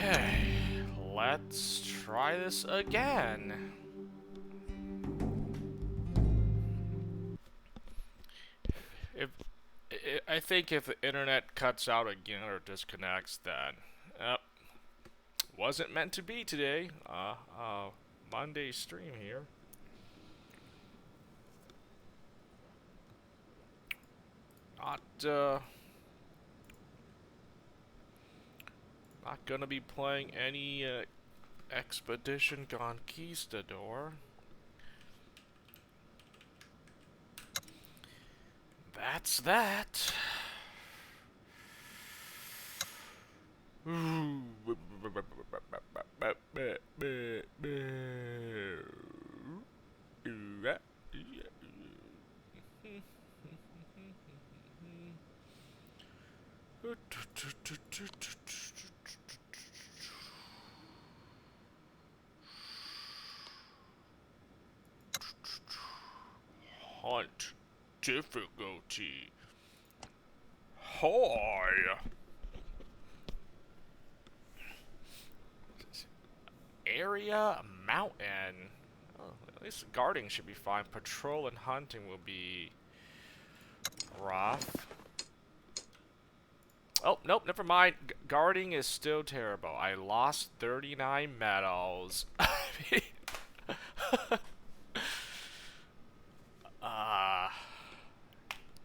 Okay, let's try this again. If I think if the internet cuts out again or disconnects, then wasn't meant to be today. Monday stream here. Not not gonna be playing any Expedition Conquistador. That's that. Hunt difficulty high. Area mountain. Oh, at least guarding should be fine. Patrol and hunting will be rough. Oh, nope, never mind. Guarding is still terrible. I lost 39 medals.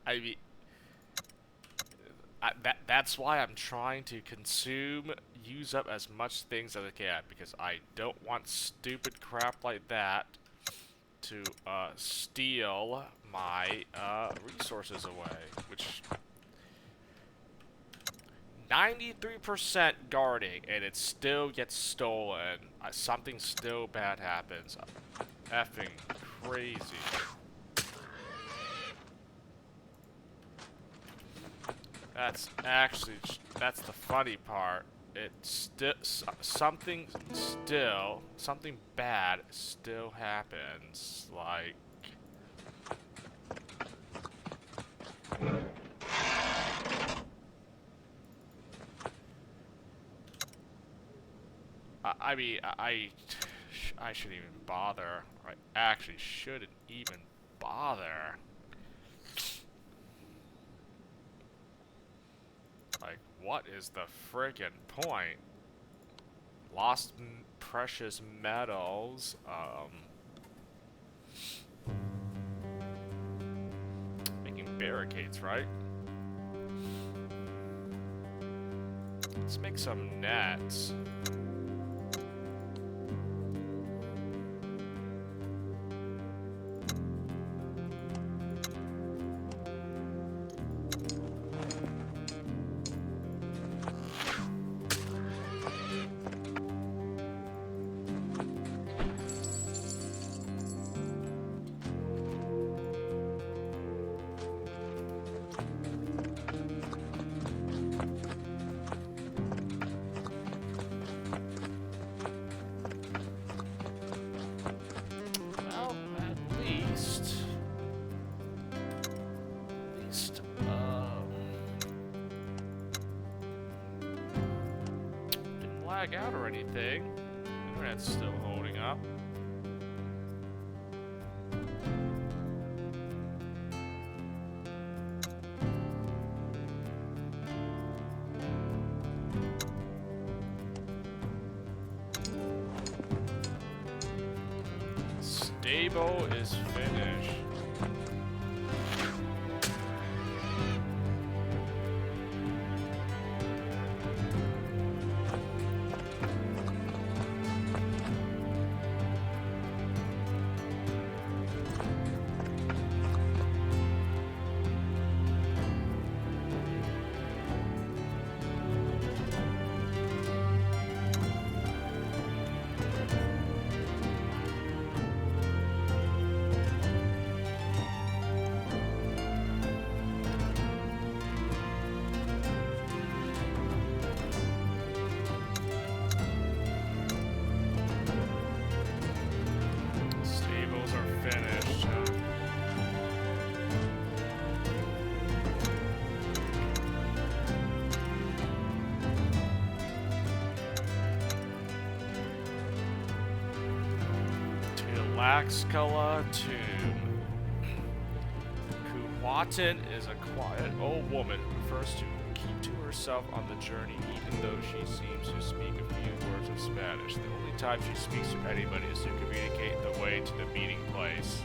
I mean, that's why I'm trying to use up as much things as I can, because I don't want stupid crap like that to steal my resources away, which 93% guarding and it still gets stolen. Something still bad happens. Effing crazy. That's the funny part. It's something bad still happens. Like, I mean, I shouldn't even bother. I actually shouldn't even bother. Like, what is the friggin' point? Lost precious metals, making barricades, right? Let's make some nets. Out or anything. Internet's still holding up. Stable is finished. Tlaxcala tomb. Kuwatan is a quiet old woman who prefers to keep to herself on the journey, even though she seems to speak a few words of Spanish. The only time she speaks to anybody is to communicate the way to the meeting place.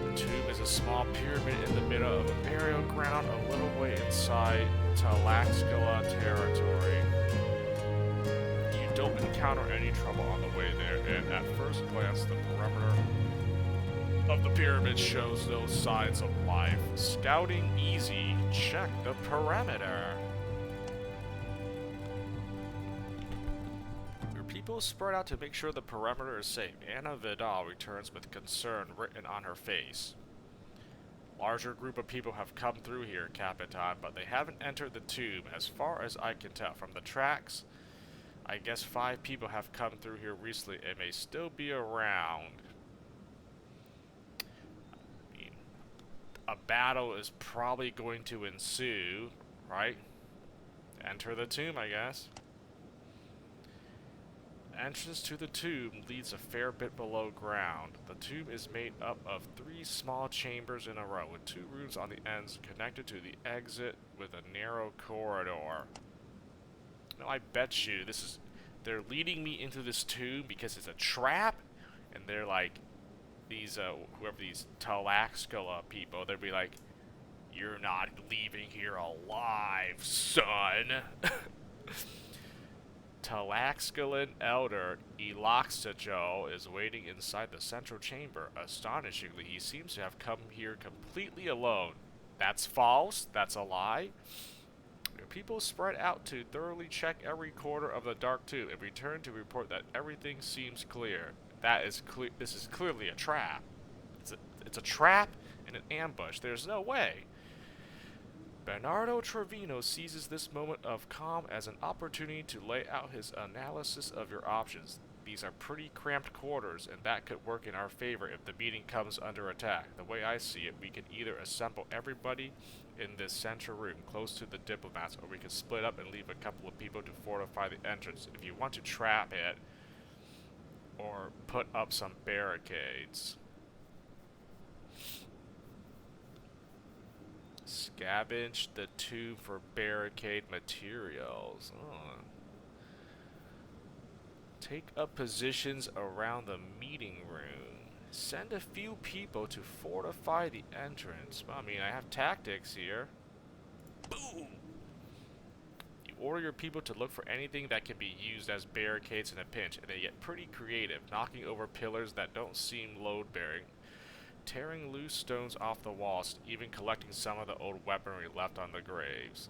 The tomb is a small pyramid in the middle of a burial ground a little way inside Tlaxcala territory. You don't encounter any trouble on the way there, and at first glance the perimeter of the pyramid shows no signs of life. Scouting easy. Check the perimeter. Your people spread out to make sure the perimeter is safe. Anna Vidal returns with concern written on her face. Larger group of people have come through here, Capitan, but they haven't entered the tomb, as far as I can tell. From the tracks, I guess 5 people have come through here recently and may still be around. A battle is probably going to ensue, right? Enter the tomb, I guess. Entrance to the tomb leads a fair bit below ground. The tomb is made up of 3 small chambers in a row, with 2 rooms on the ends connected to the exit with a narrow corridor. Now I bet you they're leading me into this tomb because it's a trap, and they're like, whoever these Tlaxcala people, they'd be like, "You're not leaving here alive, son." Tlaxcalan elder Eloxajo is waiting inside the central chamber. Astonishingly, he seems to have come here completely alone. That's false. That's a lie. People spread out to thoroughly check every corner of the dark tomb and return to report that everything seems clear. This is clearly a trap. It's a trap and an ambush. There's no way. Bernardo Trevino seizes this moment of calm as an opportunity to lay out his analysis of your options. These are pretty cramped quarters, and that could work in our favor if the meeting comes under attack. The way I see it, we can either assemble everybody in this central room close to the diplomats, or we can split up and leave a couple of people to fortify the entrance. If you want to trap it, or put up some barricades. Scavenge the tomb for barricade materials. Oh. Take up positions around the meeting room. Send a few people to fortify the entrance. Well, I mean, I have tactics here. Boom! Order your people to look for anything that can be used as barricades in a pinch, and they get pretty creative, knocking over pillars that don't seem load-bearing, tearing loose stones off the walls, even collecting some of the old weaponry left on the graves.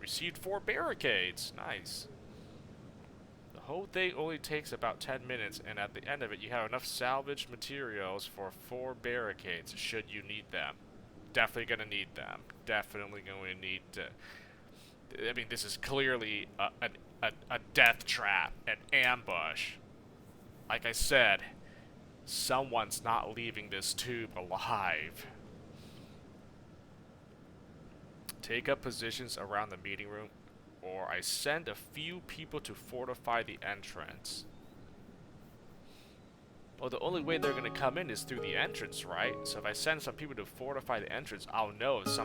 Received 4 barricades. Nice. The whole thing only takes about 10 minutes, and at the end of it, you have enough salvage materials for 4 barricades, should you need them. Definitely gonna need them. Definitely going to need to. I mean, this is clearly a death trap, an ambush. Like I said, someone's not leaving this tube alive. Take up positions around the meeting room, or I send a few people to fortify the entrance. Well, the only way they're going to come in is through the entrance, right? So if I send some people to fortify the entrance, I'll know if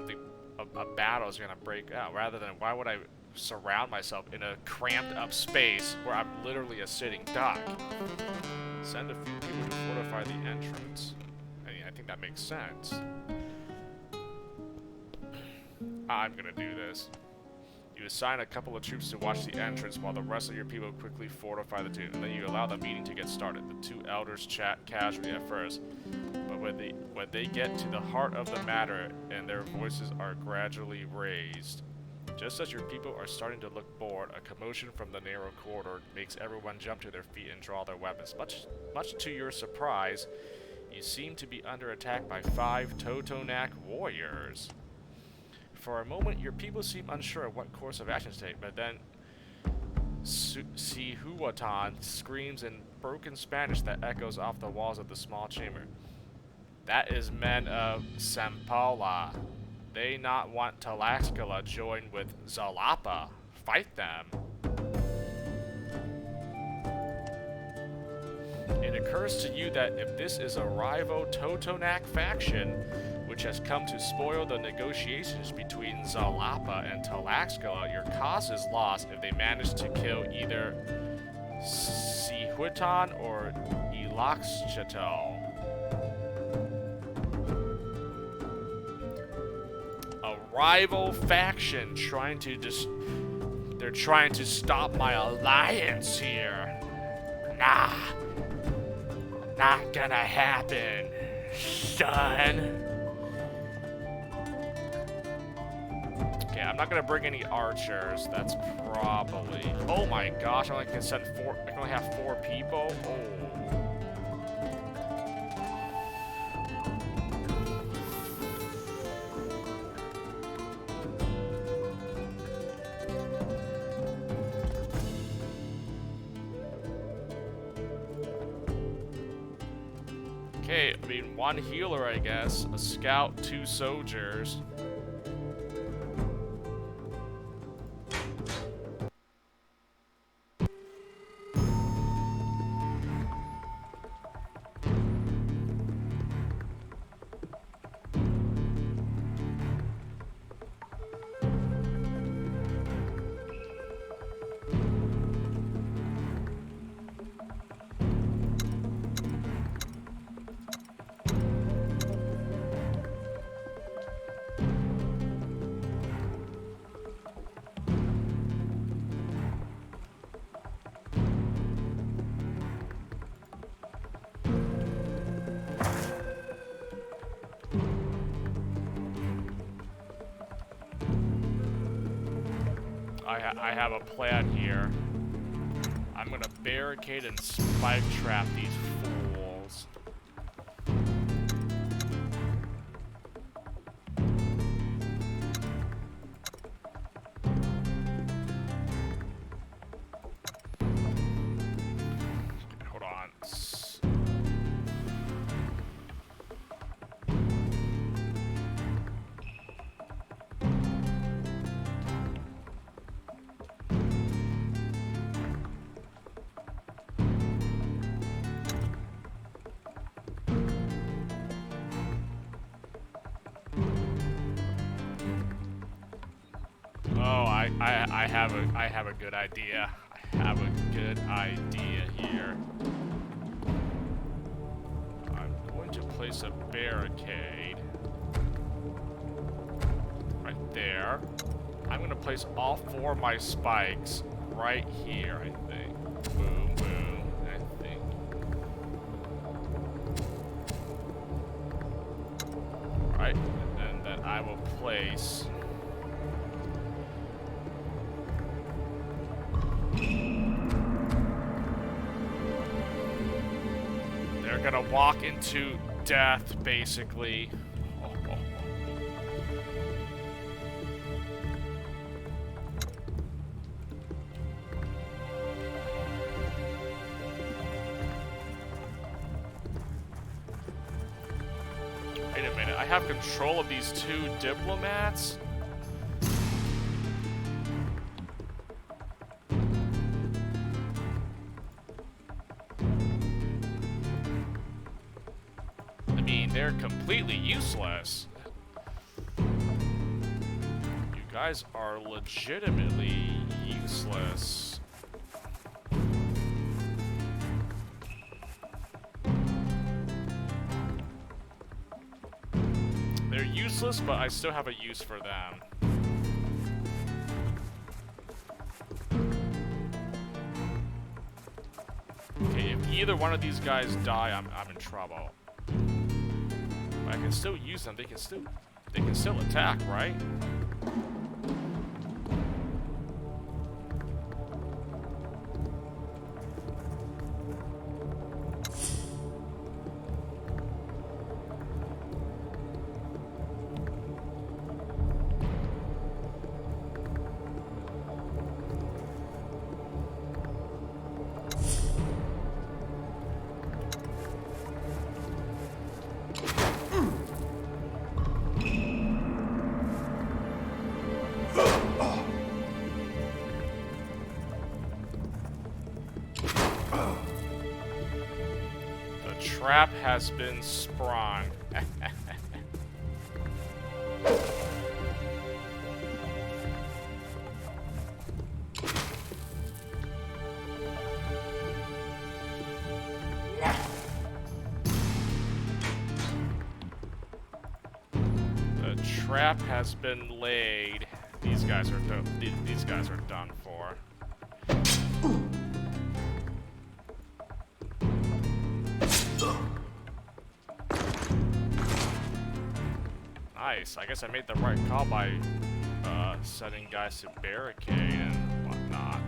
a battle is going to break out. Rather than, why would I surround myself in a cramped up space where I'm literally a sitting duck? Send a few people to fortify the entrance. I think that makes sense. I'm going to do this. You assign a couple of troops to watch the entrance while the rest of your people quickly fortify the tomb, and then you allow the meeting to get started. The 2 elders chat casually at first, but when they get to the heart of the matter and their voices are gradually raised. Just as your people are starting to look bored, a commotion from the narrow corridor makes everyone jump to their feet and draw their weapons. Much to your surprise, you seem to be under attack by 5 Totonac warriors. For a moment, your people seem unsure of what course of action to take, but then Sihuatan screams in broken Spanish that echoes off the walls of the small chamber. That is men of Sampala. They not want Tlaxcala join with Zalapa. Fight them. It occurs to you that if this is a Rivo Totonac faction, which has come to spoil the negotiations between Zalapa and Talaxcoa, your cause is lost if they manage to kill either Sihuitan or Ilaxchatel. A rival faction trying to they're trying to stop my alliance here. Nah. Not gonna happen, son. Okay, I'm not gonna bring any archers. That's probably... Oh my gosh, I only can send 4... I can only have 4 people? Oh. Okay, I mean, 1 healer, I guess. A scout, 2 soldiers. I have a plan here. I'm gonna barricade and spike trap these fools. Okay, hold on. I have a good idea. I have a good idea here. I'm going to place a barricade right there. I'm going to place all 4 of my spikes right here, I think. Boom, boom, I think. Right, and then I will place... They're gonna walk into death, basically. Oh. Wait a minute, I have control of these 2 diplomats? They're completely useless. You guys are legitimately useless. They're useless, but I still have a use for them. Okay, if either one of these guys die, I'm in trouble. I can still use them. They can still attack, right? trap has been sprung. The trap has been laid. These guys are these guys are done for. Nice. I guess I made the right call by setting guys to barricade and whatnot.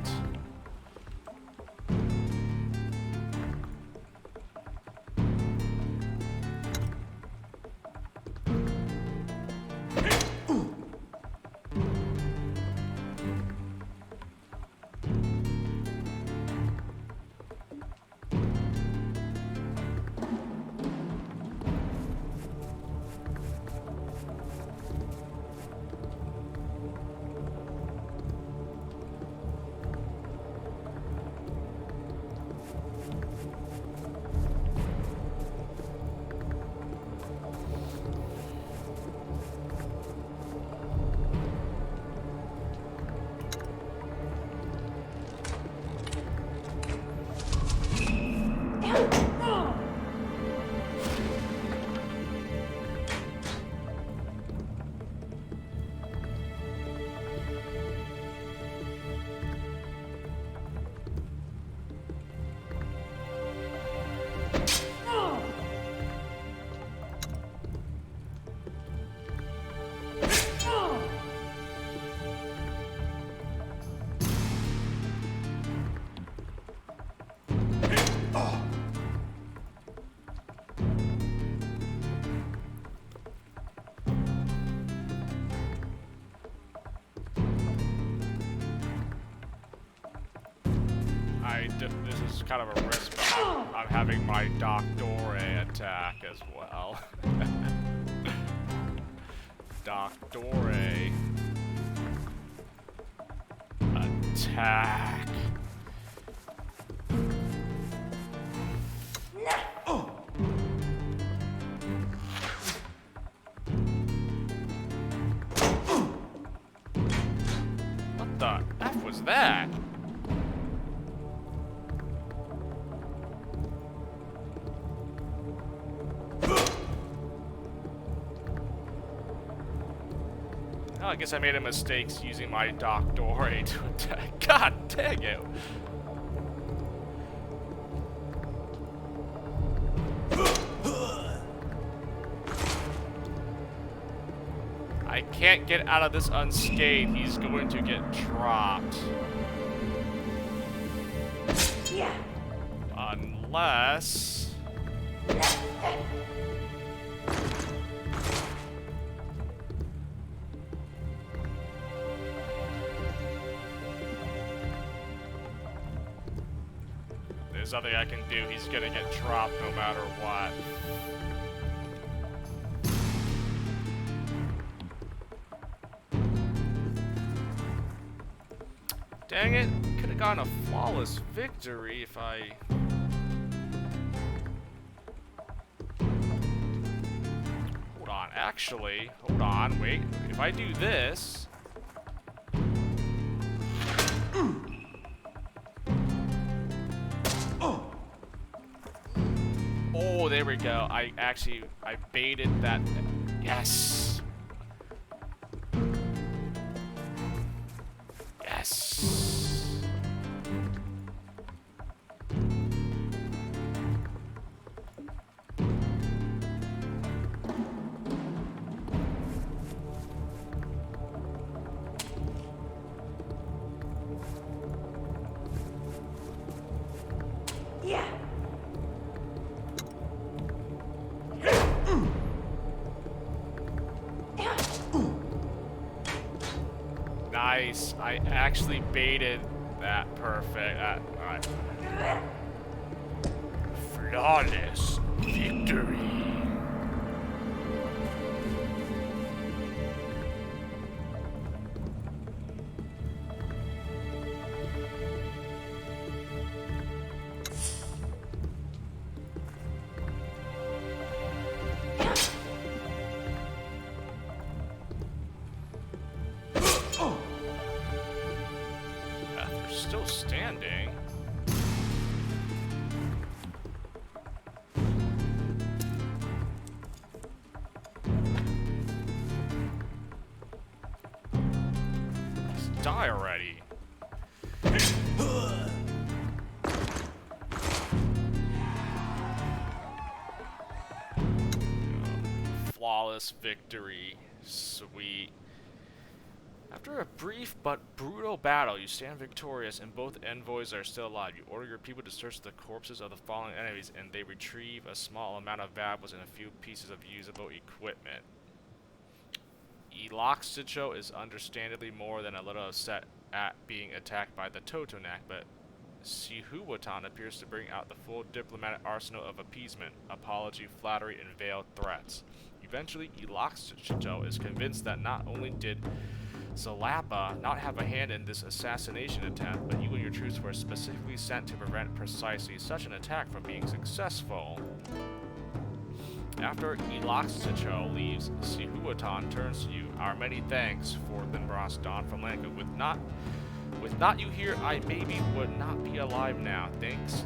This is kind of a risk, but I'm having my Doctore attack as well. Doctore attack. What the F was that? Oh, I guess I made a mistake using my Doctore to attack. God dang it! I can't get out of this unscathed. He's going to get dropped. Yeah. Unless... there's nothing I can do. He's gonna get dropped no matter what. Dang it. Could have gotten a flawless victory if I... Hold on. Actually, hold on. Wait. If I do this... Oh, there we go. I baited that. Yes. Yes. Yeah. Nice. I actually baited that perfect. Alright. Flawless victory. landing. Just die already. Flawless victory. Sweet. After a brief but brutal battle, you stand victorious and both envoys are still alive. You order your people to search the corpses of the fallen enemies and they retrieve a small amount of valuables and a few pieces of usable equipment. Eloxticho is understandably more than a little upset at being attacked by the Totonac, but Sihuwatan appears to bring out the full diplomatic arsenal of appeasement, apology, flattery, and veiled threats. Eventually, Eloxticho is convinced that not only did Zalapa not have a hand in this assassination attempt, but you and your troops were specifically sent to prevent precisely such an attack from being successful. After Eloxticho leaves, Sihuwatan turns to you. Our many thanks, Forthenbras Dawn from Lanka. With not you here, I maybe would not be alive now. Thanks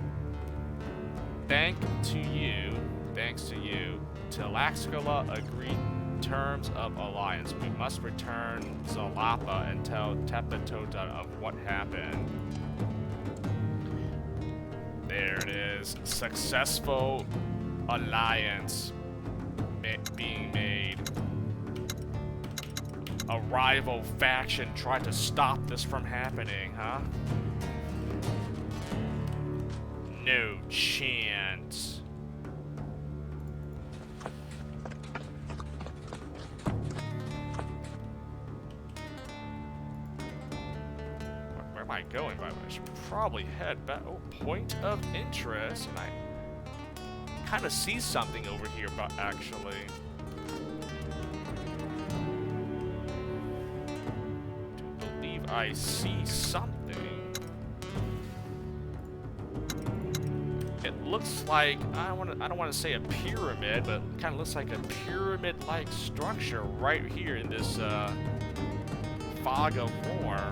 to you, Tlaxcala agreed terms of alliance. We must return Zalapa and tell Tepetotan of what happened. There it is. Successful alliance being made. A rival faction tried to stop this from happening, huh? No chance. Where am I going, by the way? I should probably head back. Oh, point of interest. And I kind of see something over here, but actually. I see something. It looks like I don't want to say a pyramid, but it kind of looks like a pyramid-like structure right here in this fog of war.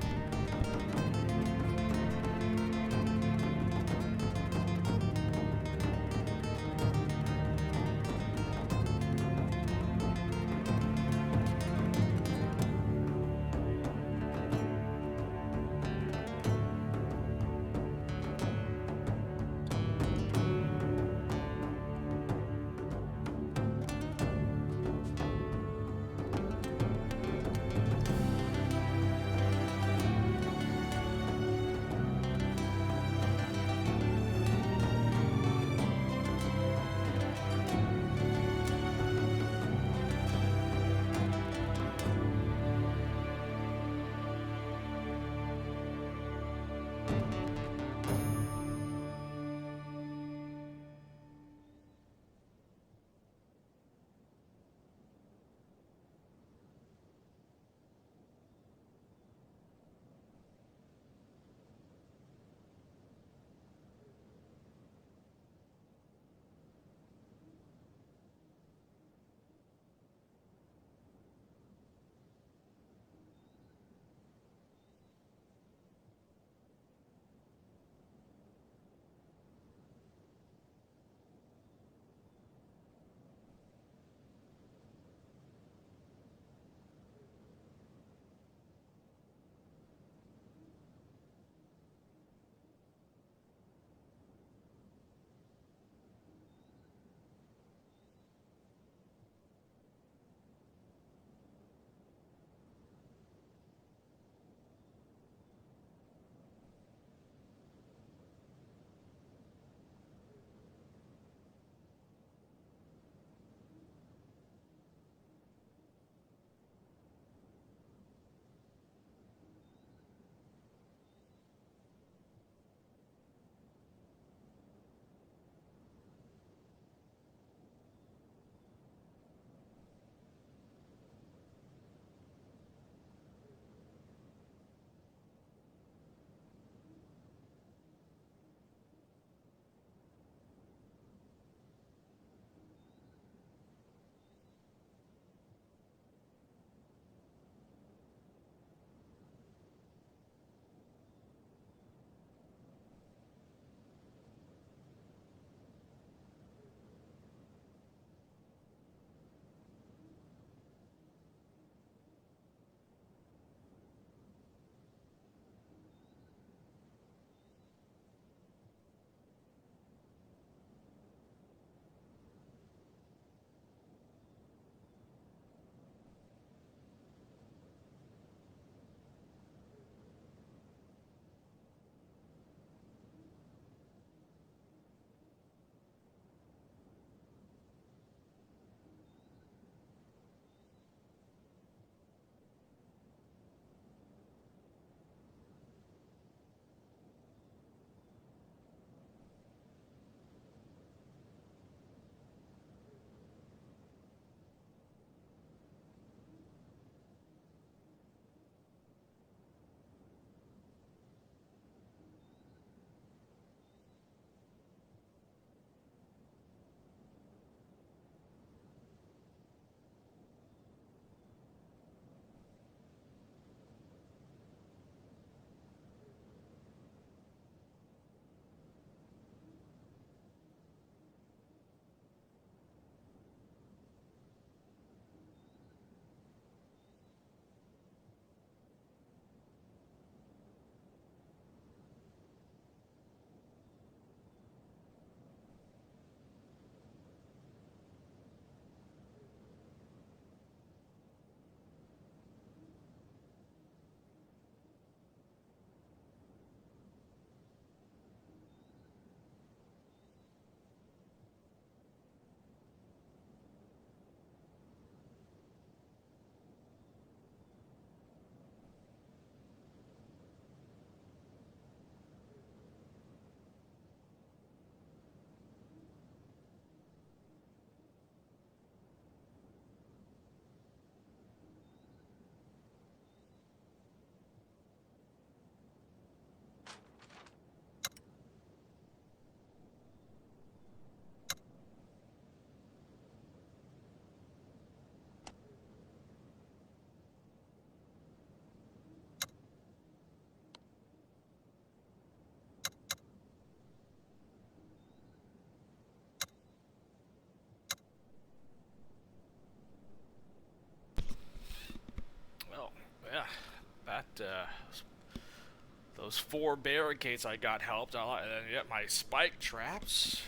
those 4 barricades I got helped out, and then yet my spike traps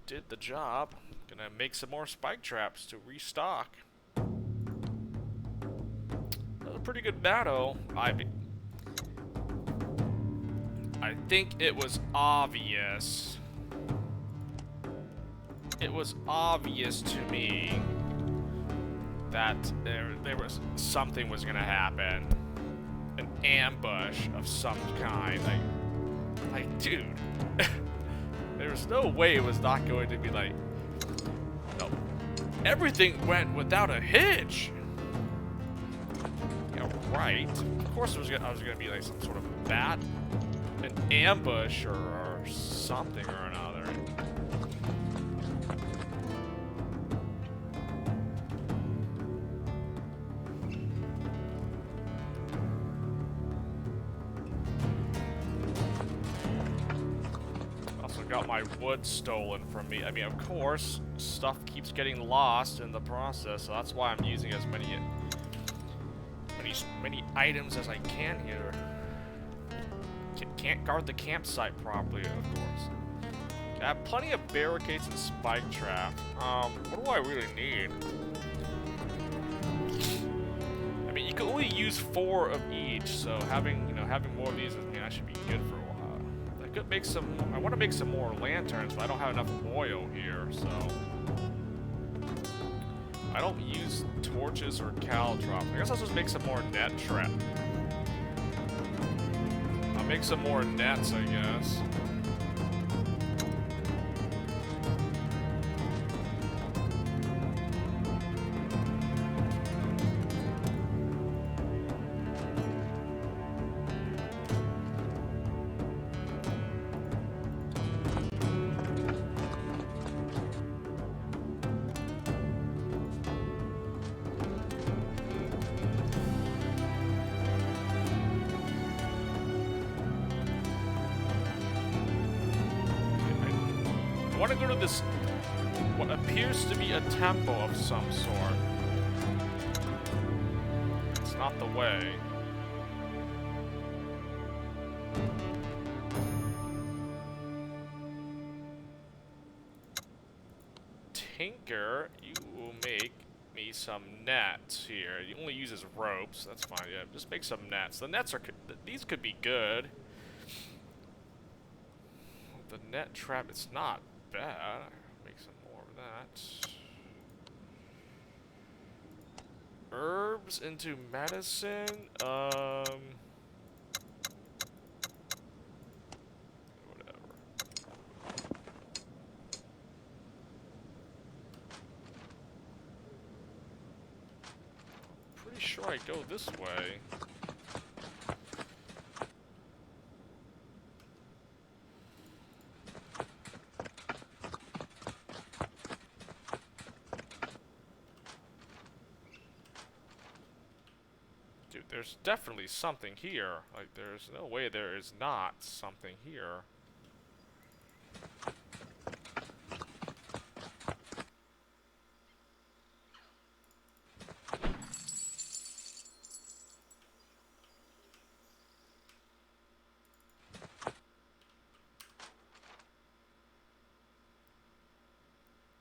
did the job. Gonna make some more spike traps to restock. That was a pretty good battle. I think it was obvious. It was obvious to me that there was something was gonna happen. An ambush of some kind. Like, dude. There's no way it was not going to be like. No. Everything went without a hitch. Yeah, right. Of course, I was gonna be like some sort of an ambush or something or another. Got my wood stolen from me. I mean, of course, stuff keeps getting lost in the process, so that's why I'm using as many items as I can here. Can't guard the campsite properly, of course. I have plenty of barricades and spike traps. What do I really need? I mean, you can only use 4 of each, so having more of these, I mean, I should be good for a while. Could make some. I want to make some more lanterns, but I don't have enough oil here, so I don't use torches or caltrops. I guess I'll just make some more net trap. I'll make some more nets, I guess. I want to go to this, what appears to be a temple of some sort. It's not the way. Tinker, you will make me some nets here. He only uses ropes, that's fine, yeah, just make some nets. The nets are, these could be good. The net trap, it's not bad. Make some more of that. Herbs into medicine. Whatever. Pretty sure I go this way. There's definitely something here. Like, there's no way there is not something here.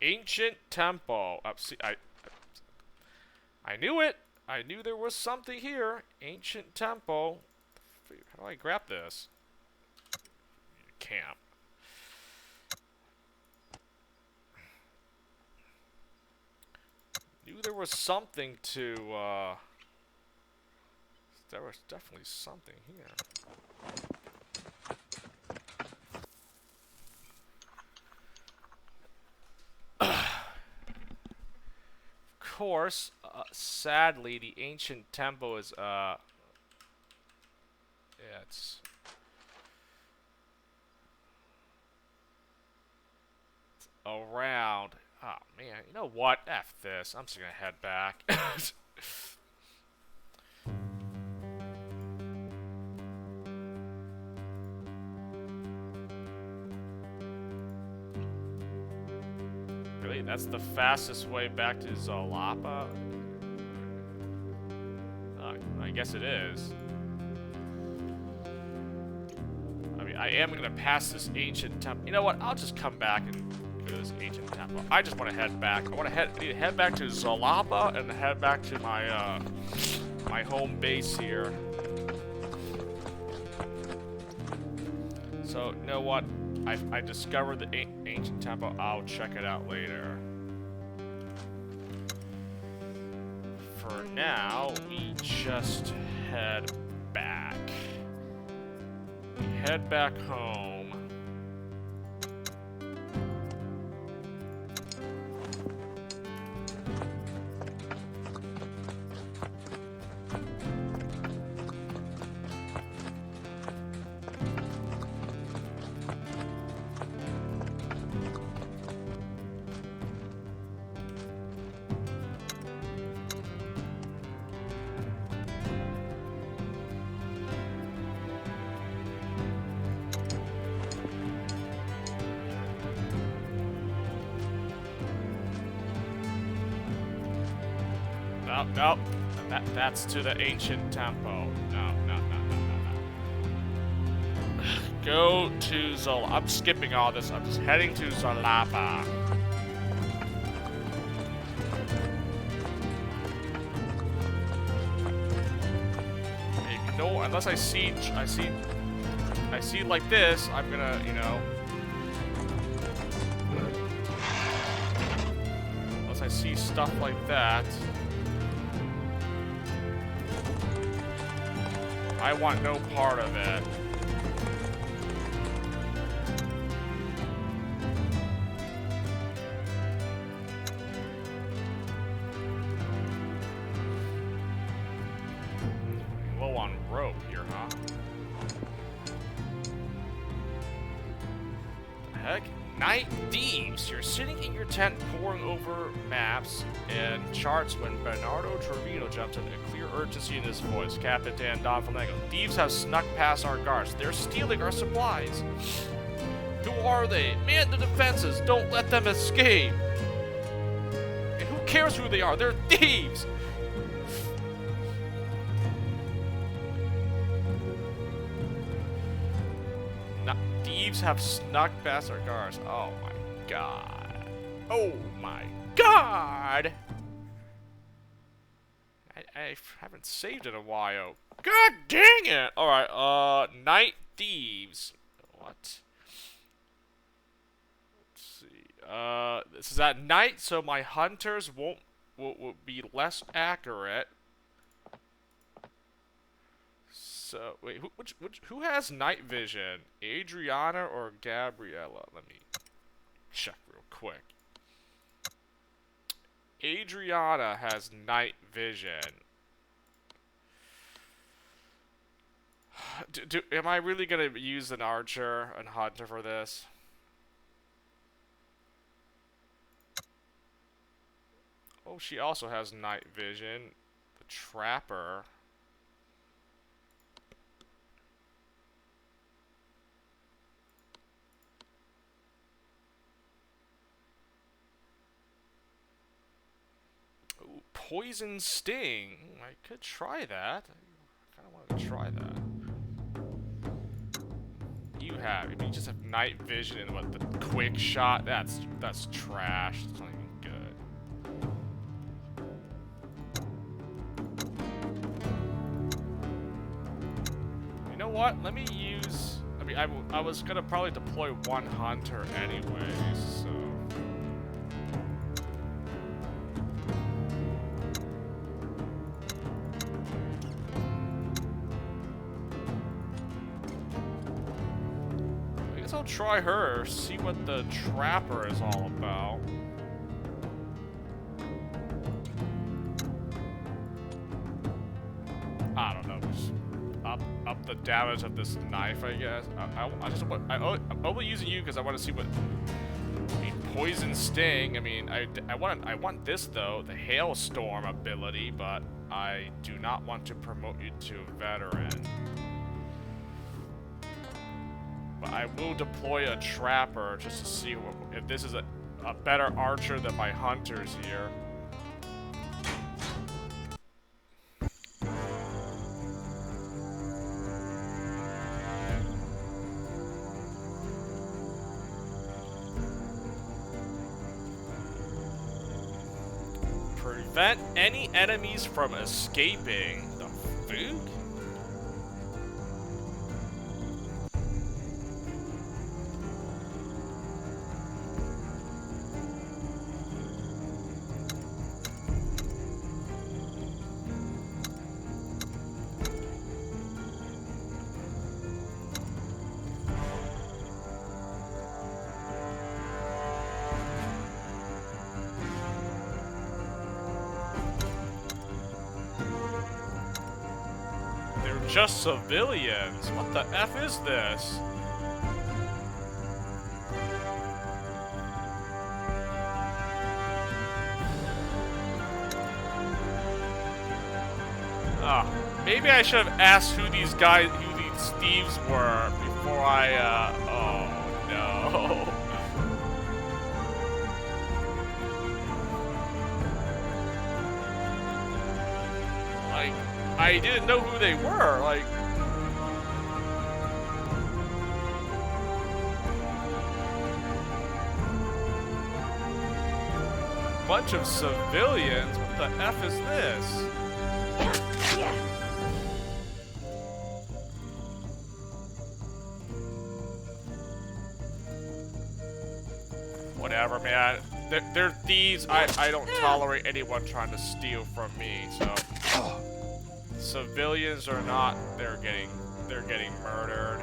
Ancient temple. See, I knew it. I knew there was something here. Ancient temple. How do I grab this? Camp. Knew there was something to, there was definitely something here. Of course, sadly, the ancient temple is, yeah, it's around. Oh, man, you know what? F this. I'm just gonna head back. Really? That's the fastest way back to Zalapa? I guess it is. I am gonna pass this ancient temple. You know what? I'll just come back and go to this ancient temple. I just want to head back. I need to head back to Zalapa and head back to my my home base here. So, you know what? I discovered the ancient temple. I'll check it out later. For now, we just head back. We head back home. Nope. That's to the ancient temple. No. Go to Zola. I'm skipping all this. I'm just heading to Zalapa. No, unless I see like this, I'm gonna, you know. Unless I see stuff like that. I want no part of it. Low on rope here, huh? The heck? Night thieves! You're sitting in your tent poring over maps and charts when Bernardo Trevino jumps in, a clear urgency in his voice. Captain Don Flamengo. Thieves have snuck past our guards. They're stealing our supplies. Who are they? Man the defenses! Don't let them escape! And who cares who they are? They're thieves! Thieves have snuck past our guards. Oh my god. Oh my god! I haven't saved in a while. God dang it! Alright, night thieves. What? Let's see. This is at night, so my hunters will be less accurate. So, wait, who has night vision? Adriana or Gabriella? Let me check real quick. Adriana has night vision. Am I really gonna use an archer and hunter for this? Oh, she also has night vision. The trapper. Poison sting. I could try that. I kind of want to try that. You just have night vision and what, the quick shot. That's trash. It's not even good. You know what? Let me use. I mean, I was gonna probably deploy one hunter anyways. So. I'll try her, see what the trapper is all about. I don't know, just up the damage of this knife, I guess. I'm only using you because I want to see what. I mean, poison sting. I mean, I want this though, the hailstorm ability, but I do not want to promote you to a veteran. But I will deploy a trapper just to see if this is a better archer than my hunters here. prevent any enemies from escaping. The food? Just civilians. What the F is this? Maybe I should have asked who these thieves were before I, oh no. Like, I didn't know who they were, like... Bunch of civilians? What the F is this? Whatever, man. They're thieves. I don't tolerate anyone trying to steal from me, so... Civilians or not, they're getting murdered.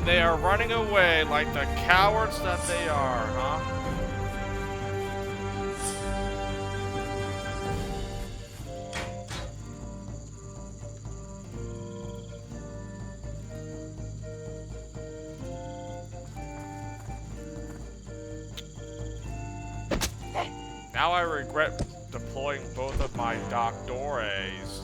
They are running away like the cowards that they are, huh? Now I regret deploying both of my doctores.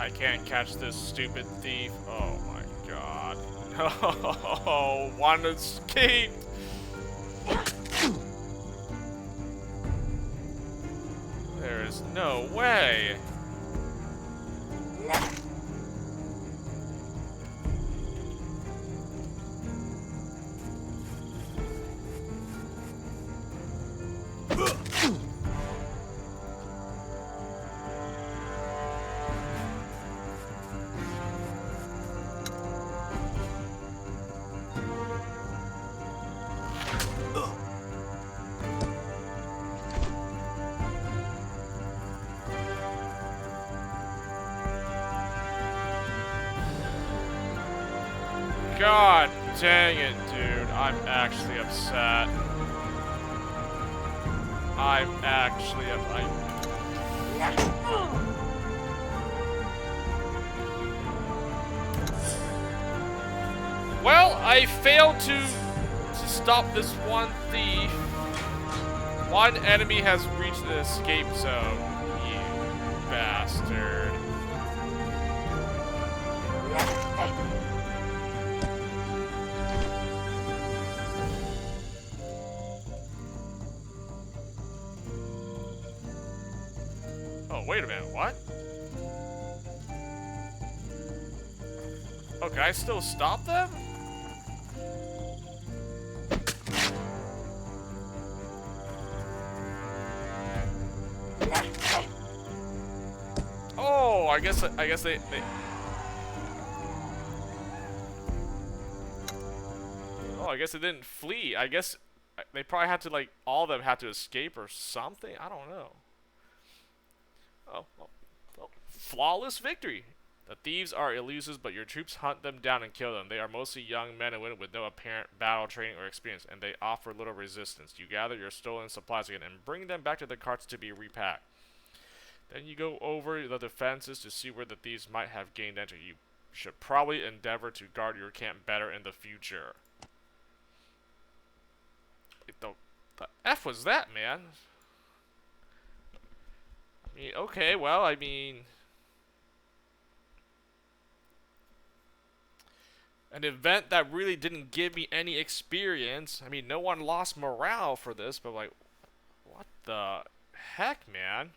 I can't catch this stupid thief. Oh my god. No, one escaped. There is no way. God dang it, dude. I'm actually upset. I'm actually upset. Well, I failed to stop this one thief. One enemy has reached the escape zone. You bastard. Oh, wait a minute, what? Oh, can I still stop them? Oh, I guess they Oh, I guess they didn't flee. I guess they probably had to, like, all of them had to escape or something. I don't know. Oh, flawless victory. The thieves are elusive, but your troops hunt them down and kill them. They are mostly young men and women with no apparent battle training or experience, and they offer little resistance. You gather your stolen supplies again and bring them back to the carts to be repacked. Then you go over the defenses to see where the thieves might have gained entry. You should probably endeavor to guard your camp better in the future. The F was that, man? I mean, okay, well, I mean... an event that really didn't give me any experience. I mean, no one lost morale for this, but like, what the heck, man?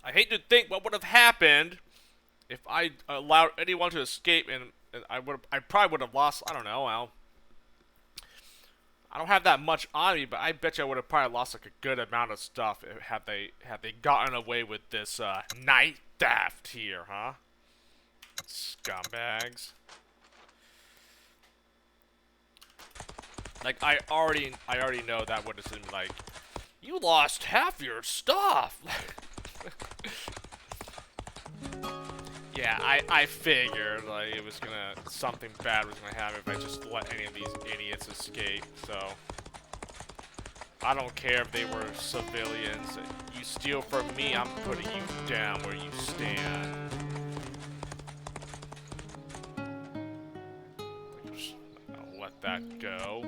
I hate to think what would have happened if I allowed anyone to escape, and I probably would have lost. I don't know. Well, I don't have that much on me, but I bet you I would have probably lost like a good amount of stuff had they gotten away with this night theft here, huh? Scumbags. Like I already know that would have been like, you lost half your stuff. Yeah, I figured like it was gonna something bad was gonna happen if I just let any of these idiots escape. So I don't care if they were civilians. You steal from me, I'm putting you down where you stand. I'll let that go.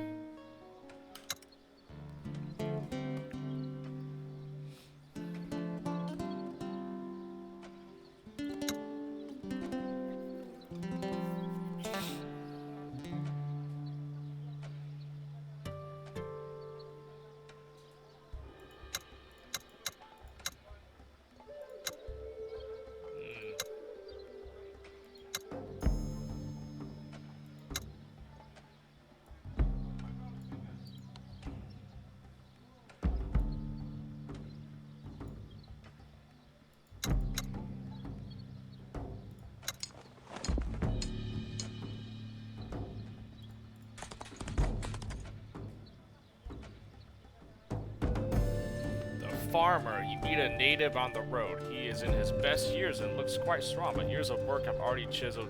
Farmer, you meet a native on the road. He is in his best years and looks quite strong, but years of work have already chiseled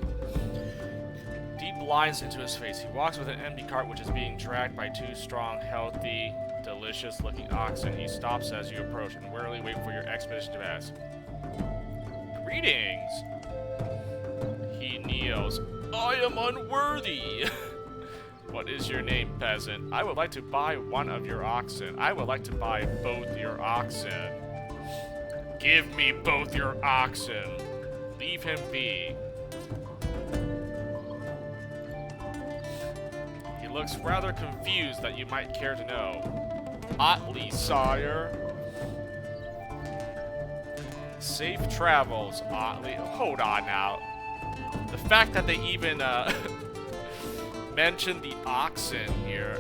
deep lines into his face. He walks with an empty cart which is being dragged by two strong, healthy, delicious-looking oxen. He stops as you approach and warily wait for your expedition to pass. Greetings! He kneels. I am unworthy! What is your name, peasant? I would like to buy one of your oxen. I would like to buy both your oxen. Give me both your oxen. Leave him be. He looks rather confused that you might care to know. Otley, sire. Safe travels, Otley. Hold on now. The fact that they even mentioned the oxen here.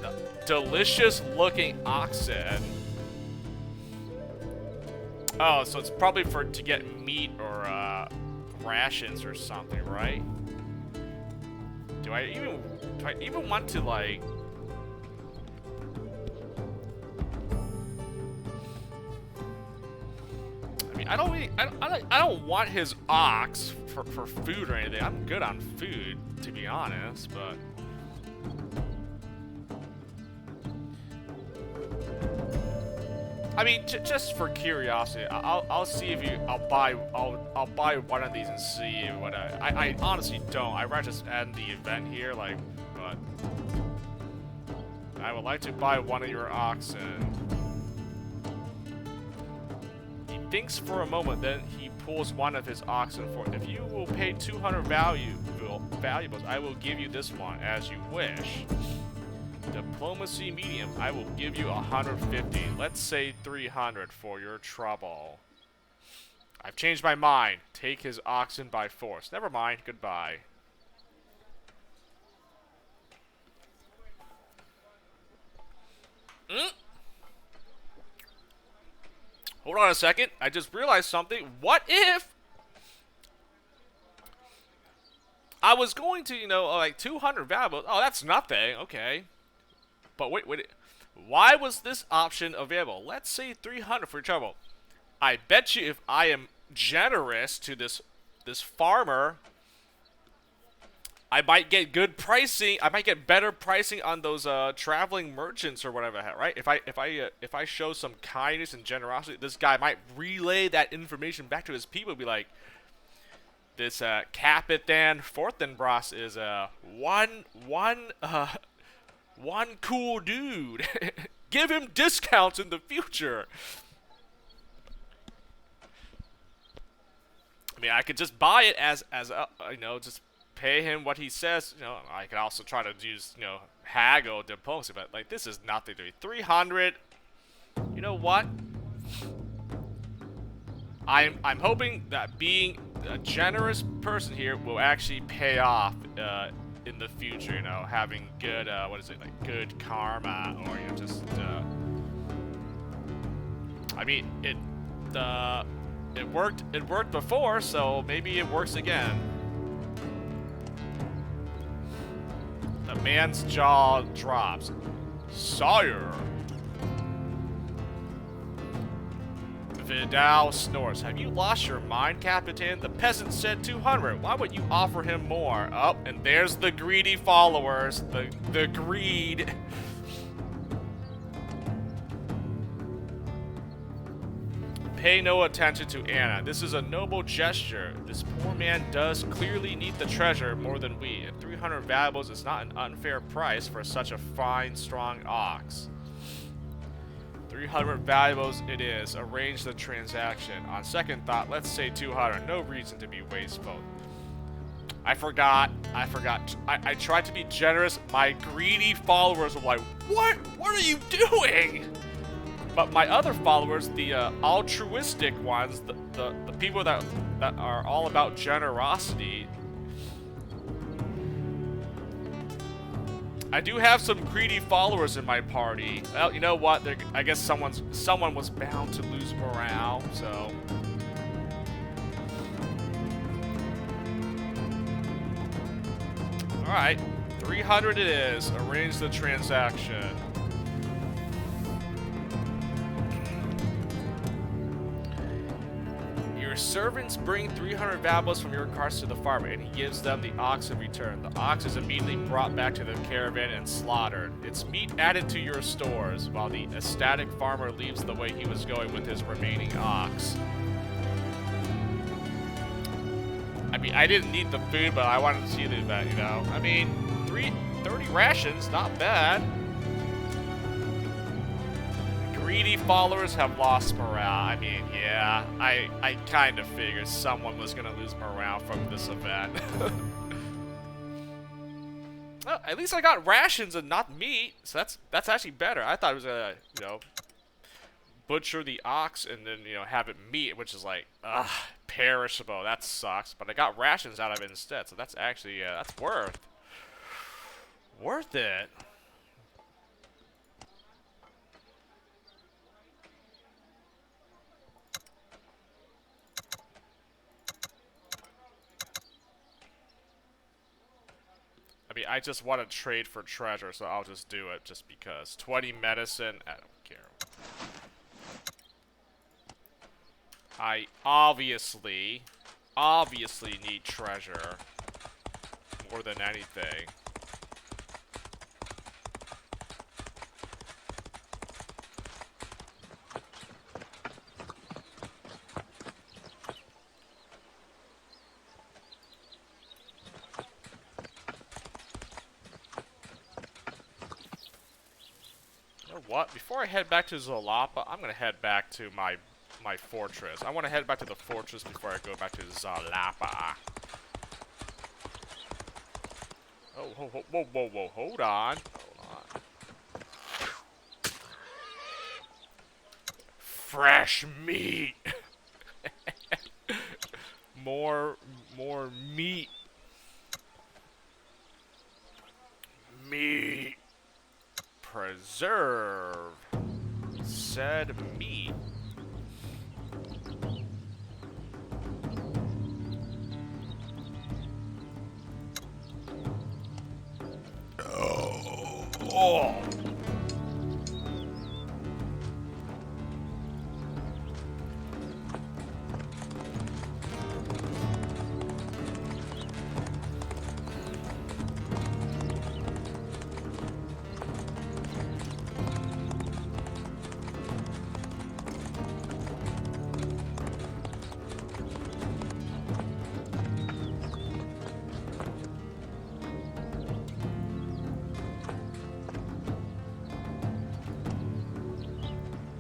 The delicious looking oxen. Oh, so it's probably to get meat or rations or something, right? Do I even want to, like... I mean, I don't want his ox for food or anything. I'm good on food, to be honest, but... I mean, just for curiosity, I'll see if I'll buy one of these and see what I honestly don't. I'd rather just end the event here, like, but I would like to buy one of your oxen. He thinks for a moment, then he pulls one of his oxen for. If you will pay 200 valuables, I will give you this one as you wish. Diplomacy medium, I will give you 150. Let's say 300 for your trouble. I've changed my mind. Take his oxen by force. Never mind. Goodbye. Hold on a second. I just realized something. What if I was going to, you know, like 200 valuables? Oh, that's nothing. Okay. But wait. Why was this option available? Let's say 300 for trouble. I bet you if I am generous to this farmer, I might get good pricing. I might get better pricing on those traveling merchants or whatever, right? If I show some kindness and generosity, this guy might relay that information back to his people. Be like, this Capitan Fortinbras is one cool dude. Give him discounts in the future. I mean, I could just buy it as you know, just pay him what he says. You know, I could also try to use, you know, haggle diplomacy, but like this is nothing to me. 300. You know what? I'm hoping that being a generous person here will actually pay off in the future. You know, having good what is it, like good karma, or you know, just I mean it worked before, so maybe it works again. The man's jaw drops. Sire. Vidal snorts. Have you lost your mind, Capitan? The peasant said 200. Why would you offer him more? Oh, and there's the greedy followers. The greed. Pay no attention to Anna. This is a noble gesture. This poor man does clearly need the treasure more than we, and 300 valuables is not an unfair price for such a fine, strong ox. 300 valuables it is. Arrange the transaction. On second thought, let's say 200. No reason to be wasteful. I forgot. I tried to be generous. My greedy followers were like, what are you doing? But my other followers, the altruistic ones, the people that are all about generosity, I do have some greedy followers in my party. Well, you know what? I guess someone was bound to lose morale, so. All right, 300 it is. Arrange the transaction. Servants bring 300 valuables from your carts to the farmer, and he gives them the ox in return. The ox is immediately brought back to the caravan and slaughtered. Its meat added to your stores, while the ecstatic farmer leaves the way he was going with his remaining ox. I mean, I didn't need the food, but I wanted to see the event, you know? I mean, 30 rations, not bad. Greedy followers have lost morale. I mean, yeah, I kind of figured someone was gonna lose morale from this event. Well, at least I got rations and not meat, so that's actually better. I thought it was gonna, you know, butcher the ox and then, you know, have it meat, which is like, ugh, perishable. That sucks. But I got rations out of it instead, so that's actually, that's worth it. I mean, I just want to trade for treasure, so I'll just do it just because. 20 medicine, I don't care. I obviously need treasure more than anything. You know what? Before I head back to Zalapa, I'm gonna head back to my fortress. I want to head back to the fortress before I go back to Zalapa. Oh, whoa, hold on. Fresh meat! more meat. Meat. Preserve said meat. Oh.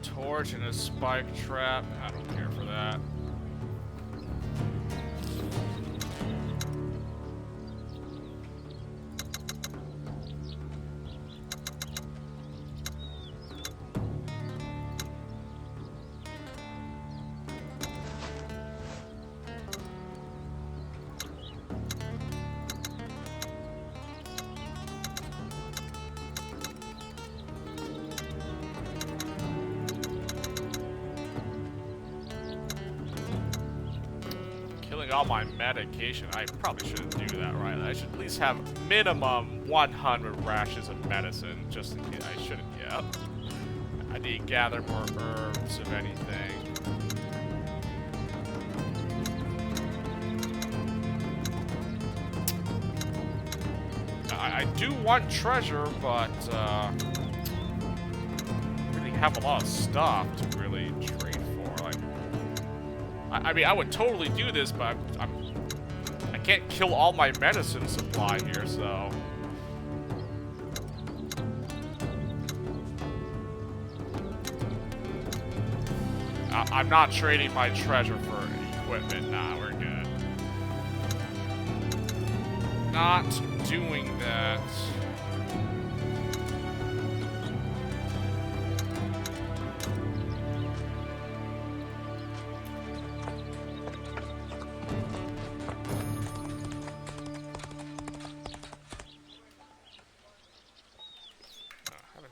Torch and a spike trap. I don't care for that. All my medication. I probably shouldn't do that, right? I should at least have minimum 100 rations of medicine, just in case. I shouldn't. Yeah. I need to gather more herbs, if anything. I do want treasure, but really have a lot of stuff to really trade for. Like, I mean, I would totally do this, but I can't kill all my medicine supply here, so. I'm not trading my treasure for equipment. Nah, we're good. Not doing that.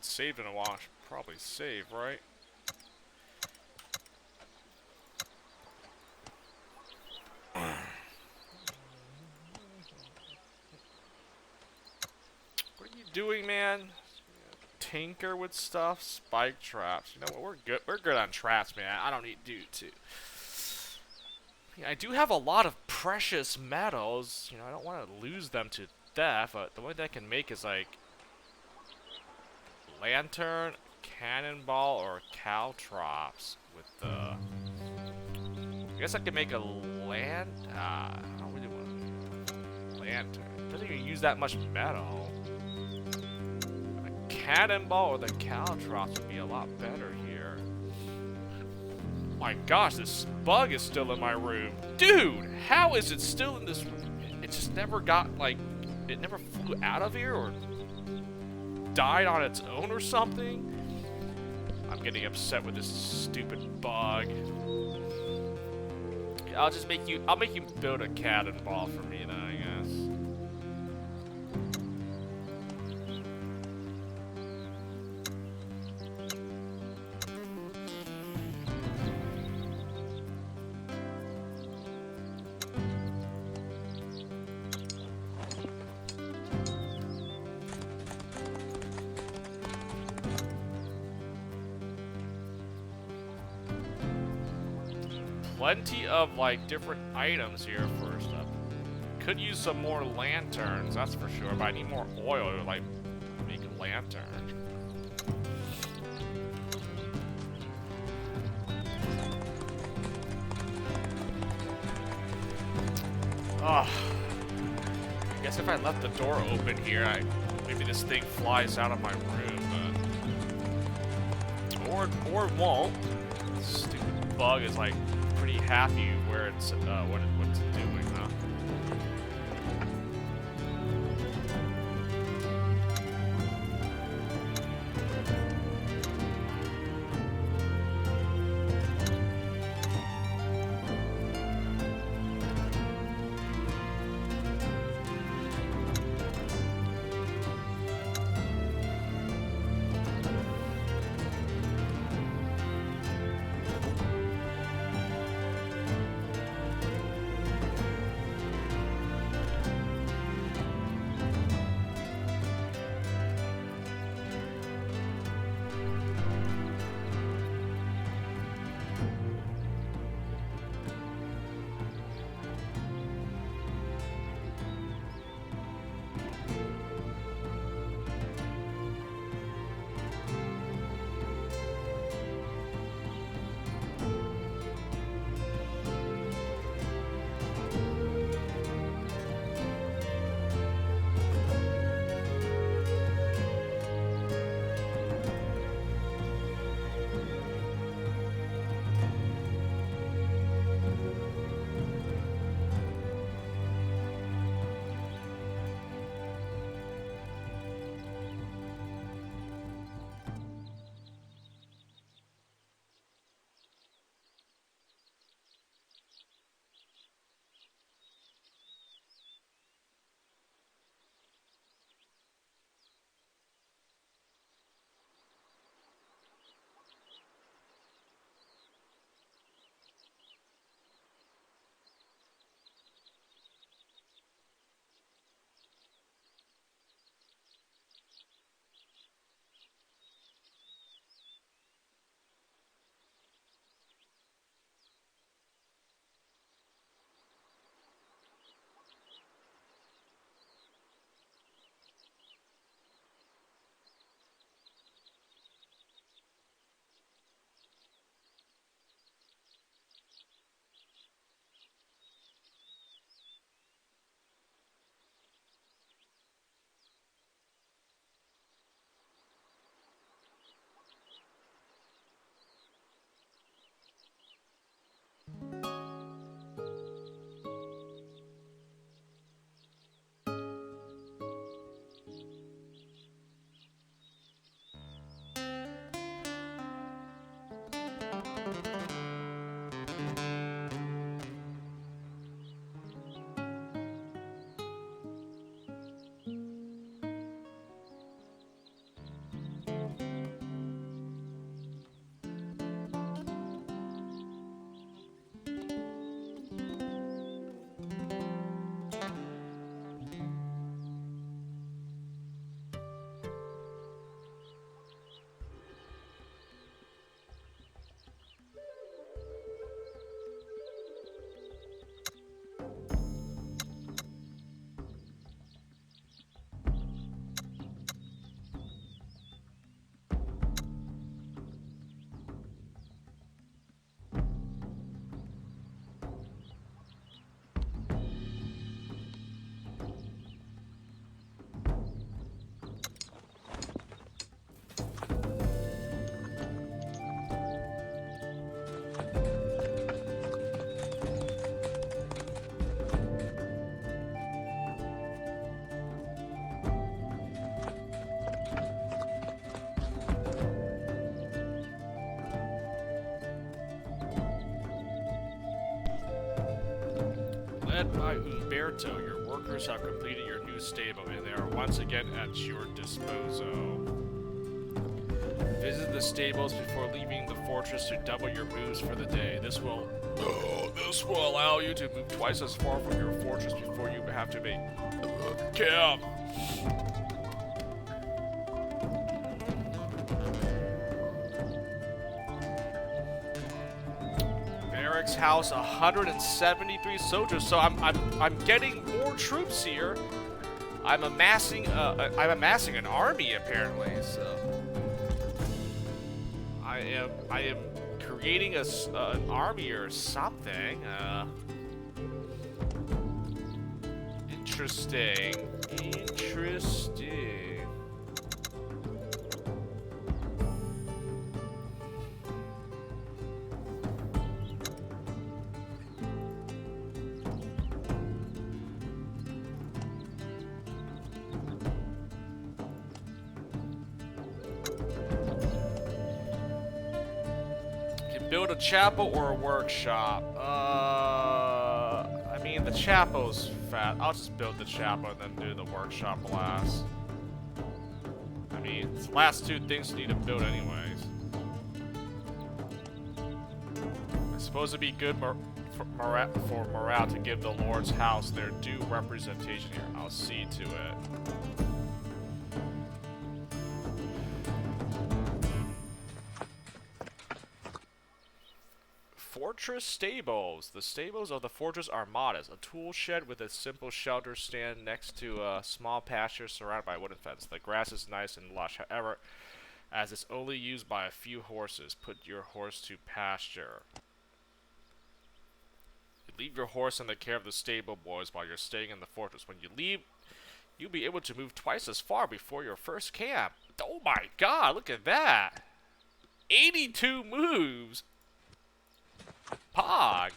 Saved in a while. I should probably save, right? What are you doing, man? Tinker with stuff, spike traps. You know what? We're good. We're good on traps, man. I don't need to do too. I do have a lot of precious metals. You know, I don't want to lose them to theft, but the only thing I can make is like lantern, cannonball, or caltrops with the. I guess I could make a I don't really want a lantern. It doesn't even use that much metal. cannonball or the caltrops would be a lot better here. My gosh, this bug is still in my room. Dude, how is it still in this room? It just never got, like, it never flew out of here or died on its own or something? I'm getting upset with this stupid bug. I'll make you build a cannonball for me then, I guess. Plenty of, like, different items here first up. Could use some more lanterns, that's for sure, but I need more oil to, like, make a lantern. Ugh. I guess if I left the door open here, maybe this thing flies out of my room, but... Or it won't. This stupid bug is, like, pretty happy where it's what it's doing, huh? Led by Umberto, your workers have completed your new stable, and they are once again at your disposal. Visit the stables before leaving the fortress to double your moves for the day. This will allow you to move twice as far from your fortress before you have to make camp. Barracks house 173 soldiers, so I'm getting more troops here. I'm amassing an army apparently. So I am creating an army or something. Interesting. Build a chapel or a workshop? I mean, the chapel's fat. I'll just build the chapel and then do the workshop last. I mean, it's the last two things you need to build anyways. I suppose it'd be good for morale to give the Lord's house their due representation here. I'll see to it. Fortress stables. The stables of the fortress are modest. A tool shed with a simple shelter stand next to a small pasture surrounded by a wooden fence. The grass is nice and lush. However, as it's only used by a few horses, put your horse to pasture. You leave your horse in the care of the stable boys while you're staying in the fortress. When you leave, you'll be able to move twice as far before your first camp. Oh my god, look at that. 82 moves. Pog.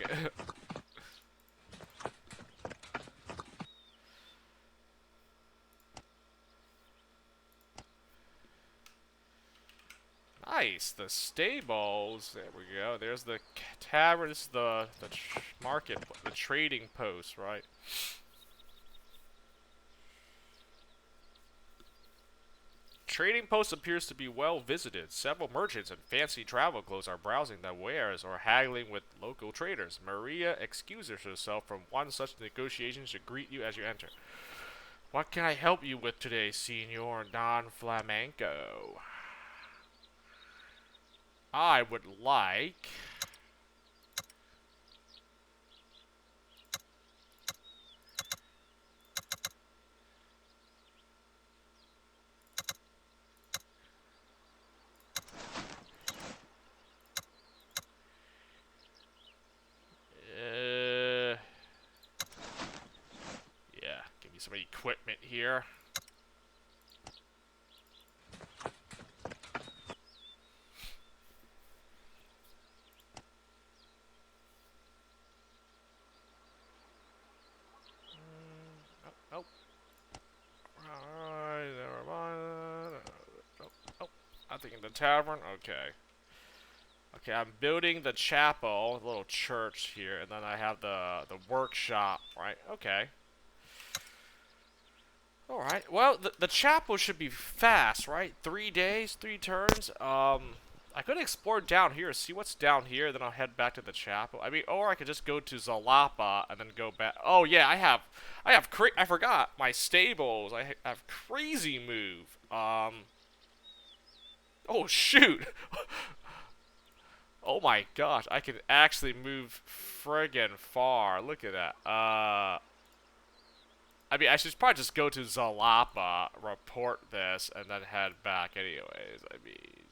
Nice. The stables. There we go. There's the tavern. This is the market, the trading post, right? Trading post appears to be well visited. Several merchants in fancy travel clothes are browsing their wares or haggling with local traders. Maria excuses herself from one such negotiation to greet you as you enter. What can I help you with today, Senor Don Flamenco? I would like... yeah, give me some equipment here. Oh. Alright, never mind. Oh, I'm thinking the tavern. Okay. Okay, I'm building the chapel, the little church here, and then I have the workshop, right? Okay. Alright, well, the chapel should be fast, right? 3 days, 3 turns. I could explore down here, see what's down here, then I'll head back to the chapel. I mean, or I could just go to Zalapa and then go back. Oh yeah, I forgot my stables. I have crazy move. Oh shoot. Oh my gosh, I can actually move friggin' far. Look at that. I mean, I should probably just go to Zalapa, report this, and then head back anyways. I mean...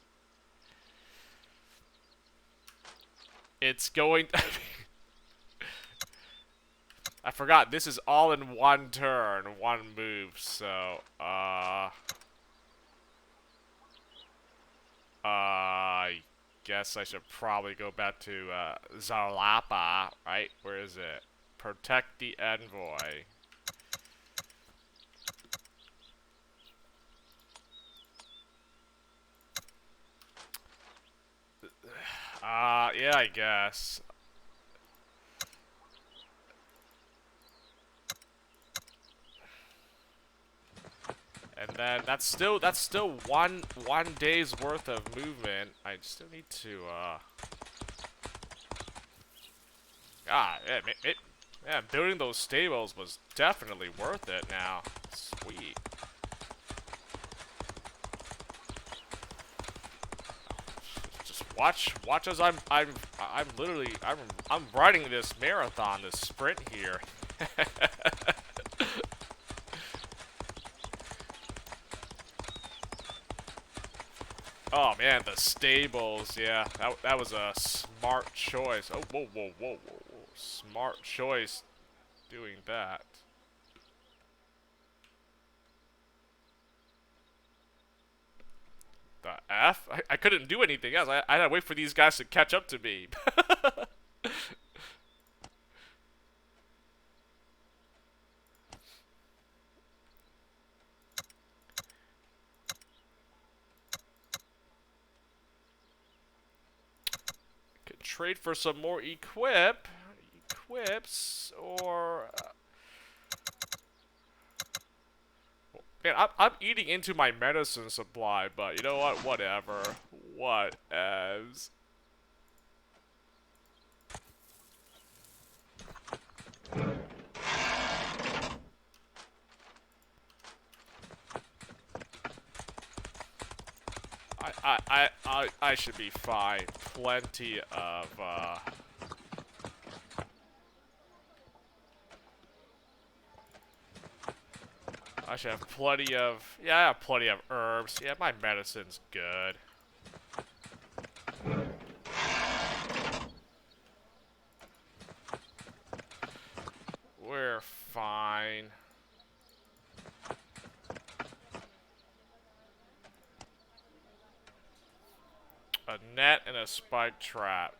It's going... I forgot, this is all in one turn, one move, so, I guess I should probably go back to, Zalapa, right? Where is it? Protect the envoy. Yeah, I guess. And then that's still one day's worth of movement. I still need to yeah, building those stables was definitely worth it now. Sweet. Just watch as I'm literally I'm riding this marathon, this sprint here. Oh man, the stables, yeah, that was a smart choice. Oh, whoa. Smart choice doing that. The F? I couldn't do anything else. I had to wait for these guys to catch up to me. Could trade for some more equips, or... Man, I'm eating into my medicine supply, but you know what? Whatever. Whatevs. I should be fine. Plenty of, I should have plenty of... Yeah, I have plenty of herbs. Yeah, my medicine's good. We're fine. A net and a spike trap.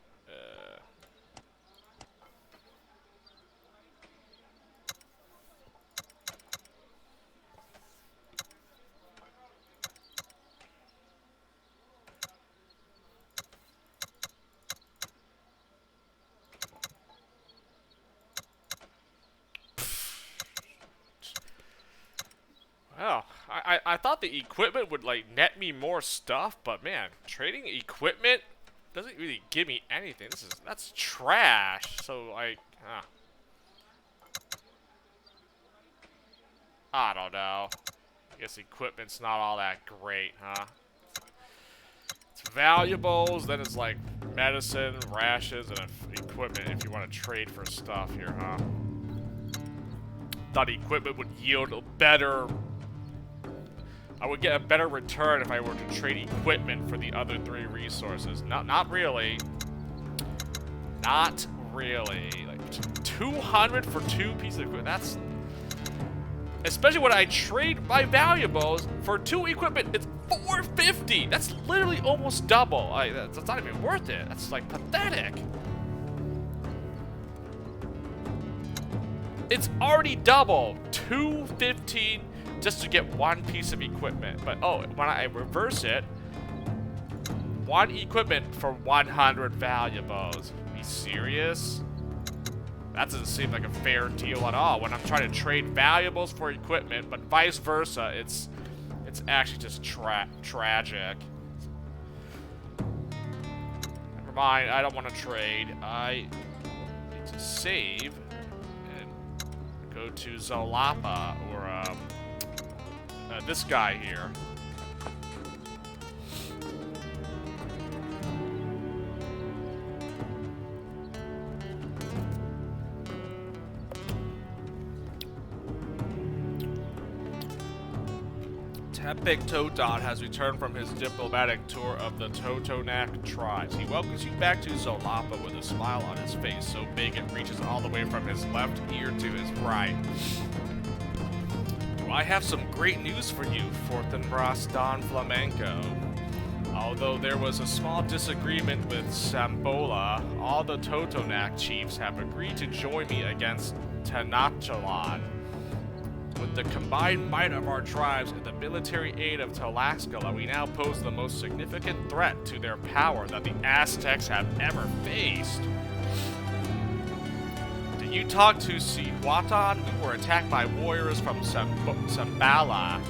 Well, I thought the equipment would, like, net me more stuff, but man, trading equipment doesn't really give me anything. That's trash. So, like, I don't know. I guess equipment's not all that great, huh? It's valuables, then it's like medicine, rations, and equipment if you want to trade for stuff here, huh? Thought equipment would yield a better... I would get a better return if I were to trade equipment for the other 3 resources. Not really. Not really. Like 200 for 2 pieces of equipment. That's... Especially when I trade my valuables for 2 equipment, it's 450. That's literally almost double. That's not even worth it. That's like pathetic. It's already double. 215 just to get 1 piece of equipment. But oh, when I reverse it, 1 equipment for 100 valuables. Are you serious? That doesn't seem like a fair deal at all when I'm trying to trade valuables for equipment, but vice versa, it's actually just tragic. Never mind, I don't want to trade. I need to save and go to Zolapa or this guy here. Epic Totot has returned from his diplomatic tour of the Totonac tribes. He welcomes you back to Zolapa with a smile on his face so big it reaches all the way from his left ear to his right. I have some great news for you, Fortinbras Don Flamenco. Although there was a small disagreement with Sambola, all the Totonac chiefs have agreed to join me against Tanachalan. With the combined might of our tribes and the military aid of Tlaxcala, we now pose the most significant threat to their power that the Aztecs have ever faced. Did you talk to Cihuatan? We were attacked by warriors from Zambala.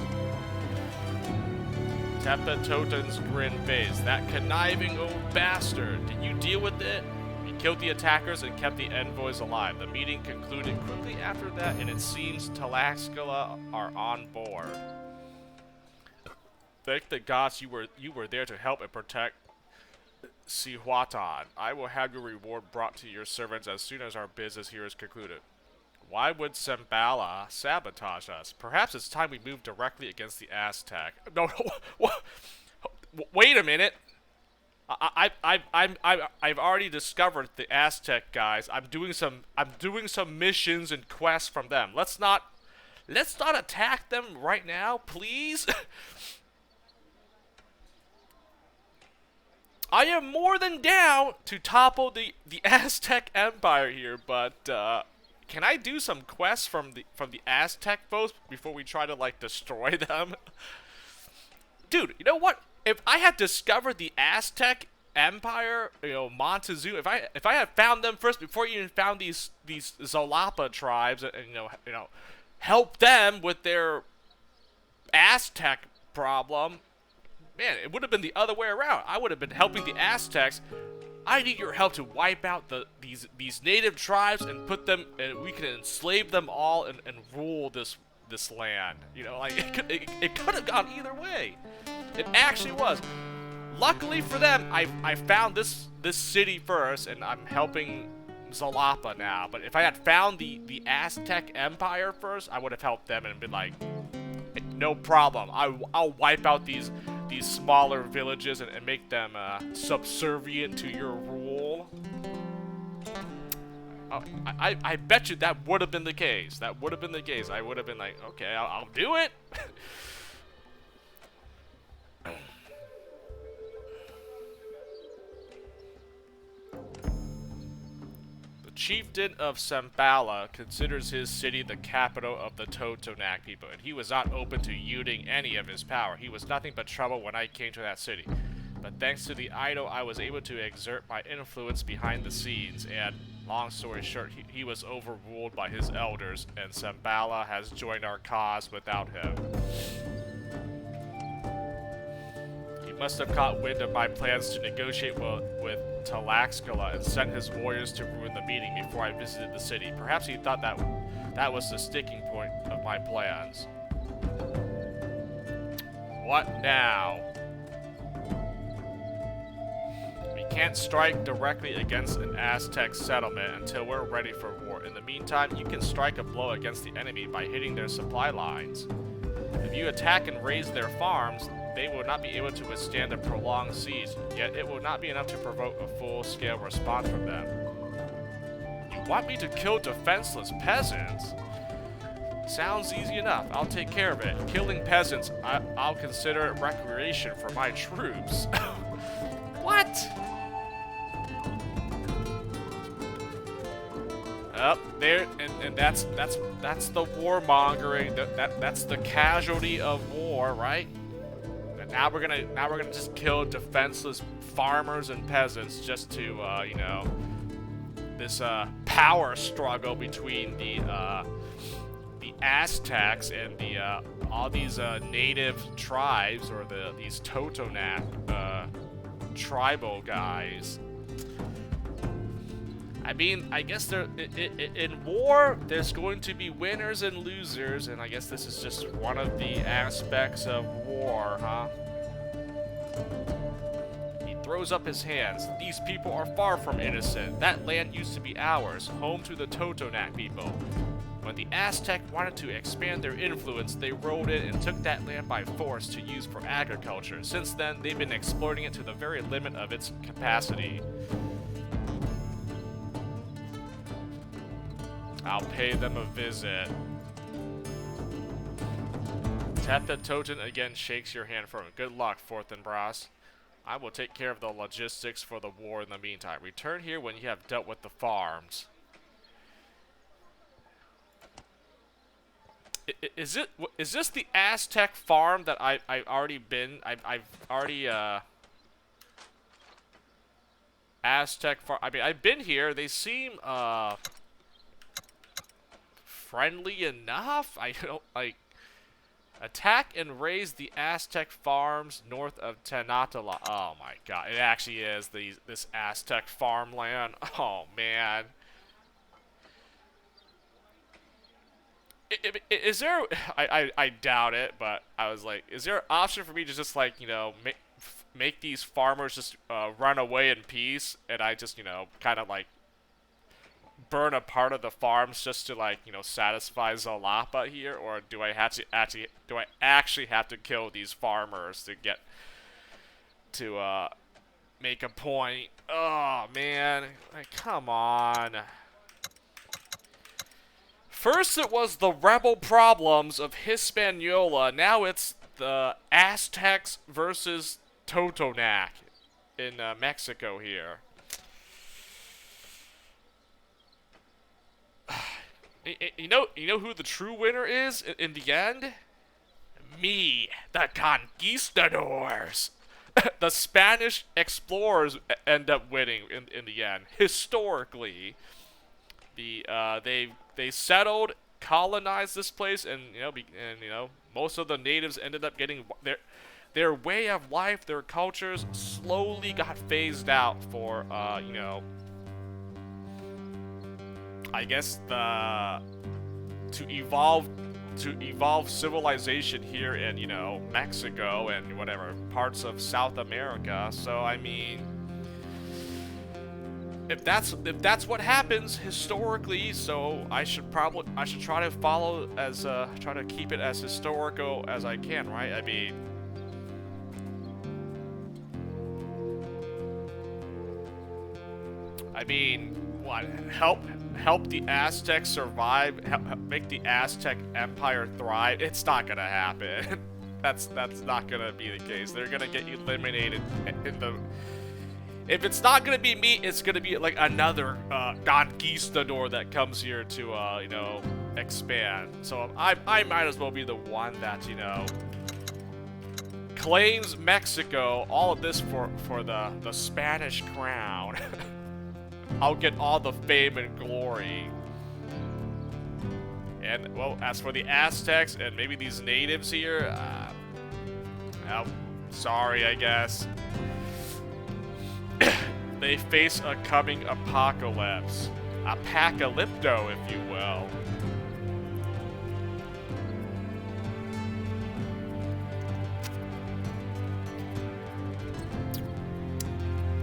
Tepetoten's grin phase. That conniving old bastard. Did you deal with it? We killed the attackers and kept the envoys alive. The meeting concluded quickly after that, and it seems Talaxcala are on board. Thank the gods you were there to help and protect Sihuatan. I will have your reward brought to your servants as soon as our business here is concluded. Why would Sambala sabotage us? Perhaps it's time we move directly against the Aztec. No, wait a minute. I've already discovered the Aztec guys. I'm doing some missions and quests from them. Let's not attack them right now, please. I am more than down to topple the Aztec Empire here, but can I do some quests from the Aztec folks before we try to like destroy them? Dude, you know what? If I had discovered the Aztec Empire, you know, Montezuma, if I had found them first before you even found these Zolapa tribes, and you know, help them with their Aztec problem. Man, it would have been the other way around. I would have been helping the Aztecs. I need your help to wipe out these native tribes and put them, and we can enslave them all and rule this land. You know, like it could have gone either way. It actually was. Luckily for them, I found this city first, and I'm helping Zalapa now. But if I had found the Aztec Empire first, I would have helped them and been like, no problem. I'll wipe out these smaller villages and make them subservient to your rule. I bet you that would have been the case. That would have been the case. I would have been like, okay, I'll do it. Chieftain of Sambala considers his city the capital of the Totonac people, and he was not open to yielding any of his power. He was nothing but trouble when I came to that city. But thanks to the idol, I was able to exert my influence behind the scenes, and, long story short, he was overruled by his elders, and Sambala has joined our cause without him. He must have caught wind of my plans to negotiate with Talaxcala and sent his warriors to ruin the meeting before I visited the city. Perhaps he thought that was the sticking point of my plans. What now? We can't strike directly against an Aztec settlement until we're ready for war. In the meantime, you can strike a blow against the enemy by hitting their supply lines. If you attack and raze their farms, they will not be able to withstand a prolonged siege, yet it will not be enough to provoke a full-scale response from them. You want me to kill defenseless peasants? Sounds easy enough. I'll take care of it. Killing peasants, I'll consider it recreation for my troops. What? Up there, and that's the warmongering. That's the casualty of war, right? Now we're gonna just kill defenseless farmers and peasants just to you know, this power struggle between the Aztecs and the all these native tribes, or these Totonac tribal guys. I mean, I guess in war, there's going to be winners and losers, and I guess this is just one of the aspects of war, huh? He throws up his hands. These people are far from innocent. That land used to be ours, home to the Totonac people. When the Aztec wanted to expand their influence, they rolled in and took that land by force to use for agriculture. Since then, they've been exploiting it to the very limit of its capacity. I'll pay them a visit. Tepetoten again shakes your hand for him. Good luck, Forthenbras. I will take care of the logistics for the war in the meantime. Return here when you have dealt with the farms. Is this the Aztec farm that I've already been? I've already Aztec farm. I mean, I've been here. They seem friendly enough. I don't like. Attack and raise the Aztec farms north of Tenatala. Oh my god, it actually is this Aztec farmland. Oh man. Is there? I doubt it, but I was like, is there an option for me to just like make these farmers just run away in peace, and I just kind of like burn a part of the farms just to like satisfy Zalapa here, or do I have to actually have to kill these farmers to get to make a point? Oh man, like come on. First it was the rebel problems of Hispaniola, now it's the Aztecs versus Totonac in Mexico here. You know who the true winner is in the end? Me, the Conquistadors. The Spanish explorers end up winning in the end. Historically, they settled, colonized this place, and most of the natives ended up getting their way of life, their cultures slowly got phased out for I guess the to evolve civilization here in Mexico and whatever parts of South America. So I mean, if that's what happens historically, so I should try to follow as try to keep it as historical as I can, right? I mean, what help the Aztecs survive, make the Aztec Empire thrive? It's not gonna happen. that's not gonna be the case. They're gonna get eliminated in the. If it's not gonna be me, it's gonna be like another conquistador that comes here to expand. So I might as well be the one that claims Mexico. All of this for the Spanish crown. I'll get all the fame and glory. And, well, as for the Aztecs and maybe these natives here, well, sorry, I guess. They face a coming apocalypse. Apocalypto, if you will.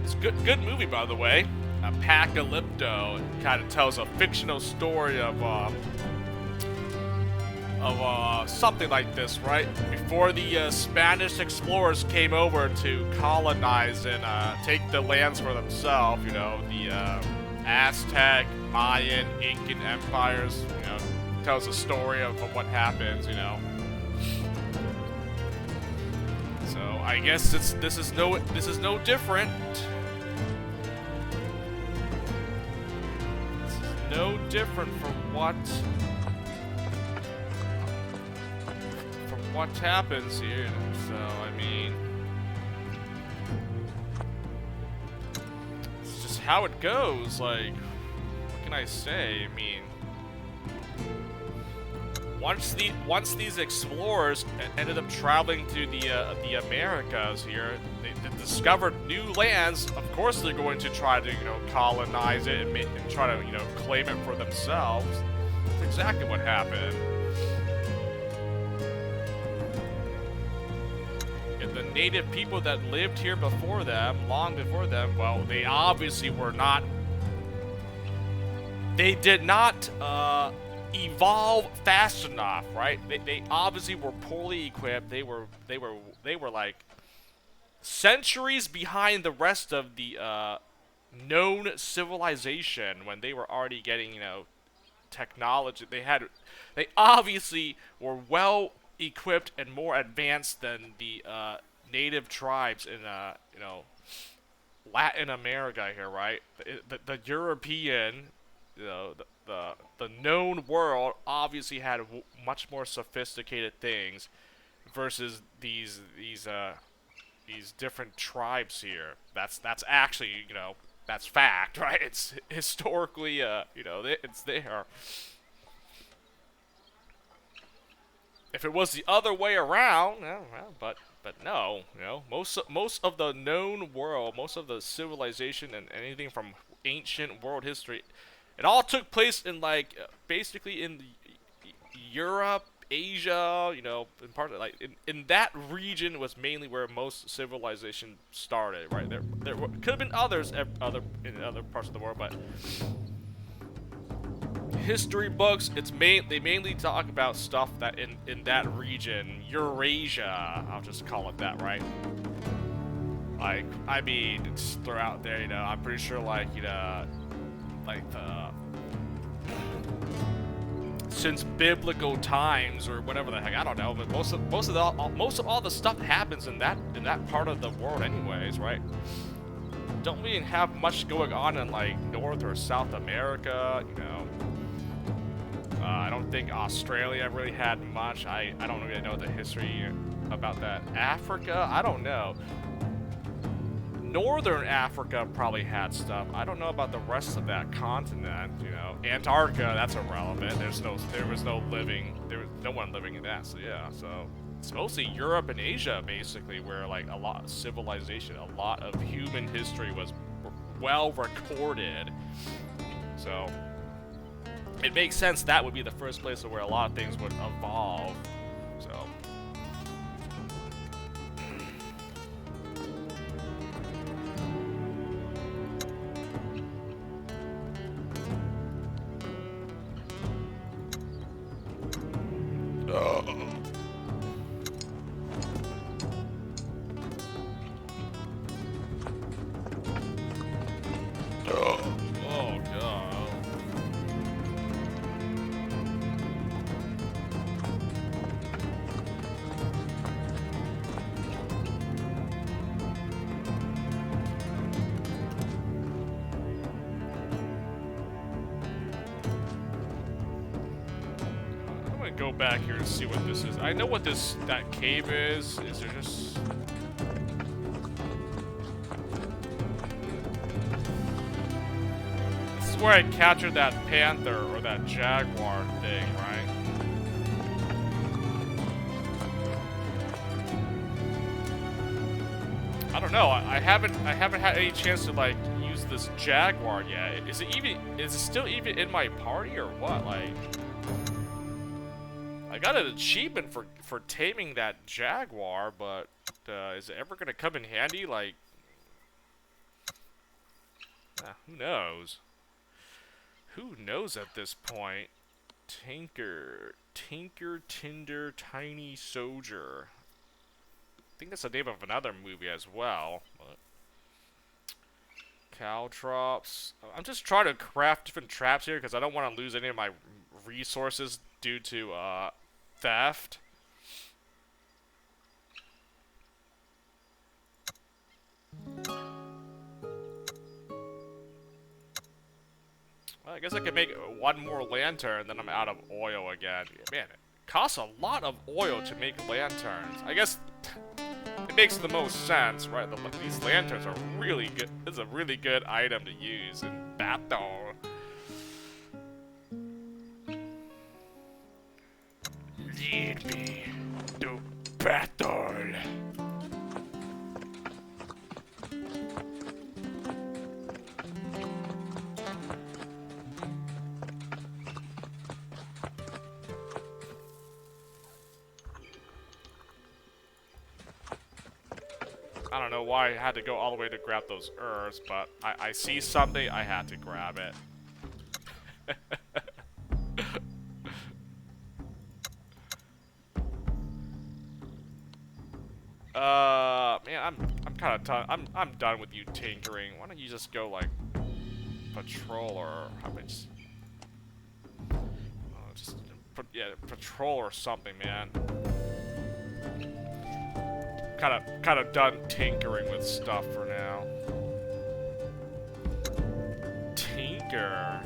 It's a good movie, by the way. Apocalypto kind of tells a fictional story of something like this, right? Before the Spanish explorers came over to colonize and take the lands for themselves, the Aztec, Mayan, Incan empires, tells a story of what happens, So I guess this is no different. No different from what happens here. So I mean, it's just how it goes. Like, what can I say? I mean, once these explorers ended up traveling to the Americas here, they discovered new lands. Of course, they're going to try to colonize it and try to claim it for themselves. That's exactly what happened. And the native people that lived here before them, long before them, well, they obviously were not. They did not evolve fast enough, right? They obviously were poorly equipped. They were like centuries behind the rest of the known civilization when they were already getting technology. They obviously were well equipped and more advanced than the native tribes in Latin America here, right? The European, the known world obviously had much more sophisticated things versus these different tribes here. That's actually that's fact, right? It's historically it's there. If it was the other way around, but no, most of the known world, most of the civilization and anything from ancient world history, it all took place in like basically in Europe, Asia, in part of like in that region was mainly where most civilization started, right? There could have been others in other parts of the world, but history books, they mainly talk about stuff that in that region, Eurasia, I'll just call it that, right? Like, I mean, just throw out there, I'm pretty sure, like, like the since biblical times or whatever the heck, I don't know, but most of all the stuff happens in that part of the world, anyways, right? Don't we have much going on in like North or South America, I don't think Australia really had much. I don't really know the history about that. Africa, I don't know. Northern Africa probably had stuff. I don't know about the rest of that continent, Antarctica, that's irrelevant. There was no one living in that, so yeah. So it's mostly Europe and Asia, basically, where like a lot of civilization, a lot of human history was well recorded. So it makes sense that would be the first place where a lot of things would evolve. So go back here to see what this is. I know what that cave is. Is there just... This is where I captured that panther or that jaguar thing, right? I don't know. I haven't had any chance to like use this jaguar yet. Is it still even in my party or what? Like, I got an achievement for taming that jaguar, but is it ever gonna come in handy? Like, who knows? Who knows at this point? Tinker, Tinder, Tiny Soldier. I think that's the name of another movie as well. But caltrops. I'm just trying to craft different traps here because I don't want to lose any of my resources due to theft. Well, I guess I can make one more lantern, then I'm out of oil again. Man, it costs a lot of oil to make lanterns. I guess it makes the most sense, right? These lanterns are really good. It's a really good item to use in battle. Lead me to battle. I don't know why I had to go all the way to grab those herbs, but I see something, I had to grab it. Man, I'm kind of done. I'm done with you tinkering. Why don't you just go like patrol or how many? Just patrol or something, man. Kind of done tinkering with stuff for now. Tinker.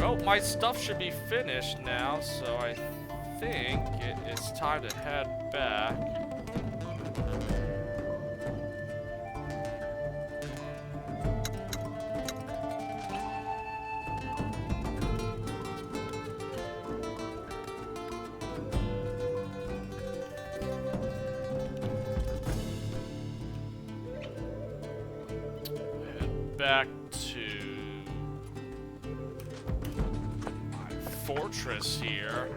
Well, my stuff should be finished now, so I think it's time to head back. Back to my fortress here.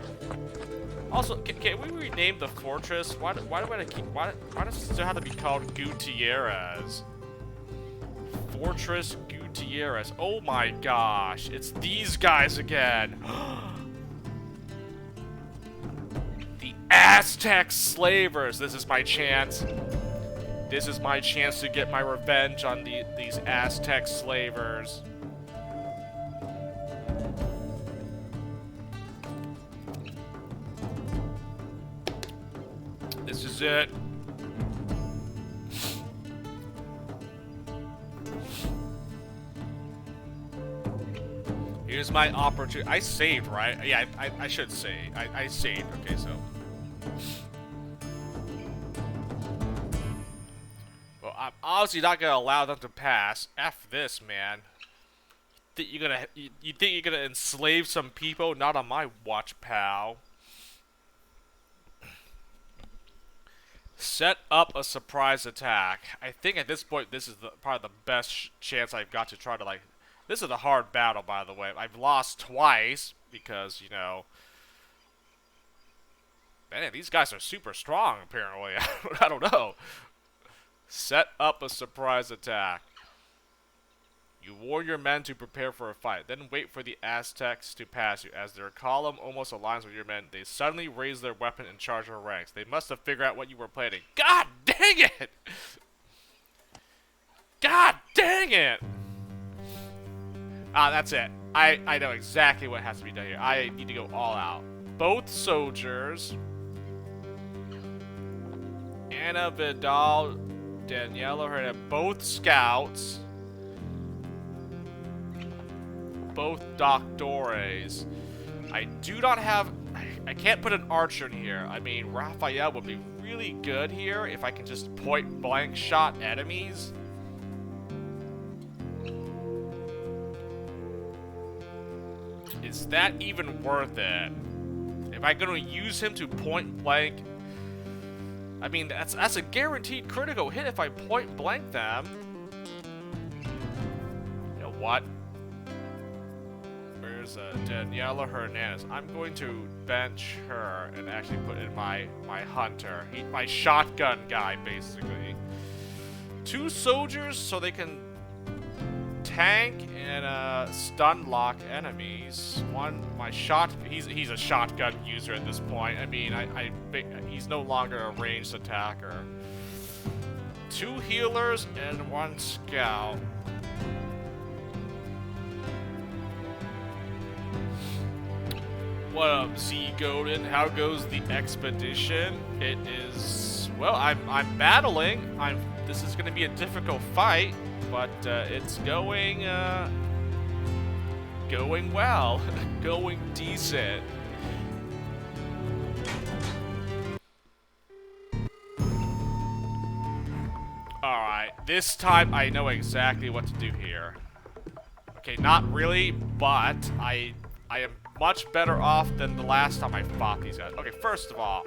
Also, can we rename the fortress? Why does it still have to be called Gutierrez? Fortress Gutierrez. Oh my gosh, it's these guys again. The Aztec slavers. This is my chance. This is my chance to get my revenge on these Aztec slavers. This is it. Here's my opportunity. I saved, right? Yeah, I should say. I saved. Okay, so. I'm obviously not gonna allow them to pass. F this, man. You think you're gonna enslave some people? Not on my watch, pal. Set up a surprise attack. I think at this point, this is probably the best chance I've got to try to, like... This is a hard battle, by the way. I've lost twice because, you know... Man, these guys are super strong, apparently. I don't know. Set up a surprise attack. You warn your men to prepare for a fight. Then wait for the Aztecs to pass you. As their column almost aligns with your men, they suddenly raise their weapon and charge their ranks. They must have figured out what you were planning. God dang it! God dang it! Ah, that's it. I know exactly what has to be done here. I need to go all out. Both soldiers. Ana Vidal, Daniela Herrera, both scouts. Both doctores. I do not have... I can't put an archer in here. I mean, Raphael would be really good here if I can just point blank shot enemies. Is that even worth it? Am I going to use him to point blank? I mean, that's a guaranteed critical hit if I point blank them. You know what? Where's Daniela Hernandez? I'm going to bench her and actually put in my hunter. My shotgun guy, basically. 2 soldiers so they can tank and stun lock enemies. He's a shotgun user at this point. I mean, he's no longer a ranged attacker. 2 healers and 1 scout. What up, Z Godin? How goes the expedition? It is, well, I'm battling. This is going to be a difficult fight, but it's going well, going decent. All right, this time I know exactly what to do here. Okay, not really, but I am much better off than the last time I fought these guys. Okay, first of all,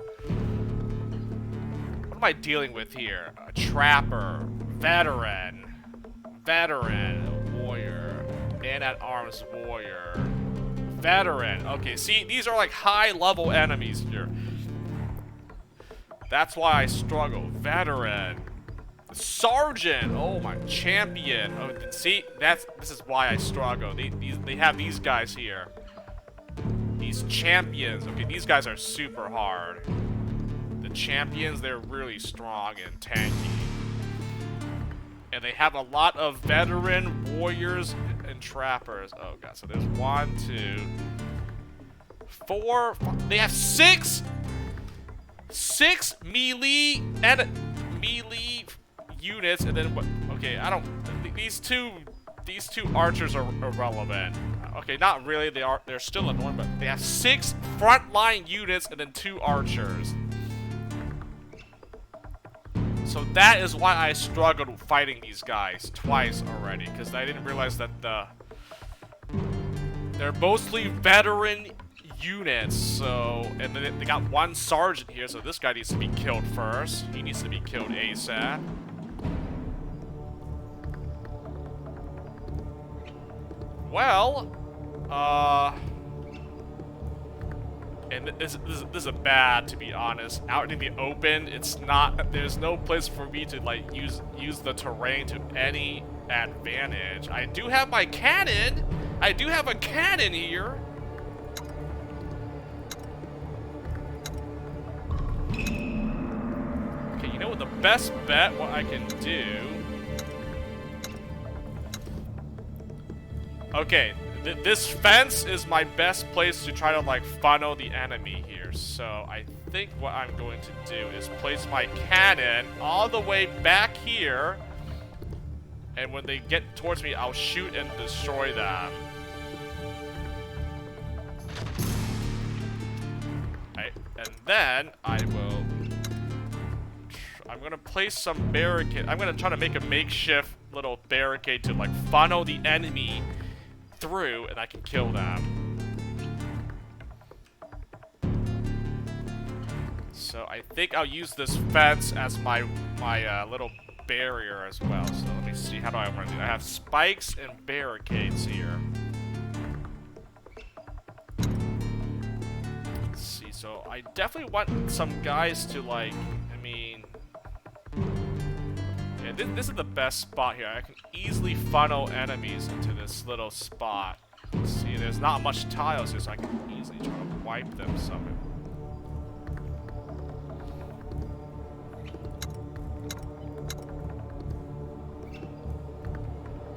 what am I dealing with here? A trapper, veteran, warrior, man-at-arms warrior, veteran. Okay, see, these are like high-level enemies here. That's why I struggle. Veteran, sergeant. Oh my, champion. Oh, see, this is why I struggle. They have these guys here. These champions. Okay, these guys are super hard. The champions, they're really strong and tanky. And they have a lot of veteran warriors and trappers. Oh god, so there's 1, 2, 4, 5. They have 6 melee and melee units, and then what? Okay, these 2 these two archers are irrelevant. Okay, not really. They're still annoying, but they have 6 frontline units and then 2 archers. So that is why I struggled fighting these guys twice already, because I didn't realize that they're mostly veteran units. So, and then they got 1 sergeant here, so this guy needs to be killed first. He needs to be killed ASAP. Well, and this is a bad, to be honest. Out in the open, it's not. There's no place for me to like use the terrain to any advantage. I do have my cannon. I do have a cannon here. Okay, you know what? The best bet, what I can do. Okay. This fence is my best place to try to, like, funnel the enemy here. So, I think what I'm going to do is place my cannon all the way back here. And when they get towards me, I'll shoot and destroy them. Right, and then I will... I'm going to place some barricade. I'm going to try to make a makeshift little barricade to, like, funnel the enemy through, and I can kill them. So I think I'll use this fence as my little barrier as well. So let me see, how do I want to do that? I have spikes and barricades here. Let's see, so I definitely want some guys to, like, I mean... This is the best spot here. I can easily funnel enemies into this little spot. See, there's not much tiles here, so I can easily try to wipe them somehow.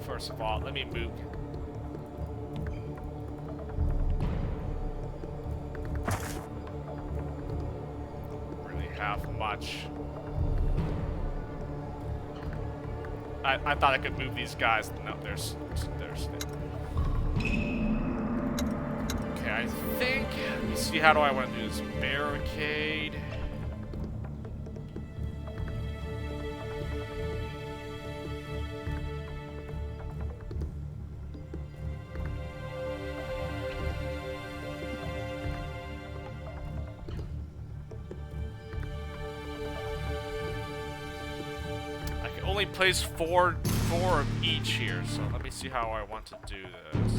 First of all, let me move. Don't really have much. I thought I could move these guys. No, there's. Okay, I think. Let me see. How do I want to do this barricade? Only place four of each here, so let me see how I want to do this.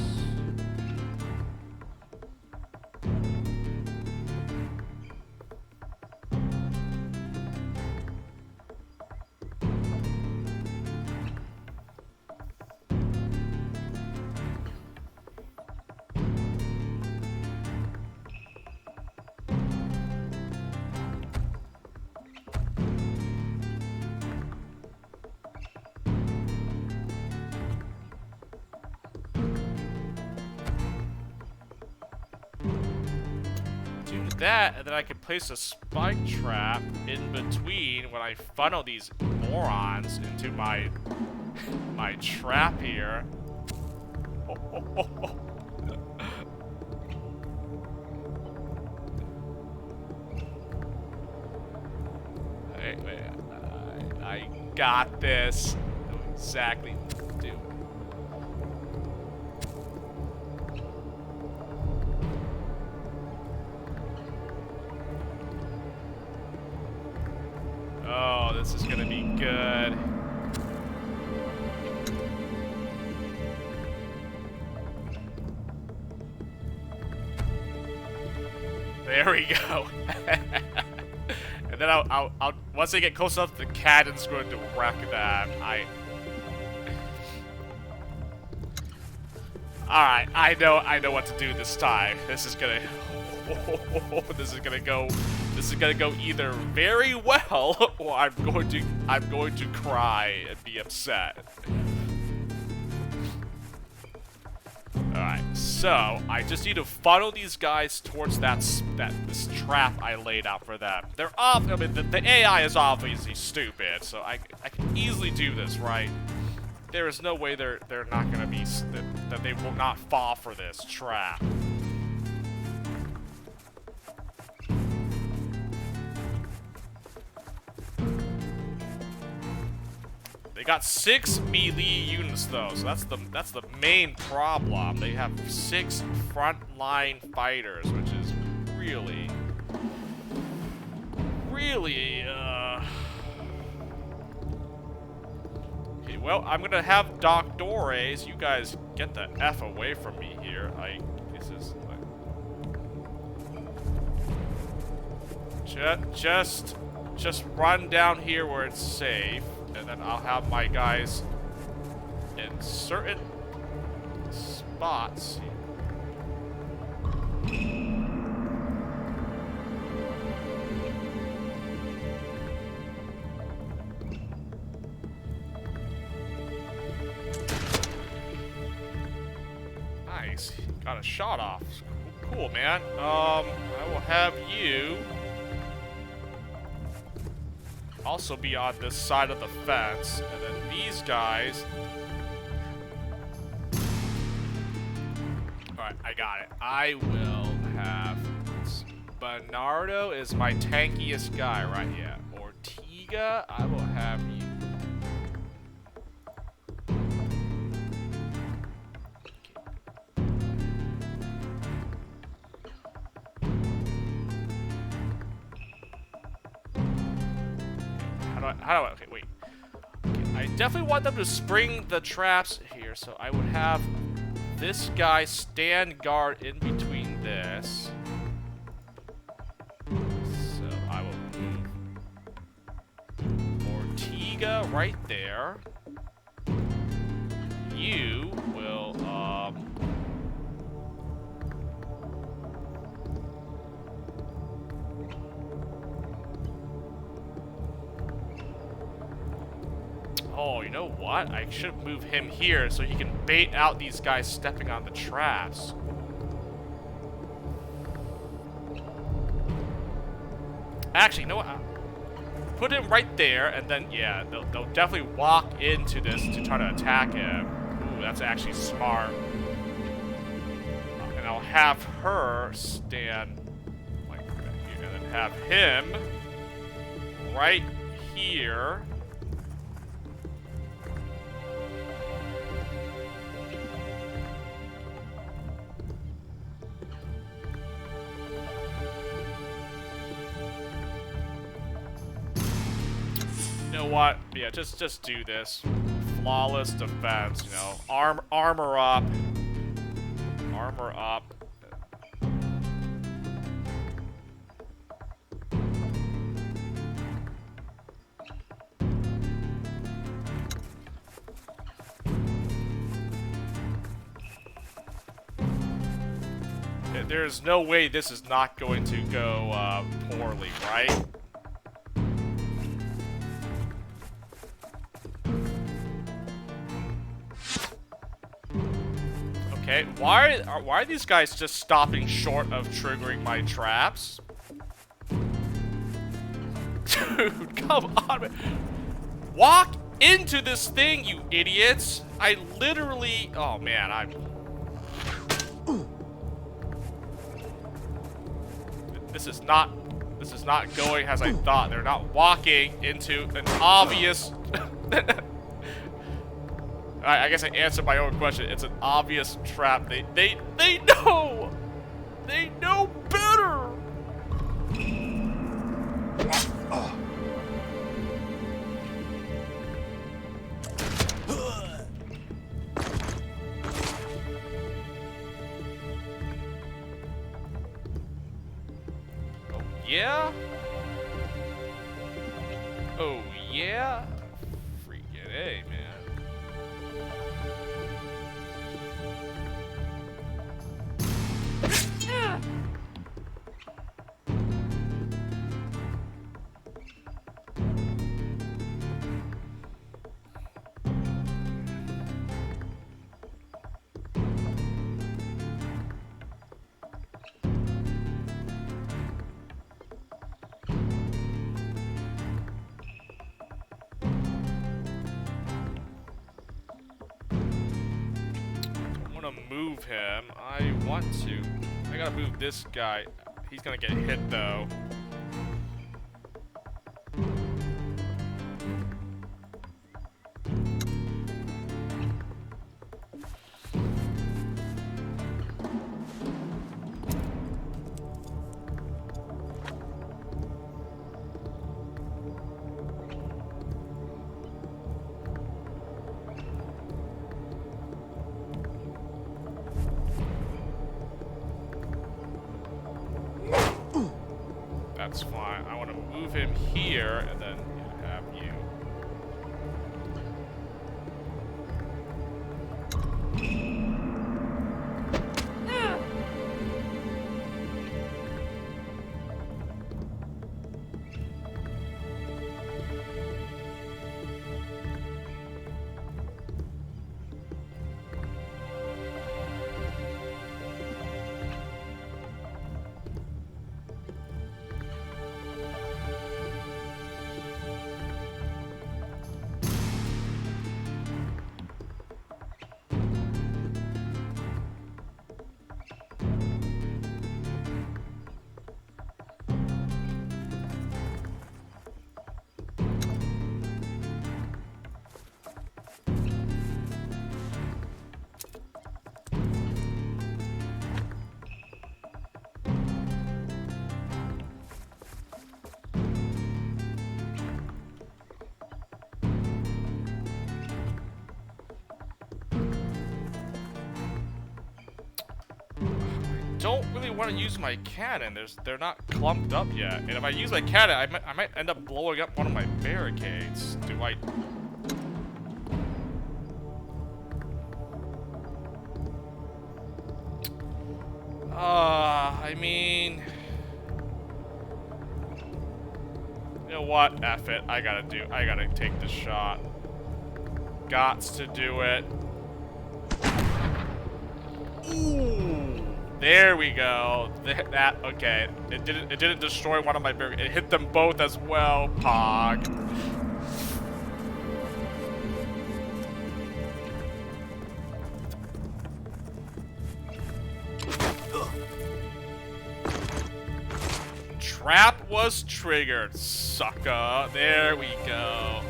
That, and then I can place a spike trap in between when I funnel these morons into my trap here. Wait, I got this. I know exactly what to do. Oh, this is gonna be good. There we go. And then I'll once I get close enough, the cannon's going to wreck them. Alright, I know what to do this time. This is gonna go either very well or I'm going to cry and be upset. Alright, so I just need to funnel these guys towards this trap I laid out for them. They're off. I mean, the AI is obviously stupid, so I can easily do this, right? there is no way they're not gonna be that they will not fall for this trap. They got 6 melee units though, so that's the main problem. They have 6 frontline fighters, which is really Okay, well, I'm gonna have Doctores. You guys get the F away from me here. This is like, just run down here where it's safe, and then I'll have my guys in certain spots. Nice, got a shot off. Cool, man. I will have you also be on this side of the fence, and then these guys. Alright, I got it. I will have Bernardo is my tankiest guy right here. Ortega, I will have you. How do I, okay, wait. Okay, I definitely want them to spring the traps here, so I would have this guy stand guard in between this. So I will move Ortega right there. You will, oh, you know what? I should move him here so he can bait out these guys stepping on the traps. Actually, you know what? Put him right there, and then, yeah, they'll definitely walk into this to try to attack him. Ooh, that's actually smart. And I'll have her stand like here, and then have him right here. You know what? Yeah, just do this. Flawless defense, you know. Armor up. Armor up. There's no way this is not going to go poorly, right? Okay, why are these guys just stopping short of triggering my traps? Dude, come on, man. Walk into this thing, you idiots! I literally, oh man, This is not going as I thought. They're not walking into an obvious. I guess I answered my own question. It's an obvious trap. They know. They know better. Oh yeah. Oh yeah. Freaking A, man. move him. I want to. I gotta move this guy. He's gonna get hit though. That's fine. I want to move him here and then have you. Don't really want to use my cannon. They're not clumped up yet. And if I use my cannon, I might end up blowing up one of my barricades. Do I? I mean, you know what? F it. I gotta take the shot. Gots to do it. Ooh. There we go. Okay. It didn't destroy one of my barricades. It hit them both as well. Pog. Trap was triggered, sucker. There we go.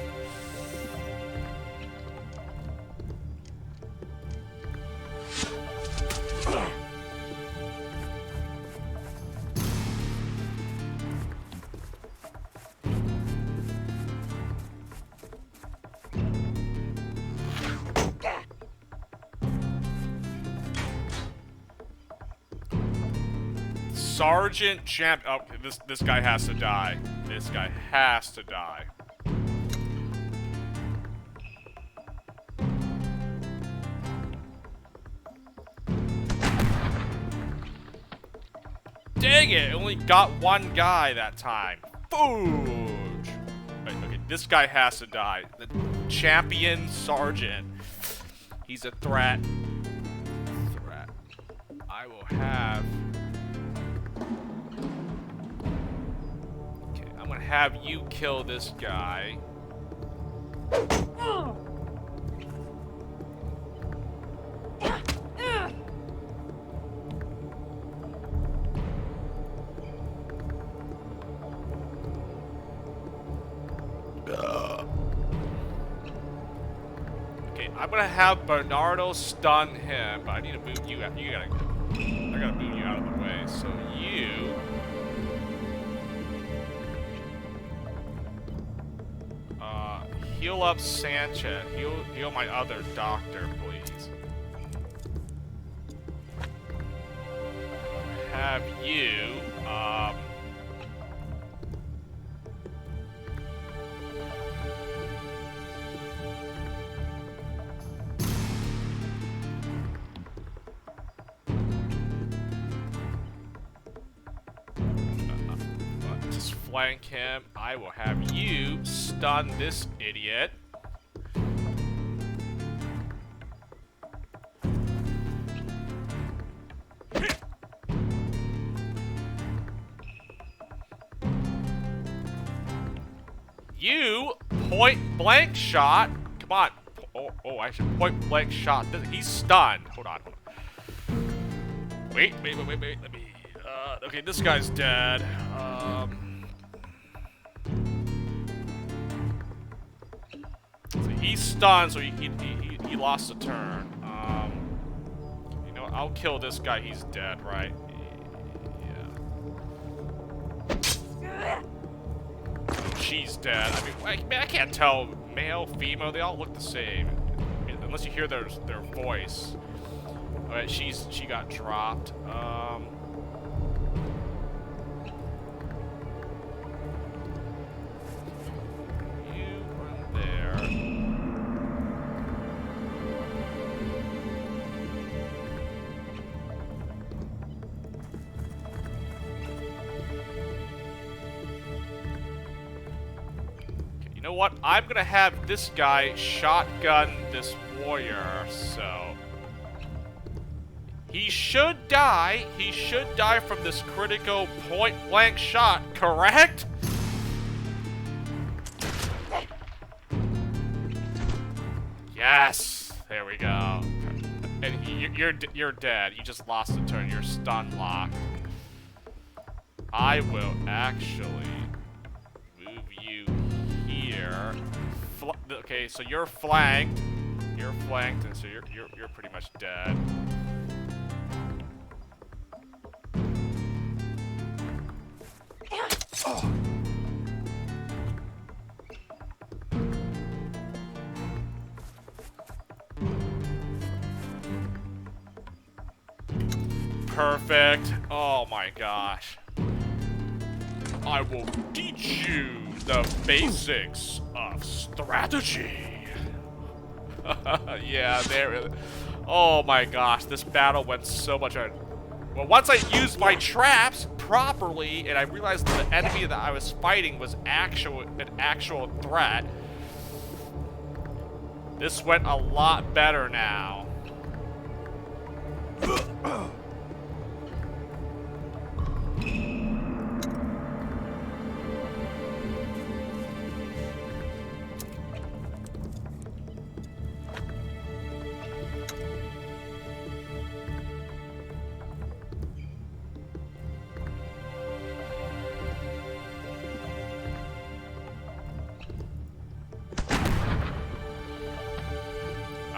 Sergeant Champ. Oh, this guy has to die. This guy has to die. Dang it! Only got one guy that time. Fooge. Okay, this guy has to die. The champion sergeant. He's a threat. I will have. Have you kill this guy. Okay, I'm gonna have Bernardo stun him, but I need to move you out. I gotta move you out of the way. So you. Heal up Sanchez. Heal my other doctor, please. Have you, just flank him. I will have you stun this idiot. You point blank shot. Come on. Oh, I should point blank shot. He's stunned. Hold on. Wait. Let me. Okay, this guy's dead. So he's stunned, so he lost a turn. You know what? I'll kill this guy. He's dead, right? Yeah. She's dead. I mean, I can't tell male, female. They all look the same, unless you hear their voice. All right, she got dropped. You run there. Okay, you know what? I'm gonna have this guy shotgun this warrior, so. He should die. He should die from this critical point-blank shot, correct? Yes! There we go. And you're dead. You just lost a turn. You're stun locked. I will actually move you here. Okay, so you're flanked. You're flanked, and so you're pretty much dead. Oh. Perfect. Oh my gosh. I will teach you the basics of strategy. Yeah, there. Oh my gosh, this battle went so much better. Well, once I used my traps properly, and I realized that the enemy that I was fighting was an actual threat, this went a lot better now.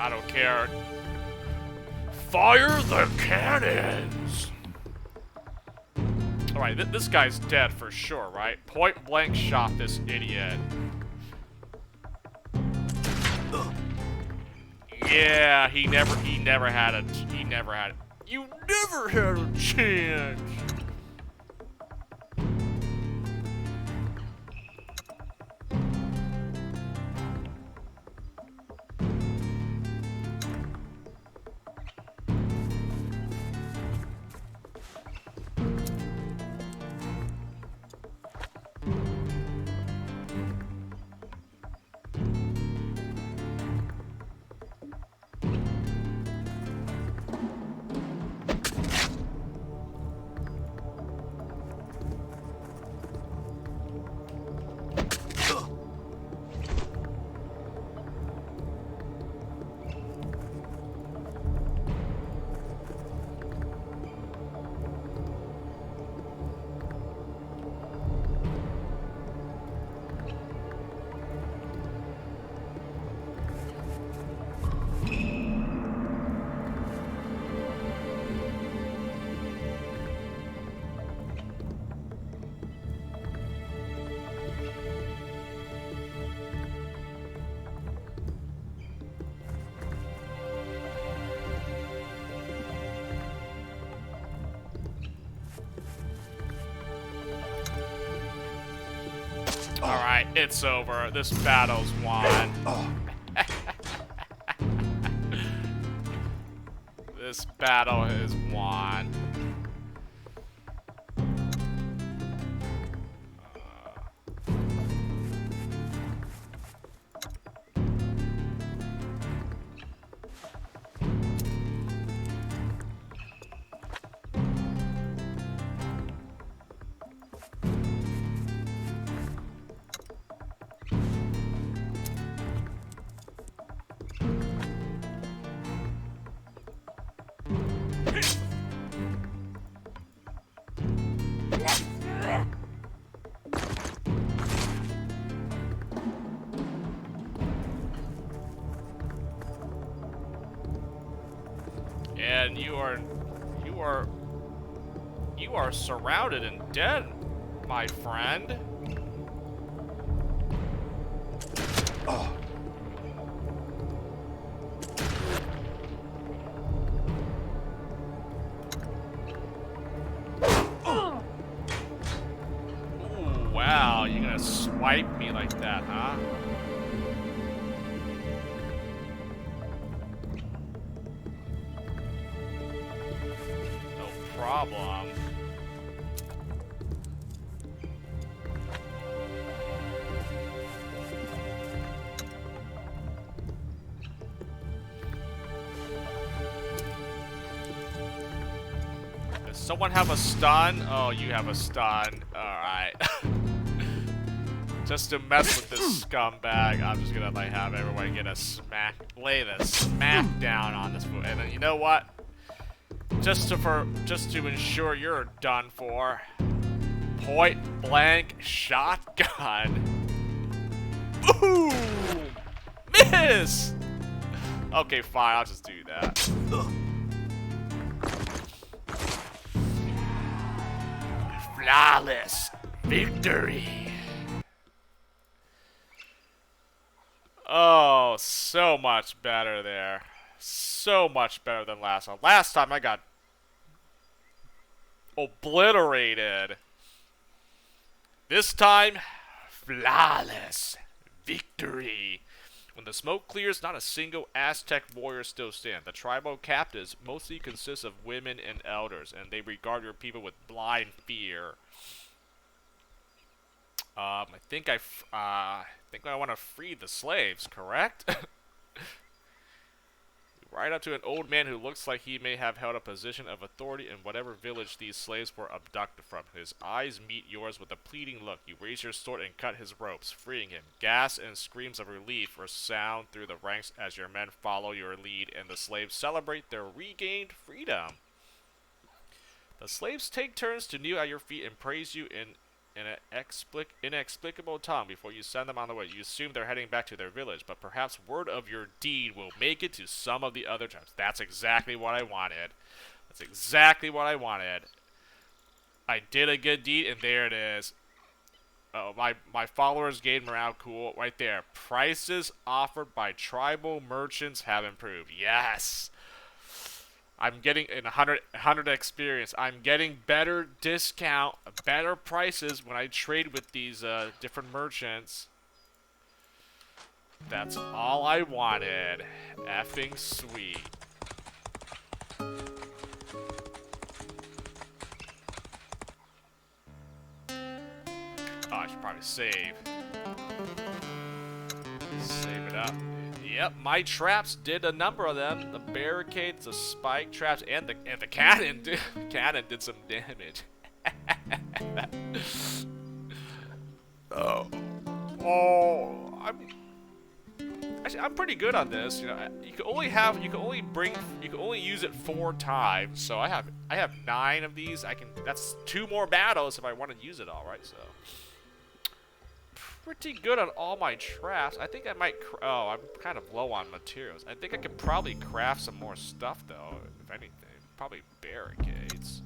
I don't care. Fire the cannons! Alright, this guy's dead for sure, right? Point blank shot this idiot. Yeah, he never had a you never had a chance. Alright, it's over. This battle's won. This battle is won. and you are surrounded and dead, my friend. Oh. Ooh, wow, you're gonna swipe me like that, huh? No problem. Does someone have a stun? Oh, you have a stun. Alright. Just to mess with this scumbag, I'm just gonna like have everyone get a lay the smack down on this fool. And then you know what? Just to ensure you're done for, point blank shotgun. Boom! Miss! Okay, fine, I'll just do that. Flawless victory. Oh, so much better there. So much better than last time. Last time I got obliterated. This time, flawless victory. When the smoke clears, not a single Aztec warrior still stands. The tribal captives mostly consist of women and elders, and they regard your people with blind fear. I think I want to free the slaves, correct? Right up to an old man who looks like he may have held a position of authority in whatever village these slaves were abducted from. His eyes meet yours with a pleading look. You raise your sword and cut his ropes, freeing him. Gasps and screams of relief resound through the ranks as your men follow your lead, and the slaves celebrate their regained freedom. The slaves take turns to kneel at your feet and praise you in an inexplicable tongue before you send them on the way. You assume they're heading back to their village, but perhaps word of your deed will make it to some of the other tribes. That's exactly what I wanted. That's exactly what I wanted. I did a good deed, and there it is. Oh, my followers gained morale. Cool. Right there. Prices offered by tribal merchants have improved. Yes! I'm getting 100 experience. I'm getting better discount, better prices when I trade with these different merchants. That's all I wanted. Effing sweet. Oh, I should probably save. Save it up. Yep, my traps did a number of them. The barricades, the spike traps, and the cannon. The cannon did some damage. I'm pretty good on this. You know, you can only use it 4 times. So I have 9 of these. That's 2 more battles if I want to use it all, right? So pretty good on all my traps. I think I might. Oh, I'm kind of low on materials. I think I could probably craft some more stuff though. If anything, probably barricades.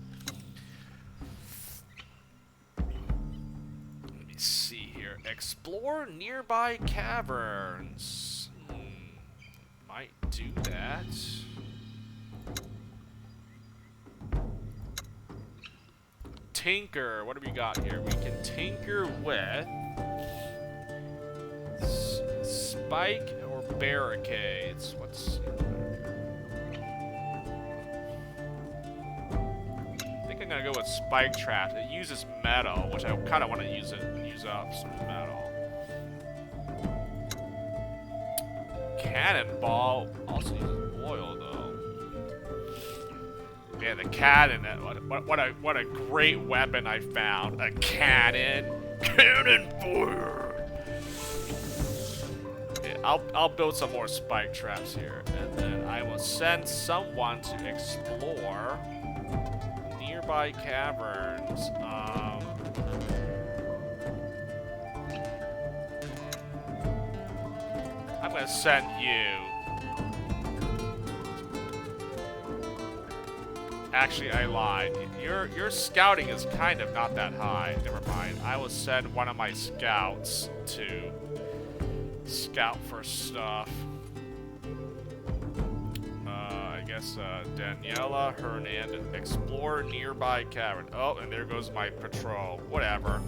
Let me see here. Explore nearby caverns. Might do that. Tinker. What do we got here? We can tinker with spike or barricades. Let's see. I think I'm gonna go with spike traps. It uses metal, which I kind of want to use up some metal. Cannonball also uses oil though. Man, the cannon! What a great weapon I found! A cannon, cannon fire. I'll build some more spike traps here, and then I will send someone to explore nearby caverns. I'm gonna send you. Actually, I lied. Your scouting is kind of not that high. Never mind. I will send one of my scouts to scout for stuff. I guess Daniela Hernandez, explore nearby cavern. Oh, and there goes my patrol. Whatever.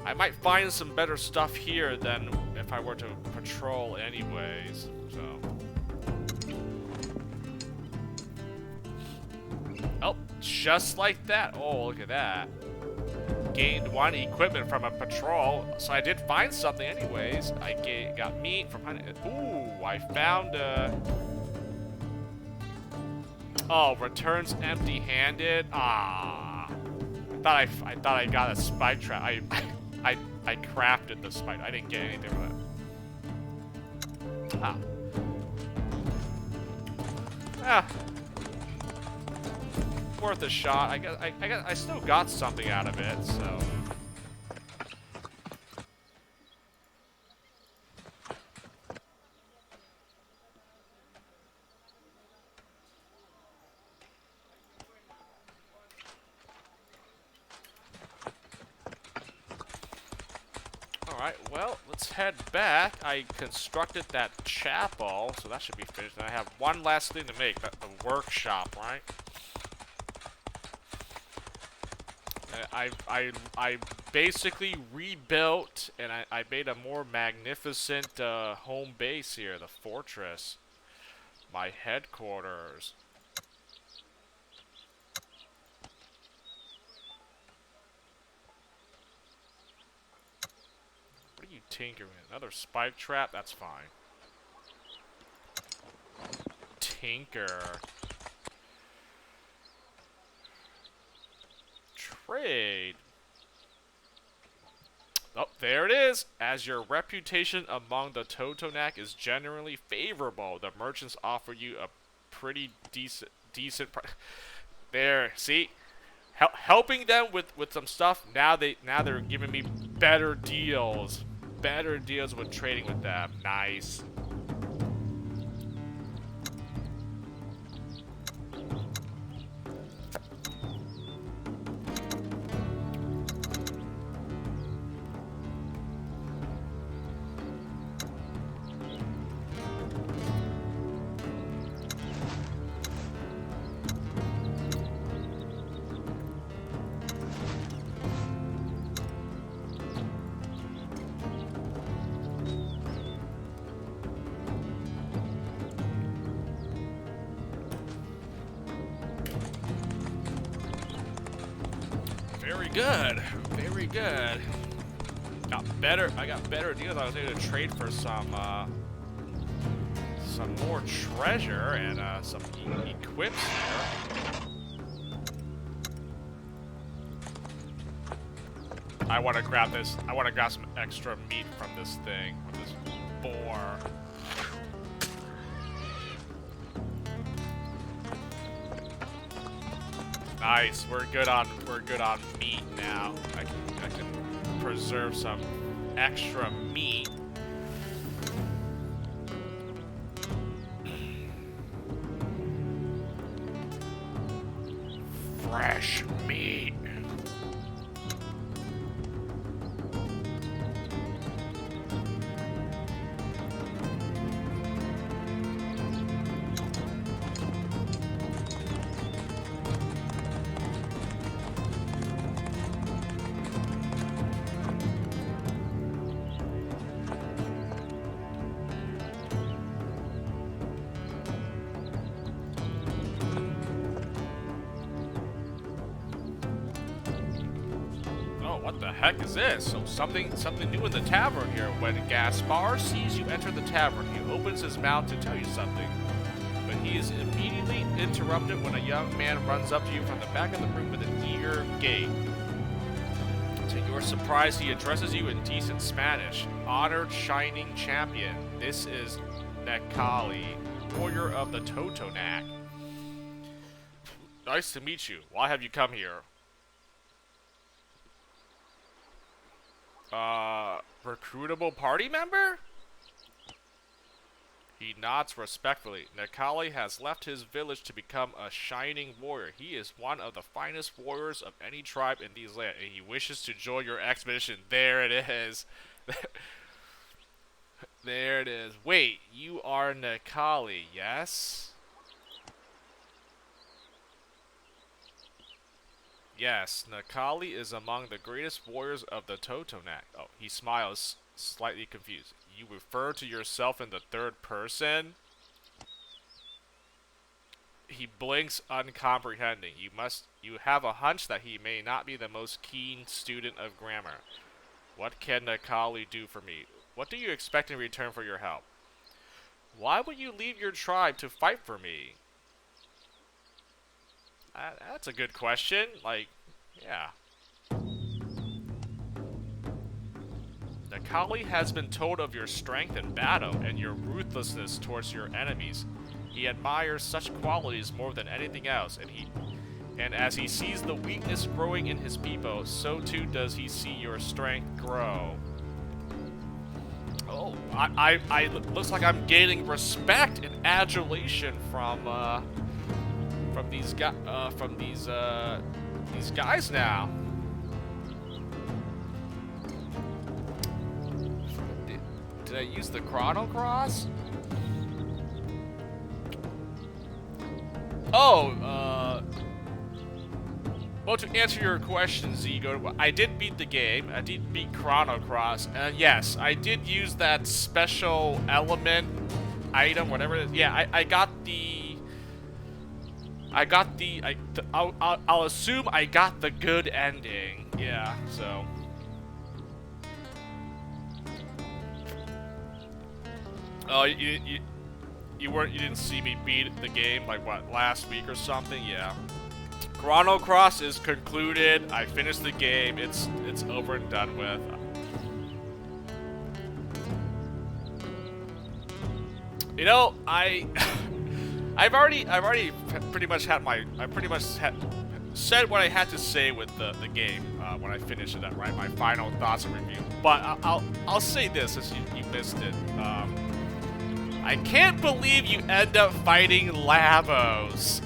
I might find some better stuff here than if I were to patrol anyways. So. Oh, just like that. Oh, look at that. Gained 1 equipment from a patrol. So I did find something anyways. I got meat from hunting. Ooh, I found oh, returns empty-handed. Ah. I thought I got a spike trap. I crafted the spike. I didn't get anything from it. Ah. Ah. Worth a shot. I still got something out of it, so. Alright, well, let's head back. I constructed that chapel, so that should be finished. And I have one last thing to make, the workshop, right? I basically rebuilt, and I made a more magnificent home base here, the fortress. My headquarters. What are you tinkering? Another spike trap? That's fine. Tinker. Trade. Oh, there it is. As your reputation among the Totonac is generally favorable, the merchants offer you a pretty decent price. There, see, helping them with some stuff. Now they're giving me better deals with trading with them. Nice. Very good. Very good. I got better deals. I was able to trade for some more treasure and some equips here. I want to grab this. I want to grab some extra meat from this thing, from this boar. Nice. We're good on meat now. I can preserve some extra meat. Fresh meat. What the heck is this? So something new in the tavern here. When Gaspar sees you enter the tavern, he opens his mouth to tell you something. But he is immediately interrupted when a young man runs up to you from the back of the room with an eager gait. To your surprise, he addresses you in decent Spanish. Honored Shining Champion, this is Nekali, warrior of the Totonac. Nice to meet you. Why have you come here? Recruitable party member? He nods respectfully. Nakali has left his village to become a shining warrior. He is one of the finest warriors of any tribe in these lands, and he wishes to join your expedition. There it is. There it is. Wait, you are Nakali, yes? Yes, Nakali is among the greatest warriors of the Totonac. Oh, he smiles, slightly confused. You refer to yourself in the third person? He blinks, uncomprehending. You have a hunch that he may not be the most keen student of grammar. What can Nakali do for me? What do you expect in return for your help? Why would you leave your tribe to fight for me? That's a good question. Like, yeah. Nakali has been told of your strength in battle and your ruthlessness towards your enemies. He admires such qualities more than anything else, and as he sees the weakness growing in his people, so too does he see your strength grow. Oh, I looks like I'm gaining respect and adulation from these guys now. Did I use the Chrono Cross? Oh, well, to answer your question, Zigo, I did beat the game. I did beat Chrono Cross, and yes, I did use that special element item, whatever it is. Yeah, I'll assume I got the good ending. Yeah, so. Oh, you didn't see me beat the game like what, last week or something? Yeah. Chrono Cross is concluded. I finished the game. It's over and done with. You know, I've already pretty much had said what I had to say with the game when I finished it up, right? My final thoughts and review. But I'll say this, as you missed it. I can't believe you end up fighting Lavos.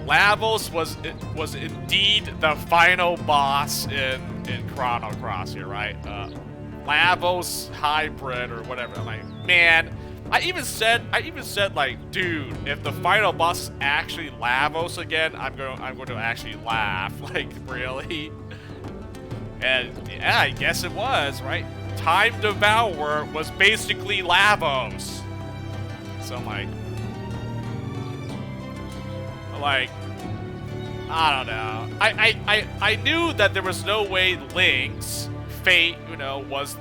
Lavos was indeed the final boss in Chrono Cross here, right? Lavos hybrid or whatever. I'm like, man, I even said like, dude, if the final boss is actually Lavos again, I'm going to actually laugh. Like, really? And yeah, I guess it was, right? Time Devourer was basically Lavos. So I'm like, I don't know. I knew that there was no way Link's fate, you know, was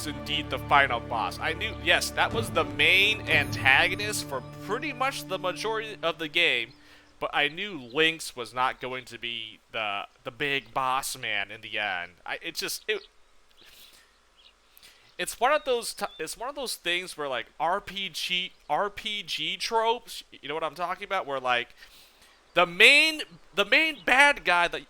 indeed the final boss. I knew, yes, that was the main antagonist for pretty much the majority of the game, but I knew Link's was not going to be the big boss man in the end. It's one of those things where, like, RPG tropes, you know what I'm talking about, where like the main bad guy that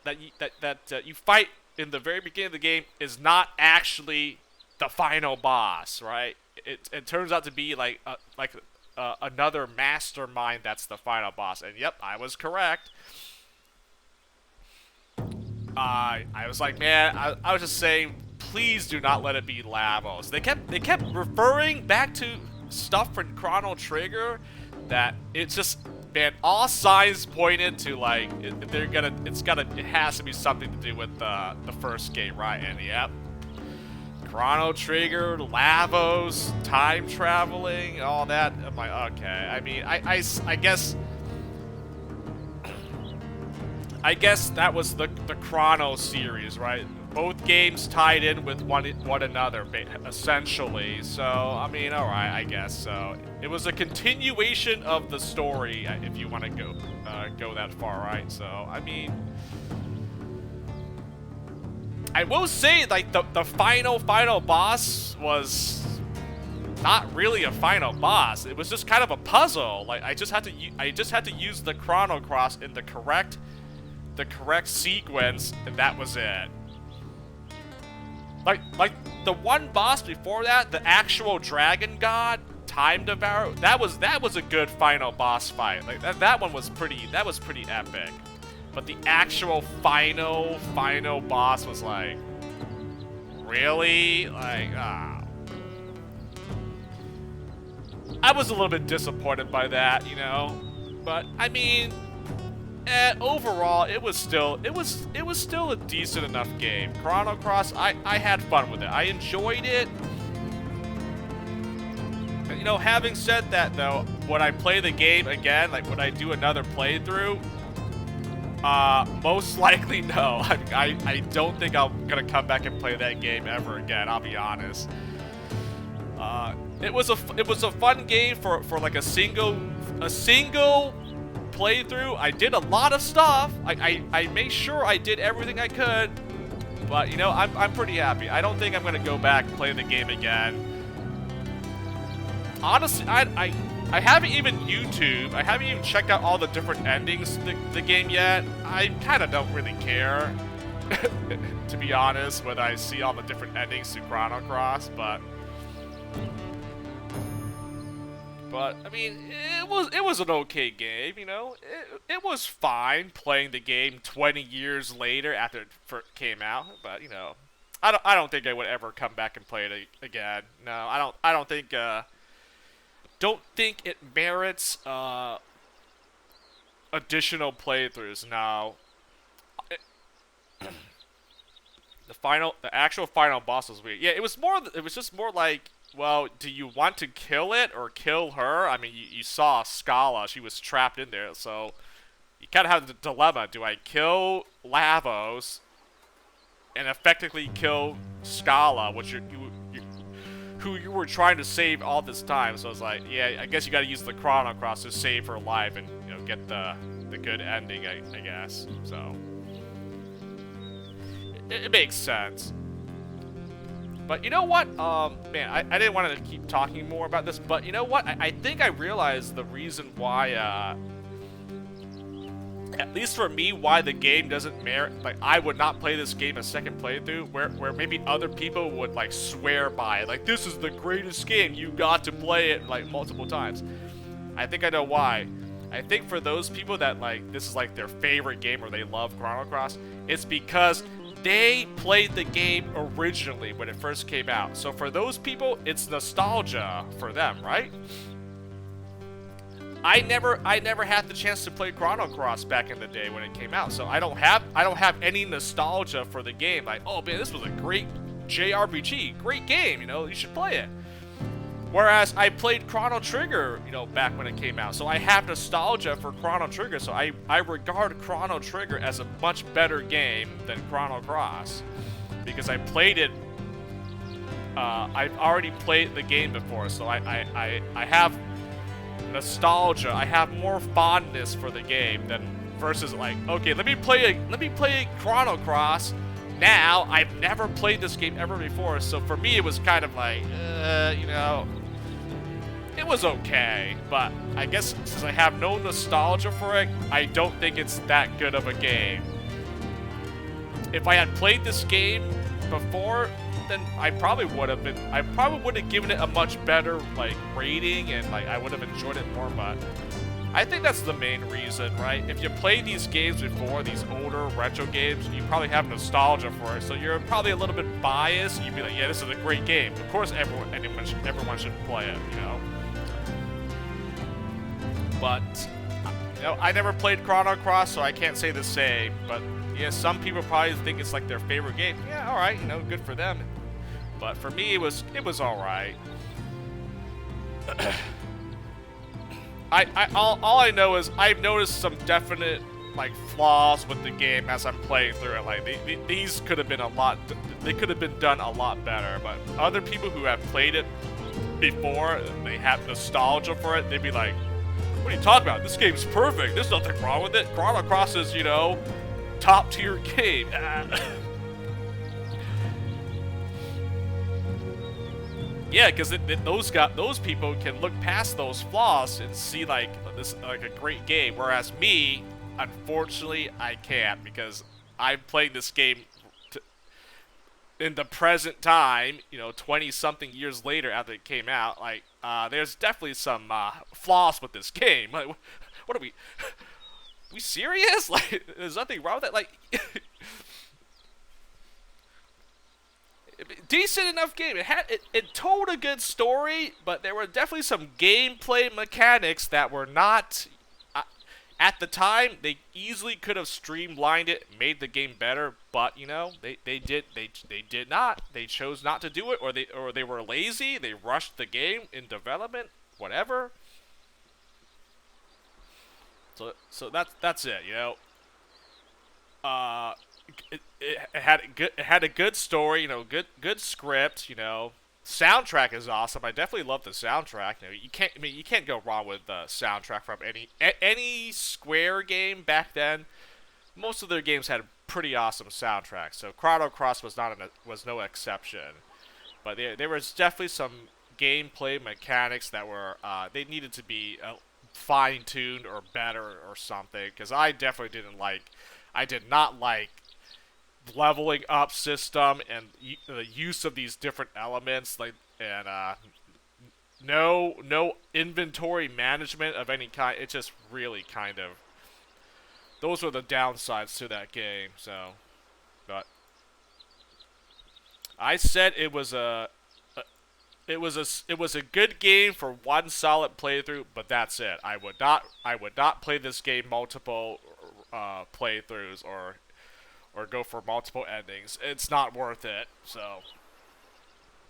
you fight in the very beginning of the game is not actually the final boss, right? It turns out to be like another mastermind that's the final boss. And yep, I was correct. I was like, man, I was just saying, please do not let it be Lavos. They kept referring back to stuff from Chrono Trigger that it's just, man, all signs pointed to like it has to be something to do with the first game, right? And yep, Chrono Trigger, Lavos, time traveling, all that. I'm like, okay. I mean, I guess that was the Chrono series, right? Both games tied in with one another, essentially. So, I mean, alright, I guess. So, it was a continuation of the story, if you want to go that far, right? So, I mean, I will say, like, the final boss was not really a final boss. It was just kind of a puzzle. Like, I just had to use the Chrono Cross in the correct sequence, and that was it. Like the one boss before that, the actual dragon god, Time Devourer, that was a good final boss fight. Like that one was pretty epic. But the actual final boss was like, really? Like, ah. I was a little bit disappointed by that, you know. But I mean, overall, it was still a decent enough game. Chrono Cross, I had fun with it. I enjoyed it. You know, having said that though, would I play the game again? Like, would I do another playthrough? Most likely no. I don't think I'm gonna come back and play that game ever again. I'll be honest. It was a fun game for like a single playthrough. I did a lot of stuff. I made sure I did everything I could. But you know, I'm pretty happy. I don't think I'm gonna go back and play the game again. Honestly, I haven't even I haven't even checked out all the different endings to the game yet. I kind of don't really care, to be honest, when I see all the different endings to Chrono Cross, but I mean, it was an okay game, you know. It was fine playing the game 20 years later after it came out, but you know, I don't think I would ever come back and play it again. No, I don't think it merits additional playthroughs. Now, the actual final boss was weird. Yeah, it was just more like, well, do you want to kill it or kill her? I mean, you saw Scala; she was trapped in there, so you kind of have the dilemma: do I kill Lavos and effectively kill Scala, which who you were trying to save all this time? So I was like, yeah, I guess you got to use the Chrono Cross to save her life and, you know, get the good ending, I guess. So it makes sense. But you know what? Man, I didn't want to keep talking more about this, but you know what? I think I realized the reason why, at least for me, why the game doesn't merit, like, I would not play this game a second playthrough, where maybe other people would, like, swear by it. Like, this is the greatest game, you got to play it, like, multiple times. I think I know why. I think for those people that, like, this is, like, their favorite game or they love Chrono Cross, it's because they played the game originally when it first came out. So for those people, it's nostalgia for them, right? I never had the chance to play Chrono Cross back in the day when it came out, so I don't have any nostalgia for the game. Like, oh man, this was a great JRPG, great game, you know, you should play it. Whereas I played Chrono Trigger, you know, back when it came out, so I have nostalgia for Chrono Trigger. So I regard Chrono Trigger as a much better game than Chrono Cross because I played it. I've already played the game before, so I have nostalgia. I have more fondness for the game than versus like, okay, let me play Chrono Cross. Now I've never played this game ever before, so for me it was kind of like, you know, it was okay. But I guess since I have no nostalgia for it, I don't think it's that good of a game. If I had played this game before, then I probably would have given it a much better like rating, and like I would have enjoyed it more. But I think that's the main reason, right? If you play these games before, these older retro games, you probably have nostalgia for it, so you're probably a little bit biased. You'd be like, yeah, this is a great game. Of course, everyone should play it, you know. But you know, I never played Chrono Cross, so I can't say the same. But yeah, some people probably think it's like their favorite game. Yeah, all right, you know, good for them. But for me, it was all right. All I know is I've noticed some definite like flaws with the game as I'm playing through it. Like these could have been they could have been done a lot better. But other people who have played it before, and they have nostalgia for it, they'd be like, "What are you talking about? This game's perfect. There's nothing wrong with it. Chrono Cross is, you know, top tier game." Yeah, because those people can look past those flaws and see like this like a great game, whereas me, unfortunately, I can't because I'm playing this game in the present time. You know, 20-something years later after it came out. Like there's definitely some flaws with this game. Like, what are we serious? Like, there's nothing wrong with that. Like, decent enough game. It told a good story, but there were definitely some gameplay mechanics that were not. At the time, they easily could have streamlined it, made the game better, but you know, they did not. They chose not to do it, or they were lazy. They rushed the game in development, whatever. So that's it. You know, it had a good story. You know, good script. You know, soundtrack is awesome. I definitely love the soundtrack. You know, you can't go wrong with the soundtrack from any Square game back then. Most of their games had pretty awesome soundtracks. So Chrono Cross was no exception. But there was definitely some gameplay mechanics that were they needed to be fine-tuned or better or something. Because I did not like leveling up system and the use of these different elements, like, and no inventory management of any kind. It just really kind of, those were the downsides to that game. So, but I said it was it was a good game for one solid playthrough, but that's it. I would not play this game multiple playthroughs or go for multiple endings. It's not worth it. So,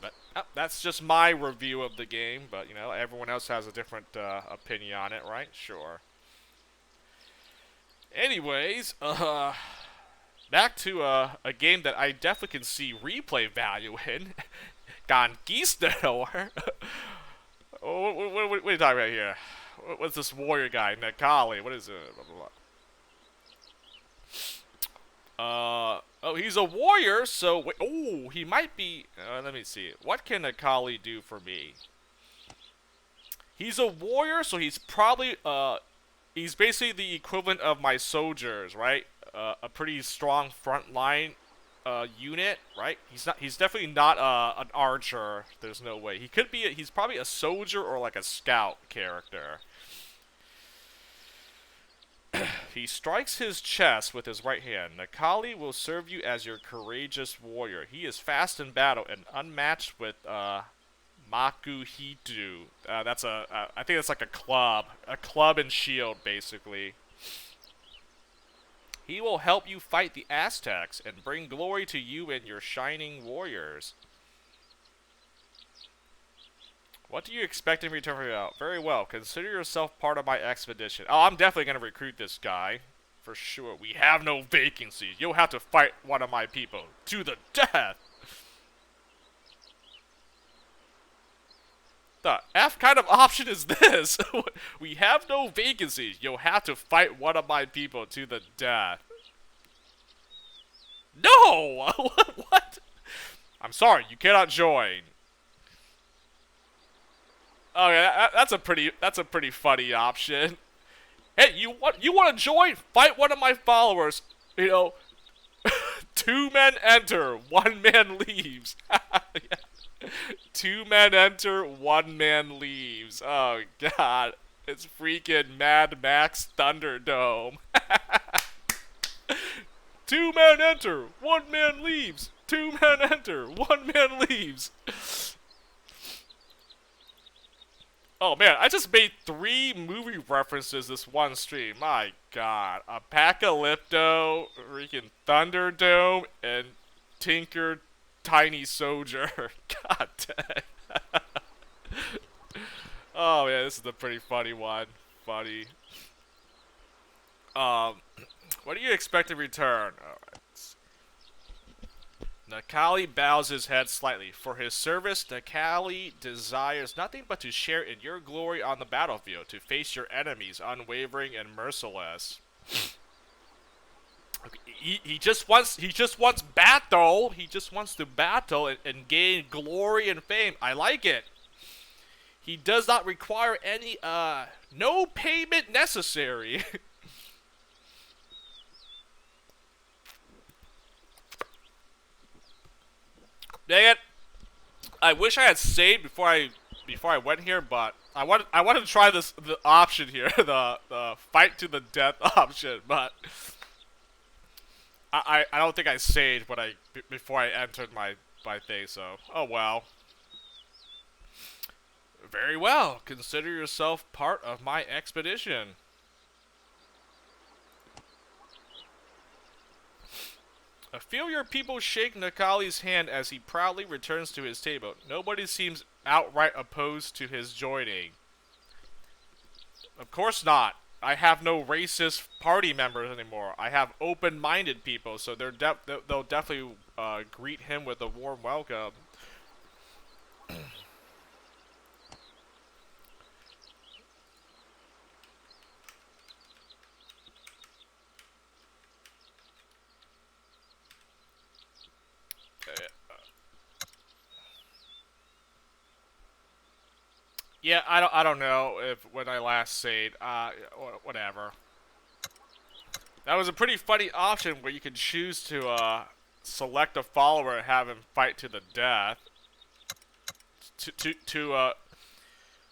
but that's just my review of the game. But you know, everyone else has a different opinion on it, right? Sure. Anyways, back to a game that I definitely can see replay value in, Conquistador. What are you talking about here? What's this warrior guy, Nakali? What is it? Blah, blah, blah. Oh, he's a warrior, so wait, oh, he might be. Let me see. What can Akali do for me? He's a warrior, so he's probably he's basically the equivalent of my soldiers, right? A pretty strong frontline unit, right? He's definitely not an archer. There's no way. He's probably a soldier or like a scout character. He strikes his chest with his right hand. Nakali will serve you as your courageous warrior. He is fast in battle and unmatched with Makuhitu. I think that's like a club and shield, basically. He will help you fight the Aztecs and bring glory to you and your shining warriors. What do you expect in return for your help? Very well. Consider yourself part of my expedition. Oh, I'm definitely going to recruit this guy. For sure. We have no vacancies. You'll have to fight one of my people. To the death! The F kind of option is this? We have no vacancies. You'll have to fight one of my people to the death. No! What? I'm sorry. You cannot join. Oh yeah, that's a pretty funny option. Hey, you want to join? Fight one of my followers. You know, 2 men enter, 1 man leaves. Yeah. 2 men enter, 1 man leaves. Oh god, it's freaking Mad Max Thunderdome. 2 men enter, 1 man leaves. 2 men enter, 1 man leaves. Oh man, I just made 3 movie references this one stream. My god. Apocalypto, freaking Thunderdome, and Tinker Tiny Soldier. God dang. Oh yeah, this is a pretty funny one. Funny. What do you expect in return? Alright. Nakali bows his head slightly. For his service, Nakali desires nothing but to share in your glory on the battlefield, to face your enemies unwavering and merciless. He just wants battle. He just wants to battle and gain glory and fame. I like it. He does not require any no payment necessary. Dang it. I wish I had saved before I before I went here, but I wanted to try the option here, the fight to the death option, but I don't think I saved when before I entered my thing. So oh well. Very well. Consider yourself part of my expedition. Feel your people shake Nakali's hand as he proudly returns to his table. Nobody seems outright opposed to his joining. Of course not. I have no racist party members anymore. I have open-minded people, so they'll definitely greet him with a warm welcome. Yeah, I don't know if when I last saved. Whatever. That was a pretty funny option where you could choose to select a follower and have him fight to the death.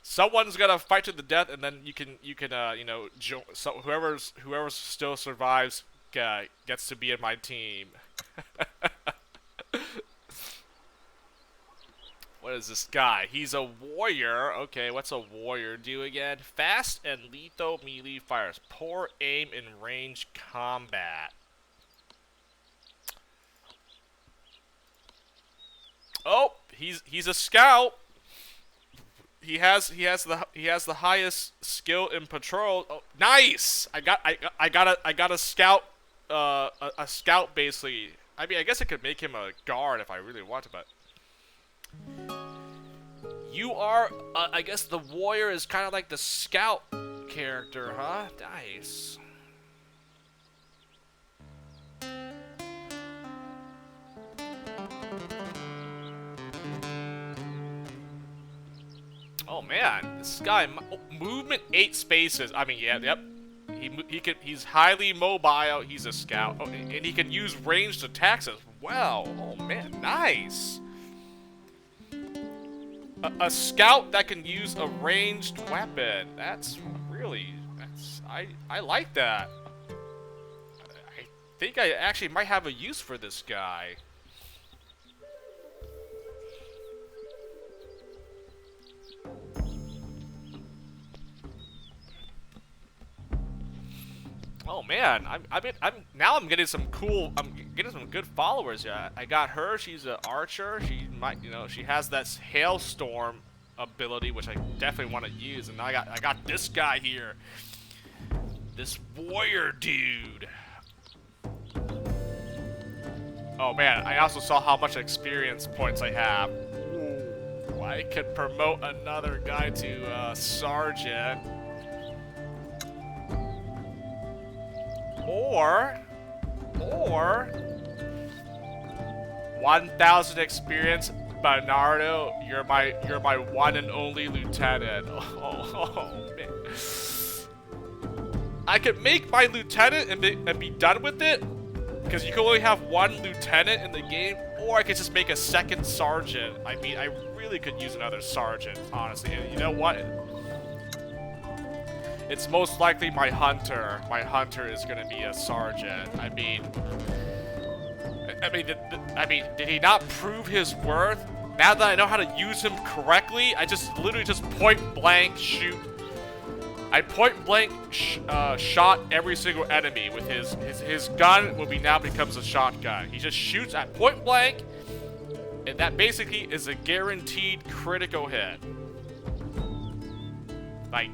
Someone's gonna fight to the death, and then you can you know, so whoever still survives gets to be in my team. What is this guy? He's a warrior. Okay, what's a warrior do again? Fast and lethal melee fires. Poor aim in range combat. Oh, he's a scout. He has the highest skill in patrol. Oh, nice. I got a scout. A scout basically. I mean, I guess I could make him a guard if I really wanted, but. You are, I guess the warrior is kind of like the scout character, huh? Nice. Oh man, this guy, movement 8 spaces. I mean, yeah, yep. He's highly mobile. He's a scout. Oh, and he can use ranged attacks as well. Oh man, nice. A scout that can use a ranged weapon. That's I like that. I think I actually might have a use for this guy. Oh man, I'm getting some good followers. Yeah, I got her. She's an archer. She might, you know, she has that hailstorm ability, which I definitely want to use. And I got this guy here, this warrior dude. Oh man, I also saw how much experience points I have. Ooh, I could promote another guy to sergeant. Or 1,000 experience, Bernardo. You're my one and only lieutenant. Oh man. I could make my lieutenant and be done with it, because you can only have one lieutenant in the game, or I could just make a second sergeant. I mean, I really could use another sergeant, honestly. And you know what? It's most likely my hunter. My hunter is gonna be a sergeant. I mean, did he not prove his worth? Now that I know how to use him correctly, I just literally just point blank shoot. I point blank shot every single enemy with his gun. Will be now becomes a shotgun. He just shoots at point blank, and that basically is a guaranteed critical hit. Like.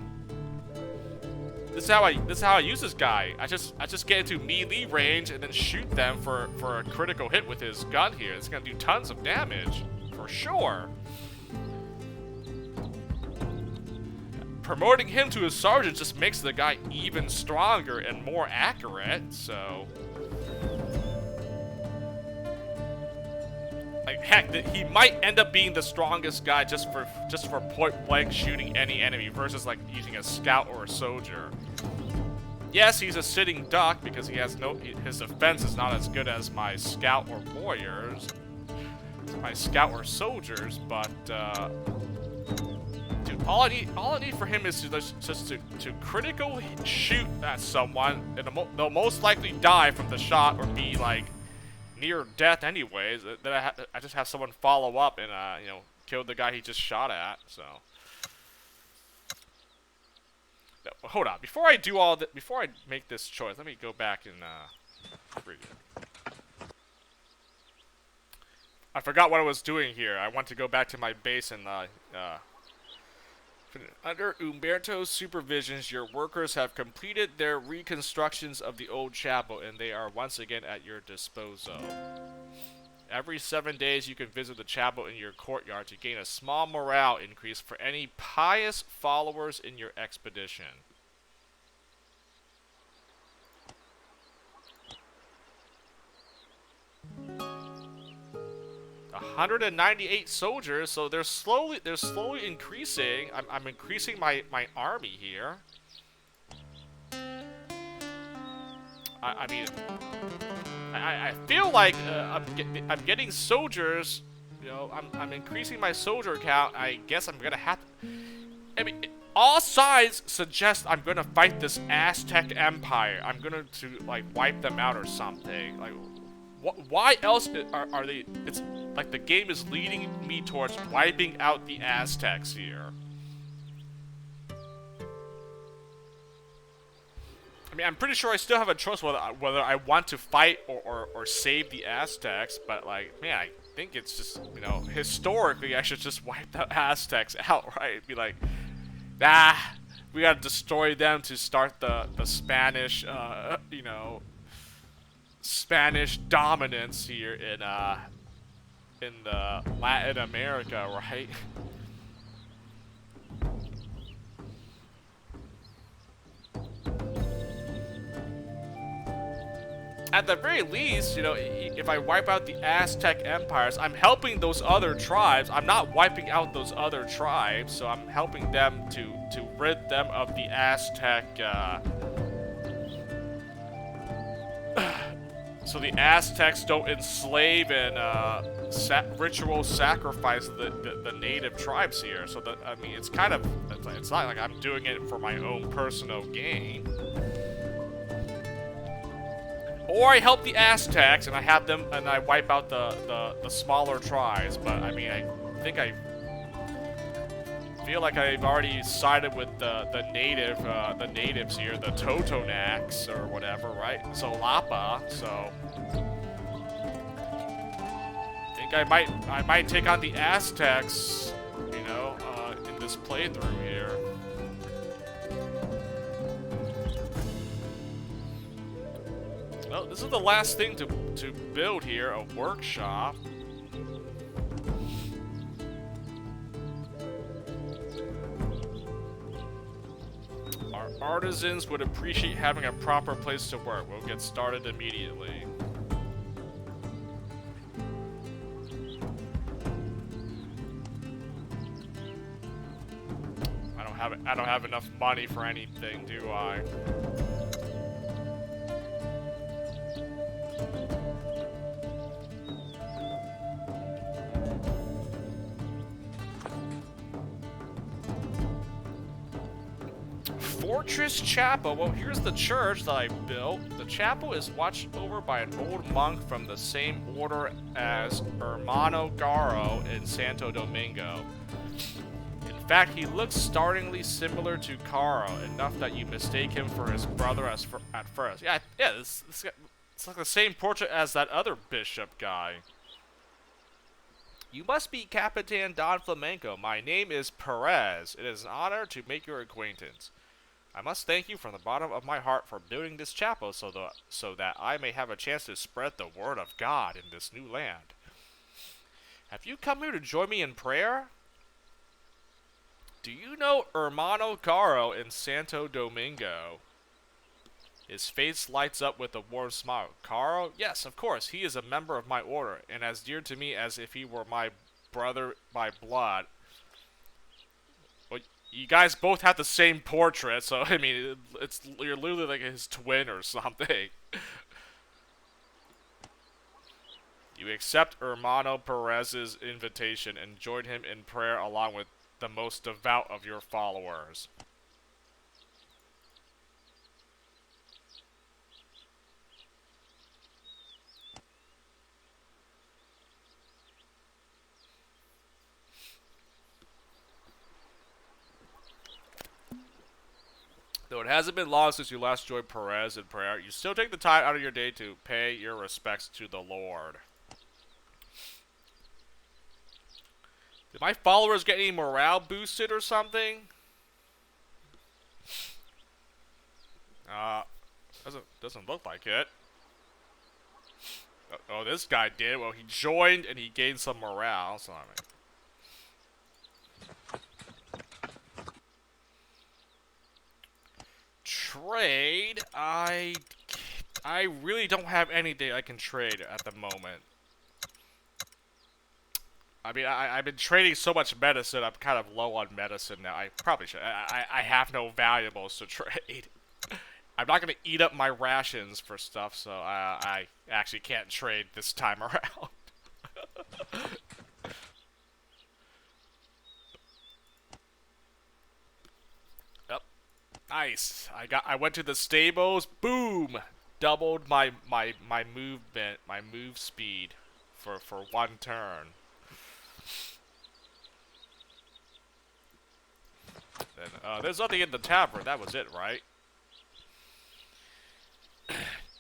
This is how I use this guy. I just get into melee range and then shoot them for a critical hit with his gun here. It's gonna do tons of damage, for sure. Promoting him to a sergeant just makes the guy even stronger and more accurate, so. Like heck, he might end up being the strongest guy just for point blank shooting any enemy versus like using a scout or a soldier. Yes, he's a sitting duck because his defense is not as good as my scout or warriors, my scout or soldiers, but all I need for him is to just to critical shoot at someone, and they'll most likely die from the shot or be like near death anyways. Then I just have someone follow up and you know, kill the guy he just shot at. So no, hold on, before I do all that, before I make this choice, let me go back and read it. I forgot what I was doing here. I want to go back to my base and under Umberto's supervisions, your workers have completed their reconstructions of the old chapel, and they are once again at your disposal. Every 7 days, you can visit the chapel in your courtyard to gain a small morale increase for any pious followers in your expedition. $198 soldiers, so they're slowly increasing. I'm increasing my army here. I mean, I feel like I'm getting soldiers. You know, I'm increasing my soldier count. I guess I'm gonna have to. I mean, all signs suggest I'm gonna fight this Aztec Empire. I'm gonna like wipe them out or something. Like, why else are they? It's like the game is leading me towards wiping out the Aztecs here. I mean, I'm pretty sure I still have a choice whether I want to fight or save the Aztecs, but like, man, I think it's just, you know, historically I should just wipe the Aztecs outright. Be like, nah, we gotta destroy them to start the Spanish, you know, Spanish dominance here in the Latin America, right? At the very least, you know, if I wipe out the Aztec empires, I'm helping those other tribes. I'm not wiping out those other tribes, so I'm helping them to rid them of the Aztec, so the Aztecs don't enslave and ritual sacrifice the native tribes here. So that, I mean, it's kind of, it's not like I'm doing it for my own personal gain. Or I help the Aztecs and I have them and I wipe out the smaller tribes. But I mean, I think I feel like I've already sided with the natives here, the Totonacs or whatever, right? Zolapa. So I think I might take on the Aztecs, you know, in this playthrough here. Well, this is the last thing to build here, a workshop. Our artisans would appreciate having a proper place to work. We'll get started immediately. I don't have enough money for anything, do I? Fortress Chapel. Well, here's the church that I built. The chapel is watched over by an old monk from the same order as Hermano Garo in Santo Domingo. In fact, he looks startlingly similar to Caro, enough that you mistake him for his brother at first. Yeah, it's like the same portrait as that other bishop guy. You must be Capitan Don Flamenco. My name is Perez. It is an honor to make your acquaintance. I must thank you from the bottom of my heart for building this chapel so that I may have a chance to spread the word of God in this new land. Have you come here to join me in prayer? Do you know Hermano Caro in Santo Domingo? His face lights up with a warm smile. Caro? Yes, of course. He is a member of my order, and as dear to me as if he were my brother by blood. Well, you guys both have the same portrait, so I mean, you're literally like his twin or something. You accept Hermano Perez's invitation and join him in prayer along with the most devout of your followers. Though it hasn't been long since you last joined Perez in prayer, you still take the time out of your day to pay your respects to the Lord. Did my followers get any morale boosted or something? Doesn't look like it. Oh, this guy did. Well, he joined and he gained some morale. So trade. I really don't have anything I can trade at the moment. I mean, I've been trading so much medicine, I'm kind of low on medicine now. I probably should. I have no valuables to trade. I'm not going to eat up my rations for stuff, so I actually can't trade this time around. Yep. Nice. I went to the stables. Boom! Doubled my movement, my move speed for one turn. Then, there's nothing in the tavern. That was it, right?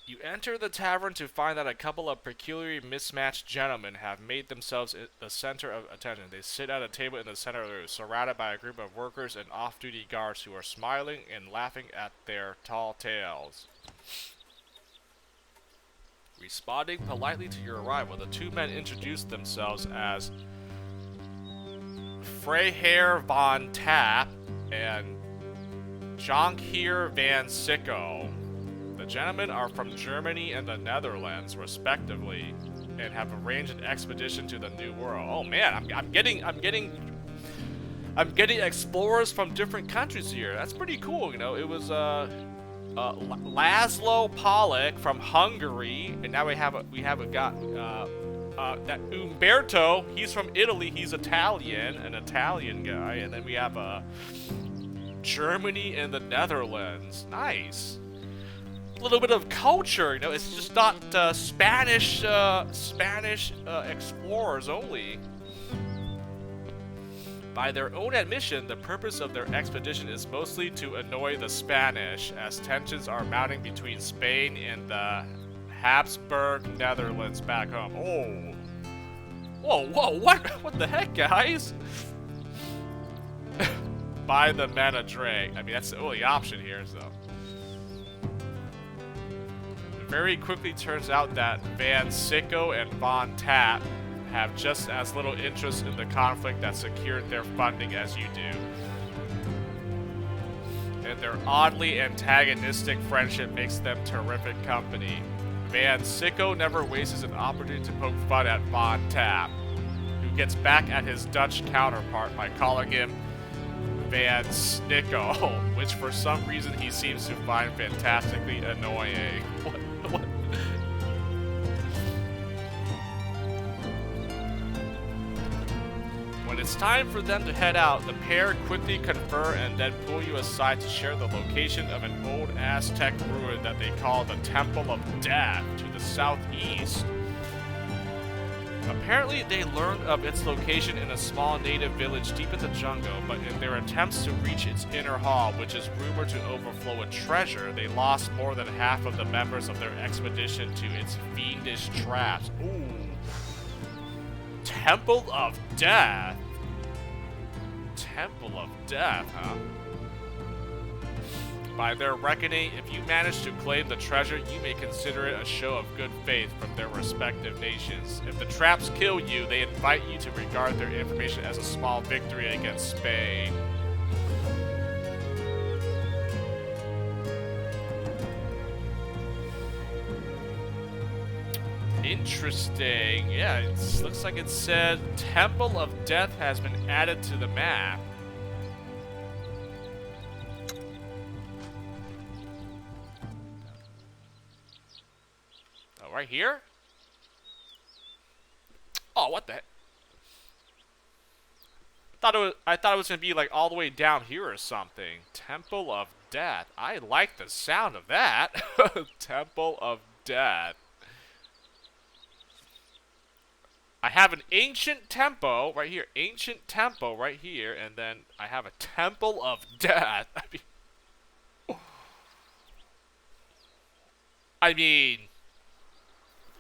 You enter the tavern to find that a couple of peculiarly mismatched gentlemen have made themselves the center of attention. They sit at a table in the center of the room, surrounded by a group of workers and off-duty guards who are smiling and laughing at their tall tales. Responding politely to your arrival, the two men introduced themselves as Freiherr von Tapp and Jonkheer van Sicko. The gentlemen are from Germany and the Netherlands, respectively, and have arranged an expedition to the New World. Oh man, I'm getting explorers from different countries here. That's pretty cool, you know. It was Laszlo Pollock from Hungary, and now we have a guy that Umberto. He's from Italy. He's Italian, an Italian guy, and then we have Germany and the Netherlands. Nice. A little bit of culture, you know. It's just not Spanish explorers only. By their own admission, the purpose of their expedition is mostly to annoy the Spanish, as tensions are mounting between Spain and the Habsburg Netherlands back home. Oh, whoa, what the heck, guys? Buy the men a drink. I mean, that's the only option here, so. It very quickly turns out that Van Sicko and Von Tapp have just as little interest in the conflict that secured their funding as you do. And their oddly antagonistic friendship makes them terrific company. Van Sicko never wastes an opportunity to poke fun at Von Tapp, who gets back at his Dutch counterpart by calling him Van Snicko, which for some reason he seems to find fantastically annoying. What? When it's time for them to head out, the pair quickly confer and then pull you aside to share the location of an old Aztec ruin that they call the Temple of Death to the southeast. Apparently, they learned of its location in a small native village deep in the jungle, but in their attempts to reach its inner hall, which is rumored to overflow with treasure, they lost more than half of the members of their expedition to its fiendish traps. Ooh. Temple of Death? Temple of Death, huh? By their reckoning, if you manage to claim the treasure, you may consider it a show of good faith from their respective nations. If the traps kill you, they invite you to regard their information as a small victory against Spain. Interesting. Yeah, it looks like it said Temple of Death has been added to the map. Oh, right here? Oh, what the heck? I thought it was gonna be like all the way down here or something. Temple of Death. I like the sound of that. Temple of Death. I have an ancient temple right here. Ancient temple right here, and then I have a Temple of Death. I mean,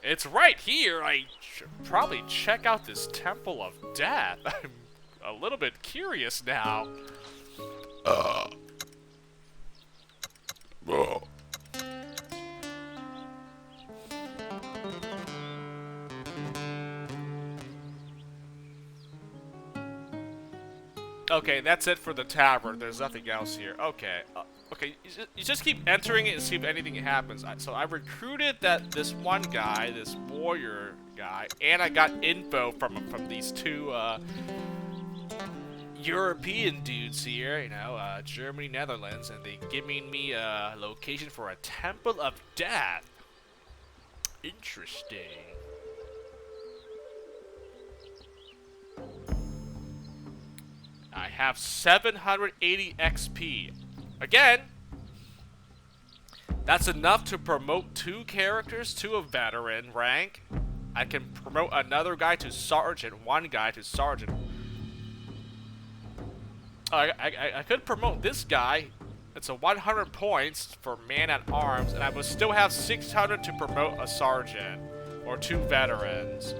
it's right here. I should probably check out this Temple of Death. I'm a little bit curious now. Oh. Okay, that's it for the tavern. There's nothing else here. Okay. Okay, you just keep entering it and see if anything happens. So I recruited this one guy, this warrior guy, and I got info from these two European dudes here, you know, Germany, Netherlands, and they giving me a location for a Temple of Death. Interesting. I have 780 XP. Again, that's enough to promote 2 characters to a veteran rank. I can promote another guy to sergeant, 1 guy to sergeant. I could promote this guy. It's a 100 points for man-at-arms, and I would still have 600 to promote a sergeant or 2 veterans.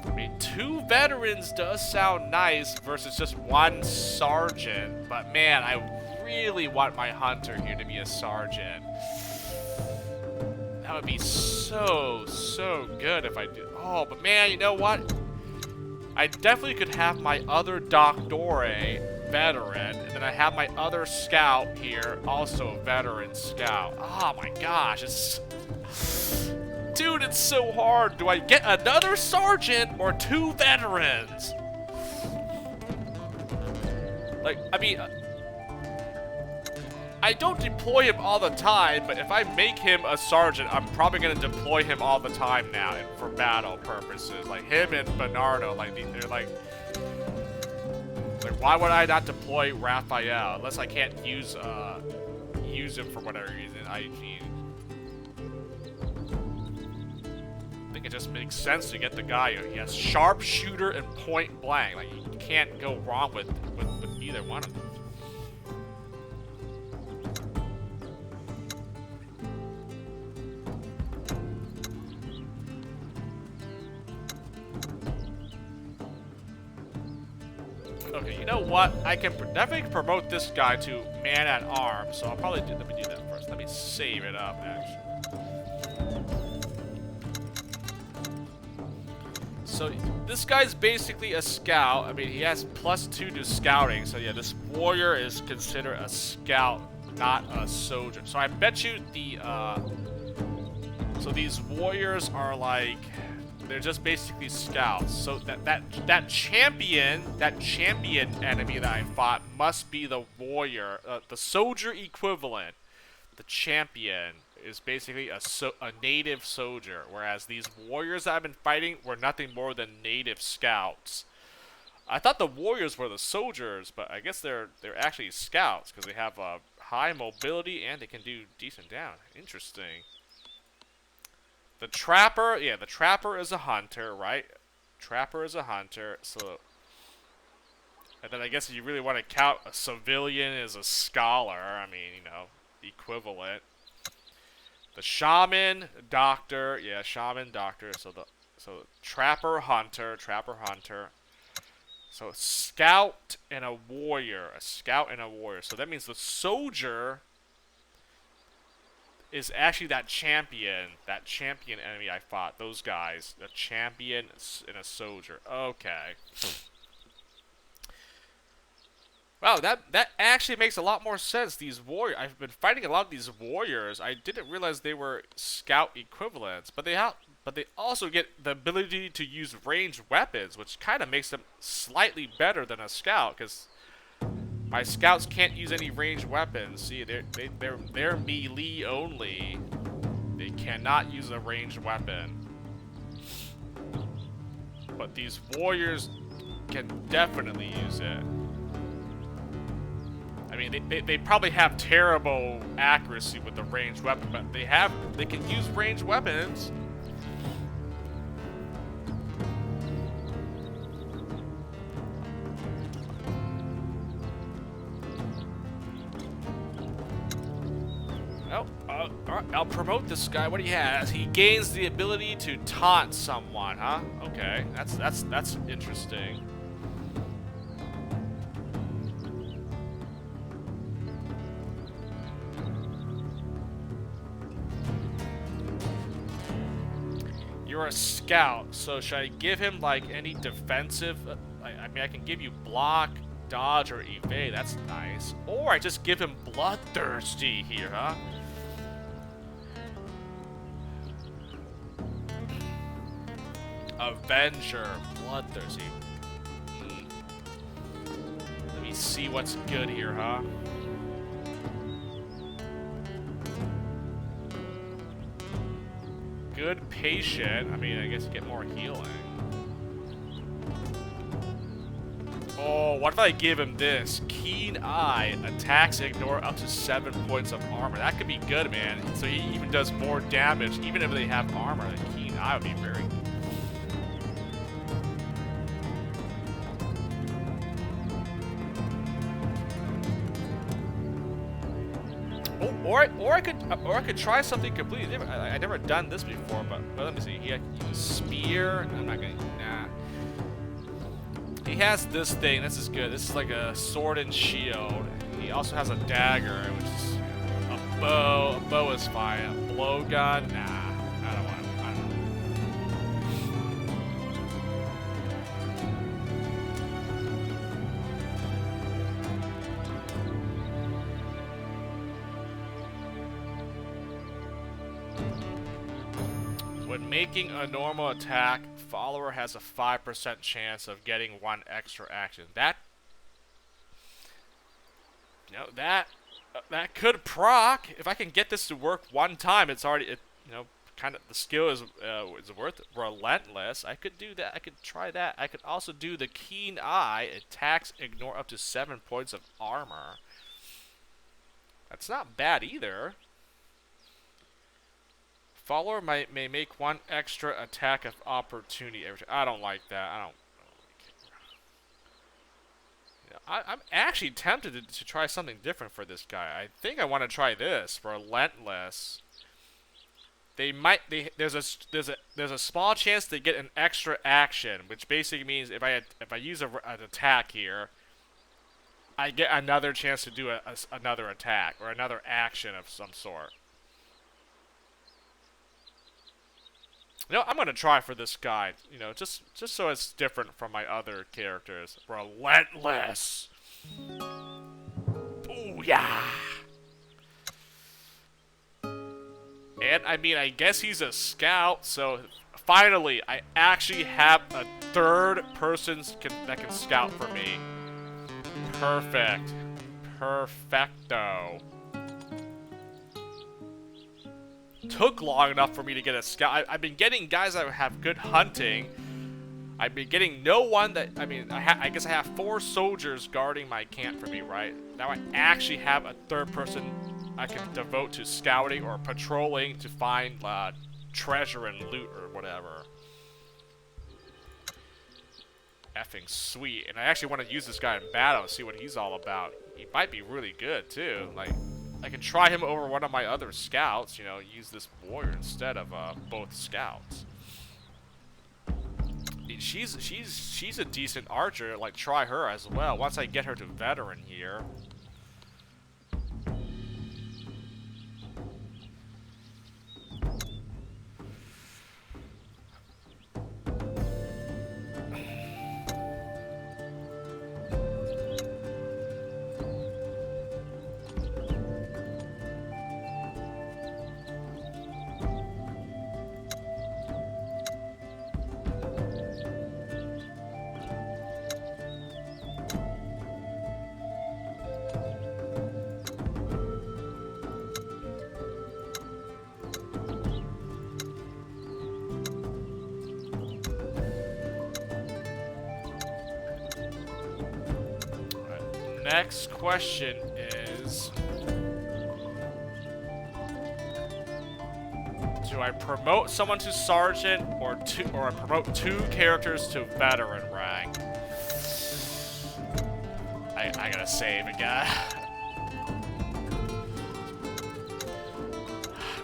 I mean, 2 veterans does sound nice versus just 1 sergeant, but man, I really want my hunter here to be a sergeant. That would be so good if I did. Oh, but man, you know what? I definitely could have my other Doctore veteran, and then I have my other scout here, also a veteran scout. Oh my gosh, it's... Dude, it's so hard. Do I get another sergeant or 2 veterans? Like, I mean... I don't deploy him all the time, but if I make him a sergeant, I'm probably going to deploy him all the time now for battle purposes. Like, him and Bernardo, like, they're like... Like, why would I not deploy Raphael? Unless I can't use him for whatever reason. I think it just makes sense to get the guy who has sharpshooter and point blank. Like, you can't go wrong with either one of them. Okay, you know what? I can definitely promote this guy to man-at-arms, so I'll probably let me do that first. Let me save it up, actually. So, this guy's basically a scout. I mean, he has +2 to scouting, so yeah, this warrior is considered a scout, not a soldier. So I bet you so these warriors are like... They're just basically scouts. So that champion enemy that I fought must be the warrior, the soldier equivalent. The champion is basically a native soldier, whereas these warriors that I've been fighting were nothing more than native scouts. I thought the warriors were the soldiers, but I guess they're actually scouts because they have high mobility and they can do decent damage. Interesting. The trapper, yeah, the trapper is a hunter, right? Trapper is a hunter, so... And then I guess if you really want to count a civilian as a scholar, I mean, you know, equivalent. The shaman, doctor, yeah, shaman, doctor, so trapper, hunter. So scout and a warrior, So that means the soldier... is actually that champion enemy I fought. Those guys. A champion and a soldier. Okay. Wow, that actually makes a lot more sense. These warriors, I've been fighting a lot of these warriors. I didn't realize they were scout equivalents, but they also get the ability to use ranged weapons, which kind of makes them slightly better than a scout, because my scouts can't use any ranged weapons. See, they're melee only. They cannot use a ranged weapon. but these warriors can definitely use it. I mean, they probably have terrible accuracy with the ranged weapon, but they can use ranged weapons. Oh, all right, I'll promote this guy. What he has? He gains the ability to taunt someone, huh? Okay, that's interesting. You're a scout, so should I give him like any defensive? I mean, I can give you block, dodge, or evade. That's nice. Or I just give him bloodthirsty here, huh? Avenger, bloodthirsty. Let me see what's good here, huh? Good patient. I mean, I guess you get more healing. Oh, what if I give him this? Keen Eye. Attacks ignore up to 7 points of armor. That could be good, man. So he even does more damage, even if they have armor. The Keen Eye would be very good. Or I could try something completely different. I never done this before, but let me see. He can use spear. I'm not gonna. Nah. He has this thing. This is good. This is like a sword and shield. He also has a dagger, which is a bow. A bow is fine. A blowgun. Nah, I don't want it. I don't know. When making a normal attack, follower has a 5% chance of getting one extra action. That, you know, that could proc. If I can get this to work one time, it's already, you know, kind of the skill is worth it. Relentless. I could do that. I could try that. I could also do the Keen Eye. Attacks ignore up to 7 points of armor. That's not bad either. Follower may make one extra attack of opportunity every time. I don't like that. I don't like it. I'm actually tempted to try something different for this guy. I think I want to try this. Relentless. There's a small chance they get an extra action, which basically means if I use an attack here, I get another chance to do another attack or another action of some sort. You know, I'm gonna try for this guy. You know, just so it's different from my other characters. Relentless. Booyah! And I mean, I guess he's a scout, so finally, I actually have a third person that can scout for me. Perfect. Perfecto. Took long enough for me to get a scout. I've been getting guys that have good hunting. I've been getting no one that, I mean, I guess I have 4 soldiers guarding my camp for me, right? Now I actually have a third person I can devote to scouting or patrolling to find treasure and loot or whatever. Effing sweet. And I actually want to use this guy in battle and see what he's all about. He might be really good too. Like, I can try him over one of my other scouts, you know, use this warrior instead of both scouts. She's a decent archer, like try her as well. Once I get her to veteran here. next question is, do I promote someone to sergeant or I promote 2 characters to veteran rank? I gotta save again.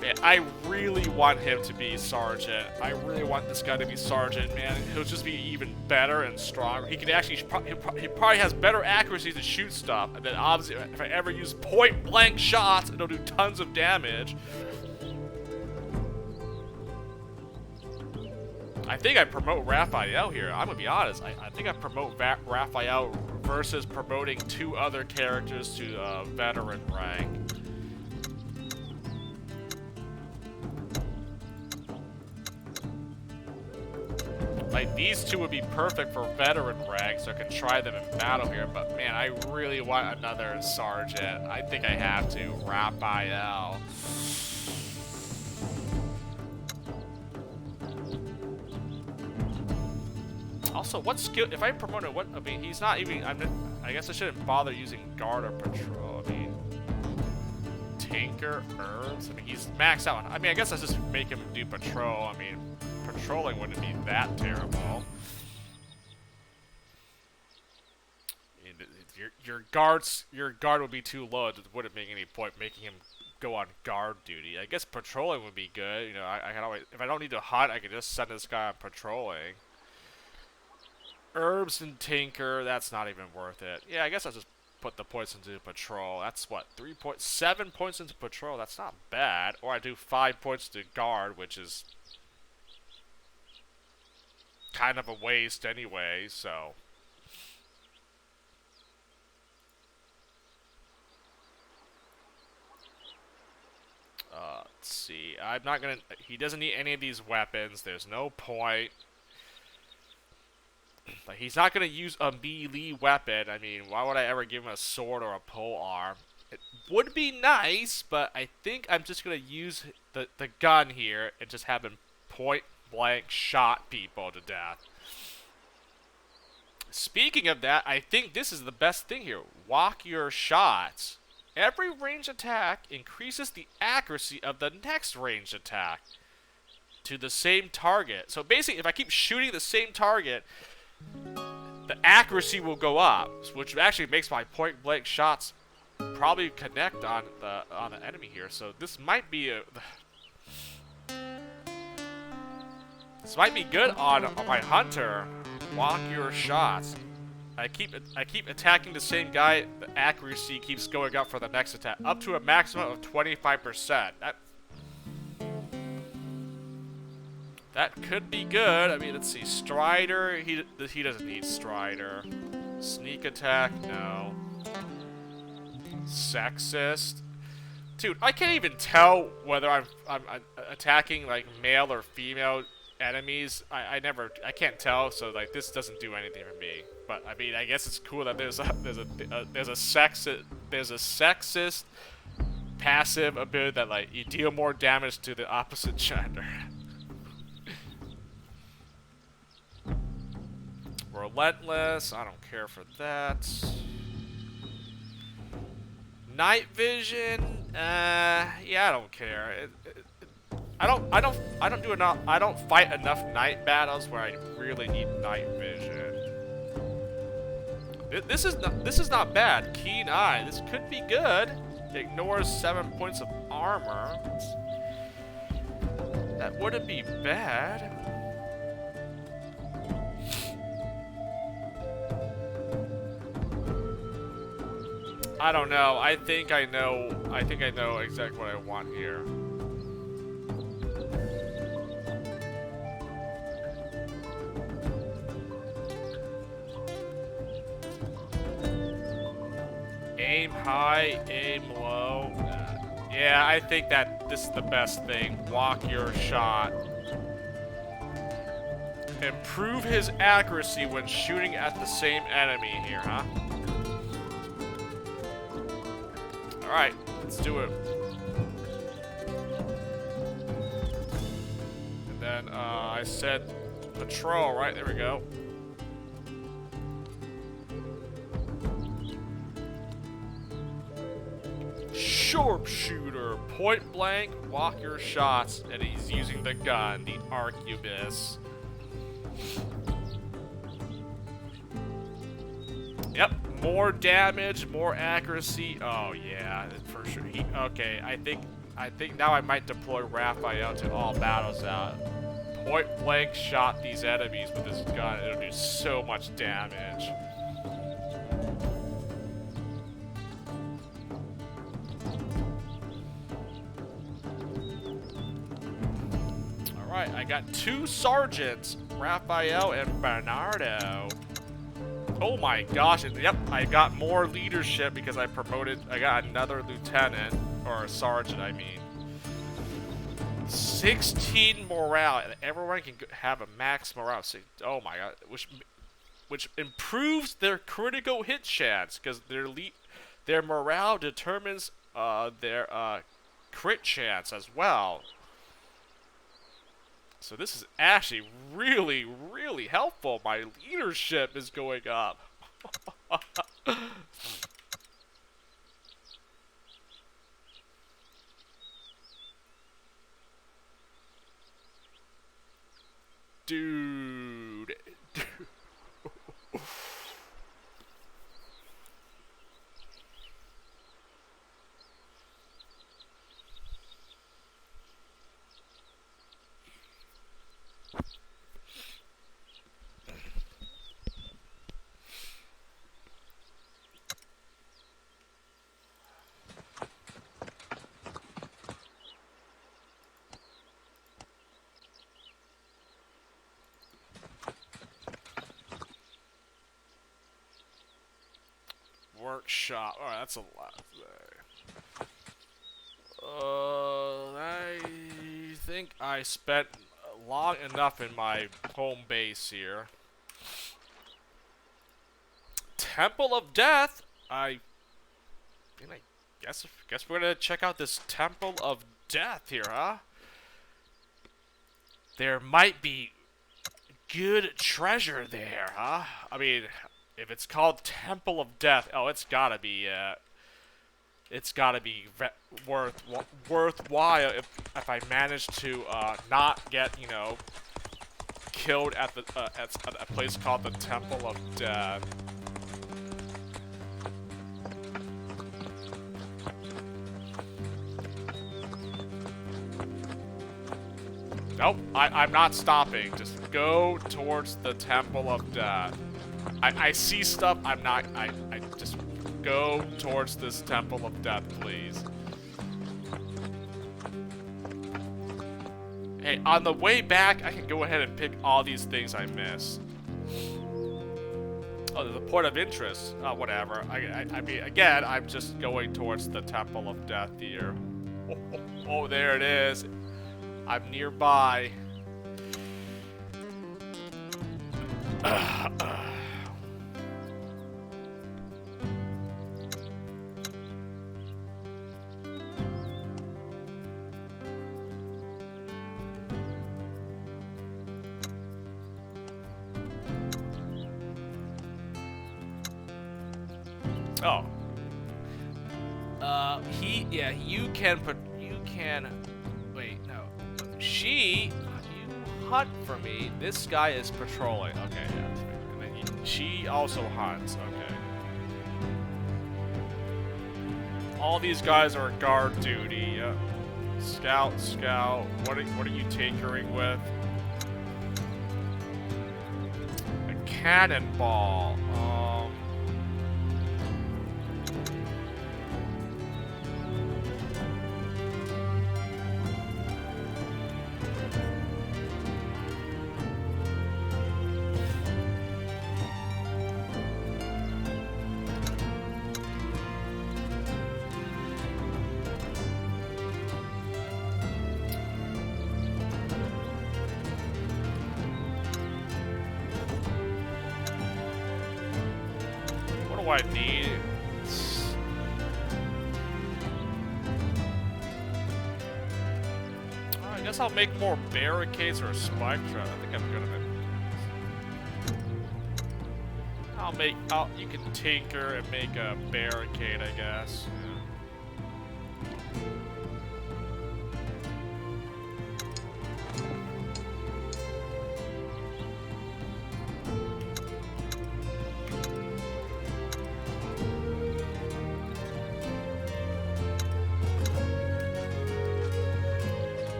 Man, I really want him to be sergeant. I really want this guy to be sergeant, man. He'll just be even better and stronger. He can actually, he probably has better accuracy to shoot stuff. And then obviously, if I ever use point blank shots, it'll do tons of damage. I think I promote Raphael here. I'm gonna be honest. I think I promote Raphael versus promoting 2 other characters to veteran rank. Like, these 2 would be perfect for veteran rank, so I can try them in battle here. But man, I really want another sergeant. I think I have to. Raphael. Also, what skill? If I promote it, what? I mean, he's not even. I guess I shouldn't bother using guard or patrol. I mean, tinker, herbs. I mean, he's maxed out. I mean, I guess I just make him do patrol. I mean, patrolling wouldn't be that terrible. Your guard would be too low. It wouldn't make any point making him go on guard duty. I guess patrolling would be good. You know, I can always, if I don't need to hunt, I can just send this guy on patrolling. Herbs and tinker, that's not even worth it. Yeah, I guess I'll just put the points into patrol. That's what, 7 points into patrol. That's not bad. Or I do 5 points to guard, which is kind of a waste anyway, so. Let's see. I'm not gonna. He doesn't need any of these weapons. There's no point. Like, he's not gonna use a melee weapon. I mean, why would I ever give him a sword or a pole arm? It would be nice, but I think I'm just gonna use the gun here and just have him point blank shot people to death. Speaking of that, I think this is the best thing here. Walk your shots. Every range attack increases the accuracy of the next range attack to the same target. So basically, if I keep shooting the same target, the accuracy will go up, which actually makes my point blank shots probably connect on the enemy here. So this might be good on my hunter. Walk your shots. I keep attacking the same guy. The accuracy keeps going up for the next attack, up to a maximum of 25%. That could be good. I mean, let's see. Strider, he doesn't need Strider. Sneak attack, no. Sexist, dude. I can't even tell whether I'm attacking like male or female enemies. I can't tell. So like, this doesn't do anything for me. But I mean, I guess it's cool that there's a sexist passive ability that like you deal more damage to the opposite gender. Relentless, I don't care for that. Night vision, yeah, I don't care. I don't fight enough night battles where I really need night vision. This is not bad. Keen eye, this could be good. Ignores 7 points of armor. That wouldn't be bad. I don't know. I think I know exactly what I want here. Aim high, aim low. Yeah, I think that this is the best thing. Walk your shot. Improve his accuracy when shooting at the same enemy here, huh? Alright, let's do it. And then, I said patrol, right? There we go. Sharpshooter, point blank, walk your shots, and he's using the gun, the arquebus. Yep, more damage, more accuracy. Oh yeah, for sure. Okay, I think now I might deploy Raphael to all battles out. Point blank shot these enemies with this gun. It'll do so much damage. Alright, I got 2 sergeants, Raphael and Bernardo. Oh my gosh, and yep, I got more leadership because I got another lieutenant, or a sergeant, I mean. 16 morale, and everyone can have a max morale. Oh my god, which improves their critical hit chance, because their morale determines their crit chance as well. So this is actually really, really helpful. My leadership is going up. Dude. Workshop. Alright, that's a lot there. I think I spent long enough in my home base here. Temple of Death? I guess we're gonna check out this Temple of Death here, huh? There might be good treasure there, huh? I mean, if it's called Temple of Death, oh, it's gotta be worthwhile if I manage to not get, you know, killed at a place called the Temple of Death. Nope, I'm not stopping. Just go towards the Temple of Death. I see stuff, I just go towards this Temple of Death, please. Hey, on the way back, I can go ahead and pick all these things I missed. Oh, there's a point of interest. Oh, whatever. I mean, again, I'm just going towards the Temple of Death here. Oh, there it is. I'm nearby. Oh. You can, wait, no. You hunt for me. This guy is patrolling. Okay, yeah. And then she also hunts. Okay. All these guys are guard duty. Scout. What are you tinkering with? A cannonball. I need. I guess I'll make more barricades or a spike trap. I think I'm good at it. You can tinker and make a barricade, I guess. Yeah.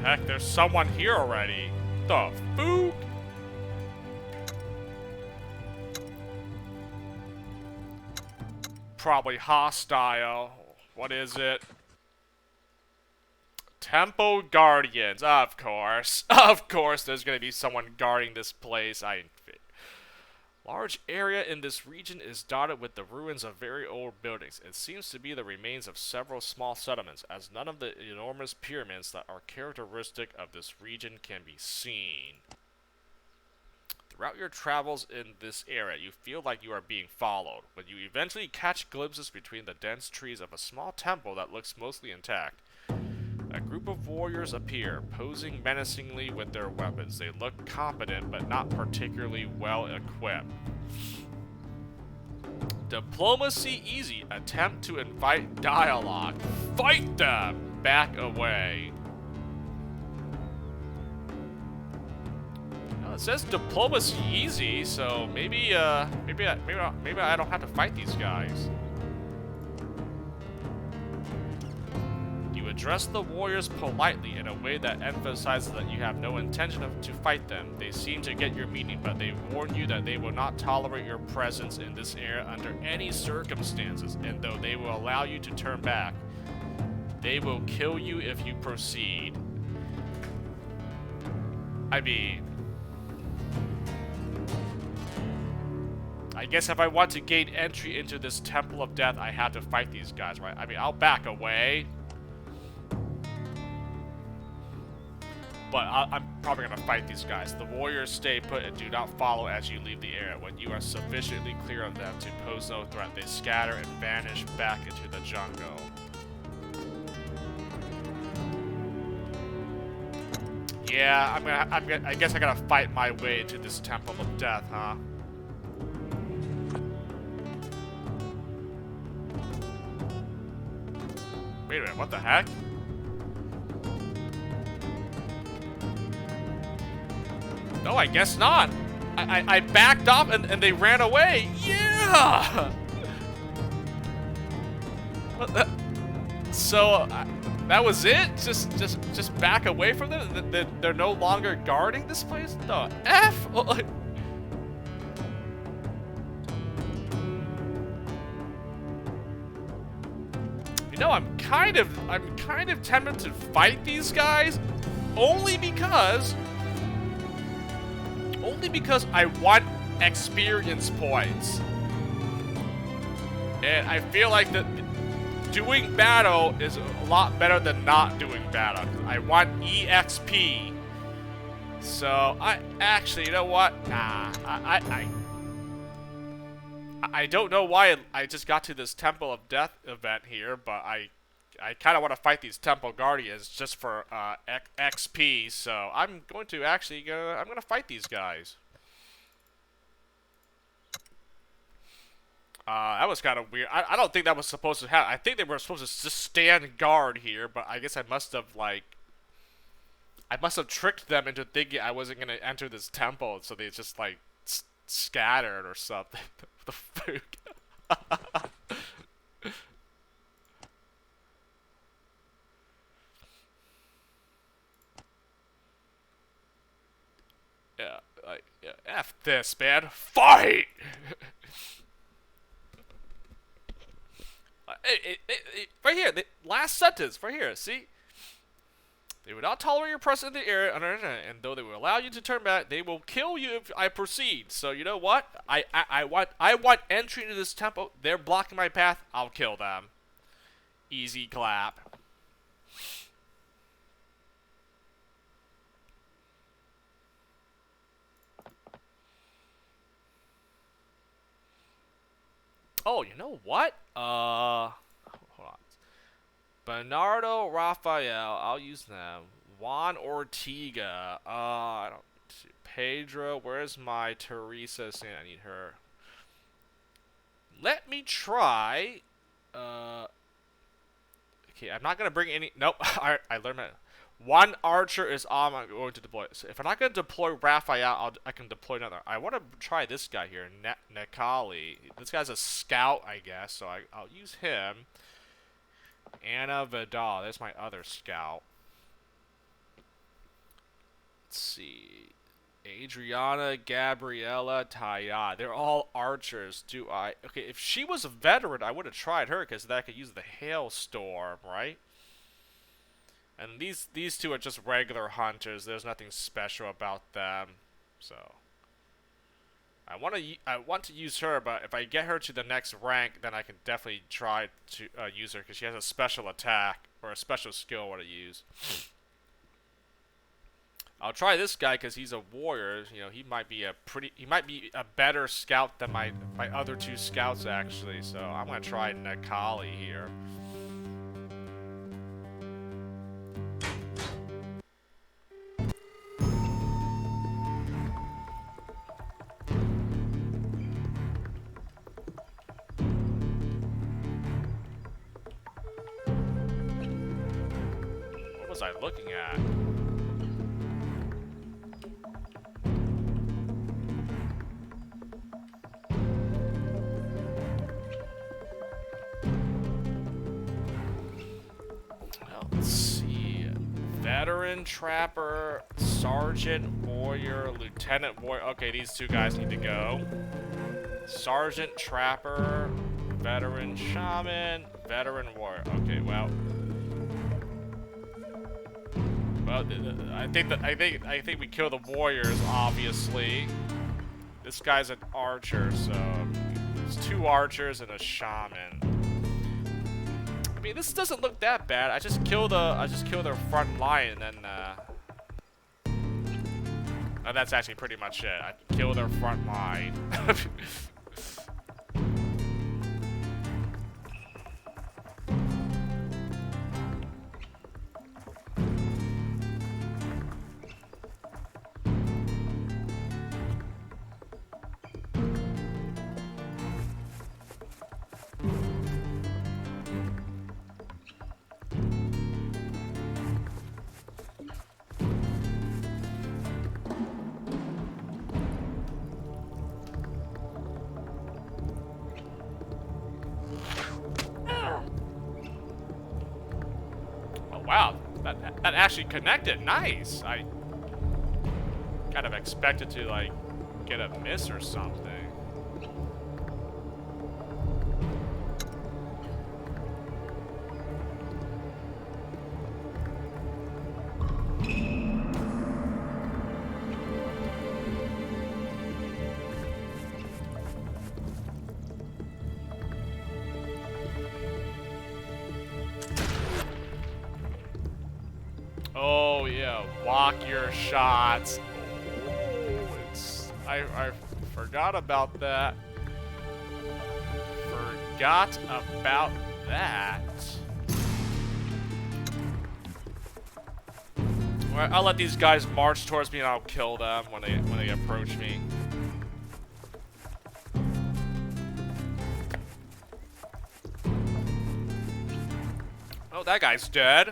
heck? There's someone here already. The fook? Probably hostile. What is it? Temple Guardians, of course. Of course there's gonna be someone guarding this place. Large area in this region is dotted with the ruins of very old buildings. It seems to be the remains of several small settlements, as none of the enormous pyramids that are characteristic of this region can be seen. Throughout your travels in this area, you feel like you are being followed, but you eventually catch glimpses between the dense trees of a small temple that looks mostly intact. A group of warriors appear, posing menacingly with their weapons. They look competent, but not particularly well equipped. Diplomacy easy. Attempt to invite dialogue. Fight them! Back away. Well, it says diplomacy easy, so maybe I don't have to fight these guys. You address the warriors politely in a way that emphasizes that you have no intention to fight them. They seem to get your meaning, but they warn you that they will not tolerate your presence in this area under any circumstances, and though they will allow you to turn back, they will kill you if you proceed. I mean, I guess if I want to gain entry into this Temple of Death, I have to fight these guys, right? I mean, I'll back away. But I'm probably going to fight these guys. The warriors stay put and do not follow as you leave the area. When you are sufficiently clear of them to pose no threat, they scatter and vanish back into the jungle. Yeah, I guess I gotta fight my way into this Temple of Death, huh? Wait a minute, what the heck? No, I guess not. I backed off and they ran away. Yeah! So, that was it? Just back away from them? They're no longer guarding this place? The F? You know, I'm kind of tempted to fight these guys only because I want experience points. And I feel like that doing battle is a lot better than not doing battle. I want EXP. So, actually, you know what? Nah, I don't know why I just got to this Temple of Death event here, but I kind of want to fight these Temple Guardians just for XP, so I'm going to actually I'm going to fight these guys. That was kind of weird. I don't think that was supposed to happen. I think they were supposed to just stand guard here, but I guess I must have tricked them into thinking I wasn't going to enter this temple, so they just like scattered or something. The food. Yeah, F this, man. Fight! Right here, the last sentence, right here, see? They will not tolerate your presence in the area, and though they will allow you to turn back, they will kill you if I proceed. So you know what? I want entry into this temple. They're blocking my path. I'll kill them. Easy clap. Oh, you know what? Hold on. Bernardo Raphael, I'll use them. Juan Ortega, I don't see. Pedro, where's my Teresa saying I need her? Let me try, okay, I'm not gonna bring any, nope, I learned that. One archer is all I'm going to deploy. So if I'm not going to deploy Raphael, I can deploy another. I want to try this guy here, Nekali. This guy's a scout, I guess, so I'll use him. Anna Vidal, there's my other scout. Let's see. Adriana, Gabriella, Taya. They're all archers. Okay, if she was a veteran, I would have tried her because that could use the hailstorm, right? And these two are just regular hunters. There's nothing special about them. So I want to use her, but if I get her to the next rank, then I can definitely try to use her because she has a special attack or a special skill I want to use. I'll try this guy because he's a warrior. You know, he might be a better scout than my other two scouts actually. So I'm gonna try Nakali here. What was I looking at? Let's see. Veteran, Trapper, Sergeant, Warrior, Lieutenant, Warrior. Okay, these two guys need to go. Sergeant, Trapper, Veteran, Shaman, Veteran, Warrior. Okay, well. Well, I think we kill the Warriors, obviously. This guy's an archer, so there's 2 archers and a Shaman. I mean, this doesn't look that bad. I just kill their front line, and then that's actually pretty much it. I kill their front line. Wow, that actually connected. Nice. I kind of expected to like get a miss or something. Oh yeah, walk your shots. Oh, I forgot about that. Forgot about that. Well, I'll let these guys march towards me and I'll kill them when they approach me. Oh, that guy's dead.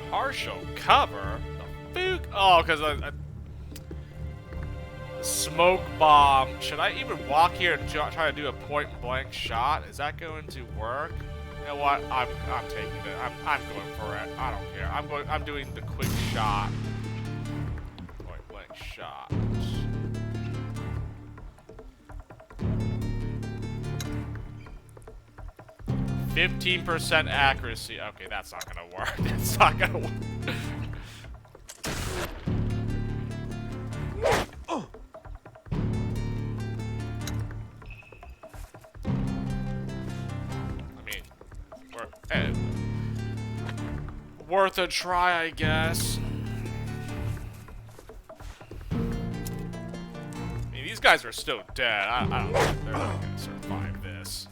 Partial cover? The fook? Oh, because I smoke bomb. Should I even walk here and try to do a point blank shot? Is that going to work? You know what? I'm taking it. I'm going for it. I don't care. I'm doing the quick shot. Point blank shot. 15% accuracy. Okay, that's not gonna work. That's not gonna work. I mean, worth a try, I guess. I mean, these guys are still dead. I don't think they're not gonna survive this.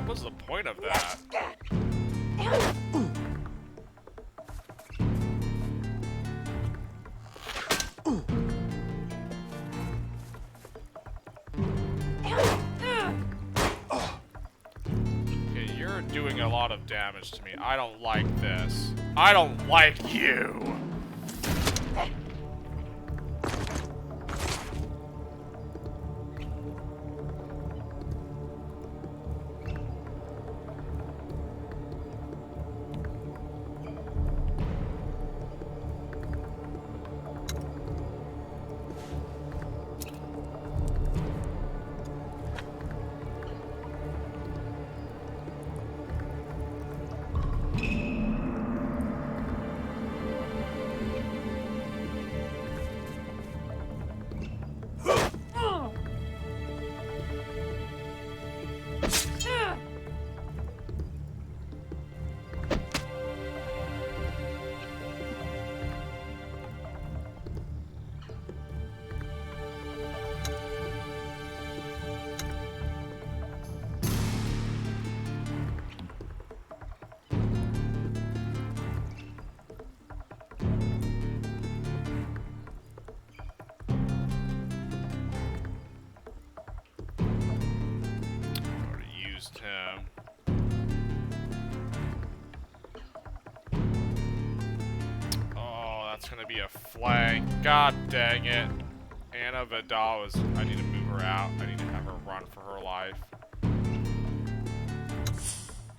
What's the point of that? Okay, you're doing a lot of damage to me. I don't like this. I don't like you! Him. Oh, that's gonna be a flank. God dang it. Anna Vidal is. I need to move her out. I need to have her run for her life.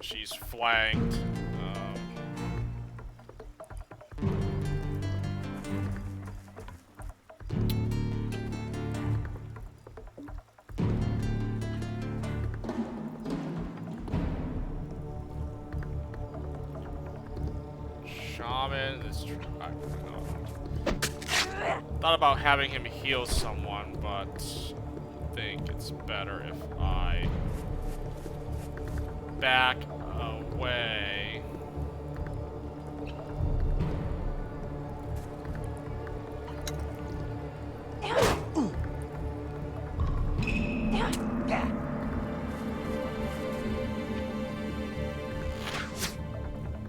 She's flanked. Shaman is. Thought about having him heal someone, but I think it's better if I back away.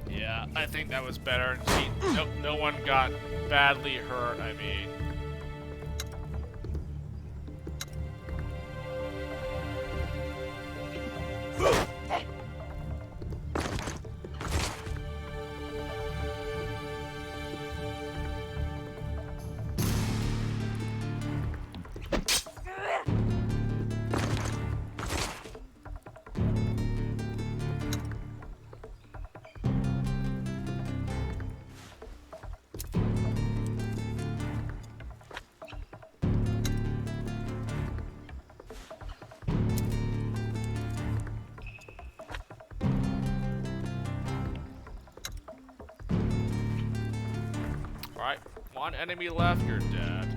Yeah, I think that was better. See, no one got badly hurt, I mean. One enemy left, you're dead.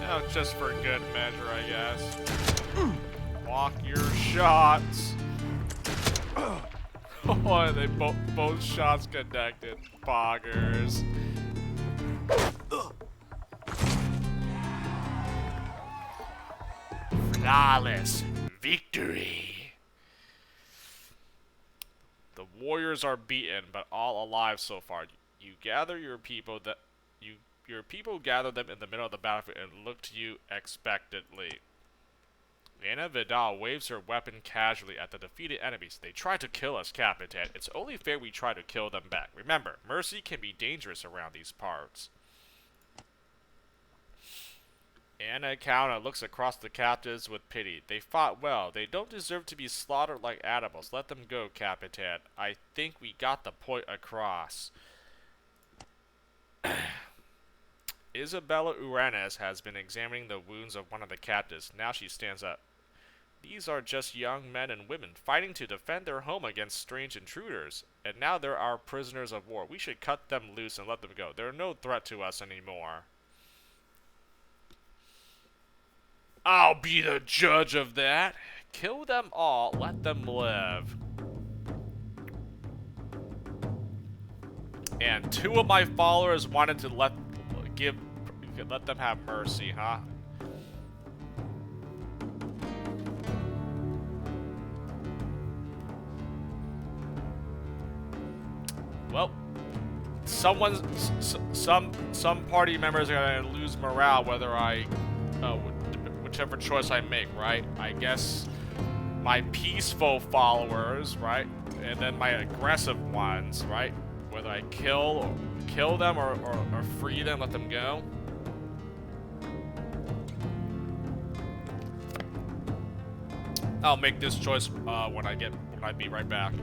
Yeah, just for good measure, I guess. Block your shots. Oh, they both shots connected. Boggers. Flawless victory. The warriors are beaten, but all alive so far. You gather your people your people gather them in the middle of the battlefield and look to you expectantly. Anna Vidal waves her weapon casually at the defeated enemies. They try to kill us, Capitan. It's only fair we try to kill them back. Remember, mercy can be dangerous around these parts. Anna Kauna looks across the captives with pity. They fought well. They don't deserve to be slaughtered like animals. Let them go, Capitan. I think we got the point across. Isabella Uranus has been examining the wounds of one of the captives. Now she stands up. These are just young men and women fighting to defend their home against strange intruders. And now they're our prisoners of war. We should cut them loose and let them go. They're no threat to us anymore. I'll be the judge of that. Kill them all. Let them live. And two of my followers wanted to let them have mercy, huh? Well, some party members are gonna lose morale whether whichever choice I make, right? I guess my peaceful followers, right, and then my aggressive ones, right? Whether I kill them or free them, let them go. I'll make this choice when I be right back.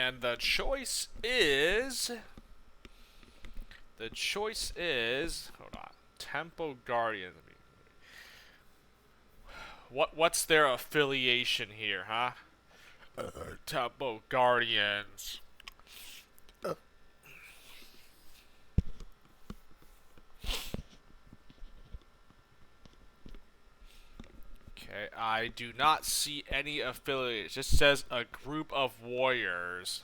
And the choice is... Hold on. Temple Guardian. What's their affiliation here, huh? Temple Guardians. Okay, I do not see any affiliates. It just says a group of warriors.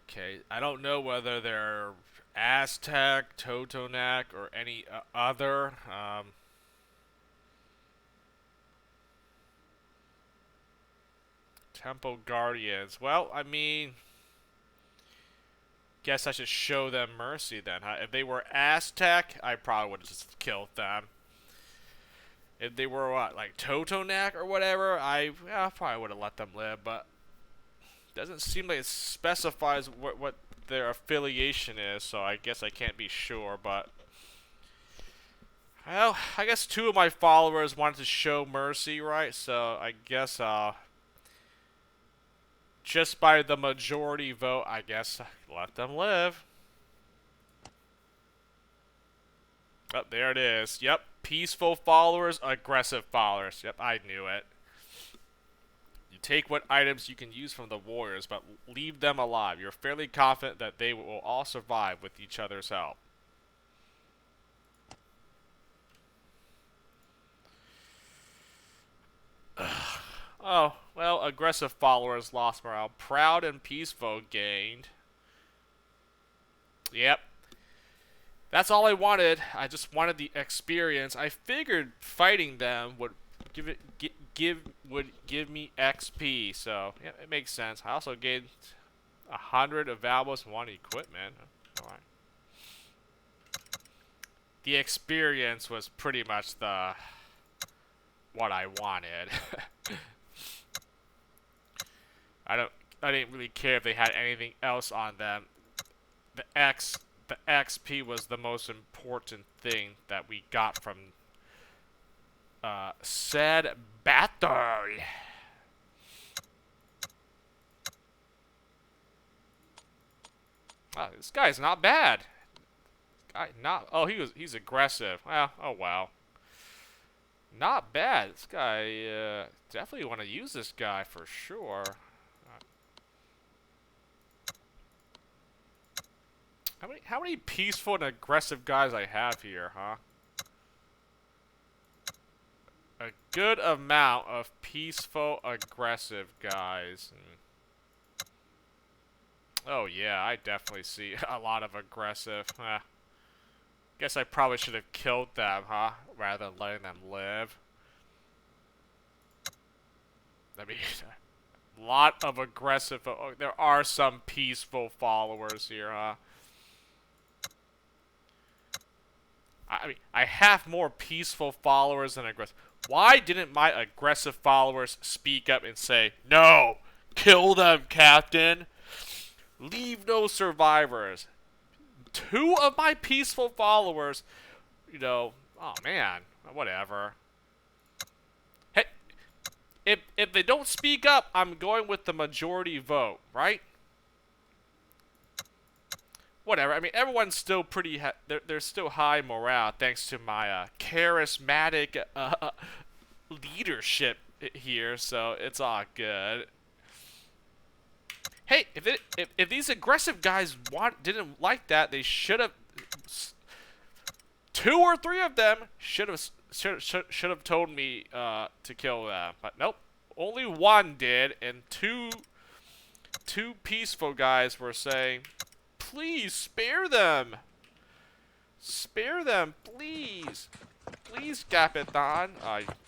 Okay, I don't know whether they're Aztec, Totonac, or any other. Temple Guardians. Well, I mean, guess I should show them mercy then, huh? If they were Aztec, I probably would have just killed them. If they were, what, like Totonac or whatever, I probably would have let them live, but doesn't seem like it specifies what their affiliation is, so I guess I can't be sure, but... Well, I guess 2 of my followers wanted to show mercy, right? So I guess, just by the majority vote, I guess let them live. Oh, there it is. Yep. Peaceful followers, aggressive followers. Yep, I knew it. You take what items you can use from the warriors, but leave them alive. You're fairly confident that they will all survive with each other's help. Oh, well, aggressive followers lost morale. Proud and peaceful gained. Yep. That's all I wanted. I just wanted the experience. I figured fighting them would give me XP. So yeah, it makes sense. I also gained 100 of valuables and 1 equipment. All right. The experience was pretty much what I wanted. I didn't really care if they had anything else on them. The XP was the most important thing that we got from said battle. Wow, this guy's not bad. Oh, he's aggressive. Well, oh wow. Not bad. This guy, definitely want to use this guy for sure. How many peaceful and aggressive guys I have here, huh? A good amount of peaceful, aggressive guys. Oh yeah, I definitely see a lot of aggressive. Guess I probably should have killed them, huh? Rather than letting them live. I mean, a lot of aggressive. Oh, there are some peaceful followers here, huh? I mean, I have more peaceful followers than aggressive. Why didn't my aggressive followers speak up and say, "No! Kill them, Captain! Leave no survivors"? 2 of my peaceful followers, you know, oh man, whatever. Hey, if they don't speak up, I'm going with the majority vote, right? Whatever. I mean, everyone's still pretty. There's still high morale thanks to my charismatic leadership here, so it's all good. Hey, if these aggressive guys didn't like that, they should have. 2 or 3 of them should have told me to kill them, but nope. Only 1 did, and two peaceful guys were saying, "Please spare them. Spare them, please. Please, Capitan."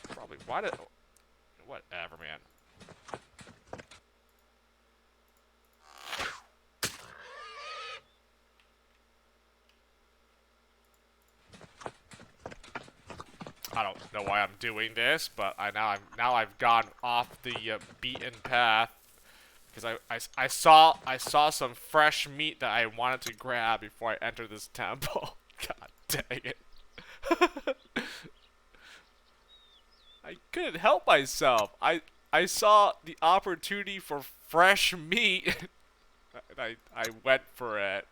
Probably whatever, man. I don't know why I'm doing this, but now I've gone off the beaten path because I saw some fresh meat that I wanted to grab before I entered this temple. God dang it! I couldn't help myself. I saw the opportunity for fresh meat. I went for it.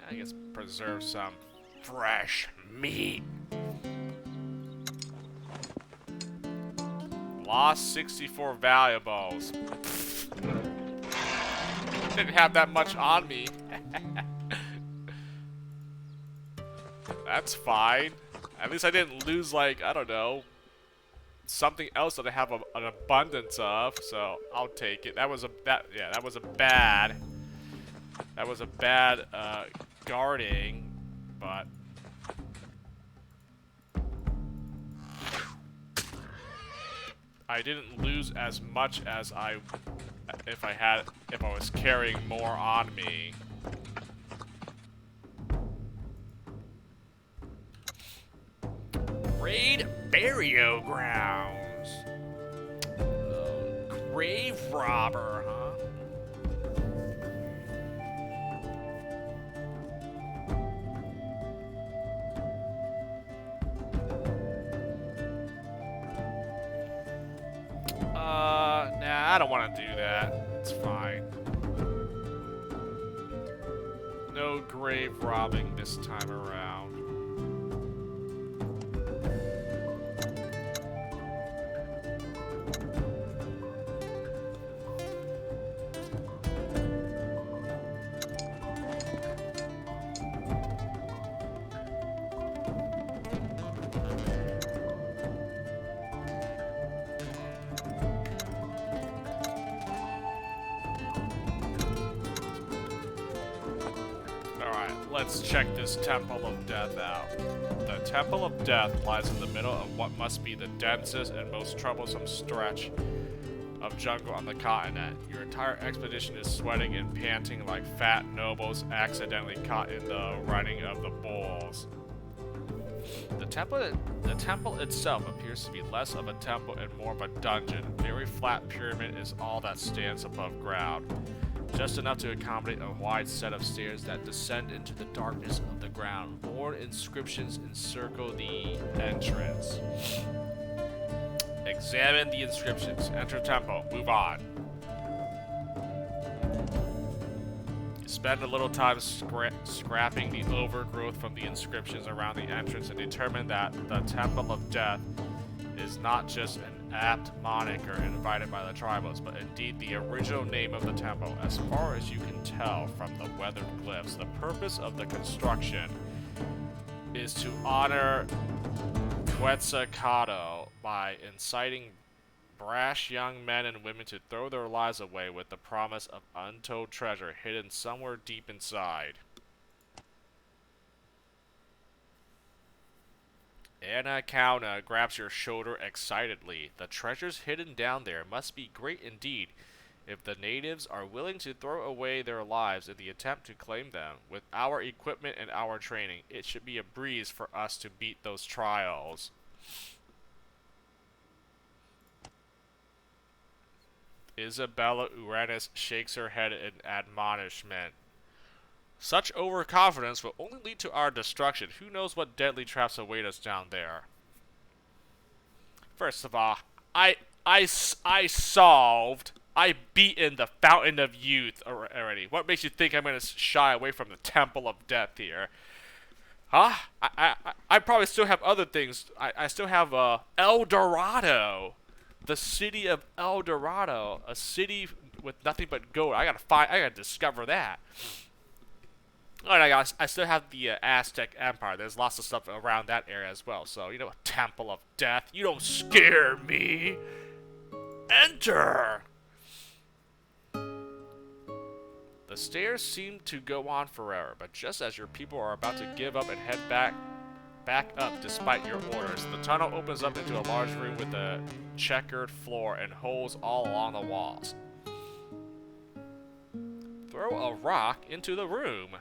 I guess preserve some fresh meat. Lost 64 valuables. Didn't have that much on me. That's fine. At least I didn't lose, like, I don't know, something else that I have an abundance of. So I'll take it. That was a bad guarding, but I didn't lose as much as if I was carrying more on me. Raid burial grounds. Grave robber, huh? Nah, I don't want to do that. It's fine. No grave robbing this time around. Let's check this Temple of Death out. The Temple of Death lies in the middle of what must be the densest and most troublesome stretch of jungle on the continent. Your entire expedition is sweating and panting like fat nobles accidentally caught in the running of the bulls. The temple itself appears to be less of a temple and more of a dungeon. A very flat pyramid is all that stands above ground. Just enough to accommodate a wide set of stairs that descend into the darkness of the ground. More inscriptions encircle the entrance. Examine the inscriptions. Enter temple. Move on. You spend a little time scrapping the overgrowth from the inscriptions around the entrance and determine that the Temple of Death is not just an apt moniker invited by the tribals, but indeed the original name of the temple. As far as you can tell from the weathered glyphs, the purpose of the construction is to honor Quetzalcoatl by inciting brash young men and women to throw their lives away with the promise of untold treasure hidden somewhere deep inside. Anna Kauna grabs your shoulder excitedly. The treasures hidden down there must be great indeed, if the natives are willing to throw away their lives in the attempt to claim them. With our equipment and our training, it should be a breeze for us to beat those trials. Isabella Uranus shakes her head in admonishment. Such overconfidence will only lead to our destruction. Who knows what deadly traps await us down there? First of all, I beaten the Fountain of Youth already. What makes you think I'm going to shy away from the Temple of Death here? Huh? I probably still have other things. I still have El Dorado. The city of El Dorado. A city with nothing but gold. I gotta discover that. And I still have the Aztec Empire. There's lots of stuff around that area as well. So, you know, a Temple of Death. You don't scare me. Enter! The stairs seem to go on forever, but just as your people are about to give up and head back up despite your orders, the tunnel opens up into a large room with a checkered floor and holes all along the walls. Throw a rock into the room.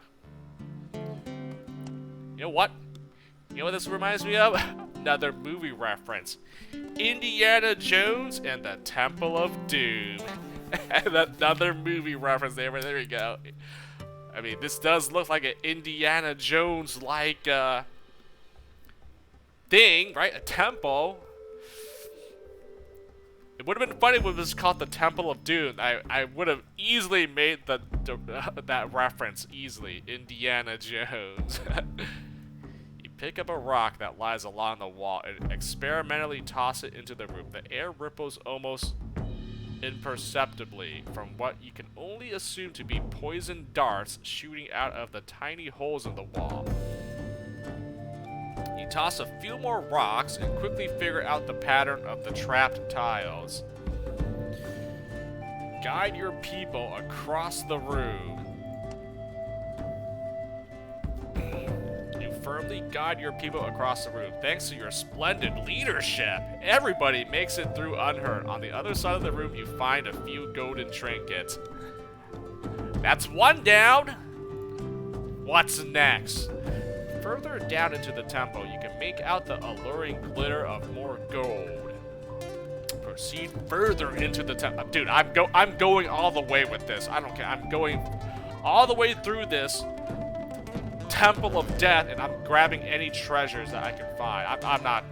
You know what? You know what this reminds me of? Another movie reference. Indiana Jones and the Temple of Doom. Another movie reference there, but there we go. I mean, this does look like an Indiana Jones-like thing, right? A temple. It would have been funny if it was called the Temple of Doom. I would have easily made that reference easily. Indiana Jones. You pick up a rock that lies along the wall and experimentally toss it into the room. The air ripples almost imperceptibly from what you can only assume to be poison darts shooting out of the tiny holes in the wall. You toss a few more rocks and quickly figure out the pattern of the trapped tiles. Guide your people across the room. You firmly guide your people across the room. Thanks to your splendid leadership, everybody makes it through unhurt. On the other side of the room, you find a few golden trinkets. That's one down. What's next? Further down into the temple, you can make out the alluring glitter of more gold. Proceed further into the temple. Dude, I'm going all the way with this. I don't care. I'm going all the way through this temple of death, and I'm grabbing any treasures that I can find. I'm not.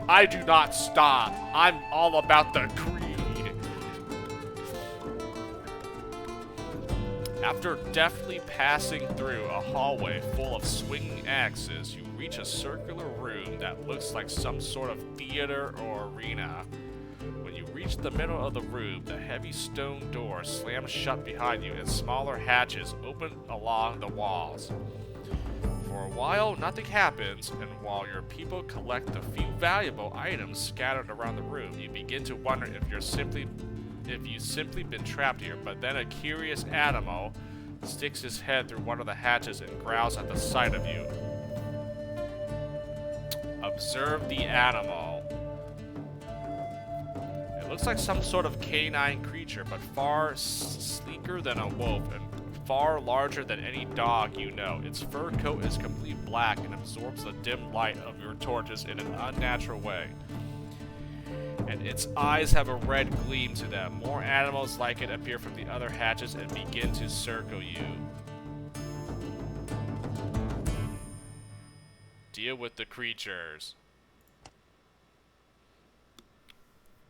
I do not stop. I'm all about the creed. After deftly passing through a hallway full of swinging axes, you reach a circular room that looks like some sort of theater or arena. When you reach the middle of the room, the heavy stone door slams shut behind you and smaller hatches open along the walls. For a while, nothing happens, and while your people collect the few valuable items scattered around the room, you begin to wonder if you've simply been trapped here. But then a curious animal sticks his head through one of the hatches and growls at the sight of you. Observe the animal. It looks like some sort of canine creature, but far sleeker than a wolf and far larger than any dog you know. Its fur coat is completely black and absorbs the dim light of your torches in an unnatural way. And its eyes have a red gleam to them. More animals like it appear from the other hatches and begin to circle you. Deal with the creatures.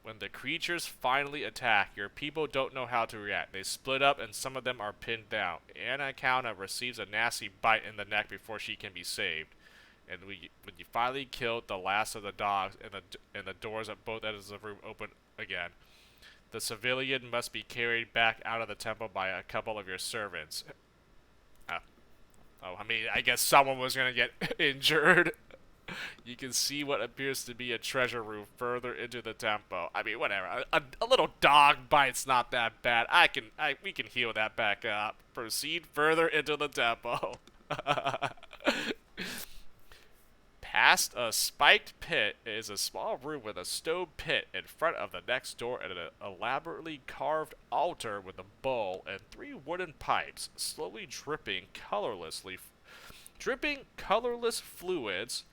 When the creatures finally attack, your people don't know how to react. They split up and some of them are pinned down. Anaconda receives a nasty bite in the neck before she can be saved. And when you finally killed the last of the dogs and the doors at both ends of the room open again, the civilian must be carried back out of the temple by a couple of your servants. I mean, I guess someone was going to get injured. You can see what appears to be a treasure room further into the temple. I mean, whatever. A little dog bite's not that bad. We can heal that back up. Proceed further into the temple. Past a spiked pit is a small room with a stone pit in front of the next door and an elaborately carved altar with a bowl and 3 wooden pipes, slowly dripping colorless fluids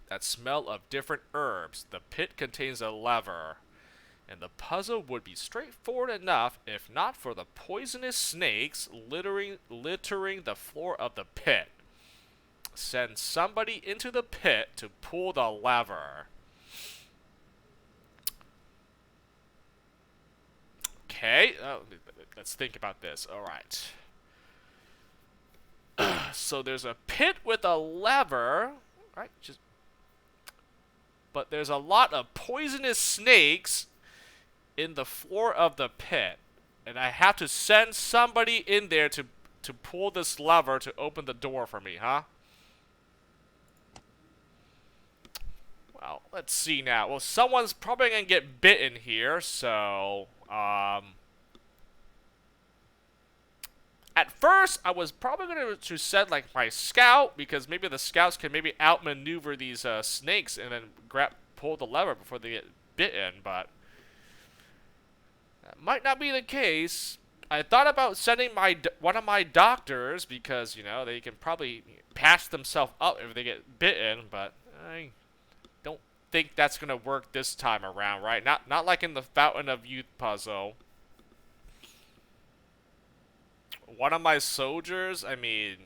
that smell of different herbs. The pit contains a lever, and the puzzle would be straightforward enough if not for the poisonous snakes littering the floor of the pit. Send somebody into the pit to pull the lever. Okay, let's think about this. All right. So there's a pit with a lever, right? But there's a lot of poisonous snakes in the floor of the pit, and I have to send somebody in there to pull this lever to open the door for me, huh? Well, let's see now. Well, someone's probably gonna get bitten here, so at first, I was probably going to send, like, my scout, because maybe the scouts can maybe outmaneuver these snakes and then pull the lever before they get bitten, but that might not be the case. I thought about sending one of my doctors because, you know, they can probably patch themselves up if they get bitten, but I don't think that's gonna work this time around, right? Not like in the Fountain of Youth puzzle. One of my soldiers, I mean,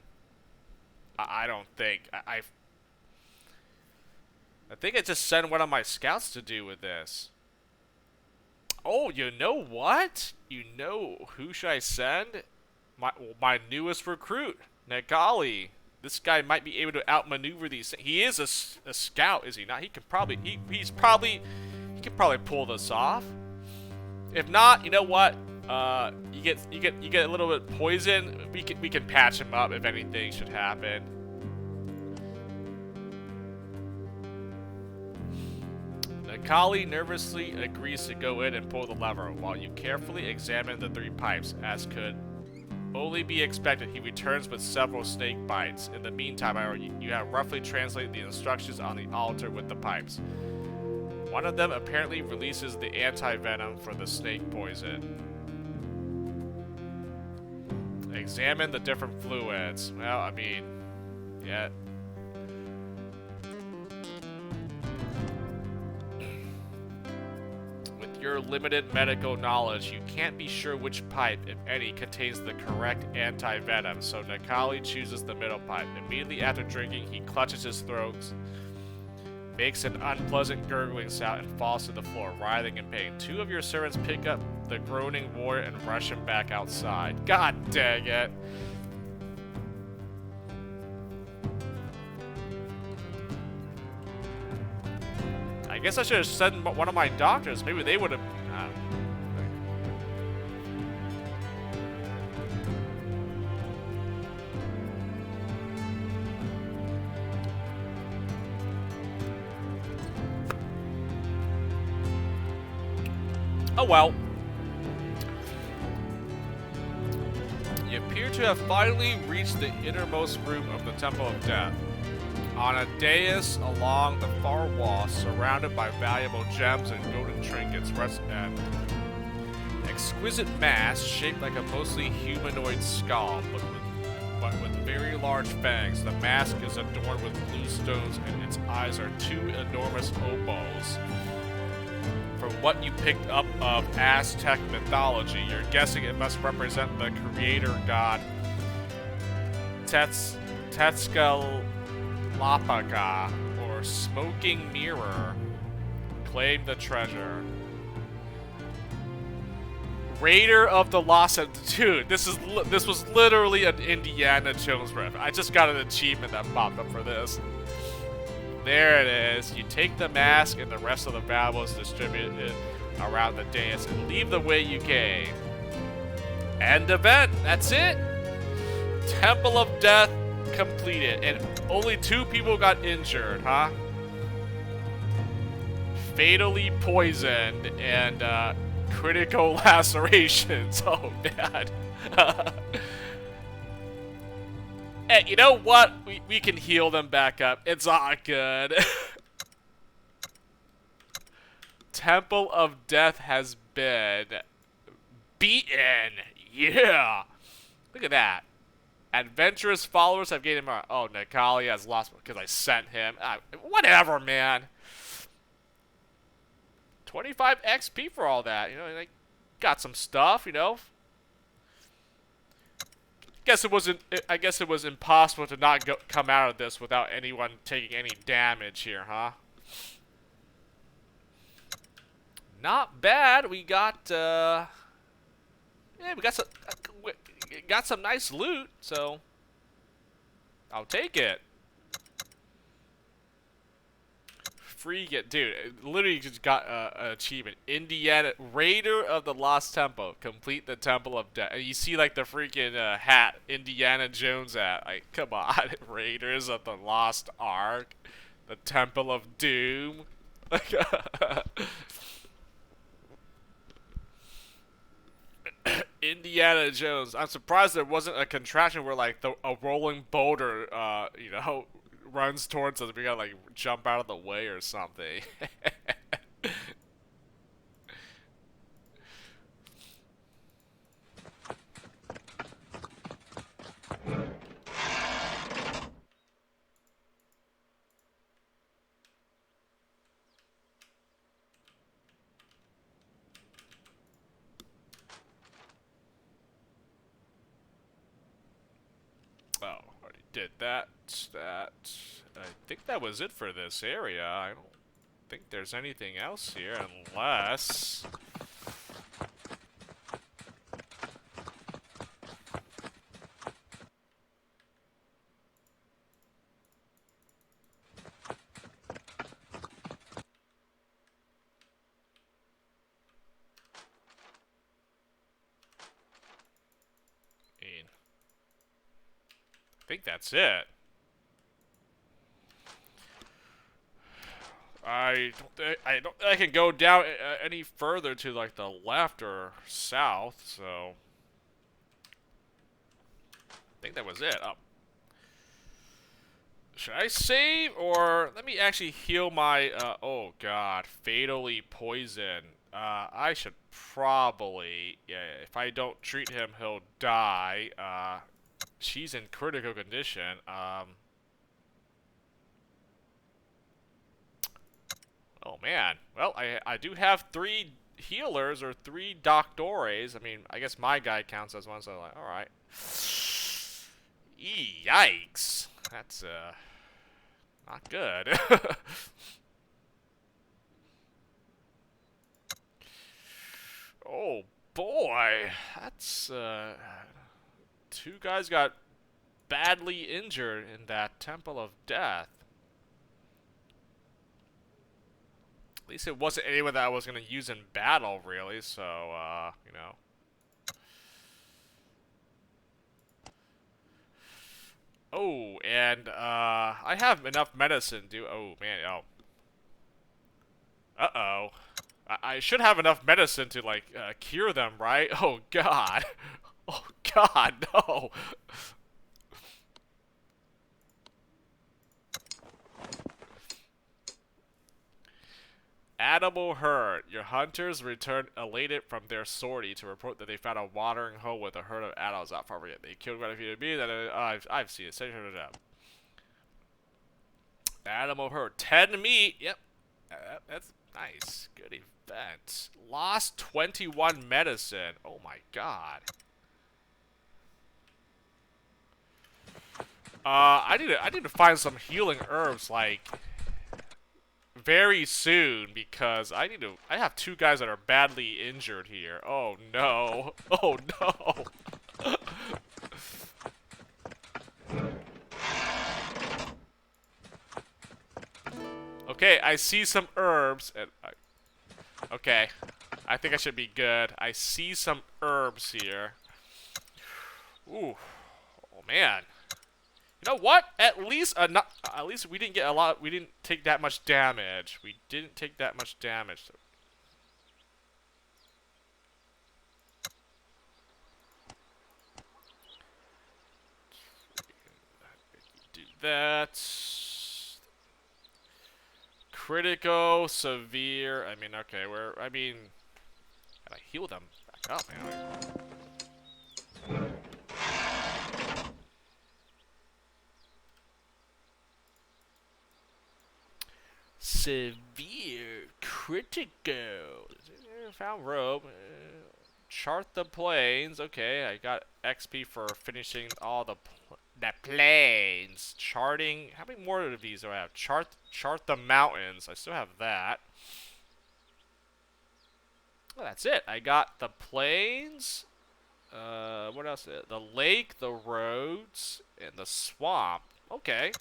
I don't think I think I just send one of my scouts to do with this. Oh, you know what? You know who should I send? My newest recruit, Nagali. This guy might be able to outmaneuver these things. He is a scout, is he not? He can probably he can probably pull this off. If not, you know what? You get a little bit poison. We can patch him up if anything should happen. Kali nervously agrees to go in and pull the lever, while you carefully examine the 3 pipes. As could only be expected, he returns with several snake bites. In the meantime, however, you have roughly translated the instructions on the altar with the pipes. One of them apparently releases the anti-venom for the snake poison. Examine the different fluids. Well, I mean, yeah. Your limited medical knowledge, you can't be sure which pipe, if any, contains the correct anti-venom, so Nakali chooses the middle pipe. Immediately after drinking, he clutches his throat, makes an unpleasant gurgling sound, and falls to the floor, writhing in pain. 2 of your servants pick up the groaning warrior and rush him back outside. God dang it! I guess I should have sent one of my doctors. Maybe they would have. Oh well. You appear to have finally reached the innermost room of the Temple of Death. On a dais along the far wall, surrounded by valuable gems and golden trinkets, rests an exquisite mask shaped like a mostly humanoid skull, but with very large fangs. The mask is adorned with blue stones, and its eyes are 2 enormous oboes. From what you picked up of Aztec mythology, you're guessing it must represent the creator god Tezcatlipoca, or Smoking Mirror. Claim the treasure. Raider of the Lost Dude, this was literally an Indiana Jones riff. I just got an achievement that popped up for this. There it is. You take the mask and the rest of the valuables distributed around the dais and leave the way you came. End event. That's it. Temple of Death completed, and only 2 people got injured, huh? Fatally poisoned and critical lacerations. Oh man. Hey, you know what? We can heal them back up. It's all good. Temple of Death has been beaten. Yeah. Look at that. Adventurous followers have gained him. Oh, Nakali has lost because I sent him. Whatever, man. 25 XP for all that. You know, like, got some stuff, you know. I guess it was impossible to not come out of this without anyone taking any damage here, huh? Not bad. We got yeah, we got some nice loot, so I'll take it. Free get, dude. Literally just got an achievement. Indiana Raider of the Lost Temple. Complete the Temple of Death. And you see like the freaking hat Indiana Jones at. Like, come on, Raiders of the Lost Ark, the Temple of Doom. Indiana Jones. I'm surprised there wasn't a contraction where like a rolling boulder, you know, runs towards us. We gotta like jump out of the way or something. did that. I think that was it for this area. I don't think there's anything else here unless... I think that's it. I don't think I can go down any further to like the left or south, so I think that was it. Oh. Should I save or let me actually heal my oh god, fatally poison. I should probably, yeah, if I don't treat him he'll die. She's in critical condition. Oh man. Well, I do have 3 healers or 3 doctores. I mean, I guess my guy counts as one, so like, alright. Yikes. That's not good. Oh boy. That's 2 guys got badly injured in that Temple of Death. At least it wasn't anyone that I was going to use in battle, really, so, you know. Oh, and, I have enough medicine, oh, man, oh. Uh-oh. I should have enough medicine to, like, cure them, right? Oh, God. Oh, God, no. Animal herd. Your hunters return elated from their sortie to report that they found a watering hole with a herd of adults not far from it. They killed quite a few of bees. I've seen it. Animal herd. 10 meat. Yep. That's nice. Good event. Lost 21 medicine. Oh my god. I need to find some healing herbs, like, very soon, because I have 2 guys that are badly injured here. Oh no. Oh no. Okay, I see some herbs and okay. I think I should be good. I see some herbs here. Ooh. Oh man. You know what? At least we didn't get a lot. We didn't take that much damage. We didn't take that much damage. Do that. Critical, severe. I mean, okay, gotta heal them back up, man. Severe, critical. Found rope. Chart the plains. Okay, I got XP for finishing all the plains. Charting. How many more of these do I have? Chart the mountains. I still have that. Well, that's it. I got the plains. What else? The lake, the roads, and the swamp. Okay.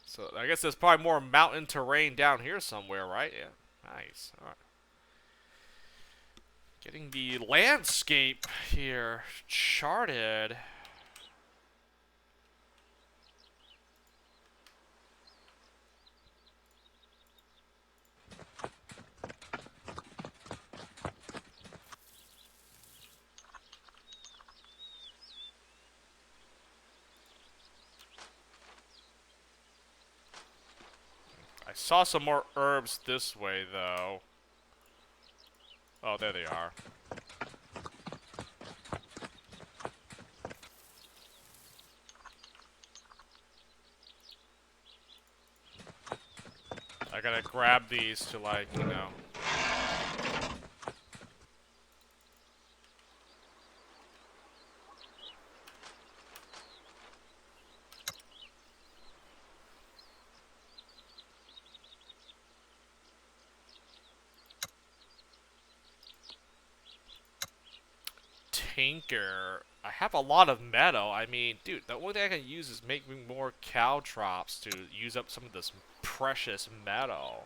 So I guess there's probably more mountain terrain down here somewhere, right? Yeah. Nice. All right. Getting the landscape here charted. I saw some more herbs this way, though. Oh, there they are. I gotta grab these to, like, you know. tinker. I have a lot of metal. I mean, dude, the only thing I can use is making more caltrops to use up some of this precious metal.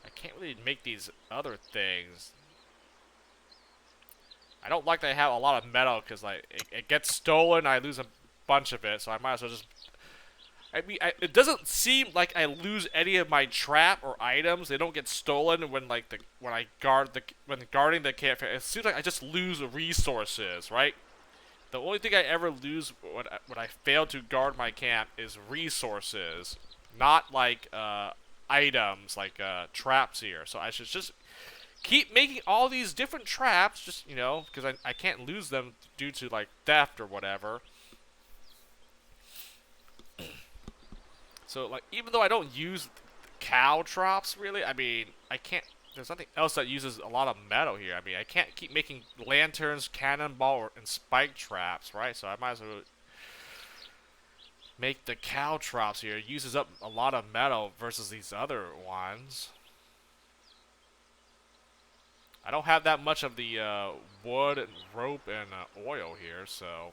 I can't really make these other things. I don't like that I have a lot of metal because like it gets stolen. I lose a bunch of it, so I might as well just. I mean, it doesn't seem like I lose any of my trap or items. They don't get stolen when like when guarding the campfire. It seems like I just lose resources, right? The only thing I ever lose when I fail to guard my camp is resources, not like items like traps here. So I should just keep making all these different traps, just because I can't lose them due to like theft or whatever. So like even though I don't use caltrops really, I mean I can't. There's nothing else that uses a lot of metal here. I mean I can't keep making lanterns, cannonball, and spike traps, right? So I might as well make the caltrops here. It uses up a lot of metal versus these other ones. I don't have that much of the wood and rope and oil here, so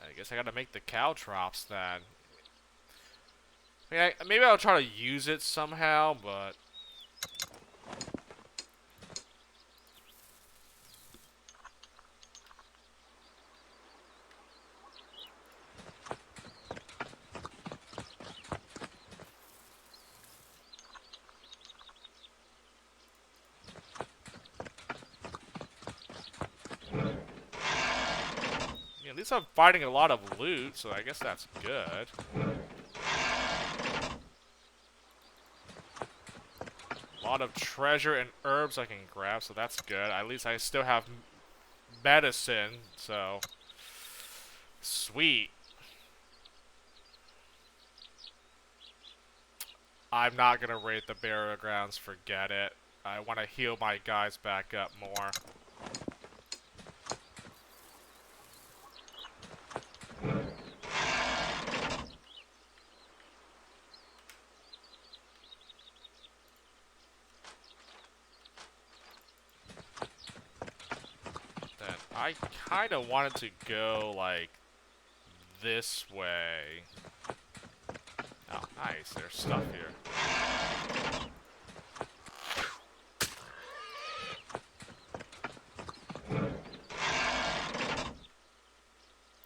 I guess I gotta make the caltrops then. I mean, maybe I'll try to use it somehow, but yeah, at least I'm finding a lot of loot, so I guess that's good. A lot of treasure and herbs I can grab, so that's good. At least I still have medicine, so sweet. I'm not gonna raid the burial grounds, forget it. I want to heal my guys back up more. Then I kind of wanted to go like this way. Oh, nice. There's stuff here.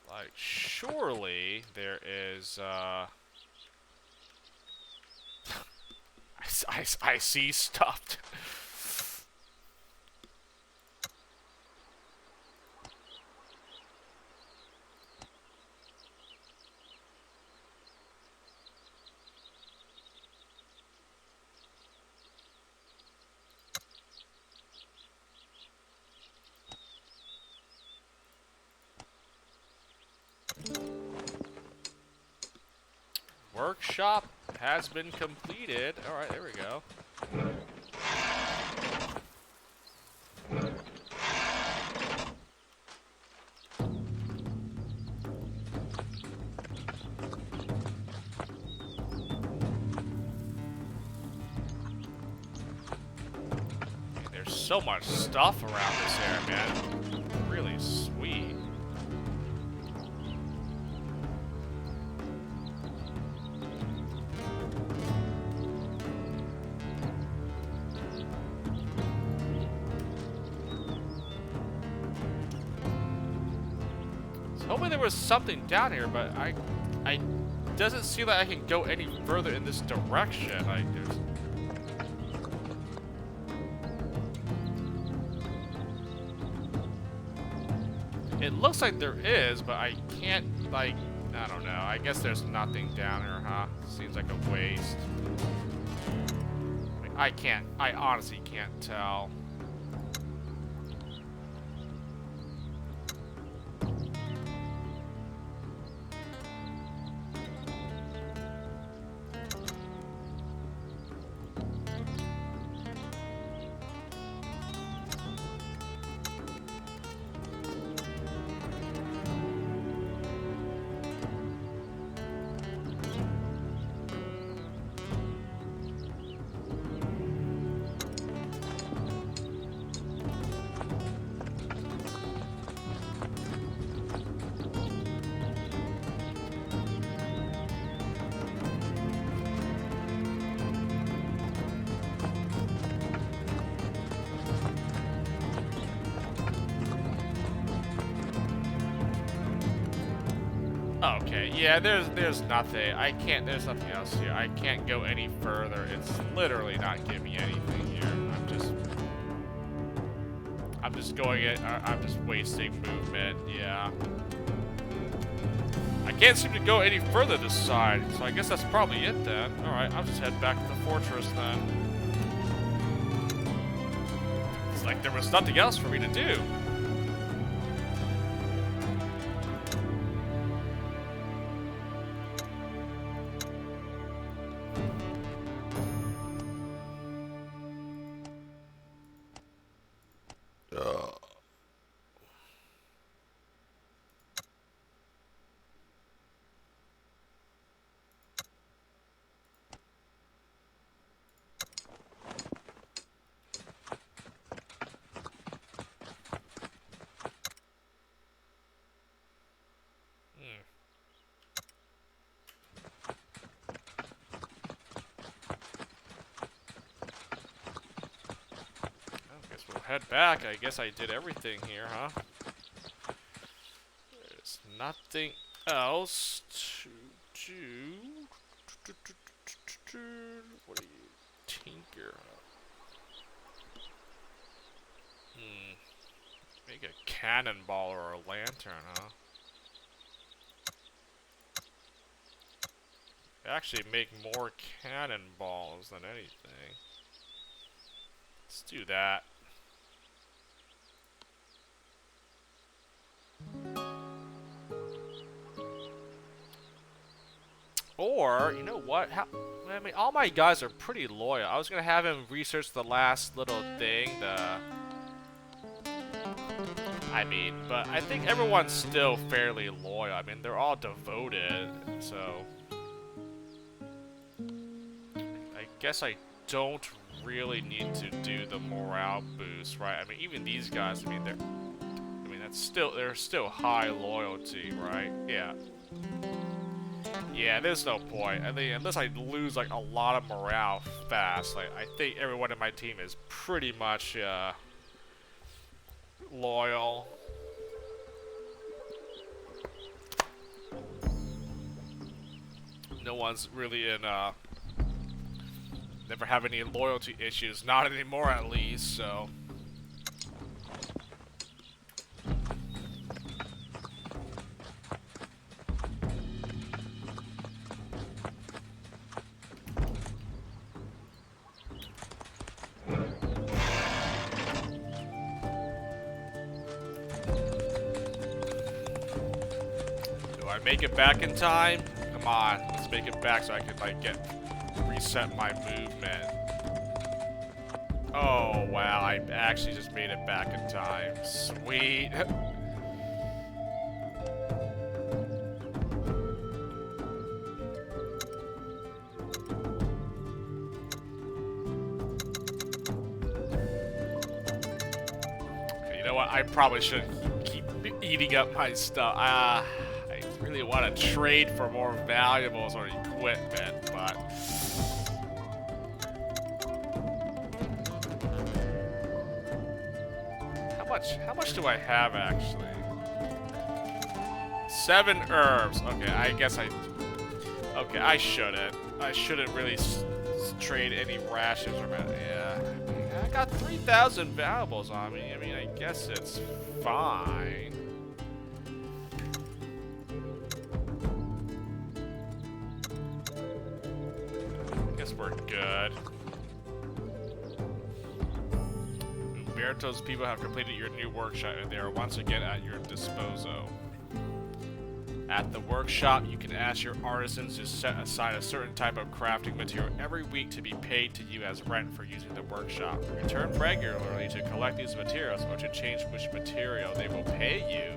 Like, surely there is, I see stuff. Workshop has been completed. Alright, there we go. There's so much stuff around this area, man. Really sweet. Hopefully there was something down here, but I doesn't seem like I can go any further in this direction. Like there's. It looks like there is, but I can't like. I don't know. I guess there's nothing down here, huh? Seems like a waste. I can't. I honestly can't tell. Okay, yeah, there's nothing. There's nothing else here. I can't go any further. It's literally not giving me anything here. I'm just going it. I'm just wasting movement. Yeah. I can't seem to go any further this side, so I guess that's probably it then. All right, I'll just head back to the fortress then. It's like there was nothing else for me to do. Head back. I guess I did everything here, huh? There's nothing else to do. What are you? Tinker. Make a cannonball or a lantern, huh? Actually make more cannonballs than anything. Let's do that. Or, you know what? I mean, all my guys are pretty loyal. I was gonna have him research the last little thing, but I think everyone's still fairly loyal. I mean, they're all devoted, so... I guess I don't really need to do the morale boost, right? I mean, even these guys, they're still high loyalty, right? Yeah. Yeah, there's no point. I mean, unless I lose like a lot of morale fast, like I think everyone in my team is pretty much loyal. No one's really in never have any loyalty issues, not anymore at least, so. Make it back in time? Come on, let's make it back so I can like reset my movement. Oh wow, I actually just made it back in time. Sweet. Okay, you know what? I probably shouldn't keep eating up my stuff. I really want to trade for more valuables or equipment, but how much do I have actually? 7 herbs. Okay, I shouldn't really trade any rations or yeah. I got 3,000 valuables on me. I mean, I guess it's fine. We're good. Umberto's people have completed your new workshop and they are once again at your disposal. At the workshop, you can ask your artisans to set aside a certain type of crafting material every week to be paid to you as rent for using the workshop. Return regularly to collect these materials or to change which material they will pay you.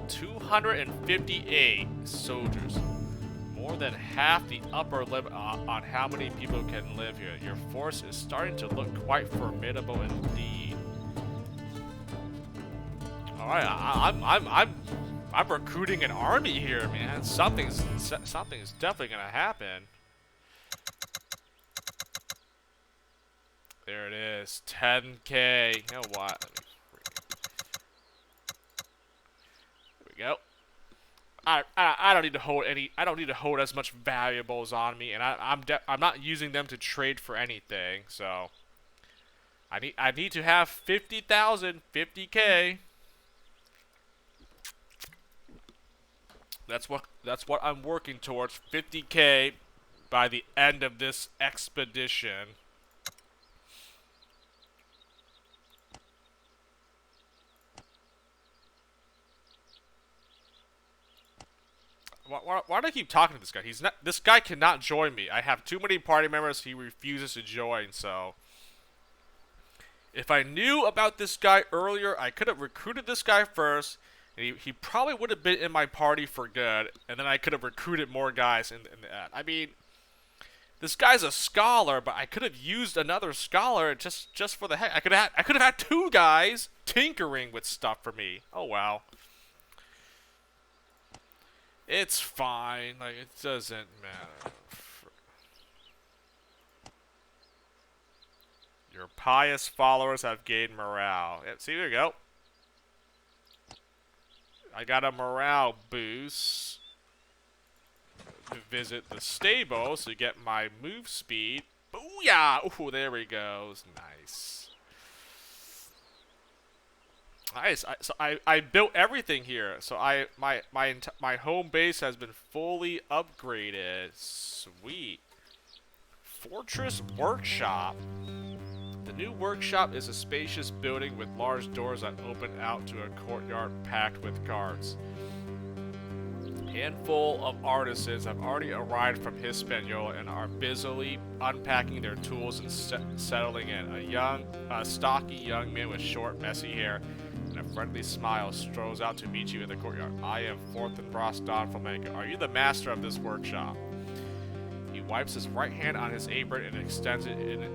258 soldiers. More than half the upper limit on how many people can live here. Your force is starting to look quite formidable indeed. All right, I'm recruiting an army here, man. Something's definitely gonna happen. There it is. 10K. You know what? There we go. I don't need to hold any. I don't need to hold as much valuables on me, and I'm not using them to trade for anything. So I need to have 50,000, 50K. That's what I'm working towards. 50K by the end of this expedition. Why do I keep talking to this guy? He's not. This guy cannot join me. I have too many party members. He refuses to join. So, if I knew about this guy earlier, I could have recruited this guy first, and he probably would have been in my party for good. And then I could have recruited more guys. I mean, this guy's a scholar, but I could have used another scholar just for the heck. I could have had two guys tinkering with stuff for me. Oh wow. It's fine. Like, it doesn't matter. Your pious followers have gained morale. Yep, see, there you go. I got a morale boost. To visit the stables to get my move speed. Booyah! Ooh, there we go. Nice. Nice. I built everything here. So my home base has been fully upgraded. Sweet. Fortress Workshop. The new workshop is a spacious building with large doors that open out to a courtyard packed with guards. Handful of artisans have already arrived from Hispaniola and are busily unpacking their tools and settling in. A stocky young man with short, messy hair and a friendly smile strolls out to meet you in the courtyard. I am Fortinbras Don Flamenco. Are you the master of this workshop? He wipes his right hand on his apron and extends it in a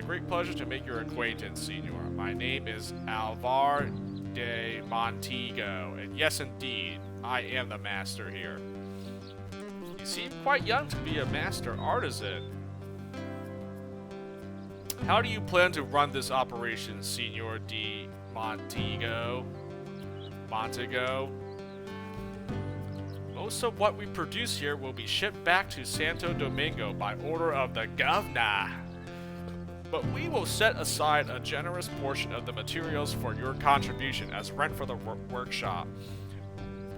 great pleasure to make your acquaintance, Senor. My name is Alvar de Montego, and yes, indeed, I am the master here. You seem quite young to be a master artisan. How do you plan to run this operation, Senor de Montego? Most of what we produce here will be shipped back to Santo Domingo by order of the governor. But we will set aside a generous portion of the materials for your contribution as rent for the workshop.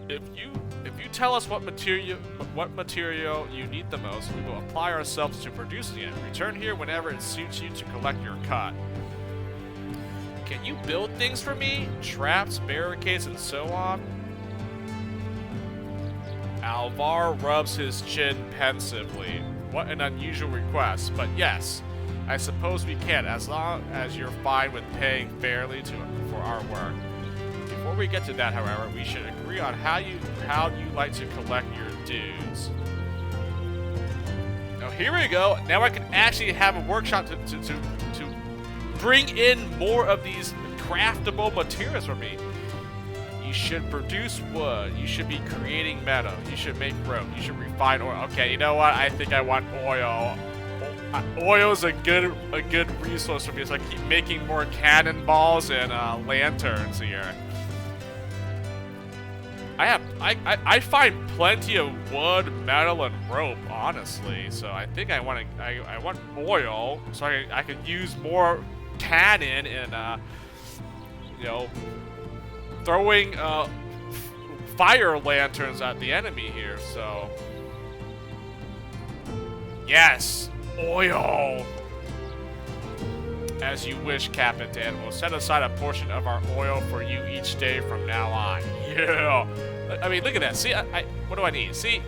If you tell us what material you need the most, we will apply ourselves to producing it. Return here whenever it suits you to collect your cut. Can you build things for me? Traps, barricades, and so on? Alvar rubs his chin pensively. What an unusual request, but yes, I suppose we can, as long as you're fine with paying fairly for our work. Before we get to that, however, we should agree on how you like to collect your dues. Now here we go. Now I can actually have a workshop to bring in more of these craftable materials for me. You should produce wood. You should be creating metal. You should make rope. You should refine oil. Okay, you know what? I think I want oil. Oil is a good resource for me. So I keep making more cannonballs and lanterns here. I find plenty of wood, metal, and rope, honestly. So I think I want oil, so I can use more cannon and you know, throwing fire lanterns at the enemy here. So yes, oil. As you wish, Captain. We'll set aside a portion of our oil for you each day from now on. Yeah. I mean, look at that. See, what do I need? See?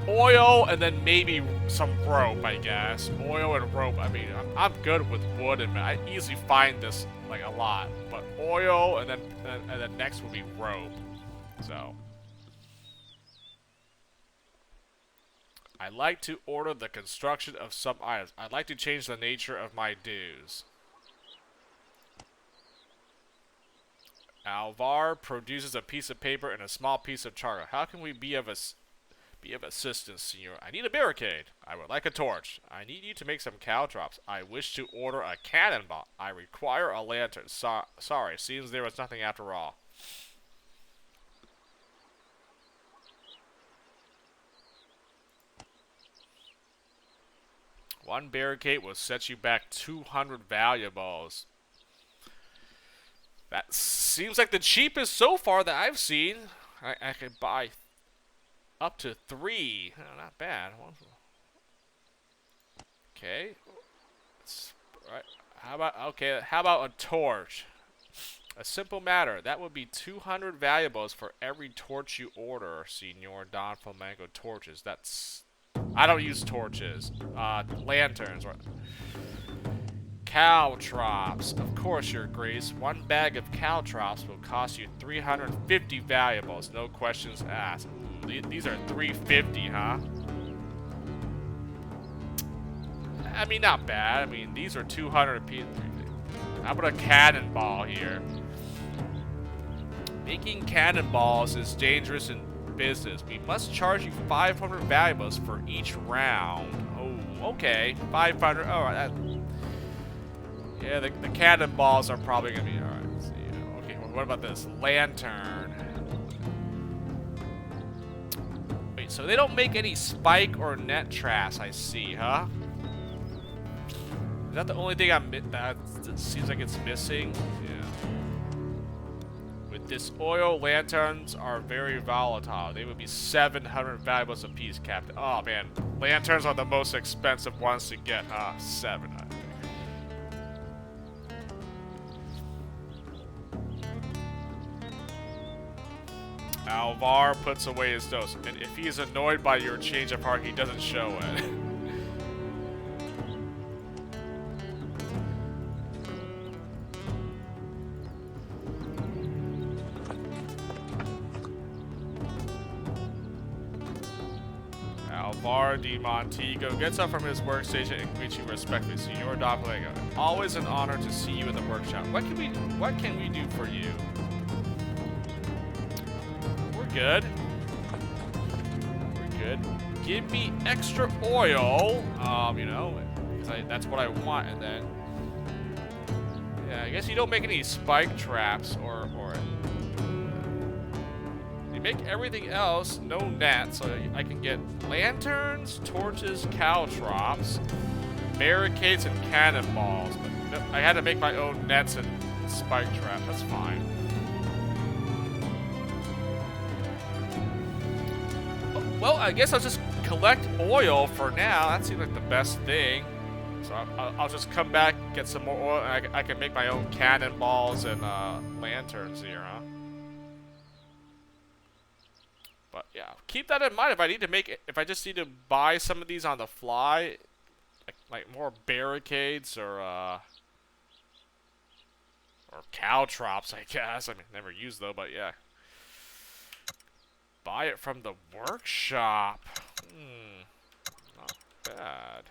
Oil and then maybe some rope, I guess. Oil and rope. I mean, I'm good with wood and I easily find this like a lot. But oil and then next will be rope. So I'd like to order the construction of some items. I'd like to change the nature of my dues. Alvar produces a piece of paper and a small piece of charcoal. How can we be Be of assistance, senor. I need a barricade. I would like a torch. I need you to make some caltrops. I wish to order a cannonball. I require a lantern. Sorry, seems there was nothing after all. One barricade will set you back 200 valuables. That seems like the cheapest so far that I've seen. I could buy up to 3. Oh, not bad. Okay. Right. How about a torch? A simple matter. That would be 200 valuables for every torch you order, Senor Don Flamenco. Torches. That's... I don't use torches. Lanterns. Caltrops. Of course, Your Grace. One bag of caltrops will cost you 350 valuables. No questions asked. Ooh, these are 350, huh? I mean, not bad. I mean, these are 200 apiece. How about a cannonball here? Making cannonballs is dangerous in business. We must charge you 500 valuables for each round. Oh, okay. 500. All right. Yeah, the cannonballs are probably gonna be all right. Let's see. Okay, well, what about this lantern? Wait, so they don't make any spike or net traps? I see, huh? Is that the only thing that seems like it's missing? Yeah. With this oil, lanterns are very volatile. They would be 700 valuables a piece, Captain. Oh man, lanterns are the most expensive ones to get, huh? 700. Alvar puts away his dose, and if he is annoyed by your change of heart, he doesn't show it. Alvar de Montego gets up from his workstation and greets you respectfully. Senor Doppelganger, always an honor to see you in the workshop. What can we do for you? Good. We're good. Give me extra oil. You know, that's what I want. And then, yeah, I guess you don't make any spike traps or you make everything else no net, so I can get lanterns, torches, caltrops, barricades, and cannonballs. But I had to make my own nets and spike traps. That's fine. Well, I guess I'll just collect oil for now. That seems like the best thing. So I'll just come back, get some more oil, and I can make my own cannonballs and lanterns here, huh? But yeah, keep that in mind. If I just need to buy some of these on the fly, like more barricades or caltrops, I guess. I mean, never used though, but yeah. Buy it from the workshop. Not bad.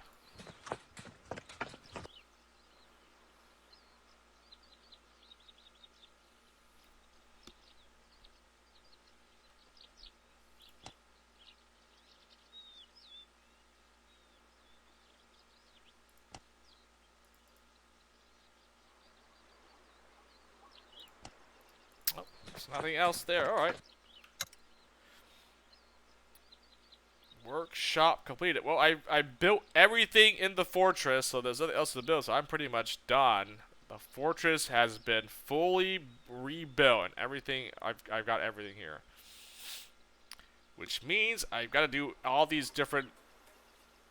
Oh, there's nothing else there. All right. Workshop completed. Well, I built everything in the fortress, so there's nothing else to build, so I'm pretty much done. The fortress has been fully rebuilt, and everything, I've got everything here. Which means I've got to do all these different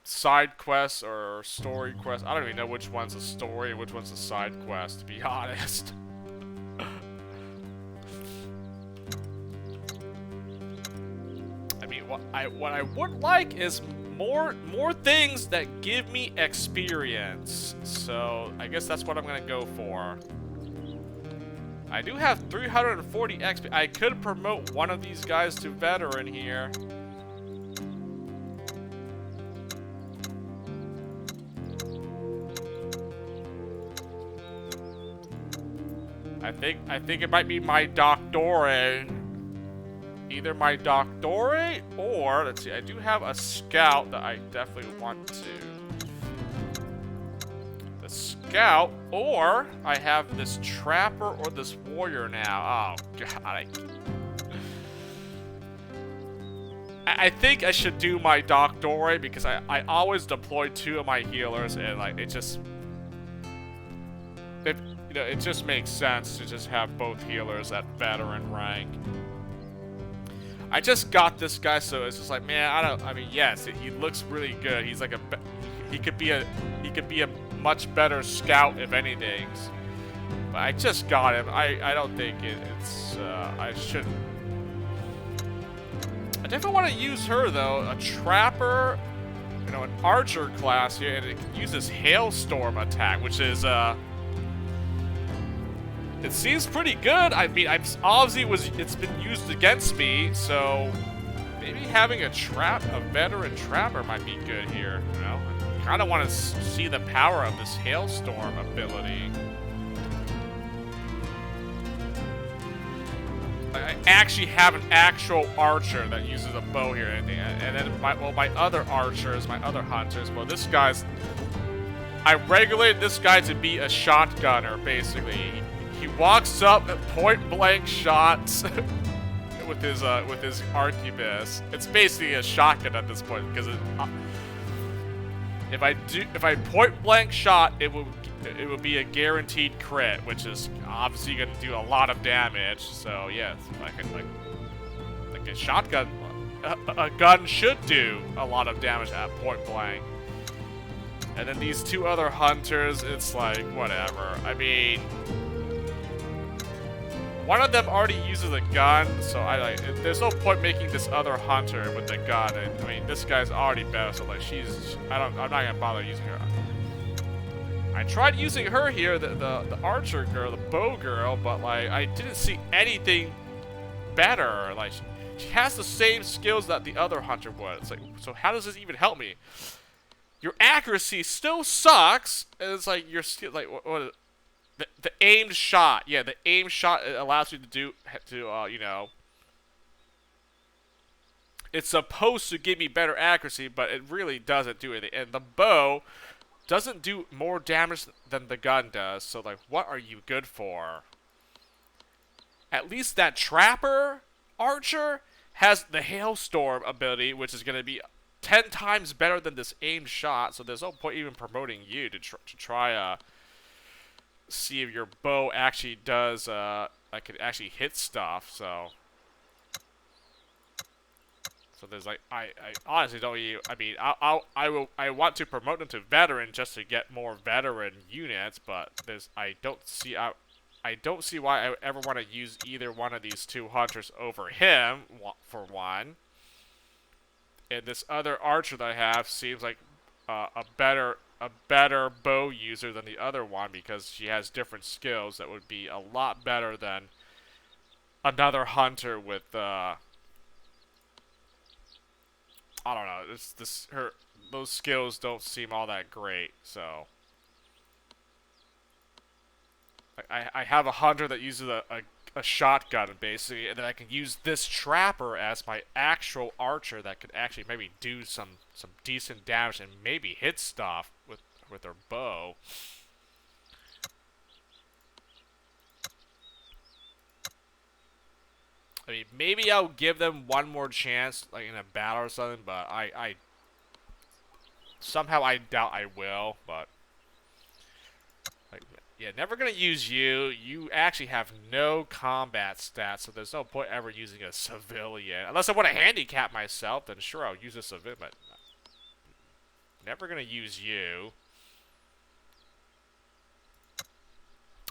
side quests or story quests. I don't even know which one's a story and which one's a side quest, to be honest. What I would like is more things that give me experience. So I guess that's what I'm gonna go for. I do have 340 XP. I could promote one of these guys to veteran here. I think it might be my Doctore. either my Doctore or, let's see, I do have a Scout that I definitely want to. The Scout, or I have this Trapper or this Warrior now. Oh, God, I think I should do my Doctore because I always deploy 2 of my healers and like it just it just makes sense to just have both healers at veteran rank. I just got this guy, so it's just like, man, I mean, yes, he looks really good. He's like he could be a much better scout if anything. But I just got him. I don't think it's I shouldn't. I definitely want to use her though, a trapper, you know, an archer class here, and it can use this hailstorm attack, which is it seems pretty good. I mean, it's been used against me, so maybe having a veteran trapper might be good here. You know, I kind of want to see the power of this hailstorm ability. I actually have an actual archer that uses a bow here, and then my other archers, my other hunters. Well, this guy's. I regulated this guy to be a shotgunner, basically. He walks up at point blank shots with his arquebus. It's basically a shotgun at this point because if I point blank shot, it will be a guaranteed crit, which is obviously going to do a lot of damage. So yes, like a shotgun, a gun should do a lot of damage at point blank. And then these 2 other hunters, it's like whatever. I mean, one of them already uses a gun, so there's no point making this other hunter with the gun. And, I mean, this guy's already better, so like I'm not gonna bother using her. I tried using her here, the archer girl, the bow girl, but like I didn't see anything better. Like she has the same skills that the other hunter would. It's like, so how does this even help me? Your accuracy still sucks, and it's like your skill, like what the aimed shot. Yeah, the aimed shot allows you to you know, it's supposed to give me better accuracy, but it really doesn't do anything. And the bow doesn't do more damage than the gun does, so like, what are you good for? At least that trapper archer has the hailstorm ability, which is going to be 10 times better than this aimed shot, so there's no point even promoting you to try see if your bow actually does could actually hit stuff. So there's like I honestly don't even. I mean, I want to promote them to veteran just to get more veteran units, but I don't see why I would ever want to use either one of these 2 hunters over him for one. And this other archer that I have seems like a better bow user than the other one because she has different skills that would be a lot better than another hunter with I don't know. Those skills don't seem all that great. So I have a hunter that uses a shotgun basically, and then I can use this trapper as my actual archer that could actually maybe do some decent damage and maybe hit stuff with their bow. I mean, maybe I'll give them one more chance, like in a battle or something, but I somehow I doubt I will, but like, yeah, never gonna use you. You actually have no combat stats, so there's no point ever using a civilian. Unless I want to handicap myself, then sure, I'll use a civilian, but never gonna use you.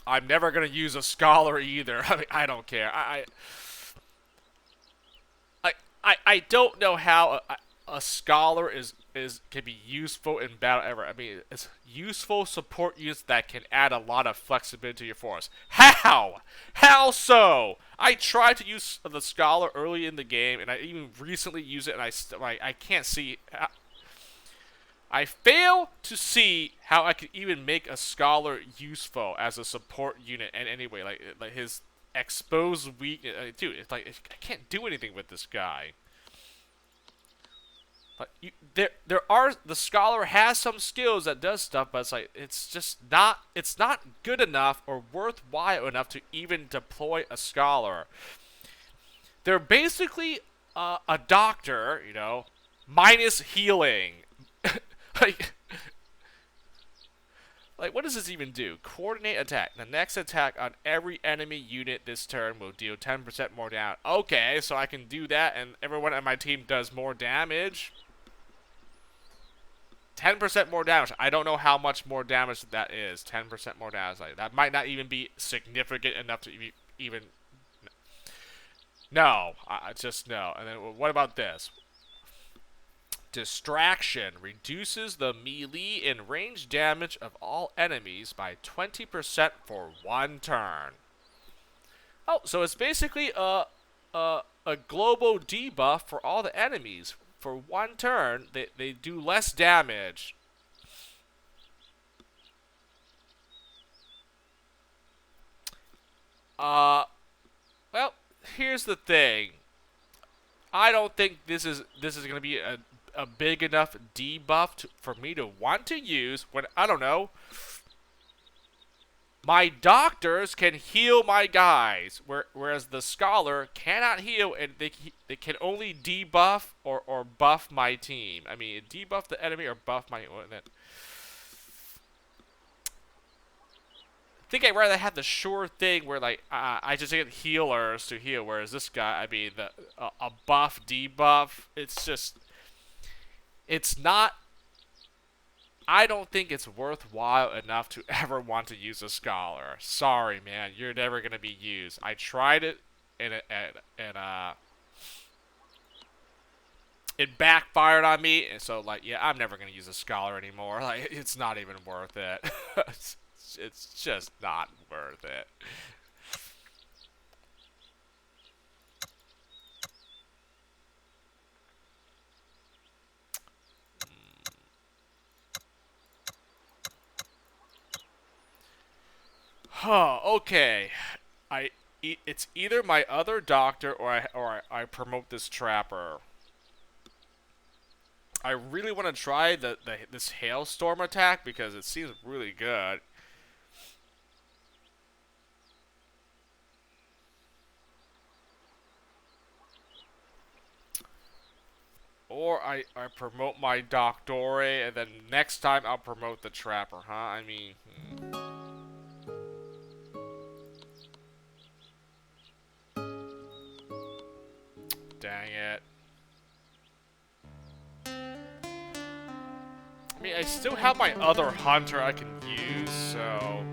I'm never gonna use a scholar either. I mean, I don't care. I don't know how a scholar can be useful in battle ever. I mean, it's useful support units that can add a lot of flexibility to your force. How? How so? I tried to use the scholar early in the game, and I even recently used it, and I can't see. I fail to see how I could even make a scholar useful as a support unit in any way. Like his expose weak. Dude, it's like I can't do anything with this guy. Like there are the scholar has some skills that does stuff, but it's like it's not good enough or worthwhile enough to even deploy a scholar. They're basically a doctor, you know, minus healing. like Like, what does this even do? Coordinate attack. The next attack on every enemy unit this turn will deal 10% more damage. Okay, so I can do that, and everyone on my team does more damage. 10% more damage. I don't know how much more damage that is. 10% more damage. Like, that might not even be significant enough to even... No. Just no. And then, what about this? Distraction reduces the melee and range damage of all enemies by 20% for 1 turn. Oh, so it's basically a global debuff for all the enemies. For 1 turn, they do less damage. Well, here's the thing. I don't think this is going to be a big enough debuff for me to want to use when, I don't know, my doctors can heal my guys, whereas the scholar cannot heal, and they can only debuff or buff my team. I mean, debuff the enemy or buff my... I think I'd rather have the sure thing where, like, I just get healers to heal, whereas this guy, I mean, a buff, debuff, it's just... It's not... I don't think it's worthwhile enough to ever want to use a scholar. Sorry, man, you're never going to be used. I tried it, and it backfired on me, and so, like, yeah, I'm never going to use a scholar anymore. Like, it's not even worth it. It's just not worth it. Huh, okay. It's either my other doctor or I promote this trapper. I really want to try this hailstorm attack because it seems really good. Or I promote my Doctore, and then next time I'll promote the Trapper, huh? I mean... Dang it. I mean, I still have my other hunter I can use, so...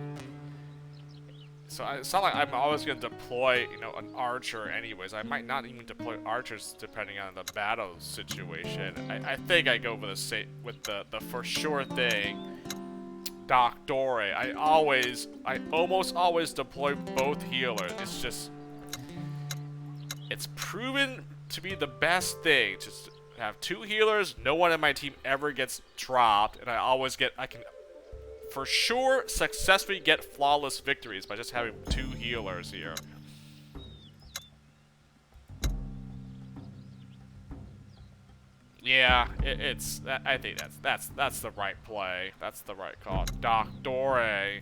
it's not like I'm always going to deploy, you know, an archer anyways. I might not even deploy archers depending on the battle situation. I think I go with the for sure thing, Doctore. I almost always deploy both healers. It's just... It's proven to be the best thing. Just have 2 healers, no one in my team ever gets dropped, and I can for sure successfully get flawless victories by just having 2 healers here. Yeah, I think that's the right play. That's the right call. Doctore.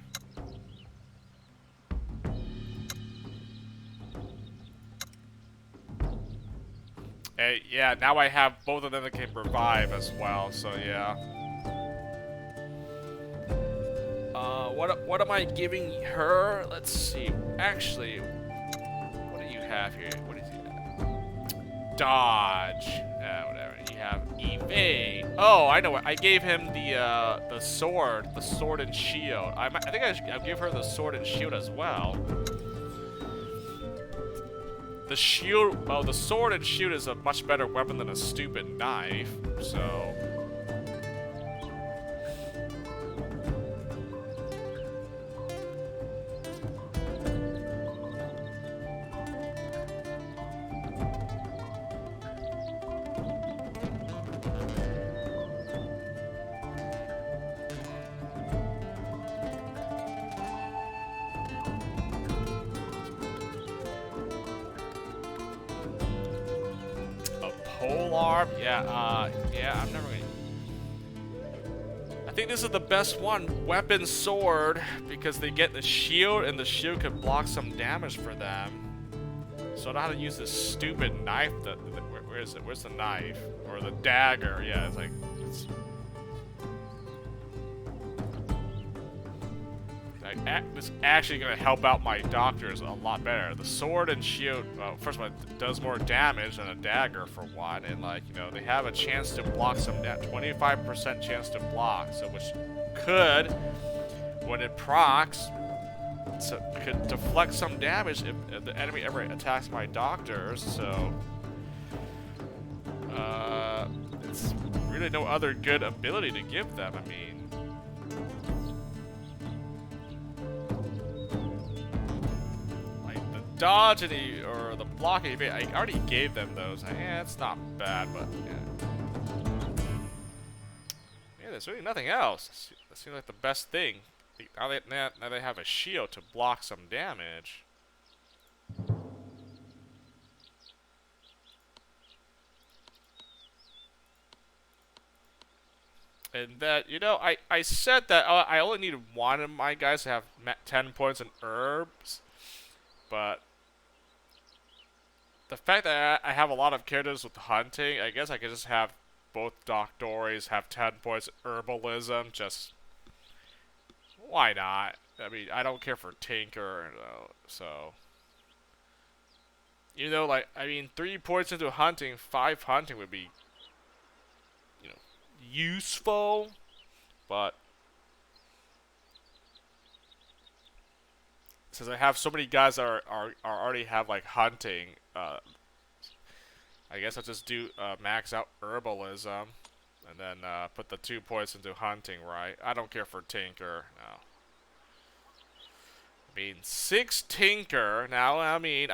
Hey, yeah, now I have both of them that can revive as well, so yeah. What am I giving her? Let's see. Actually, what do you have here? What is it? Dodge. Whatever. You have evade. Oh, I know what. I gave him the sword and shield. I think I'll give her the sword and shield as well. The shield, well, the sword and shield is a much better weapon than a stupid knife, so... pole arm. Yeah, yeah, I'm never gonna... I think this is the best one, weapon sword, because they get the shield, and the shield can block some damage for them. So I know how to use this stupid knife. Where is it? Where's the knife? Or the dagger? Yeah, it's like... this is actually going to help out my doctors a lot better. The sword and shield, well, first of all, it does more damage than a dagger for one, and like, you know, they have a chance to block some, 25% chance to block, so which could, when it procs, so could deflect some damage if the enemy ever attacks my doctors, so it's really no other good ability to give them. I mean, dodge or the blocking evade, I already gave them those. Yeah, it's not bad, but yeah. Yeah, there's really nothing else. That seems like the best thing. Now they have a shield to block some damage. And that, you know, I said that I only needed one of my guys to have 10 points in herbs, but the fact that I have a lot of characters with hunting, I guess I could just have both Doctores have 10 points herbalism. Just, why not? I mean, I don't care for Tinker, so. You know, like, I mean, 3 points into hunting, 5 hunting would be, you know, useful, but since I have so many guys that are already have, like, hunting, I guess I'll just do max out herbalism, and then put the 2 points into hunting, right? I don't care for Tinker, no. I mean, 6 Tinker, now, I mean,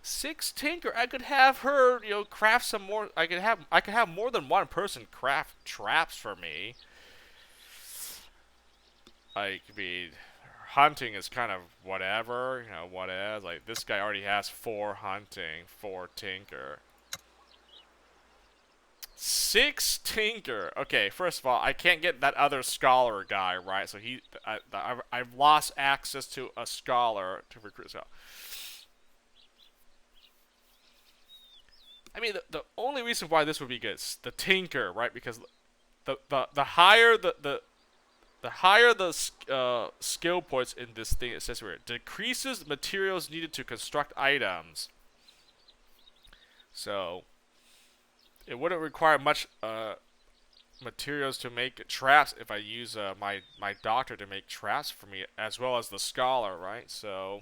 6 Tinker, I could have her, you know, craft some more, I could have more than one person craft traps for me. Like, I mean, hunting is kind of whatever, you know, whatever. Like, this guy already has 4 hunting, 4 Tinker. 6 Tinker. Okay, first of all, I can't get that other scholar guy, right? So I've lost access to a scholar to recruit. So, I mean, the only reason why this would be good is the Tinker, right? Because the higher the higher the skill points in this thing, it says here, decreases materials needed to construct items. So it wouldn't require much materials to make traps if I use my doctor to make traps for me, as well as the scholar, right? So,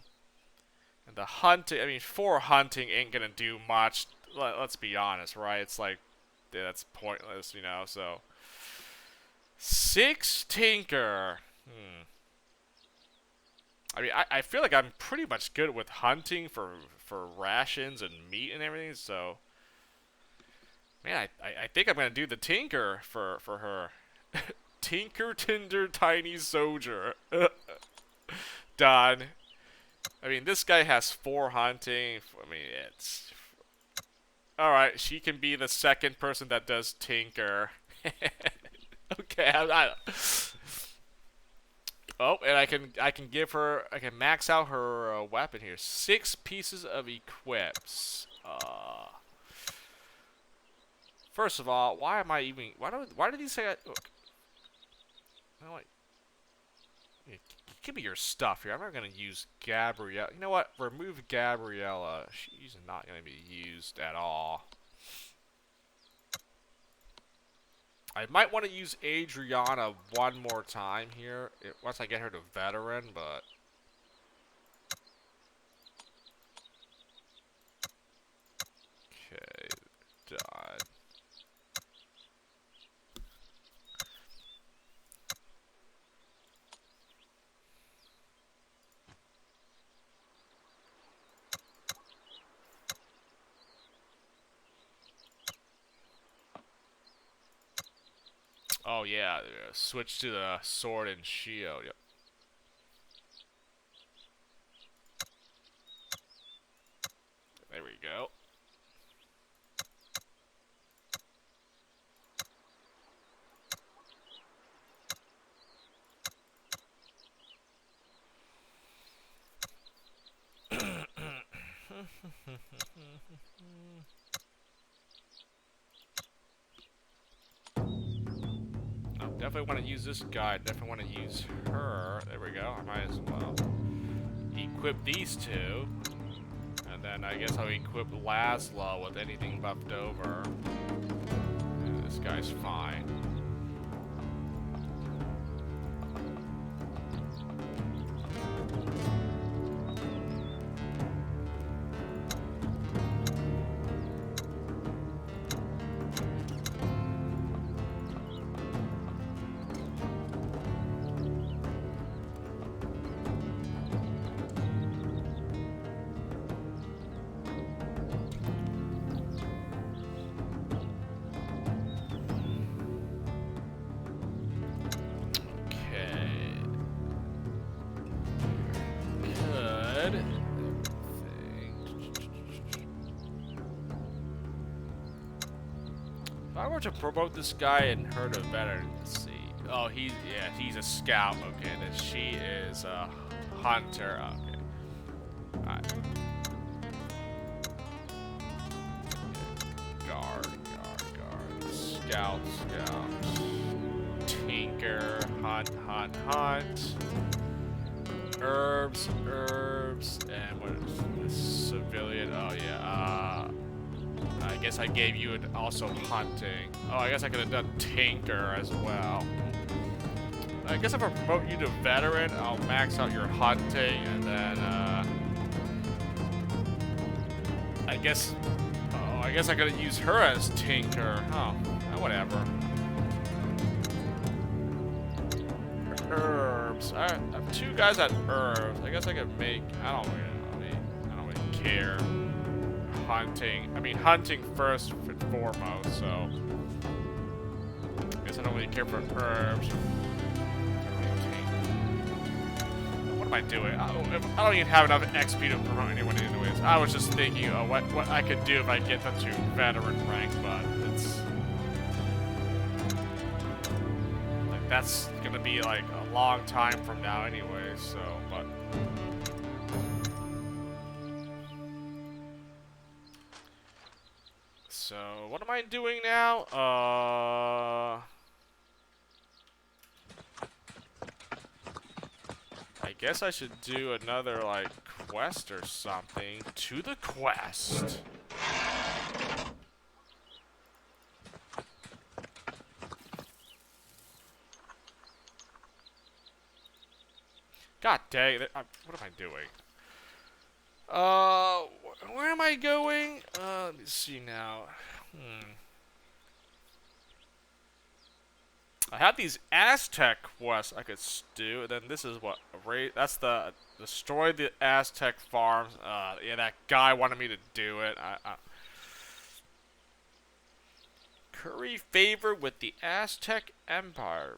and the hunting, I mean, 4 hunting ain't gonna do much. Let's be honest, right? It's like, yeah, that's pointless, you know. So 6 Tinker. I mean, I feel like I'm pretty much good with hunting for rations and meat and everything, so man, I think I'm gonna do the Tinker for her. Tinker Tinder Tiny Soldier. Done. I mean, this guy has 4 hunting. I mean, it's alright, she can be the second person that does Tinker. Okay, oh, and I can give her, I can max out her weapon here. 6 pieces of equips. First of all, why am I even? Why did he say? Look, you know what? Give me your stuff here. I'm not gonna use Gabrielle. You know what? Remove Gabriella. She's not gonna be used at all. I might want to use Adriana one more time here once I get her to veteran, but okay, done. Oh yeah, switch to the sword and shield. Yep. There we go. I definitely want to use this guy. Definitely want to use her. There we go. I might as well equip these two. And then I guess I'll equip Laszlo with anything left over. And this guy's fine. If I were to promote this guy and her to veteran, let's see. Oh, he's a scout. Okay, then she is a hunter. Okay. Alright. Guard. Scout. Tinker. Hunt. Herbs. And what is this? Civilian. Oh, yeah. I guess I gave you also hunting. Oh, I guess I could have done tinker as well. I guess if I promote you to veteran, I'll max out your hunting, and then, I guess I could use her as tinker. Oh, whatever. Herbs. I have two guys at herbs. I guess I could make. I don't really care. Hunting first and foremost. So I guess I don't really care for herbs. What am I doing? I don't even have enough XP to promote anyone anyways. I was just thinking what I could do if I get them to veteran rank, but it's like that's gonna be like a long time from now anyway. So, but. So, what am I doing now? I guess I should do another, like, quest or something. To the quest. God dang it. What am I doing? Where am I going? Let me see now. I have these Aztec quests I could do, and then this is what, that's the destroy the Aztec farms. Yeah, that guy wanted me to do it. Curry favor with the Aztec Empire.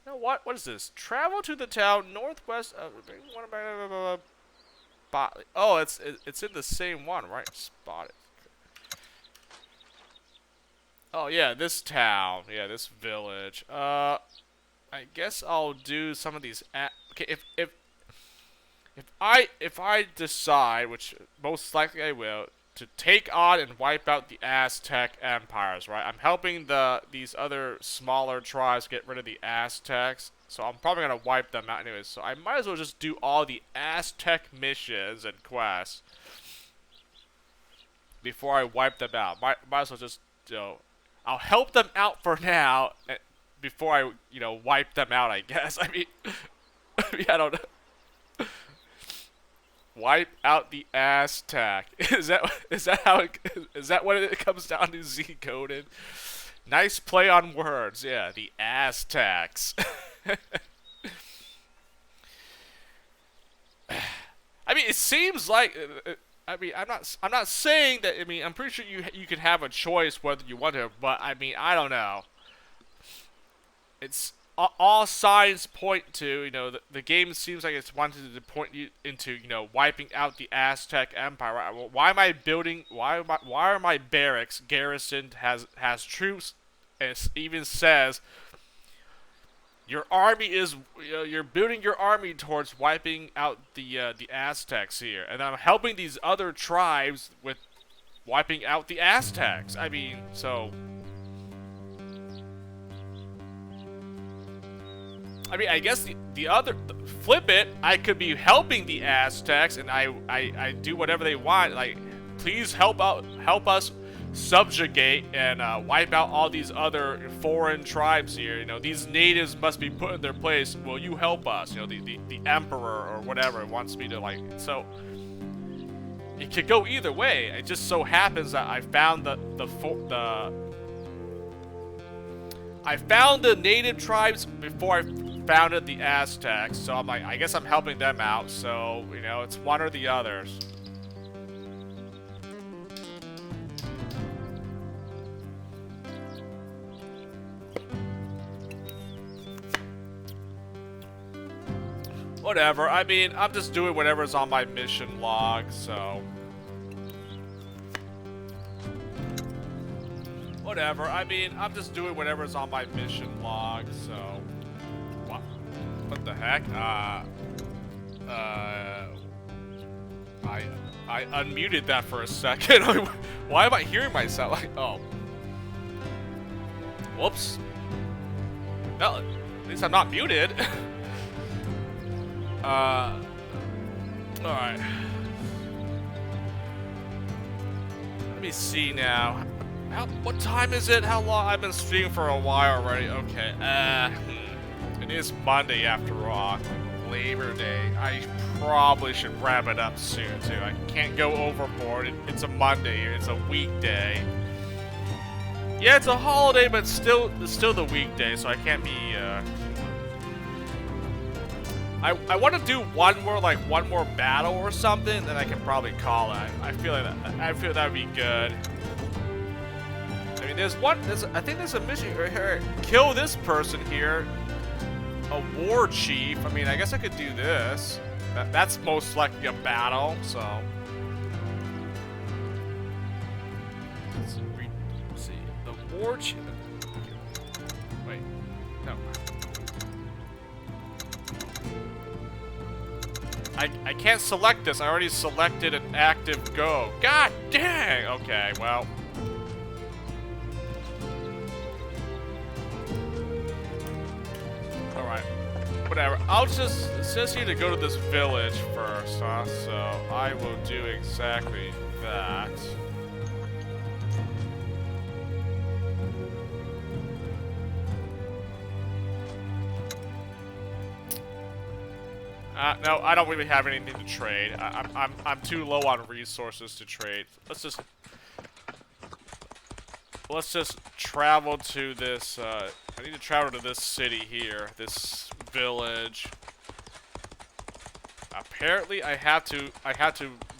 You know what? What is this? Travel to the town northwest of. Oh, it's in the same one, right? Spot it. Oh yeah, this town. Yeah, this village. I guess I'll do some of these. Okay, if I decide, which most likely I will, to take on and wipe out the Aztec empires, right? I'm helping these other smaller tribes get rid of the Aztecs, so I'm probably gonna wipe them out anyways. So I might as well just do all the Aztec missions and quests before I wipe them out. Might as well just, I'll help them out for now before I, wipe them out. I guess. I mean, I don't know. Wipe out the Aztec. Is that what it comes down to, Z coded? Nice play on words. Yeah, the Aztecs. I mean, it seems like. I'm not saying that. I mean, I'm pretty sure you can have a choice whether you want to, but I mean, I don't know. It's all signs point to, the game seems like it's wanted to point you into, wiping out the Aztec Empire. Why am I building? Why are my barracks garrisoned has troops, and it even says Your army is, you're building your army towards wiping out the Aztecs here, and I'm helping these other tribes with wiping out the Aztecs. I mean, so. I mean, I guess the other, flip it, I could be helping the Aztecs, and I do whatever they want. Like, please help us subjugate and wipe out all these other foreign tribes here. You know, these natives must be put in their place. Will you help us? You know, the emperor or whatever wants me to, like. So it could go either way. It just so happens that I found I found the native tribes before I founded the Aztecs, so I'm like, I guess I'm helping them out, so, you know, it's one or the others. Whatever, I mean, I'm just doing whatever's on my mission log, so. Whatever, I mean, I'm just doing whatever's on my mission log, so. What the heck? I unmuted that for a second. Why am I hearing myself? Like, oh. Whoops. No, at least I'm not muted. Alright. Let me see now. What time is it? How long? I've been streaming for a while already. Okay. It is Monday after all. Labor Day. I probably should wrap it up soon too. I can't go overboard. It's a Monday. It's a weekday. Yeah, it's a holiday, but it's still the weekday, so I can't be. I want to do one more battle or something, then I can probably call it. I feel that'd be good. I mean, I think there's a mission right here. Kill this person here. A war chief. I mean, I guess I could do this. That's most likely a battle, so. Let's see. The war chief. Wait. No. I can't select this. I already selected an active go. God dang! Okay, well. Alright. Whatever. It says here to go to this village first, huh? So I will do exactly that. No, I don't really have anything to trade. I'm too low on resources to trade. Let's just travel to this. I need to travel to this city here, this village. Apparently, I have to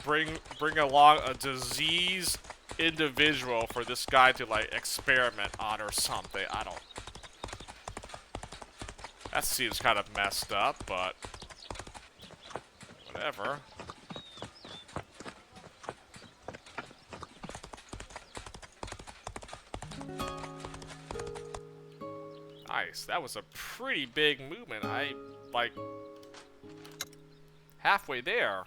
bring along a diseased individual for this guy to like experiment on or something. I don't. That seems kind of messed up, but. Whatever. Nice. That was a pretty big movement. I, like, halfway there.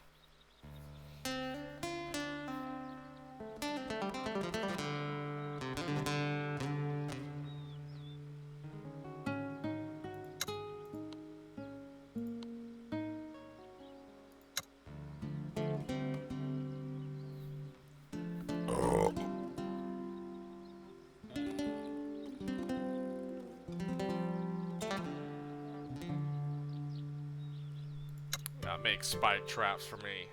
Make spike traps for me.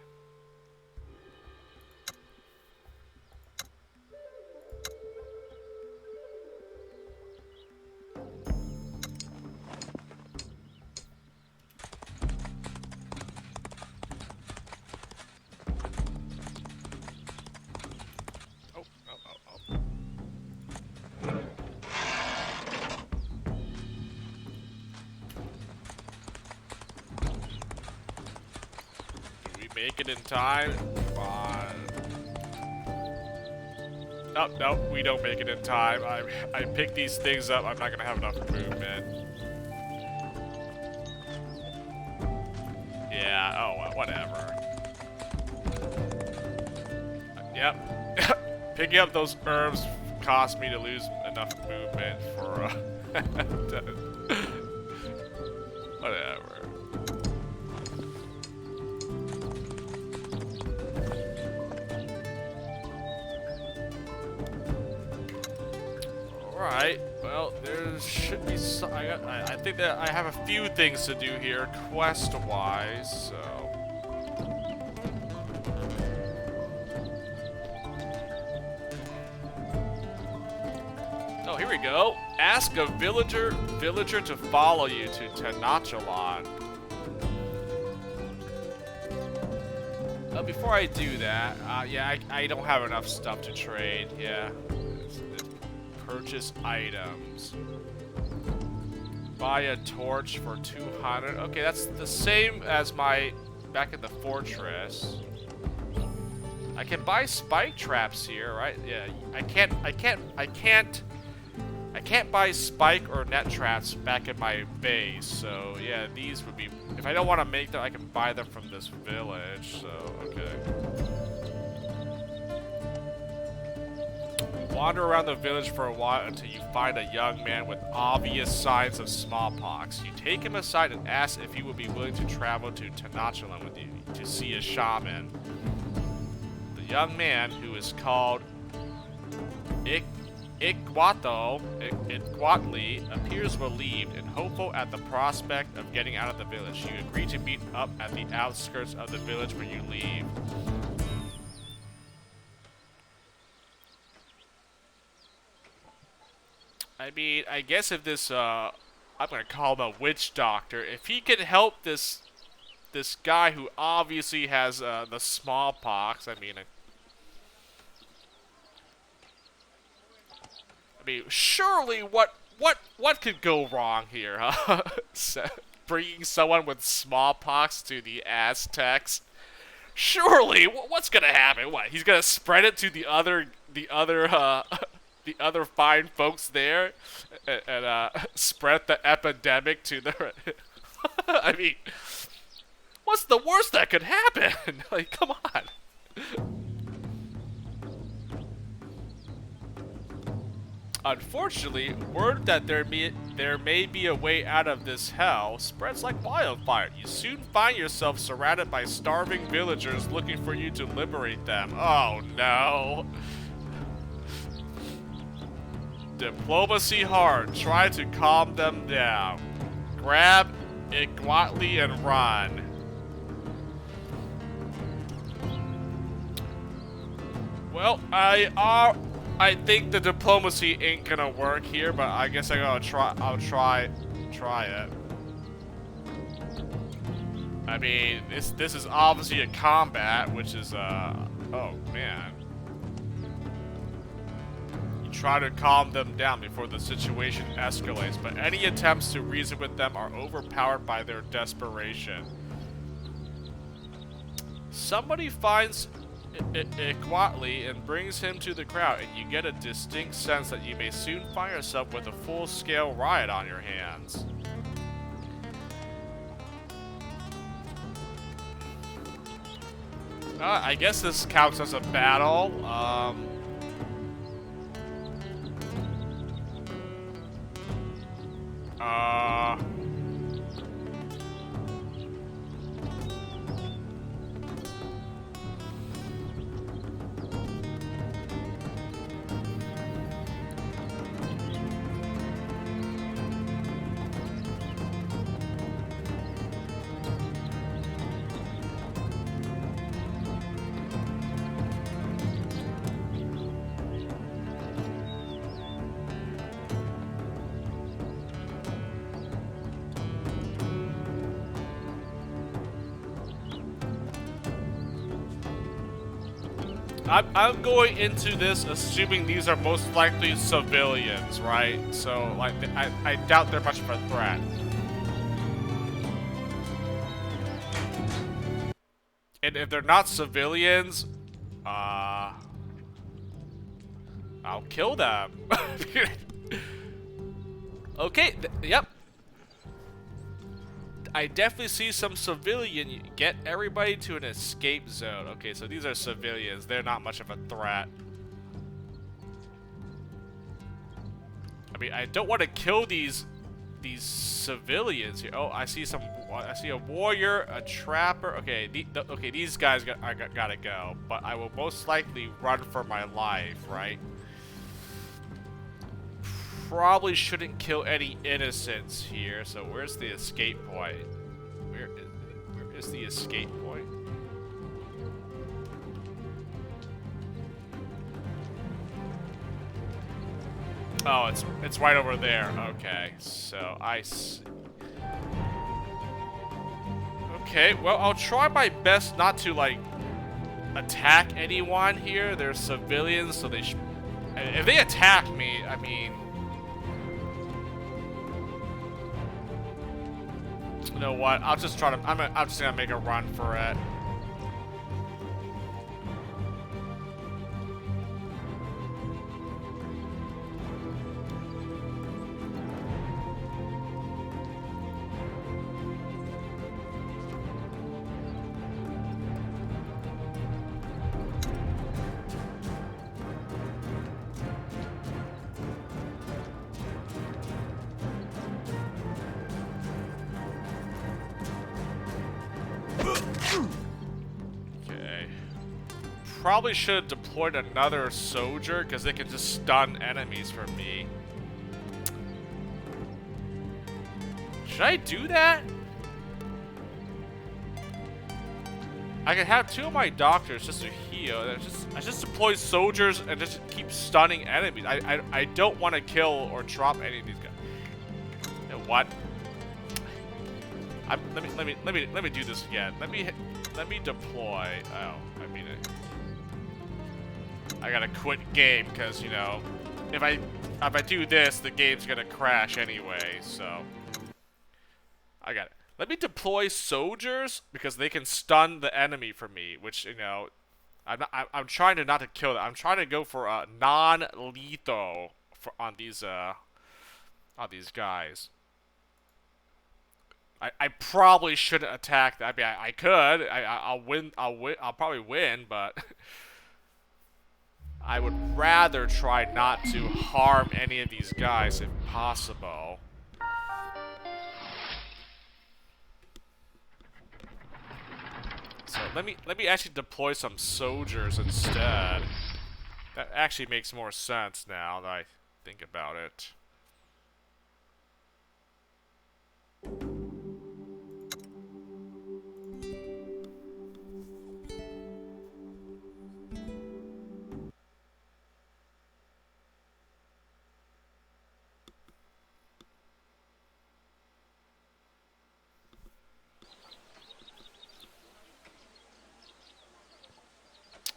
Make it in time. Come on. Oh, no, we don't make it in time. I pick these things up. I'm not gonna have enough movement. Yeah, oh, well, whatever. Yep. Picking up those herbs cost me to lose enough movement for, whatever. Alright, well, there should be some, I think that I have a few things to do here, quest-wise, so... Oh, here we go. Ask a villager to follow you to Tenachalon. Before I do that, yeah, I don't have enough stuff to trade, yeah. Purchase items. Buy a torch for 200. Okay, that's the same as my back at the fortress. I can buy spike traps here, right? Yeah, I can't buy spike or net traps back in my base. So yeah, these would be. If I don't want to make them, I can buy them from this village. So okay. Wander around the village for a while until you find a young man with obvious signs of smallpox. You take him aside and ask if he would be willing to travel to Tenachalon with you to see a shaman. The young man, who is called Iquatli, appears relieved and hopeful at the prospect of getting out of the village. You agree to meet up at the outskirts of the village when you leave. I mean, I guess if this, I'm gonna call him a witch doctor, if he can help this guy who obviously has, the smallpox, I mean, surely what could go wrong here, huh? Bringing someone with smallpox to the Aztecs? Surely, what's gonna happen? What, he's gonna spread it to the other fine folks there, and spread the epidemic to the. I mean, what's the worst that could happen? Like, come on. Unfortunately, word that there may be a way out of this hell spreads like wildfire. You soon find yourself surrounded by starving villagers looking for you to liberate them. Oh no. Diplomacy hard. Try to calm them down. Grab Iquatli and run. Well, I think the diplomacy ain't gonna work here, but I guess I'll try it. I mean, this is obviously a combat, which is oh man. You try to calm them down before the situation escalates, but any attempts to reason with them are overpowered by their desperation. Somebody finds Iquatli and brings him to the crowd, and you get a distinct sense that you may soon find yourself with a full-scale riot on your hands. I guess this counts as a battle. I'm going into this assuming these are most likely civilians, right? So, like, I doubt they're much of a threat. And if they're not civilians, I'll kill them. Okay, yep. I definitely see some civilian. Get everybody to an escape zone. Okay, so these are civilians. They're not much of a threat. I mean, I don't want to kill these civilians here. Oh, I see some. I see a warrior, a trapper. Okay, okay, these guys gotta go. But I will most likely run for my life, right? Probably shouldn't kill any innocents here. So where's the escape point? Where is the escape point? Oh, it's right over there. Okay, so I see. Okay, well, I'll try my best not to, like, attack anyone here. They're civilians, so they should... If they attack me, I mean... You know what? I'll just try to... I'm just gonna make a run for it. Okay. Probably should have deployed another soldier, because they can just stun enemies for me. Should I do that? I could have two of my doctors just to heal. I just deploy soldiers and just keep stunning enemies. I don't want to kill or drop any of these guys. You know what? Let me do this again. Let me deploy. Oh, I mean I gotta quit game because, you know, if I do this, the game's gonna crash anyway. So I got it. Let me deploy soldiers because they can stun the enemy for me, which, you know, I'm trying to not to kill them. I'm trying to go for a non-lethal on these guys. I probably shouldn't attack. I mean, I could. I'll win. I'll probably win, but I would rather try not to harm any of these guys if possible. So let me actually deploy some soldiers instead. That actually makes more sense now that I think about it.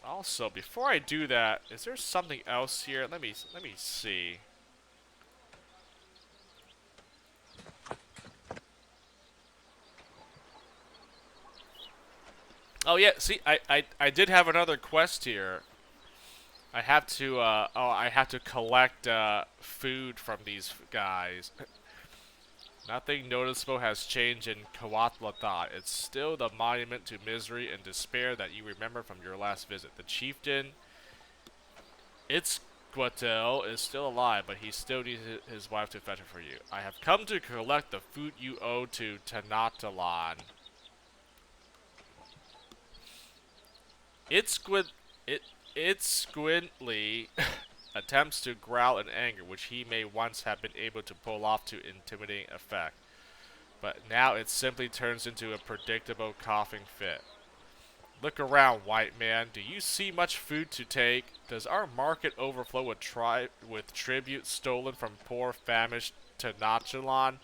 Also, before I do that, is there something else here? Let me see. Oh yeah, see, I did have another quest here. I have to I have to collect food from these guys. Nothing noticeable has changed in Coatlathat. It's still the monument to misery and despair that you remember from your last visit. The chieftain, Itzquatel, is still alive, but he still needs his wife to fetch it for you. I have come to collect the food you owe to Tanatalan. Itzquintly attempts to growl in anger, which he may once have been able to pull off to intimidating effect. But now it simply turns into a predictable coughing fit. Look around, white man. Do you see much food to take? Does our market overflow with tribute stolen from poor, famished Tenochtitlan?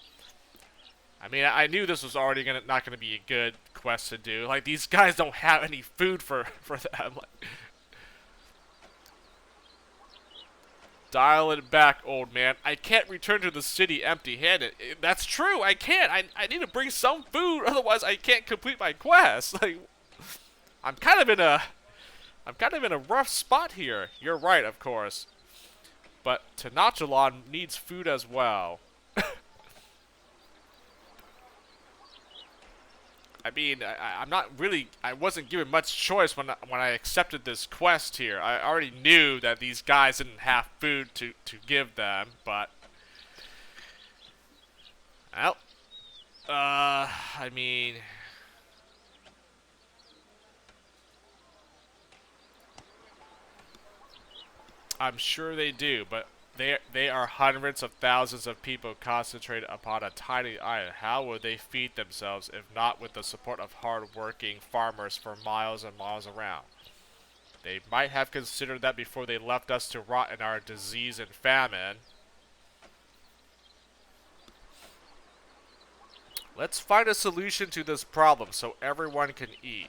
I mean, I knew this was already not gonna be a good quest to do. Like, these guys don't have any food for them. Like, dial it back, old man. I can't return to the city empty-handed. That's true, I can't. I need to bring some food, otherwise I can't complete my quest. Like, I'm kind of in a rough spot here. You're right, of course. But Tenochtitlan needs food as well. I mean, I'm not really. I wasn't given much choice when I accepted this quest here. I already knew that these guys didn't have food to give them, but well, I mean, I'm sure they do, but they are hundreds of thousands of people concentrated upon a tiny island. How would they feed themselves if not with the support of hard-working farmers for miles and miles around? They might have considered that before they left us to rot in our disease and famine. Let's find a solution to this problem so everyone can eat.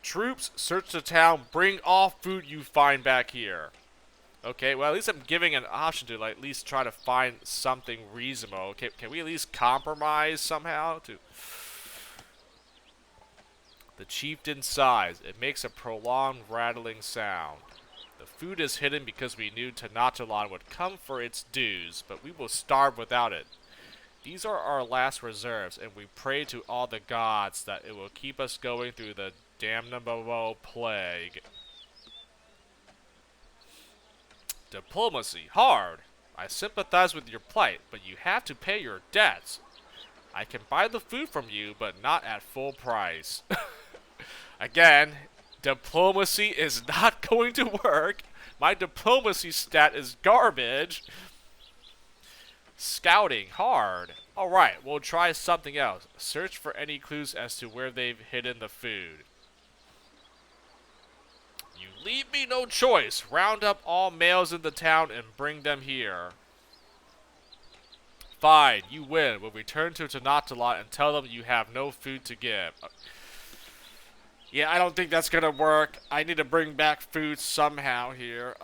Troops, search the town, bring all food you find back here. Okay, well, at least I'm giving an option to like, at least try to find something reasonable. Okay, can we at least compromise somehow? The chieftain sighs. It makes a prolonged rattling sound. The food is hidden because we knew Tanatalan would come for its dues, but we will starve without it. These are our last reserves, and we pray to all the gods that it will keep us going through the damnable plague. Diplomacy. Hard. I sympathize with your plight, but you have to pay your debts. I can buy the food from you, but not at full price. Again, diplomacy is not going to work. My diplomacy stat is garbage. Scouting. Hard. Alright, we'll try something else. Search for any clues as to where they've hidden the food. You leave me no choice. Round up all males in the town and bring them here. Fine, you win. We'll return to Tanatalat and tell them you have no food to give. Yeah, I don't think that's gonna work. I need to bring back food somehow here.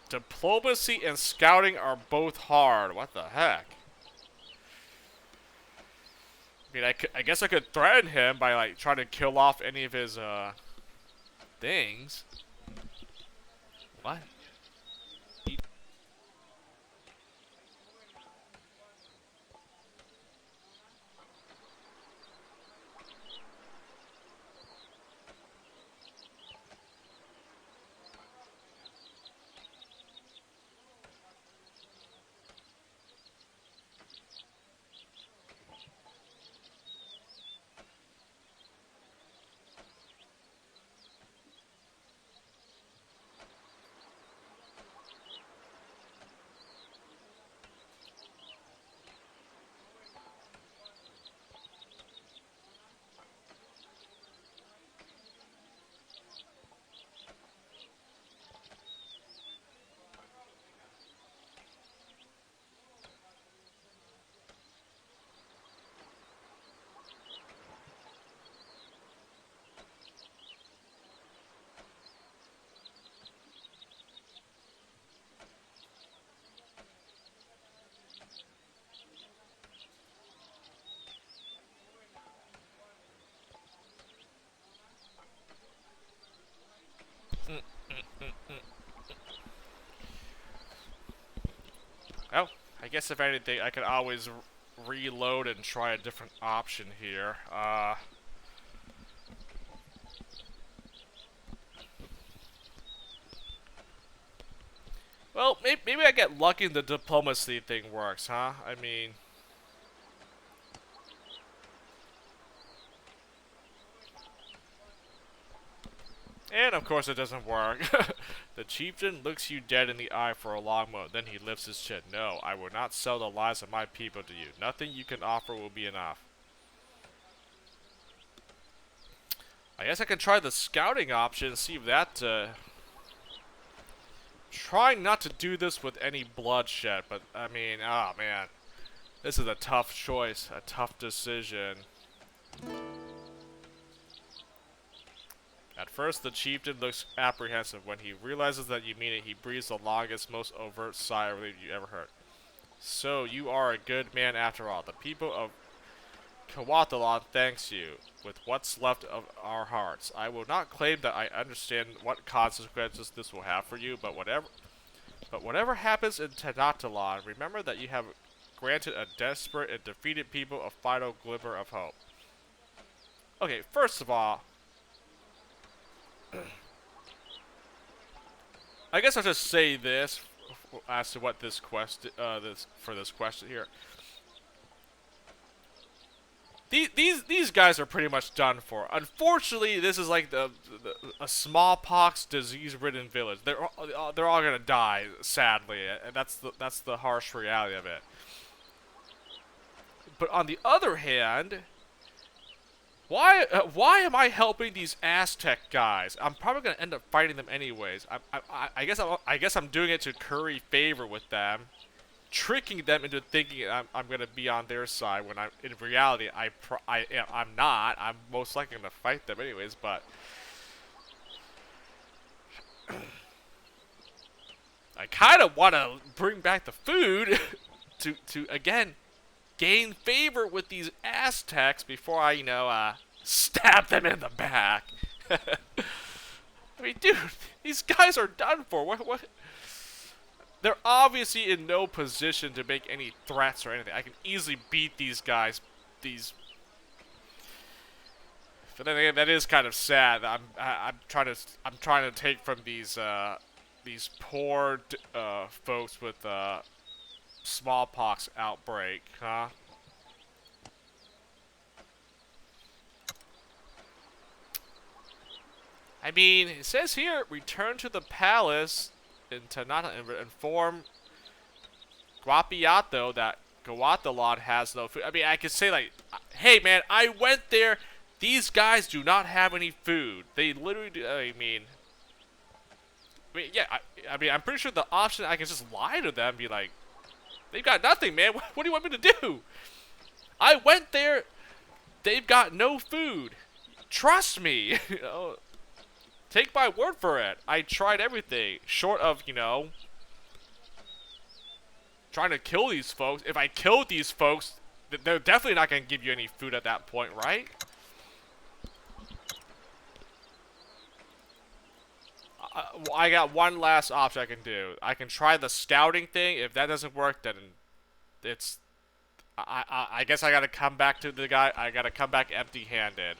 Diplomacy and scouting are both hard. What the heck? I mean, I guess I could threaten him by, like, trying to kill off any of his, things. What? Oh, I guess if anything, I could always reload and try a different option here. Well, maybe I get lucky and the diplomacy thing works, huh? I mean... And of course it doesn't work. The chieftain looks you dead in the eye for a long moment, then he lifts his chin. No, I will not sell the lives of my people to you. Nothing you can offer will be enough. I guess I can try the scouting option and see if that, trying not to do this with any bloodshed, but, I mean, oh man. This is a tough choice, a tough decision. At first, the chieftain looks apprehensive. When he realizes that you mean it, he breathes the longest, most overt sigh of relief you ever heard. So, you are a good man after all. The people of Kawathalan thanks you, with what's left of our hearts. I will not claim that I understand what consequences this will have for you, but whatever happens in Tanatalan, remember that you have granted a desperate and defeated people a final glimmer of hope. Okay, first of all, I guess I'll just say this as to what this this question here. These guys are pretty much done for. Unfortunately, this is like a smallpox disease-ridden village. They're all gonna die, sadly, and that's the harsh reality of it. But on the other hand, why am I helping these Aztec guys? I'm probably gonna end up fighting them anyways. I guess I'm doing it to curry favor with them, tricking them into thinking I'm gonna be on their side when in reality I'm not. I'm most likely gonna fight them anyways. But I kind of want to bring back the food to again gain favor with these Aztecs before I stab them in the back. I mean, dude, these guys are done for. What? They're obviously in no position to make any threats or anything. I can easily beat these guys. But then again, that is kind of sad. I'm trying to take from these poor folks with smallpox outbreak, huh? I mean, it says here, return to the palace in Tanata and inform Guapiato that Guatalon has no food. I mean, I could say like, hey man, I went there. These guys do not have any food. They literally do. Yeah. I mean, I'm pretty sure the option I can just lie to them, and be like, they've got nothing, man. What do you want me to do? I went there. They've got no food. Trust me. Take my word for it. I tried everything, short of, trying to kill these folks. If I killed these folks, they're definitely not going to give you any food at that point, right? I got one last option I can do. I can try the scouting thing. If that doesn't work, then it's... I guess I gotta come back to the guy. I gotta come back empty-handed.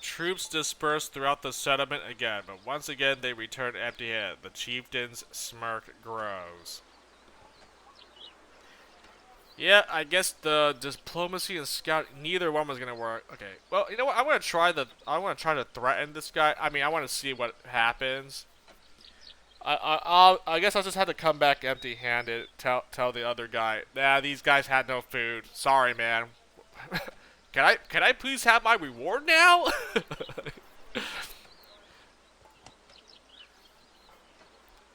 Troops dispersed throughout the settlement again, but once again they return empty-handed. The chieftain's smirk grows. Yeah, I guess the diplomacy and scout, neither one was gonna work. Okay, well, you know what? I want to try to threaten this guy. I mean, I want to see what happens. I guess I'll just have to come back empty-handed. Tell the other guy, nah, these guys had no food. Sorry, man. Can I please have my reward now?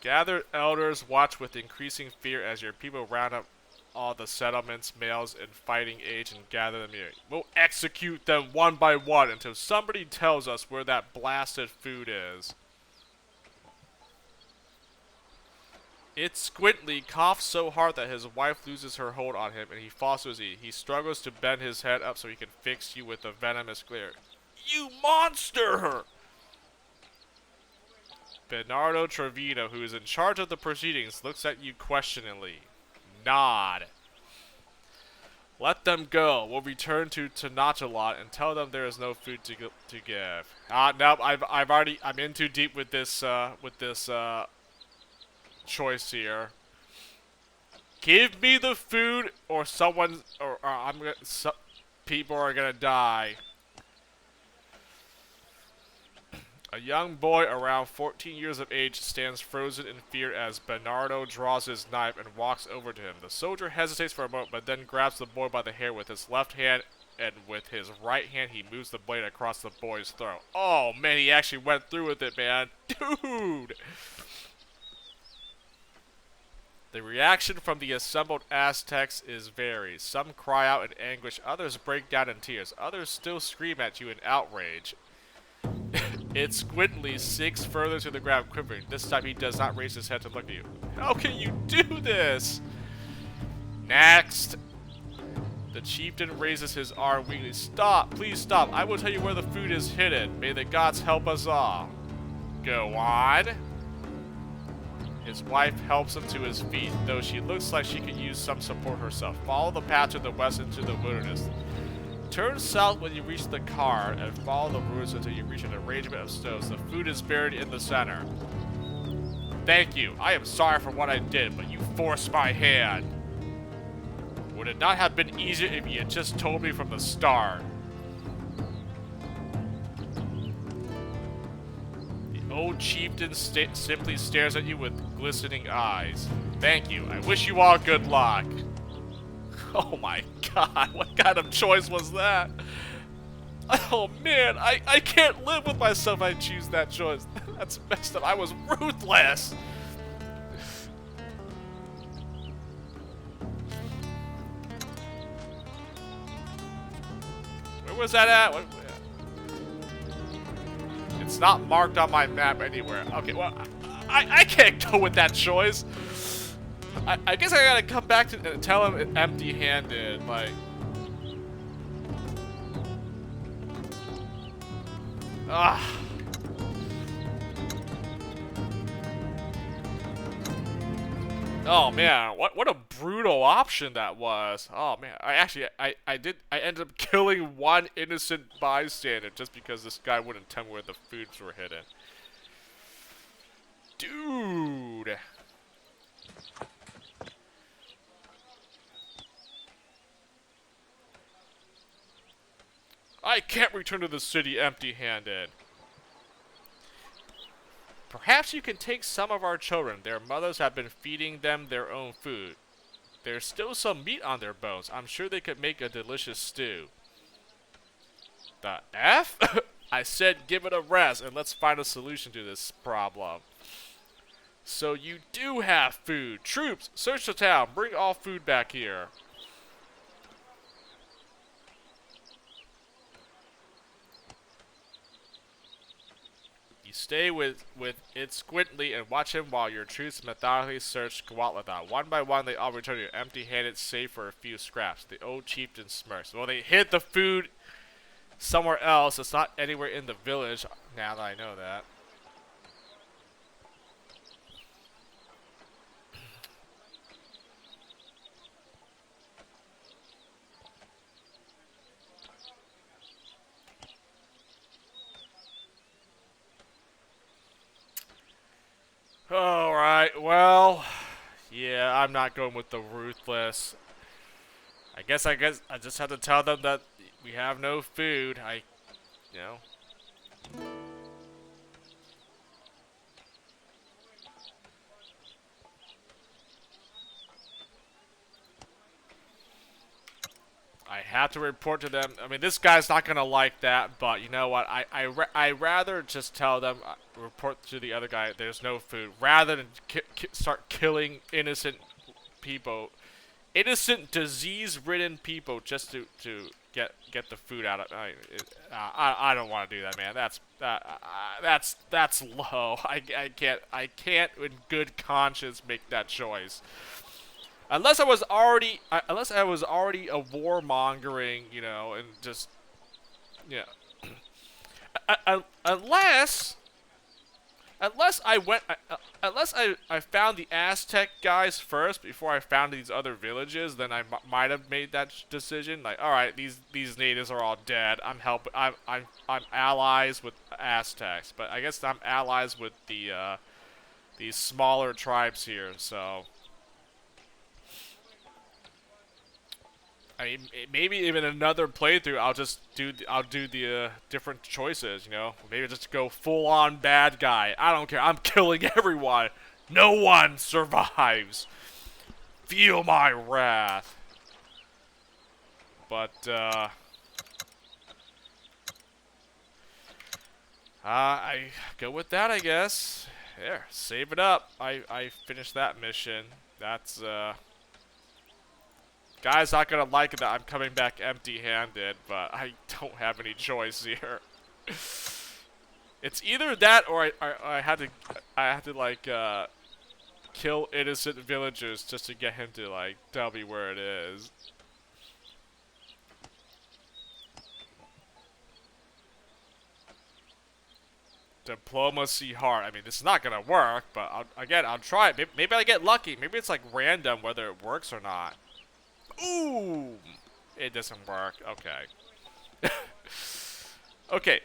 Gathered elders watch with increasing fear as your people round up all the settlement's males in fighting age and gather them here. We'll execute them one by one until somebody tells us where that blasted food is. It's Squintley coughs so hard that his wife loses her hold on him and he falls to his knees. He struggles to bend his head up so he can fix you with a venomous glare. You monster! Bernardo Trevino, who is in charge of the proceedings, looks at you questioningly. Nod. Let them go. We'll return to Tenachalot and tell them there is no food to give. Nope. I'm in too deep with this choice here. Give me the food, or people are gonna die. A young boy around 14 years of age stands frozen in fear as Bernardo draws his knife and walks over to him. The soldier hesitates for a moment, but then grabs the boy by the hair with his left hand, and with his right hand he moves the blade across the boy's throat. Oh man, he actually went through with it, man. Dude! The reaction from the assembled Aztecs is varied. Some cry out in anguish, others break down in tears, others still scream at you in outrage. It squintly sinks further to the ground, quivering. This time he does not raise his head to look at you. How can you do this? Next! The chieftain raises his arm weakly. Stop! Please stop! I will tell you where the food is hidden. May the gods help us all. Go on. His wife helps him to his feet, though she looks like she could use some support herself. Follow the path to the west into the wilderness. Turn south when you reach the car and follow the routes until you reach an arrangement of stones. The food is buried in the center. Thank you. I am sorry for what I did, but you forced my hand. Would it not have been easier if you had just told me from the start? The old chieftain simply stares at you with glistening eyes. Thank you. I wish you all good luck. Oh my god, what kind of choice was that? Oh man, I can't live with myself if I choose that choice. That's messed up. I was ruthless. Where was that at? It's not marked on my map anywhere. Okay, well, I can't go with that choice. I guess I gotta come back to tell him empty-handed, like... Ah. Oh man, what a brutal option that was. Oh man, I ended up killing one innocent bystander just because this guy wouldn't tell me where the foods were hidden. Dude. I can't return to the city empty-handed. Perhaps you can take some of our children. Their mothers have been feeding them their own food. There's still some meat on their bones. I'm sure they could make a delicious stew. The F? I said give it a rest and let's find a solution to this problem. So you do have food. Troops, search the town. Bring all food back here. You stay with it squintly and watch him while your troops methodically search Guatlatha. One by one, they all return to you empty-handed, save for a few scraps. The old chieftain smirks. Well, they hid the food somewhere else. It's not anywhere in the village, now that I know that. Alright, well, yeah, I'm not going with the ruthless. I guess I just have to tell them that we have no food. You know. I have to report to them. I mean, this guy's not gonna like that, but you know what? I rather just tell them, report to the other guy. There's no food, rather than start killing innocent people, innocent disease-ridden people, just to get the food out of. I don't want to do that, man. That's low. I can't in good conscience make that choice. Unless I was already a warmongering, you know, and just, you know, unless I found the Aztec guys first before I found these other villages, then I might have made that decision. Like, all right, these natives are all dead. I'm allies with Aztecs, but I guess I'm allies with these smaller tribes here, so. I mean, maybe even another playthrough, I'll do the different choices, you know? Maybe just go full-on bad guy. I don't care. I'm killing everyone. No one survives. Feel my wrath. But, I go with that, I guess. There, save it up. I finished that mission. That's, Guy's not gonna like it that I'm coming back empty-handed, but I don't have any choice here. It's either that or I had to like kill innocent villagers just to get him to like tell me where it is. Diplomacy hard. I mean, this is not gonna work, but I'll try it. Maybe I get lucky. Maybe it's like random whether it works or not. Ooh, it doesn't work. Okay. Okay.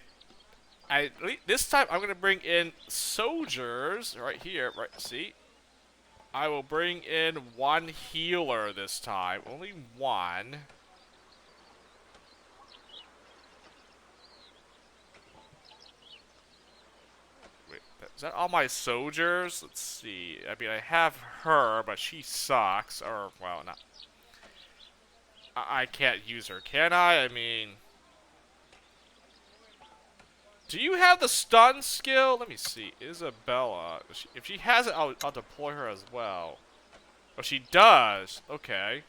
This time I'm gonna bring in soldiers right here. Right, see? I will bring in one healer this time. Only one. Wait, is that all my soldiers? Let's see. I mean, I have her, but she sucks. Or, well, not. I can't use her, can I? I mean... Do you have the stun skill? Let me see. Isabella. If she has it, I'll deploy her as well. Oh, she does. Okay.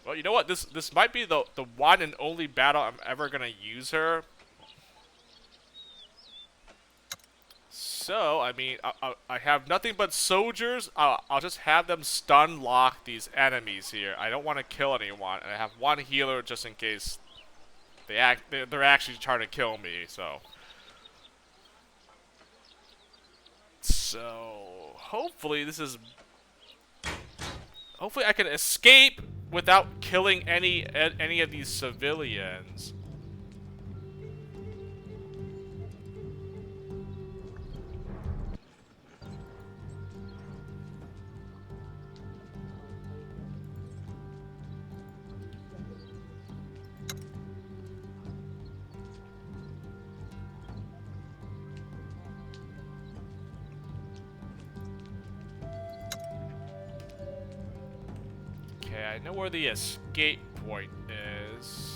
Well, you know what? This might be the one and only battle I'm ever gonna use her. So, I mean, I have nothing but soldiers. I'll just have them stun lock these enemies here. I don't want to kill anyone, and I have one healer just in case they're actually trying to kill me. So hopefully hopefully I can escape without killing any of these civilians. Okay, I know where the escape point is.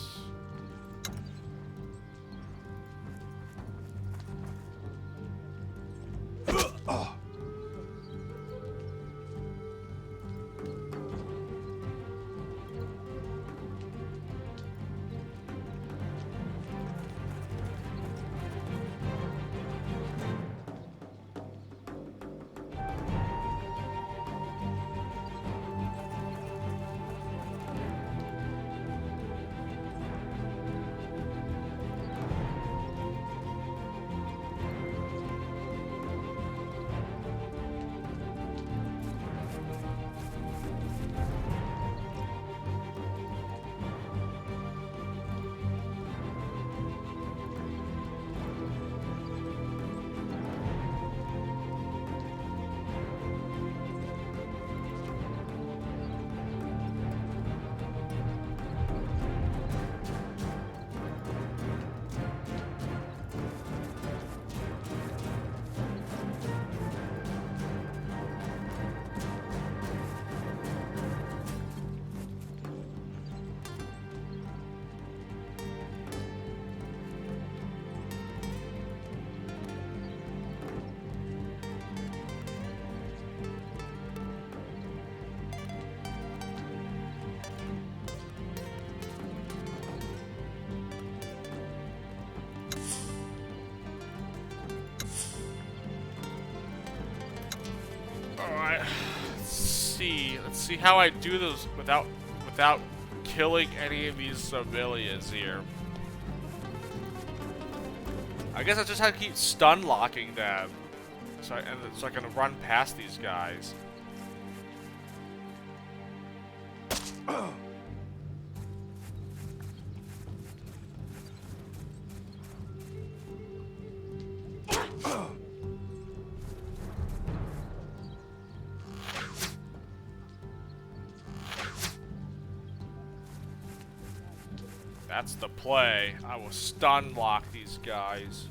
Alright. Let's see how I do this without killing any of these civilians here. I guess I just have to keep stun locking them. So I can run past these guys. That's the play. I will stun lock these guys.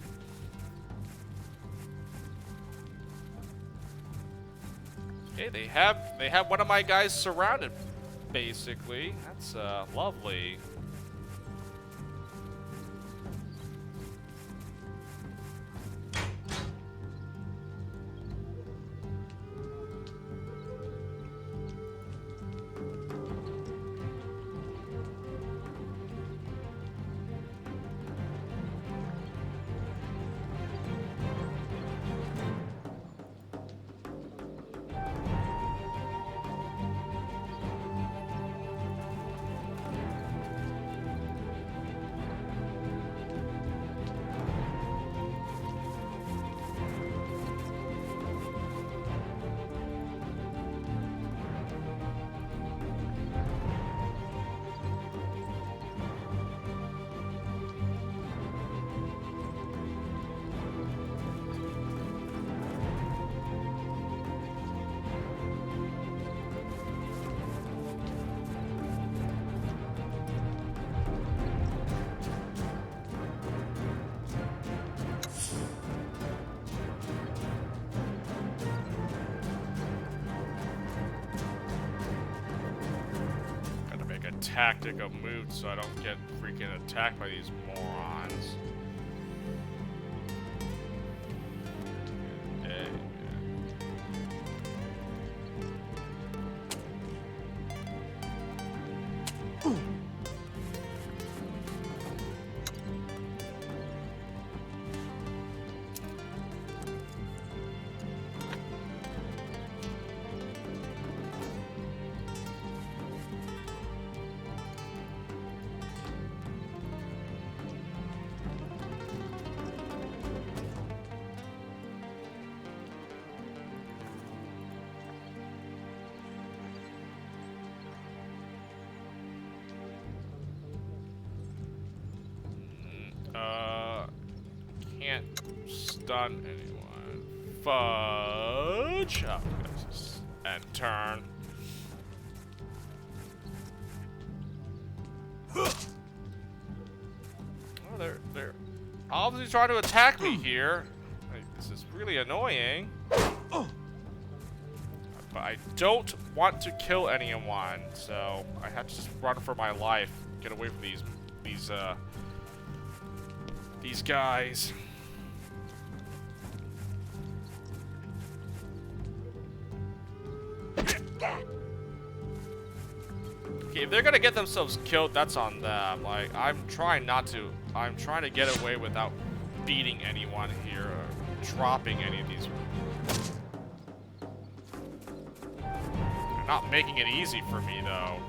Okay, they have one of my guys surrounded, basically. That's lovely. tactic of move so I don't get freaking attacked by these morons. Okay. Can't stun anyone. Fudge! Oh, and turn. Oh, they're obviously trying to attack me here. Like, this is really annoying. But I don't want to kill anyone, so I have to just run for my life. Get away from these guys. Okay, if they're gonna get themselves killed, that's on them. Like, I'm trying to get away without beating anyone here or dropping any of these. They're not making it easy for me, though.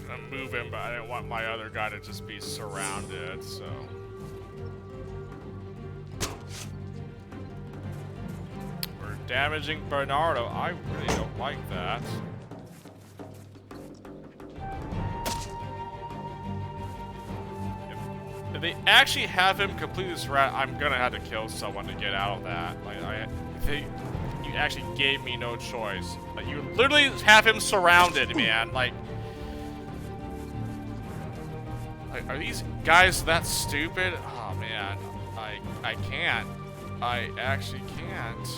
I'm moving, but I didn't want my other guy to just be surrounded, so. We're damaging Bernardo. I really don't like that. If they actually have him completely surrounded, I'm gonna have to kill someone to get out of that. Like, you actually gave me no choice. Like, you literally have him surrounded, man. Like, are these guys that stupid? Oh man, I can't. I actually can't.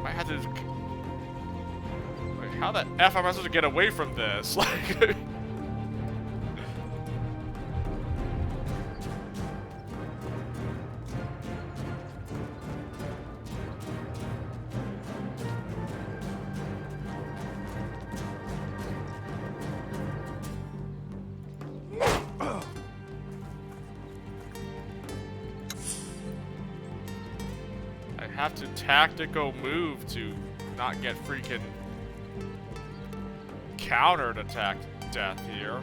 I had to. Like, how the F am I supposed to get away from this? Like. have to tactical move to not get freaking countered attack to death here.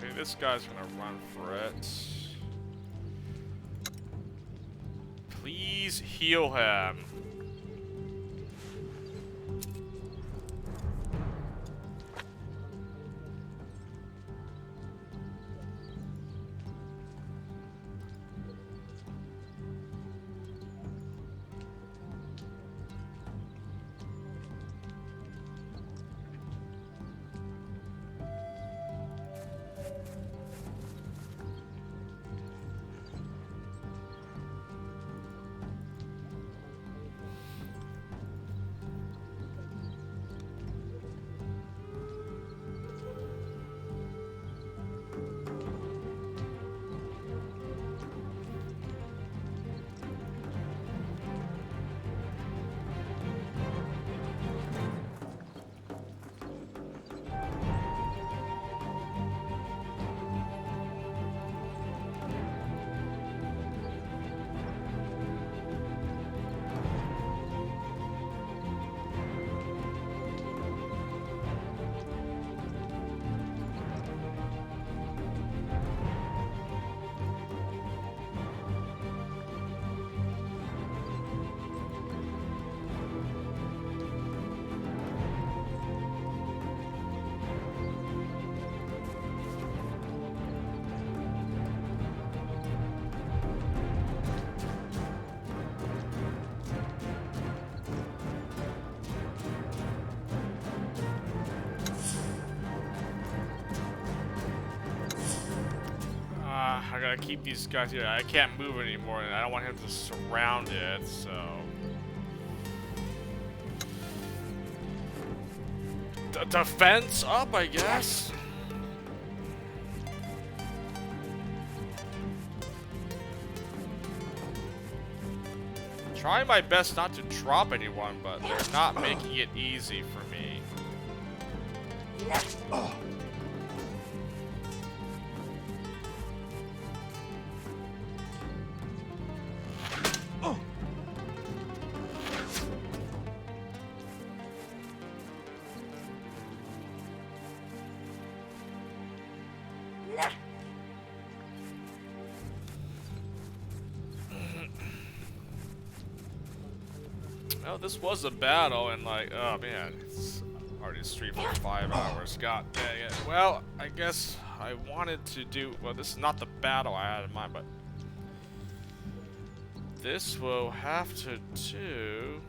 Okay, this guy's gonna run for it. Please heal him. I gotta keep these guys here. I can't move anymore, and I don't want him to surround it, so... defense up, I guess? Trying my best not to drop anyone, but they're not making it easy for me. Well, this was a battle, and like, oh man, it's already streamed for 5 hours. God dang it. Well, I guess I wanted to do, well, this is not the battle I had in mind, but this will have to do.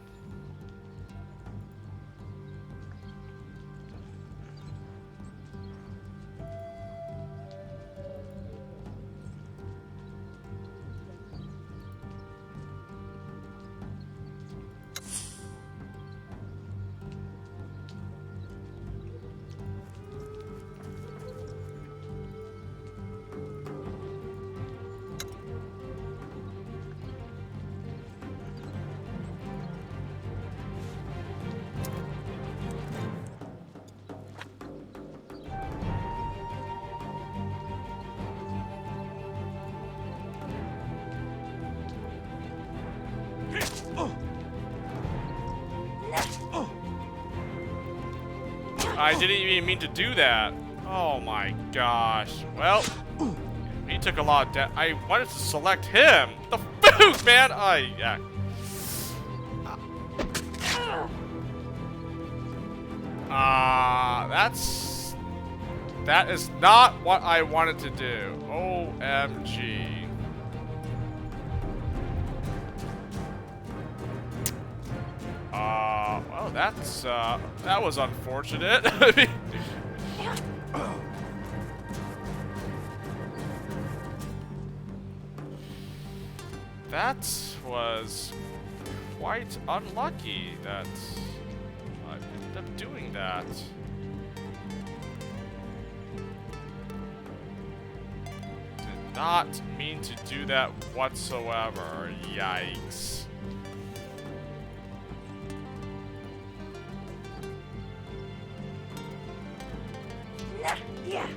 I didn't even mean to do that. Oh my gosh. Well, he took a lot of I wanted to select him. The food, man. Yeah. That is not what I wanted to do. OMG. Well, that was unfortunate. That was quite unlucky that I ended up doing that. Did not mean to do that whatsoever. Yikes. Yeah.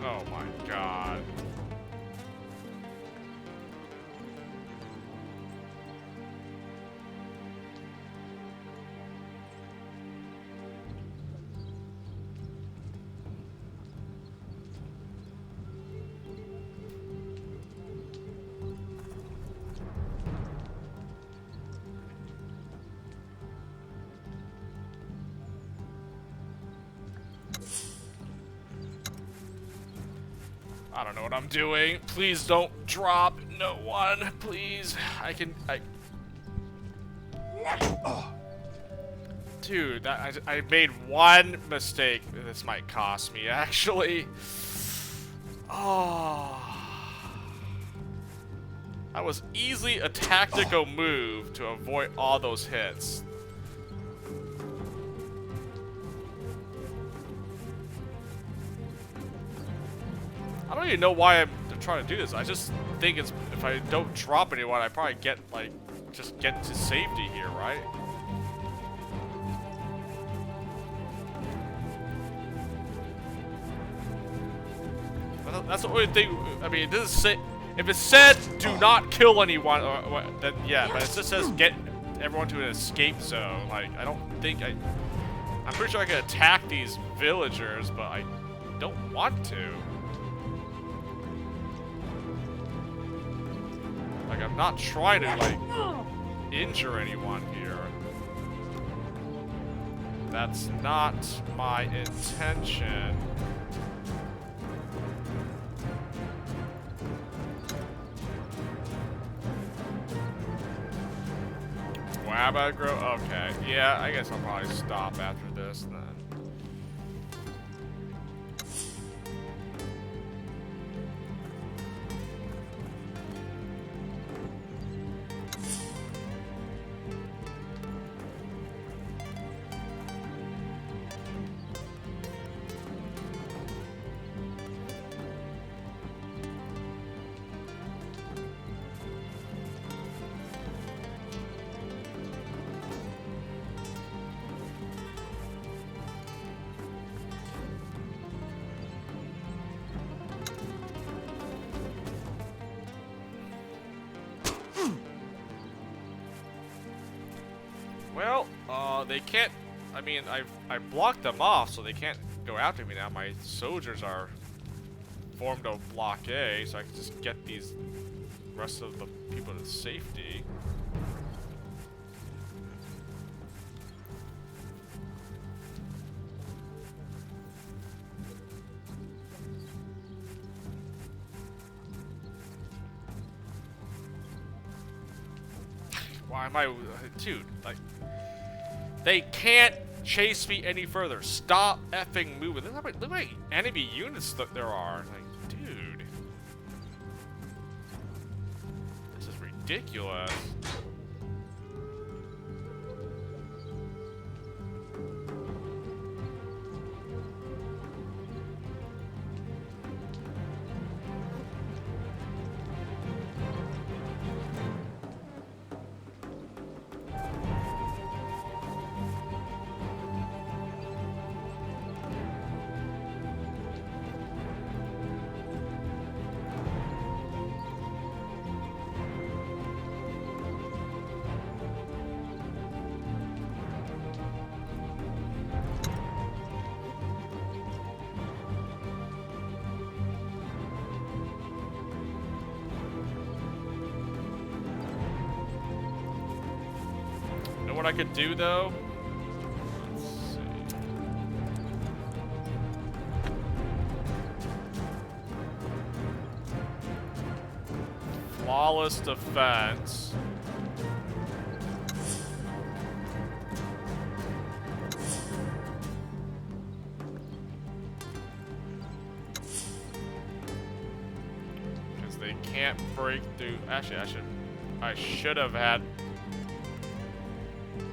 Oh my god. I don't know what I'm doing. Please don't drop no one. Please. Dude, I made one mistake. This might cost me, actually. Oh. That was easily a tactical move to avoid all those hits. I don't even know why I'm trying to do this. I just think it's if I don't drop anyone, I probably get like just get to safety here, right? But that's the only thing. I mean, it doesn't say. If it said do not kill anyone, then yeah. But it just says get everyone to an escape zone. Like I don't think I'm pretty sure I can attack these villagers, but I don't want to. Like, I'm not trying to, like, injure anyone here. That's not my intention. Wabba grow? Okay. Yeah, I guess I'll probably stop after this then. Well, they can't. I mean, I blocked them off, so they can't go after me now. My soldiers are formed a blockade, so I can just get these rest of the people to safety. Why am I, dude? Like. They can't chase me any further. Stop effing moving. Look how many enemy units that there are. Like, dude. This is ridiculous. What I could do though? Let's see. Flawless defense. they can't break through. Actually, I should have had.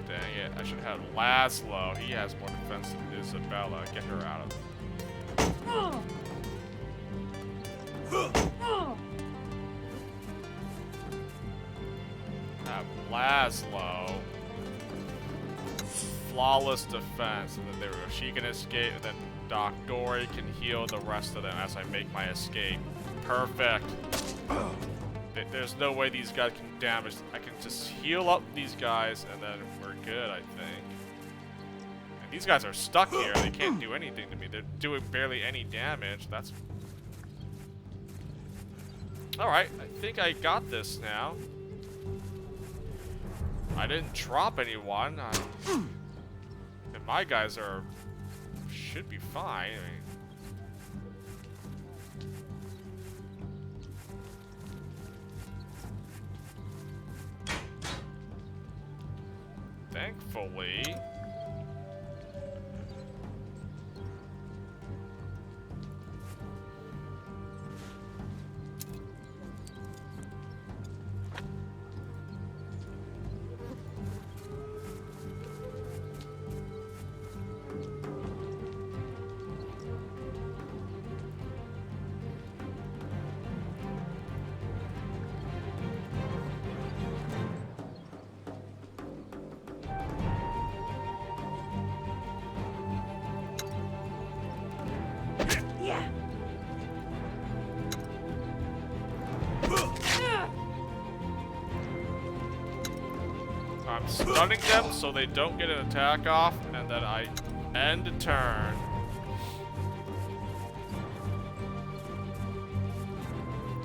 Dang it! I should have had Laszlo. He has more defense than Isabella. Get her out of. Have Laszlo. Flawless defense, and then there we go. She can escape, and then Doc Dory can heal the rest of them as I make my escape. Perfect. There's no way these guys can damage. I can just heal up these guys, and then we're good, I think. And these guys are stuck here. They can't do anything to me. They're doing barely any damage. That's... Alright, I think I got this now. I didn't drop anyone. And my guys are... should be fine. I mean, thankfully... Yeah. I'm stunning them so they don't get an attack off, and then I end turn.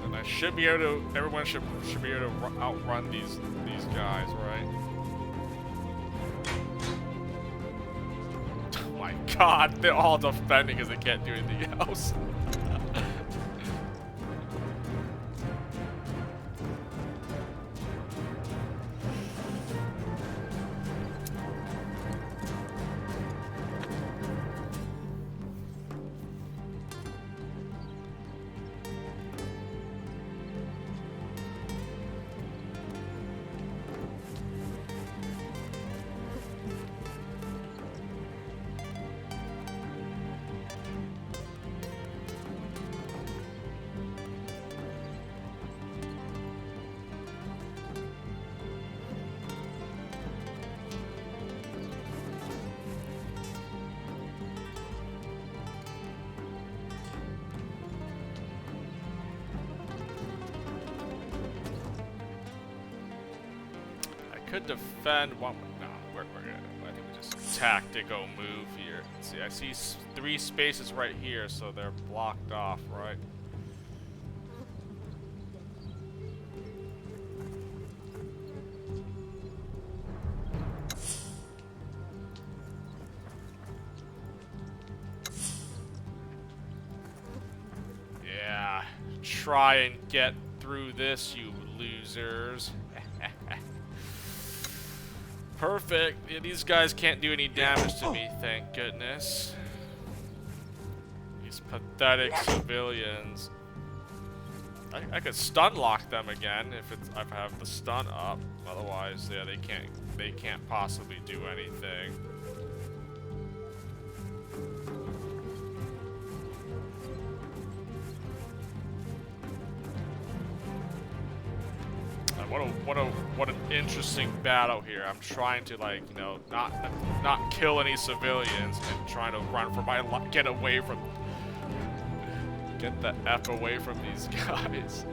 And I should be able to. Everyone should be able to outrun these guys, right? Oh my God! They're all defending because they can't do anything else. Could defend one. No, we're gonna. I think we just tactical move here. Let's see, I see 3 spaces right here, so they're blocked off, right? Yeah, try and get through this, you losers. Perfect. Yeah, these guys can't do any damage to me, thank goodness. These pathetic civilians. I could stun lock them again if I have the stun up. Otherwise, yeah, they can't possibly do anything. What an interesting battle here. I'm trying to, like, you know, not kill any civilians and trying to run for my life, get the F away from these guys.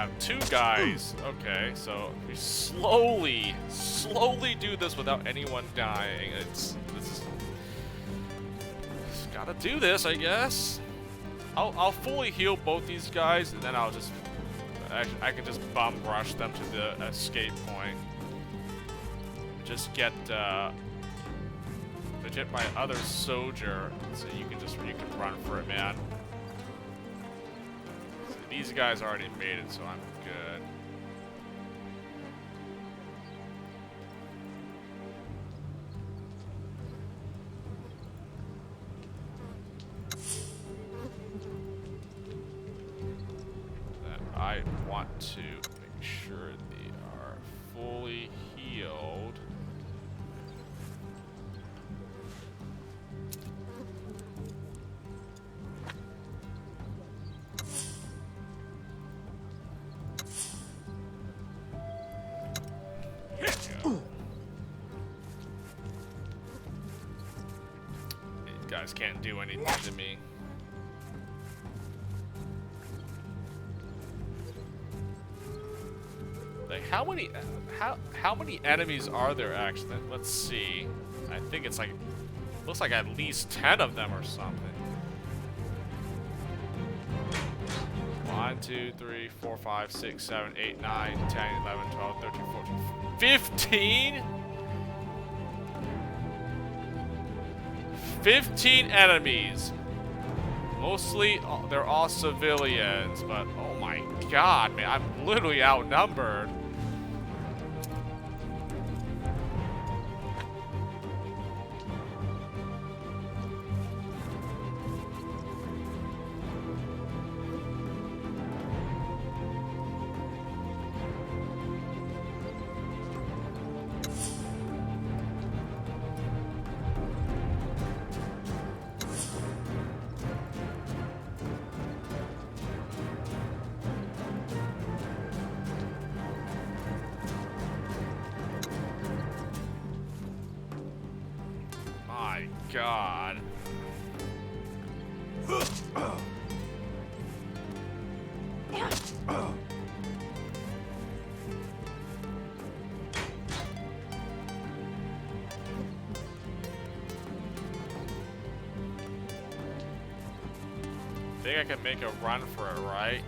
have 2 guys. Okay, so we slowly do this without anyone dying. It's gotta do this, I guess. I'll fully heal both these guys, and then I'll just I can just bum rush them to the escape point. Just get my other soldier, so you can run for it, man. So these guys already made it, so I'm good. I want to make sure they are fully healed. There we go. These guys can't do anything to me. Like, how many enemies are there actually? Let's see. I think it's like, looks like at least 10 of them or something. 1, 2, 3, 4, 5, 6, 7, 8, 9, 10, 11, 12, 13, 14, 15? 15 enemies. Mostly, they're all civilians, but oh my god, man, I'm literally outnumbered. My god. Think I can make a run for it, right?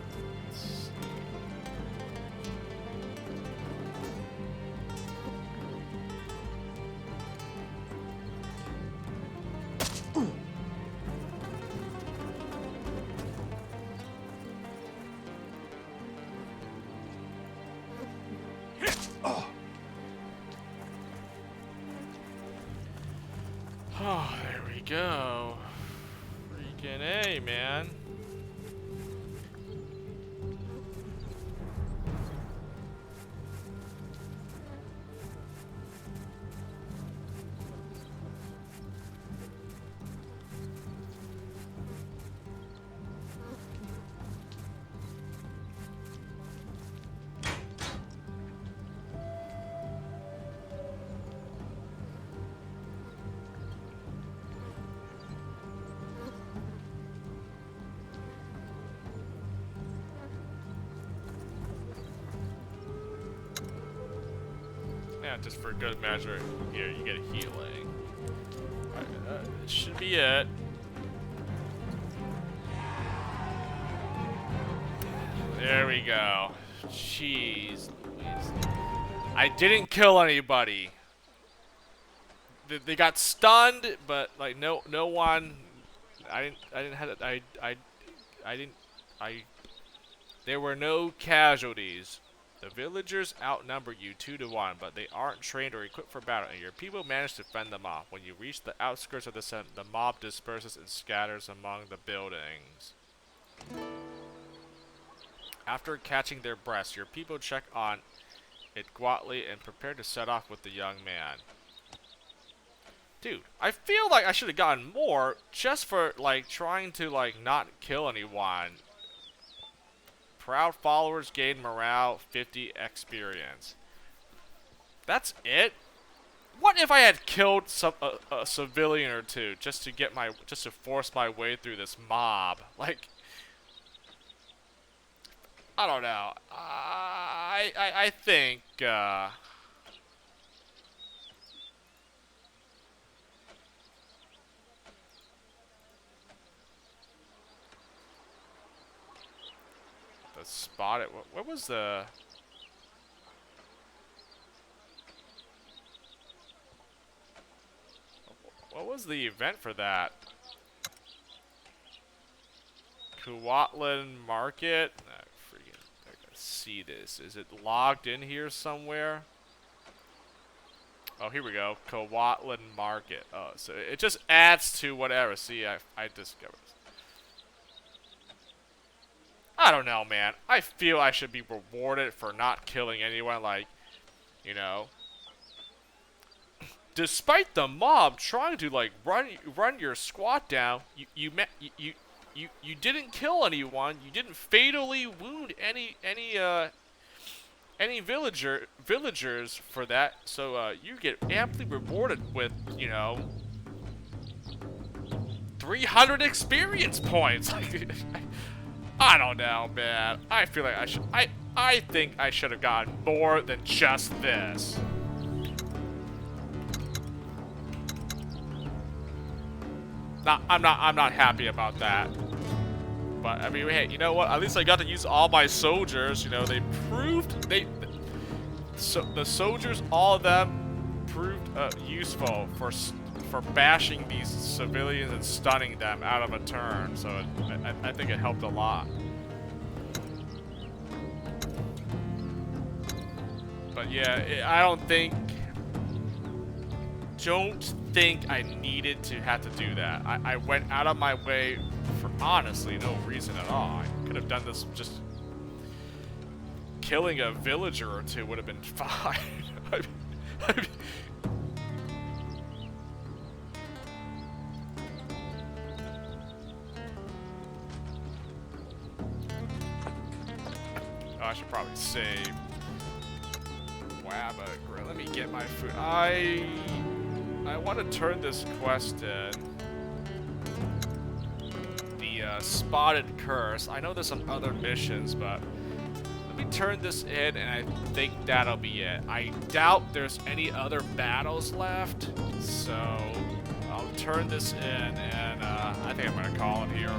Oh, there we go. Freaking A, man. Yeah, just for good measure, here you get a healing. Alright, this should be it. There we go. Jeez Louise. I didn't kill anybody. They got stunned, but like no one. There were no casualties. The villagers outnumber you 2 to 1, but they aren't trained or equipped for battle, and your people manage to fend them off. When you reach the outskirts of the center, the mob disperses and scatters among the buildings. After catching their breaths, your people check on it quietly and prepare to set off with the young man. Dude, I feel like I should have gotten more just for like trying to like not kill anyone. Proud followers gain morale, 50 experience. That's it? What if I had killed a civilian or 2 just to force my way through this mob? Like, I don't know. I think, the spotted, what was the... What was the event for that? Kuwatlan Market? I gotta see this. Is it logged in here somewhere? Oh, here we go. Kuwatlan Market. Oh, so it just adds to whatever. See, I discovered. I don't know, man. I feel I should be rewarded for not killing anyone, like, you know. Despite the mob trying to like run your squad down, you didn't kill anyone. You didn't fatally wound any villagers for that. So you get amply rewarded with 300 experience points. I don't know, man. I feel like I think I should have gotten more than just this. I'm not happy about that. But I mean, hey, you know what? At least I got to use all my soldiers. You know, they proved the soldiers, all of them, proved useful for bashing these civilians and stunning them out of a turn. So I think it helped a lot. But yeah, I don't think I needed to have to do that. I went out of my way for honestly no reason at all. I could have done this just killing a villager or two would have been fine. I should probably save. Wow, but let me get my food. I want to turn this quest in. The Spotted Curse. I know there's some other missions, but let me turn this in, and I think that'll be it. I doubt there's any other battles left, so I'll turn this in, and I think I'm going to call it here.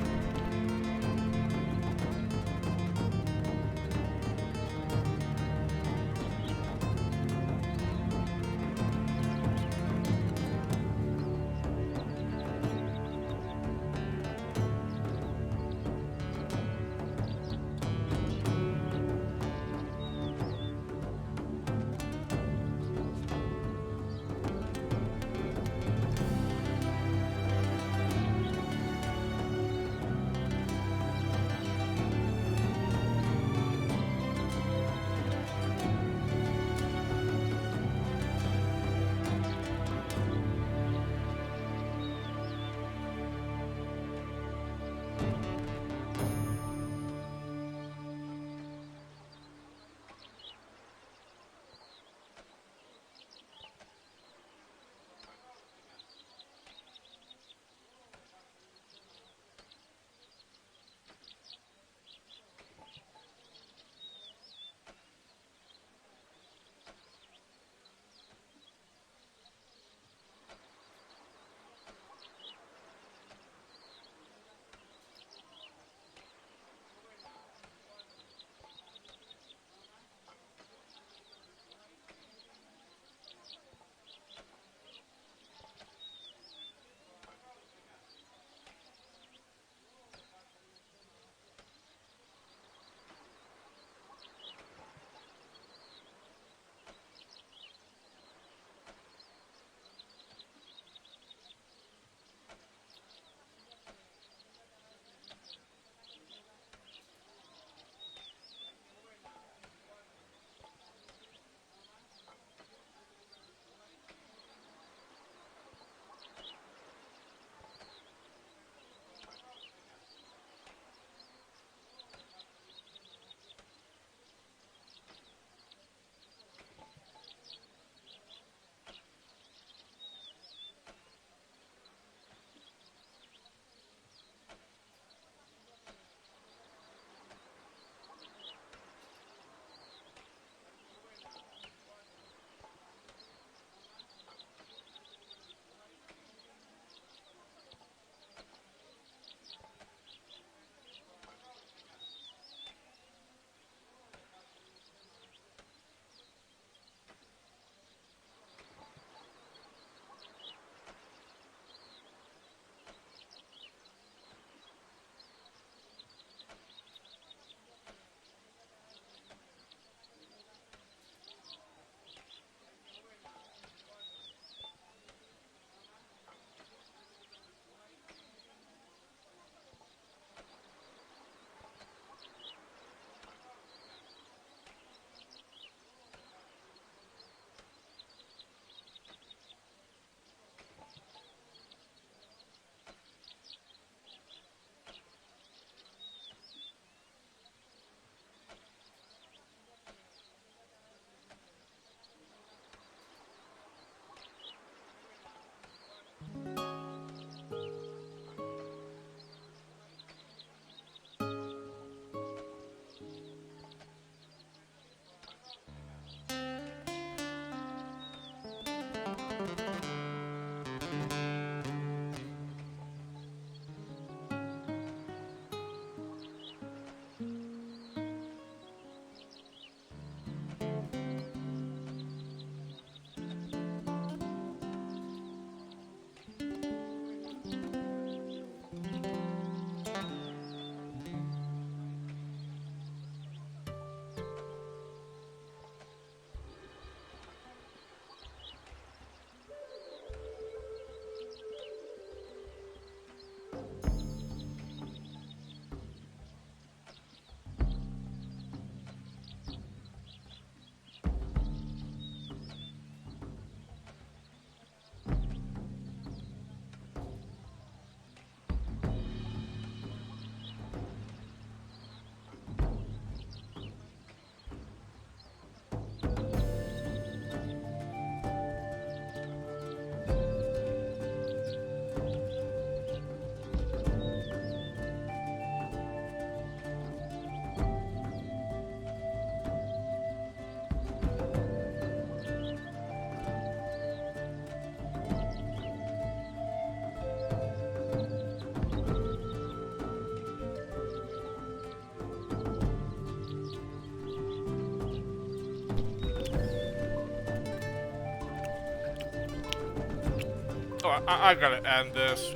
Oh, I gotta end this.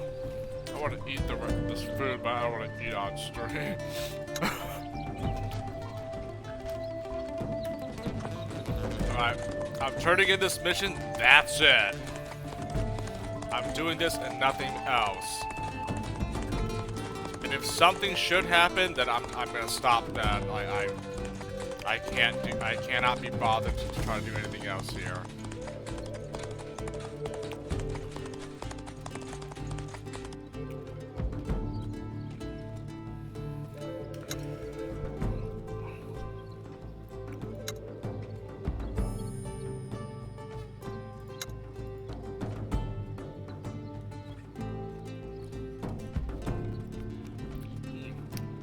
I want to eat this food, but I don't want to eat on stream. Alright, I'm turning in this mission. That's it. I'm doing this and nothing else. And if something should happen, then I'm gonna stop that. I cannot be bothered to try to do anything else here.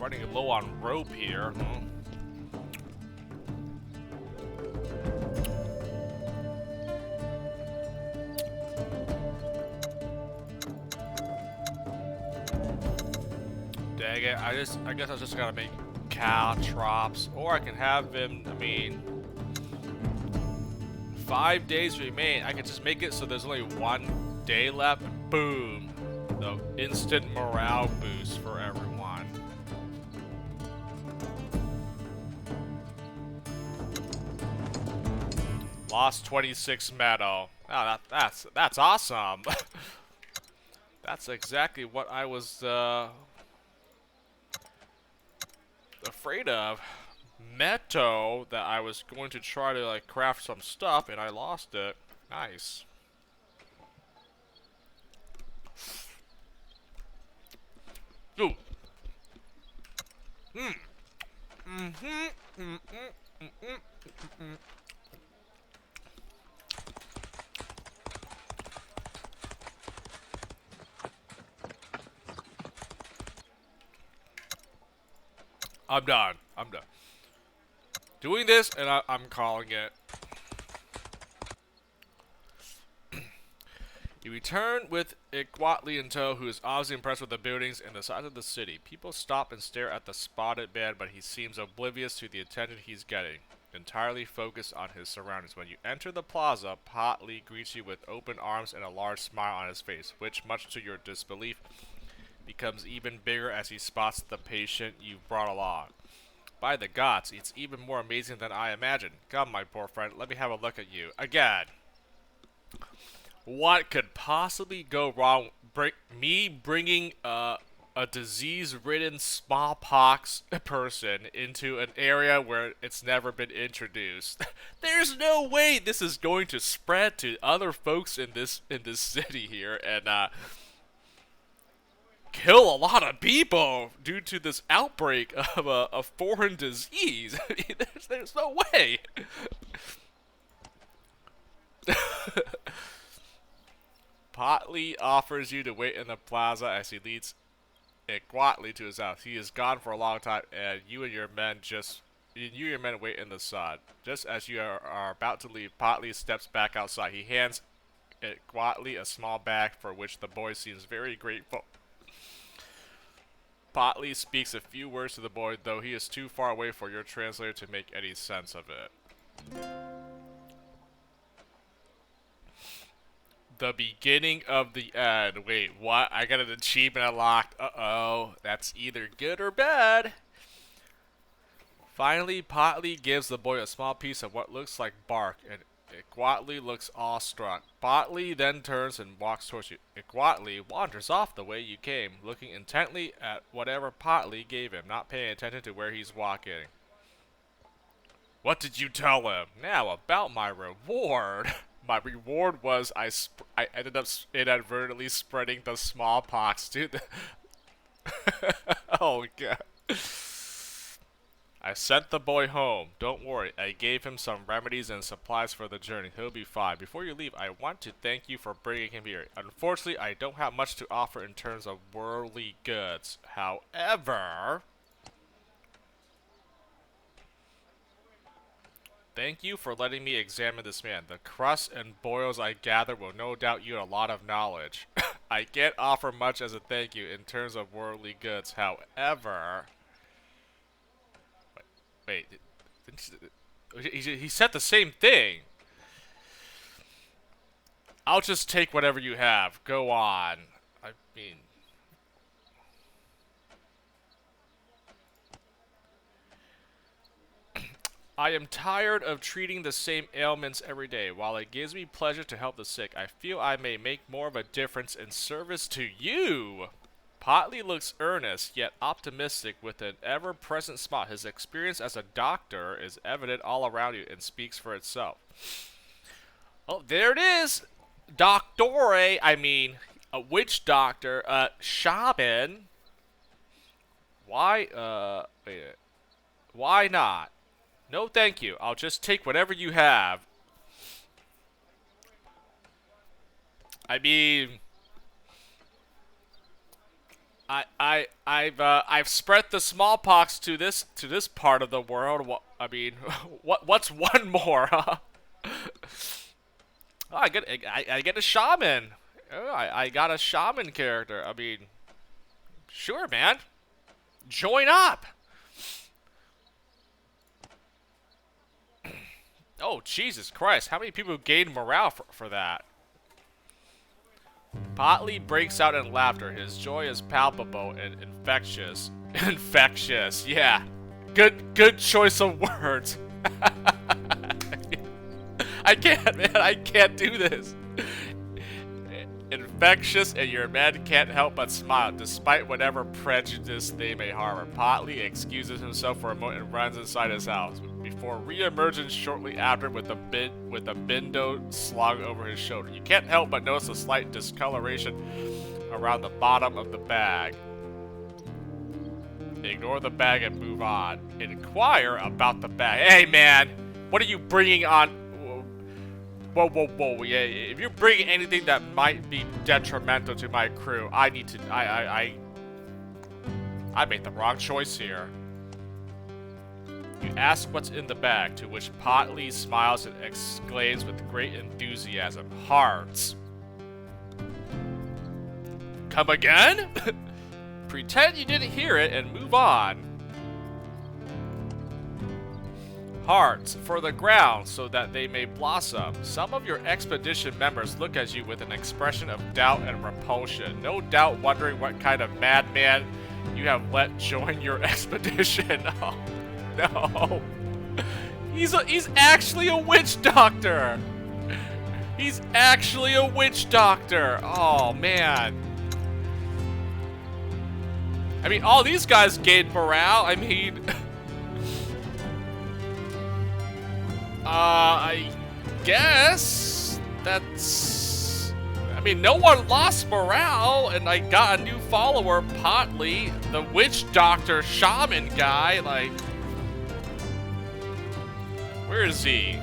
Running low on rope here. Dang it, I guess I just gotta make caltrops. Or I can have him, I mean, 5 days remain. I can just make it so there's only 1 day left. Boom. The instant morale boost for everyone. Lost 26 metal. Oh, that's awesome. That's exactly what I was afraid of. Metal that I was going to try to like craft some stuff and I lost it. Nice. Ooh. I'm done. I'm done. Doing this, and I'm calling it. You return with Ikwatli in tow, who is obviously impressed with the buildings and the size of the city. People stop and stare at the spotted man, but he seems oblivious to the attention he's getting, entirely focused on his surroundings. When you enter the plaza, Potley greets you with open arms and a large smile on his face, which, much to your disbelief, becomes even bigger as he spots the patient you've brought along. By the gods, it's even more amazing than I imagined. Come, my poor friend, let me have a look at you. Again. What could possibly go wrong? Me bringing a disease-ridden smallpox person into an area where it's never been introduced. There's no way this is going to spread to other folks in this city here and kill a lot of people due to this outbreak of a foreign disease. I mean, there's no way. Potley offers you to wait in the plaza as he leads Ikwatli to his house. He is gone for a long time, and you and your men wait in the sun. Just as you are about to leave, Potley steps back outside. He hands Iguatly a small bag for which the boy seems very grateful. Potley speaks a few words to the boy, though he is too far away for your translator to make any sense of it. The beginning of the end. Wait, what? I got an achievement unlocked. Uh-oh. That's either good or bad. Finally, Potley gives the boy a small piece of what looks like bark, and Iguatly looks awestruck. Potley then turns and walks towards you. Iguatly wanders off the way you came, looking intently at whatever Potley gave him, not paying attention to where he's walking. What did you tell him? Now, about my reward. My reward was I ended up inadvertently spreading the smallpox to the... Oh, God. I sent the boy home. Don't worry, I gave him some remedies and supplies for the journey. He'll be fine. Before you leave, I want to thank you for bringing him here. Unfortunately, I don't have much to offer in terms of worldly goods. However... Thank you for letting me examine this man. The crusts and boils I gather will no doubt yield a lot of knowledge. I can't offer much as a thank you in terms of worldly goods. However... Wait, he said the same thing. I'll just take whatever you have. Go on. I mean... I am tired of treating the same ailments every day. While it gives me pleasure to help the sick, I feel I may make more of a difference in service to you. Potley looks earnest, yet optimistic with an ever-present smile. His experience as a doctor is evident all around you and speaks for itself. Oh, there it is! Doctore, I mean, a witch doctor, shaman. Why, wait, why not? No, thank you. I'll just take whatever you have. I mean, I've spread the smallpox to this part of the world. I mean, what's one more? Huh? Oh, I get a shaman. Oh, I got a shaman character. I mean, sure, man. Join up. Oh, Jesus Christ. How many people gained morale for that? Potley breaks out in laughter. His joy is palpable and infectious. Infectious, yeah. Good choice of words. I can't, man. I can't do this. Infectious, and your men can't help but smile, despite whatever prejudice they may harbor. Potley excuses himself for a moment and runs inside his house, before re-emerging shortly after with a bindo slung over his shoulder. You can't help but notice a slight discoloration around the bottom of the bag. Ignore the bag and move on. Inquire about the bag. Hey, man, what are you bringing on? Whoa, yeah, if you're bringing anything that might be detrimental to my crew, I need to, I made the wrong choice here. You ask what's in the bag, to which Potley smiles and exclaims with great enthusiasm, hearts. Come again? Pretend you didn't hear it and move on. Hearts for the ground so that they may blossom. Some of your expedition members look at you with an expression of doubt and repulsion, no doubt wondering what kind of madman you have let join your expedition. Oh, no. He's actually a witch doctor. He's actually a witch doctor. Oh, man. I mean, all these guys gained morale. I mean... I guess that's... I mean, no one lost morale, and I got a new follower, Potley, the witch doctor shaman guy, like... Where is he?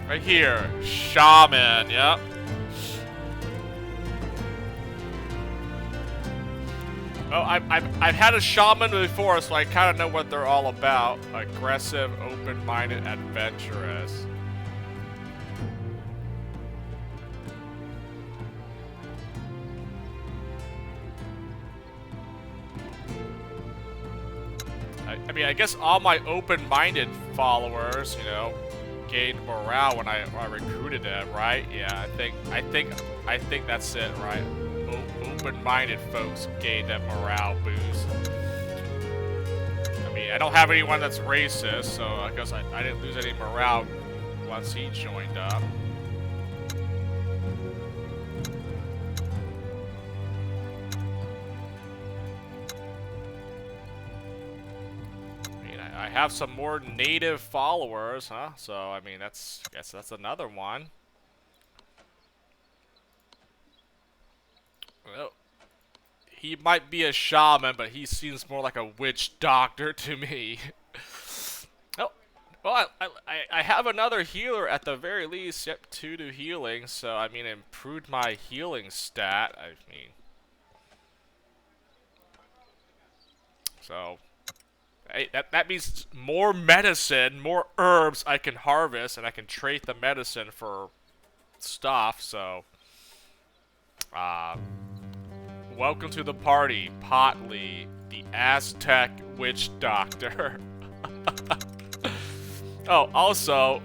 Right here. Shaman, yep. Oh, I've had a shaman before, so I kind of know what they're all about. Aggressive, open-minded, adventurous. I mean, I guess all my open-minded followers, you know, gained morale when I recruited them, right? Yeah, I think that's it, right? Open-minded folks gained that morale boost. I mean, I don't have anyone that's racist, so I guess I didn't lose any morale once he joined up. I have some more native followers, huh? So I mean, I guess that's another one. Well, he might be a shaman, but he seems more like a witch doctor to me. Oh, well, I have another healer at the very least. Yep, 2 to healing. So I mean, improved my healing stat. I mean, so. Hey, that means more medicine, more herbs I can harvest, and I can trade the medicine for stuff, so... welcome to the party, Potley, the Aztec Witch Doctor. Oh, also,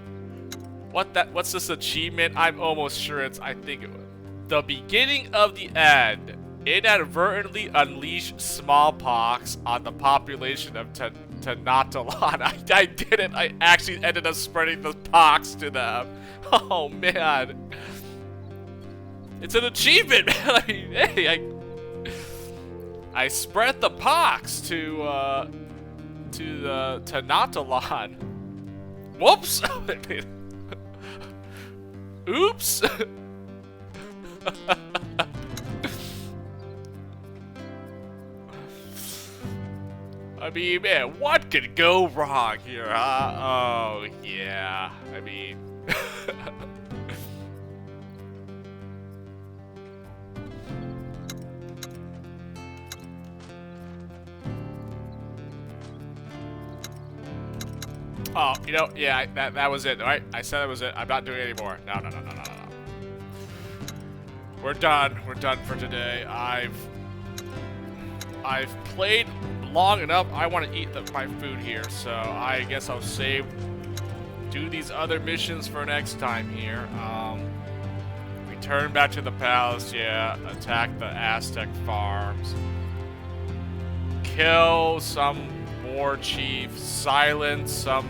what's this achievement? I'm almost sure I think the beginning of the end. Inadvertently unleash smallpox on the population of Tenochtitlan. I did it. I actually ended up spreading the pox to them. Oh man, it's an achievement, man. I mean, hey, I spread the pox to the Tenochtitlan. Whoops. Oops. I mean, man, what could go wrong here, huh? Oh, yeah. I mean... Oh, you know, yeah, that was it, alright? I said that was it. I'm not doing it anymore. No. We're done. We're done for today. I've played long enough. I want to eat my food here, so I guess I'll do these other missions for next time here. Return back to the palace, yeah. Attack the Aztec farms. Kill some war chief. Silence some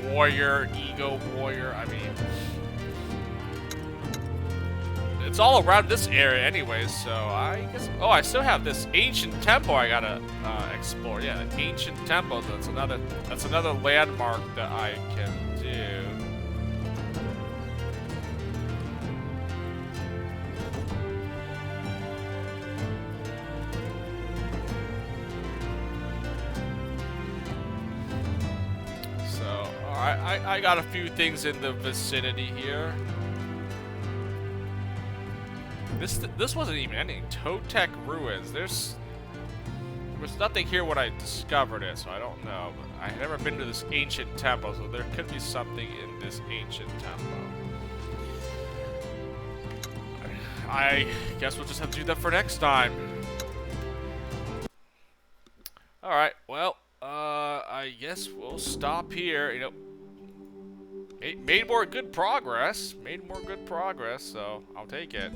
warrior, ego warrior. I mean, it's all around this area anyways, so I guess... Oh, I still have this ancient temple I gotta explore. Yeah, the ancient temple. That's another landmark that I can do. So, alright, I got a few things in the vicinity here. This wasn't even anything. Totec ruins. There was nothing here when I discovered it, so I don't know. But I had never been to this ancient temple, so there could be something in this ancient temple. I guess we'll just have to do that for next time. Alright, well, I guess we'll stop here. You know, made more good progress. So I'll take it.